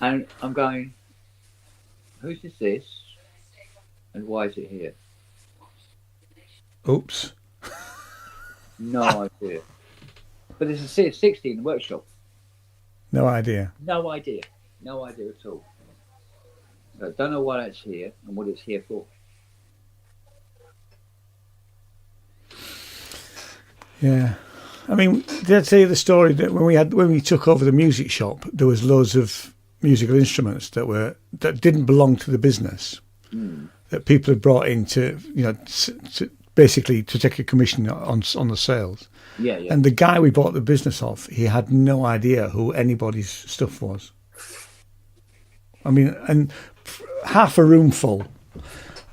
And I'm going, whose is this? And why is it here? Oops. No idea. But there's a CS60 in the workshop. No idea. No idea at all. I don't know why that's here and what it's here for. Yeah. I mean, did I tell you the story that when we took over the music shop, there was loads of musical instruments that didn't belong to the business, that people had brought in to basically to take a commission on the sales. Yeah. And the guy we bought the business off, he had no idea who anybody's stuff was. I mean, and half a room full.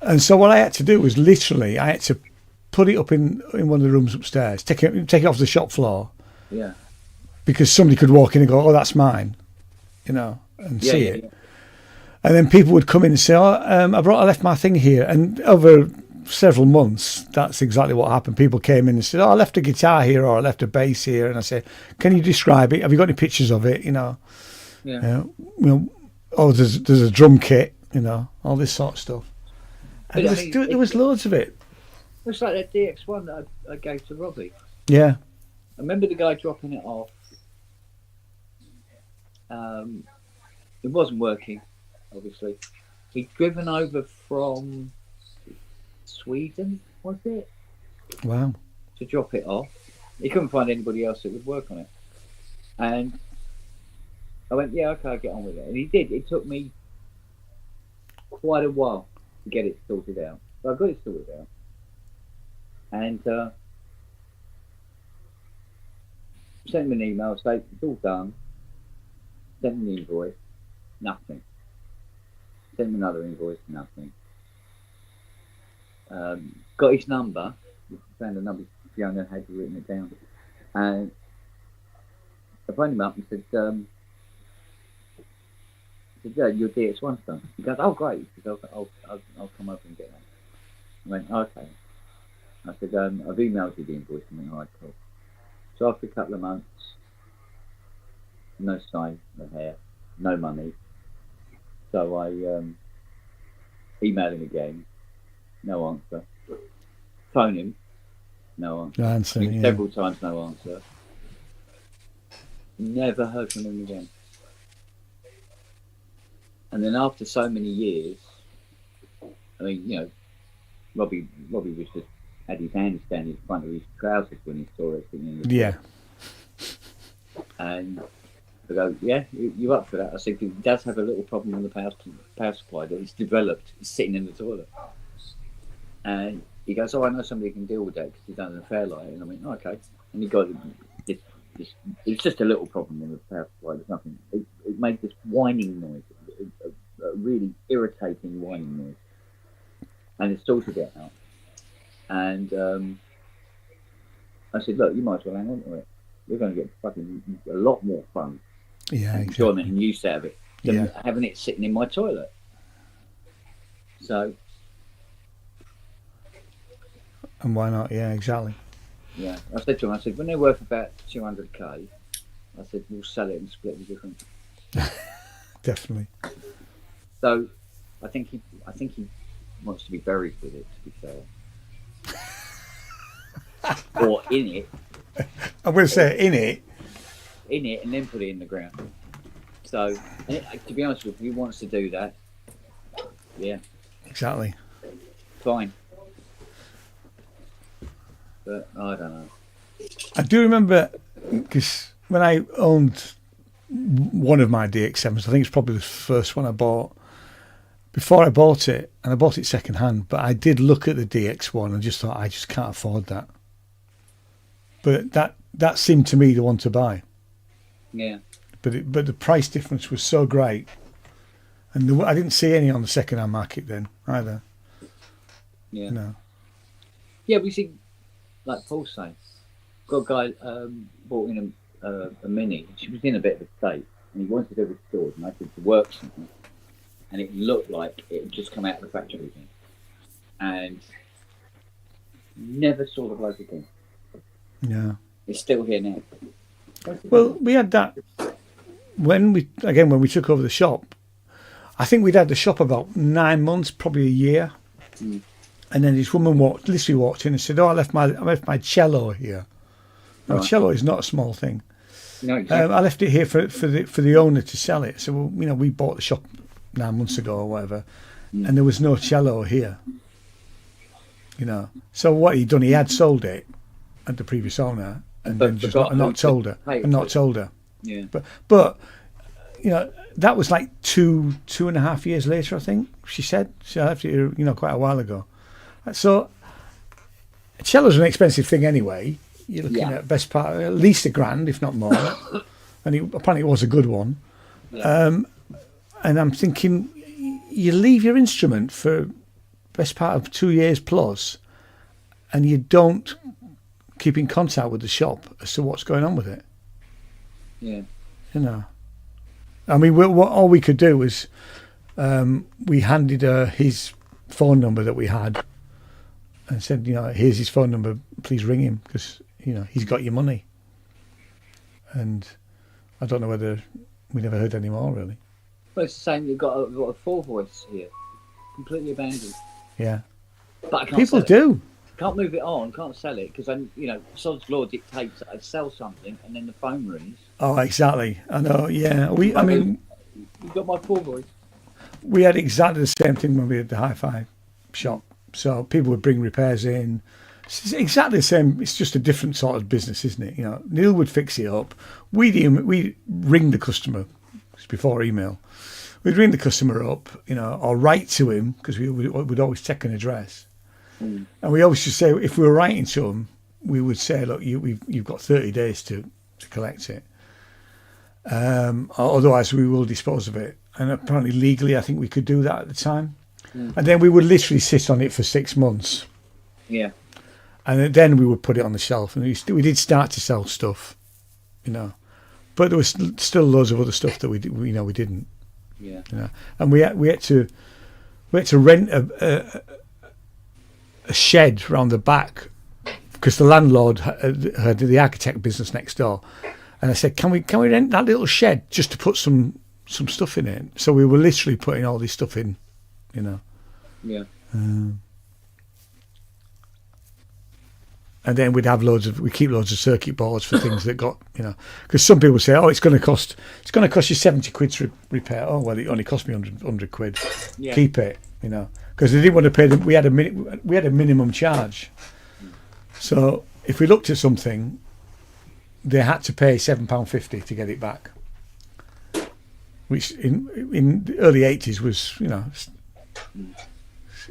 And so what I had to do was literally, I had to put it up in one of the rooms upstairs, take it off the shop floor. Yeah. Because somebody could walk in and go, oh, that's mine, and see it. Yeah. And then people would come in and say, I left my thing here. And over several months, that's exactly what happened. People came in and said, "Oh, I left a guitar here, or I left a bass here," and I said, "Can you describe it? Have you got any pictures of it? Yeah. Oh, there's a drum kit, all this sort of stuff." And But, there was loads of it. It's like that DX1 that I gave to Robbie. Yeah, I remember the guy dropping it off. It wasn't working, obviously. He'd driven over from Sweden, was it, wow. to drop it off. He couldn't find anybody else that would work on it. And I went, yeah, okay, I'll get on with it. And he did. It took me quite a while to get it sorted out. But I got it sorted out. And sent him an email, say it's all done. Sent him the invoice, nothing. Sent him another invoice, nothing. Got his number, found the number, Fiona had written it down. And I phoned him up and said, yeah, your DX1's done. He goes, oh great. He goes, I'll come over and get that. I went, okay. I said, I've emailed you the invoice. I went, all right, cool. So after a couple of months, no sign, no hair, no money. So I emailed him again, no answer. Phone him, no answer. No answer, yeah. Several times, no answer. Never heard from him again. And then after so many years, I mean, Robbie was just had his hand down in front of his trousers when he saw it sitting in the Yeah. And I go, yeah, you up for that? I said, he does have a little problem with the power supply that he's developed. It's sitting in the toilet. And he goes, oh, I know somebody can deal with that because he's done a Fairlight. And I went, oh, okay. And he got it's just a little problem with the power supply. There's nothing. It made this whining noise, a really irritating whining noise. And it sorted it out. And I said, look, you might as well hang on to it. You're going to get fucking a lot more fun. Yeah, enjoyment and use out of it than Yeah. having it sitting in my toilet. So, And why not? Yeah, exactly. yeah, I said to him, I said, when they're worth about 200k, I said, we'll sell it and split the difference. Definitely. So, I think he wants to be buried with it, to be fair. Or in it, I'm going to say in it. and then put it in the ground. So, to be honest with you, he wants to do that. Yeah, Exactly. fine. But I don't know. I do remember because when I owned one of my DX7s, I think it's probably the first one I bought. Before I bought it, and I bought it second hand, but I did look at the DX1 and just thought, I just can't afford that. But that seemed to me the one to buy. Yeah. But the price difference was so great, and I didn't see any on the second hand market then either. Yeah. No. Yeah, we see, like Paul saying, got a guy bought in a Mini. She was in a bit of a state, and he wanted it restored, and I said to work something, and it looked like it had just come out of the factory again, and never saw the bloke again. Yeah. It's still here now. Well, we had that when we took over the shop. I think we'd had the shop about 9 months, probably a year. Mm. And then this woman literally walked in and said, "Oh, I left my cello here." Now, Right. cello is not a small thing. No, exactly. I left it here for the owner to sell it. So we bought the shop 9 months ago or whatever, and there was no cello here. So what he'd done, he had sold it at the previous owner, and But then just forgot not who told to her, pay it and not to. told her. Yeah. But that was like 2.5 years later, I think she said. She left it here, quite a while ago. So a cello's an expensive thing anyway. You're looking at best part at least $1,000, if not more. And apparently it was a good one. Yeah. And I'm thinking, you leave your instrument for best part of 2 years plus, and you don't keep in contact with the shop as to what's going on with it. Yeah. I mean, all we could do was we handed her his phone number that we had, and said, here's his phone number. Please ring him because he's got your money. And I don't know whether we never heard any more really. Well, it's the same. You've got a 4-voice here, completely abandoned. Yeah, but I can't people sell it. do. Can't move it on. Can't sell it because Sod's law dictates that I sell something and then the phone rings. Oh, exactly. I know. Yeah, I mean, you've got my 4-voice. We had exactly the same thing when we had the hi-fi shop. So people would bring repairs in. It's exactly the same. It's just a different sort of business, isn't it? Neil would fix it up. We ring the customer. It's before email. We'd ring the customer up, or write to him because we would always check an address. And we always just say, if we were writing to him, we would say, look, you've got 30 days to collect it. Otherwise, we will dispose of it. And apparently, legally, I think we could do that at the time. And then we would literally sit on it for 6 months. Yeah. And then we would put it on the shelf. And we did start to sell stuff, But there was still loads of other stuff that we didn't. Yeah. And we had to rent a shed round the back because the landlord had the architect business next door. And I said, can we rent that little shed just to put some stuff in it? So we were literally putting all this stuff in, Yeah. And then we'd keep loads of circuit boards for things that got, because some people say, oh, it's going to cost you 70 quid to repair. Oh, well, it only cost me 100 quid. Yeah. Keep it, because they didn't want to pay them. We had a minimum charge. So if we looked at something, they had to pay £7.50 to get it back, which in the early 80s was,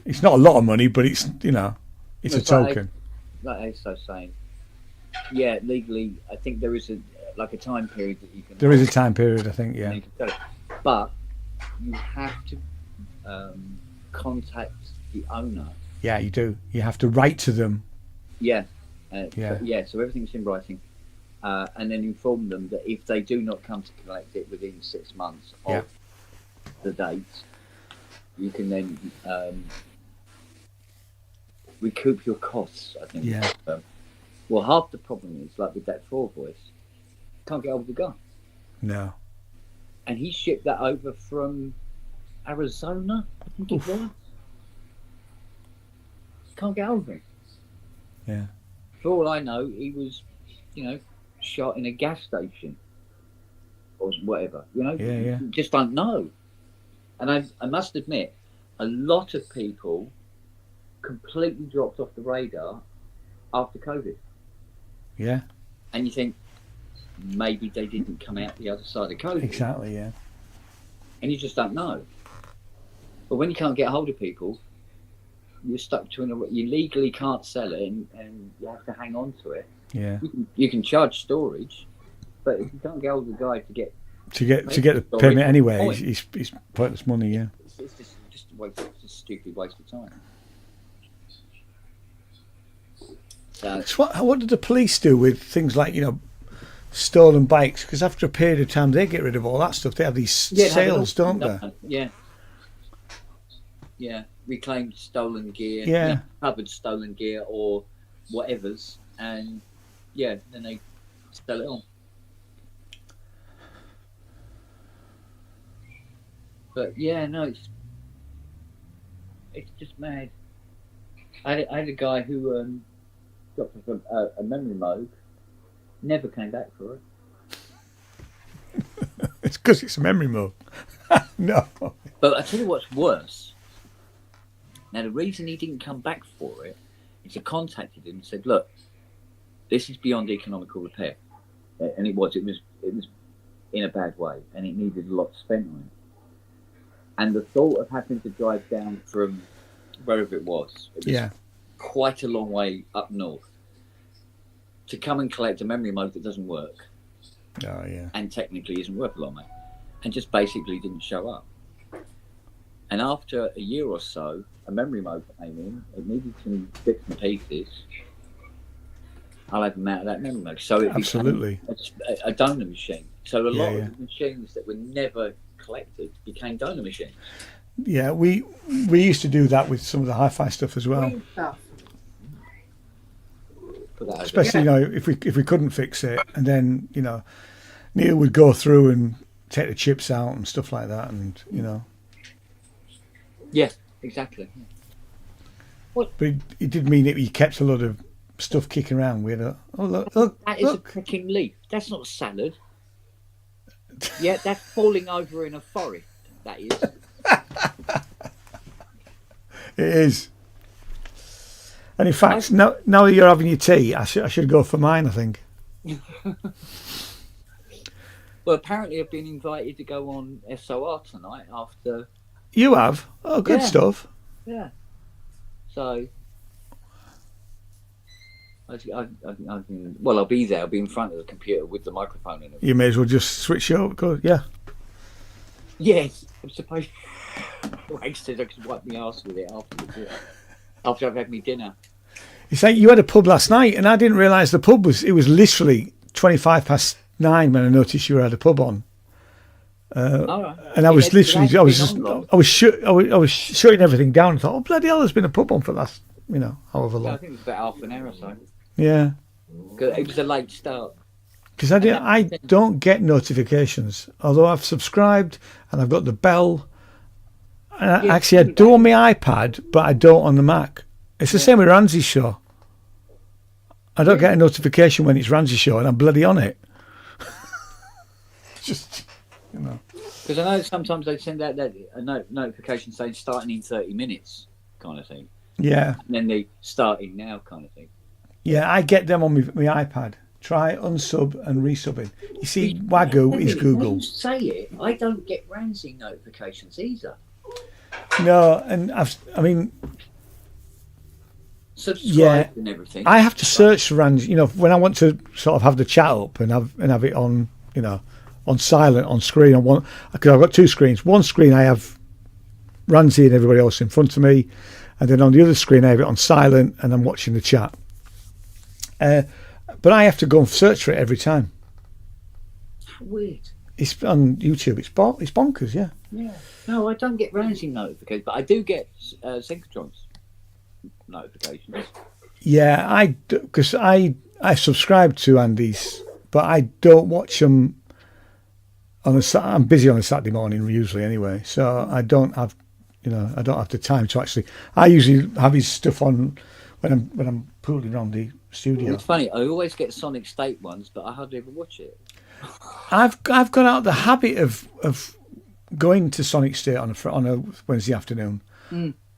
it's not a lot of money, but it's, it's a token. Like ASO saying, yeah, legally, I think there is a time period that you can. There is a time period, I think, yeah. But you have to contact the owner. Yeah, you do. You have to write to them. Yeah. Yeah. So everything's in writing, and then inform them that if they do not come to collect it within 6 months of the date, you can then recoup your costs, I think. Yeah. Well, half the problem is, like with that 4-voice, can't get hold of the guy. No. And he shipped that over from Arizona, I think it was. Can't get hold of him. Yeah. For all I know, he was, shot in a gas station or whatever. Yeah. You just don't know. And I must admit, a lot of people completely dropped off the radar after COVID. Yeah. And you think maybe they didn't come out the other side of COVID. Exactly, yeah. And you just don't know. But when you can't get hold of people, you're stuck to you legally can't sell it and you have to hang on to it. Yeah. You can charge storage, but if you can't get hold of the guy to get the permit anyway, it's pointless money, yeah. It's just a stupid waste of time. So, what did the police do with things like stolen bikes? Because after a period of time, they get rid of all that stuff. They have these sales, don't they? Yeah. Reclaimed stolen gear. Yeah. Covered stolen gear or whatever's, and then they sell it on. But it's just mad. I had a guy who got a memory mode, never came back for it. It's because it's a memory mode. No. But I tell you what's worse. Now the reason he didn't come back for it is I contacted him and said, "Look, this is beyond economical repair," and it was in a bad way, and it needed a lot spent on it. And the thought of having to drive down from wherever it was quite a long way up north to come and collect a memory mode that doesn't work. Oh, yeah. And technically isn't worth a lot, mate. And just basically didn't show up. And after a year or so, a memory mode came in. It needed some bits and pieces. I'll have them out of that memory mode. So it absolutely became a donor machine. So a lot of the machines that were never collected became donor machines. Yeah, we used to do that with some of the hi-fi stuff as well. Put that over. Especially, you know, if we couldn't fix it, and then, you know, Neil would go through and take the chips out and stuff like that, and, you know. Yes, exactly. But it did mean that he kept a lot of stuff kicking around. We had a, oh, look, That is a freaking leaf. That's not a salad. Yeah, that's falling over in a forest. That is. It is. And in fact, now that you're having your tea, I should go for mine, I think. Well, apparently I've been invited to go on SOR tonight after... You have? Oh, good stuff. Yeah. So... I'll be there. I'll be in front of the computer with the microphone in it. You may as well just switch over. Go, yeah. Yes, I'm supposed. Rex said I could wipe my ass with it after I've had my dinner. It's like you had a pub last night, and I didn't realise the pub was. It was literally 9:25 when I noticed you had a pub on. Right. And I was literally, I was shutting everything down. I thought, oh bloody hell, there's been a pub on for the last, you know, however long. I think it was about half an hour or so. Yeah. It was a late start. Because I don't get notifications, although I've subscribed and I've got the bell. And actually, I do on my iPad, but I don't on the Mac. It's the same with Ramsey's show. I don't get a notification when it's Ramsey's show, and I'm bloody on it. Just, you know. Because I know sometimes they send out a notification saying starting in 30 minutes kind of thing. Yeah. And then they starting now kind of thing. Yeah, I get them on my iPad. Try unsub and resubbing. You see, Wagyu is Google. When you say it, I don't get Ramsey notifications either. No, and I mean, subscribe and everything. I have to search for Ramsey. You know, when I want to sort of have the chat up and have it on, you know, on silent on screen on one, because I've got two screens. One screen I have Ramsey and everybody else in front of me, and then on the other screen I have it on silent and I'm watching the chat. But I have to go and search for it every time. Weird. It's on YouTube. It's bonkers, yeah. Yeah. No, I don't get Ramsey notifications, but I do get Synchrotron's notifications. Yeah, because I subscribe to Andy's, but I don't watch them. I'm busy on a Saturday morning usually anyway, so I don't have the time to actually. I usually have his stuff on when I'm pooling around the studio. It's funny. I always get Sonic State ones, but I hardly ever watch it. I've got out the habit of going to Sonic State on a Wednesday afternoon.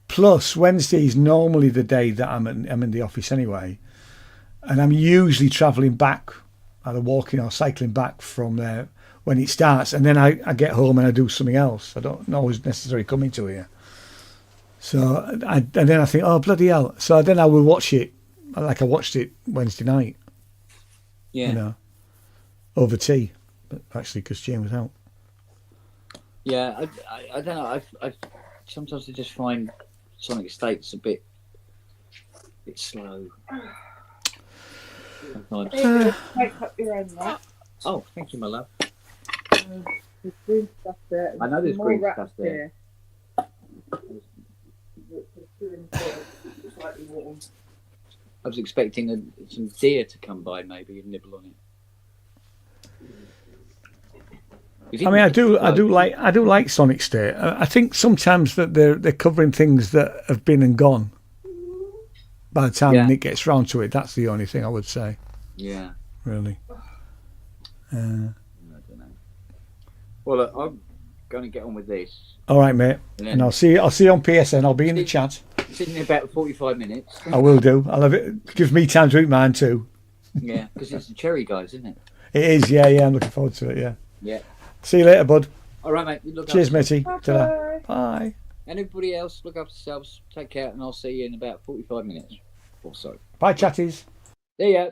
Plus, Wednesday is normally the day that I'm in the office anyway, and I'm usually travelling back, either walking or cycling back from there when it starts, and then I get home and I do something else. I don't always necessarily come into here. So and then I think, oh bloody hell! So then I will watch it, like I watched it Wednesday night. Yeah. You know, over tea, but actually because Jane was out. Yeah, I don't know. I sometimes I just find Sonic State's a bit slow. Make up your own, right? Oh, thank you, my love. There's green stuff there. I know there's more green rats stuff there. Slightly warm. I was expecting some deer to come by, maybe, and nibble on it. I mean, I do like Sonic State. I think sometimes that they're covering things that have been and gone. By the time Nick gets round to it, that's the only thing I would say. Yeah. Really. I don't know. Well, I'm going to get on with this. All right, mate. And I'll see you on PSN. I'll be in the chat. Sitting in about 45 minutes. I will do. I'll have it. Gives me time to eat mine too. Yeah, because it's the cherry guys, isn't it? It is. Yeah. I'm looking forward to it. Yeah. Yeah. See you later, bud. All right, mate. Look Cheers, matey. Bye. Bye. And everybody else, look after yourselves. Take care, and I'll see you in about 45 minutes or so. Bye, chatties. See ya.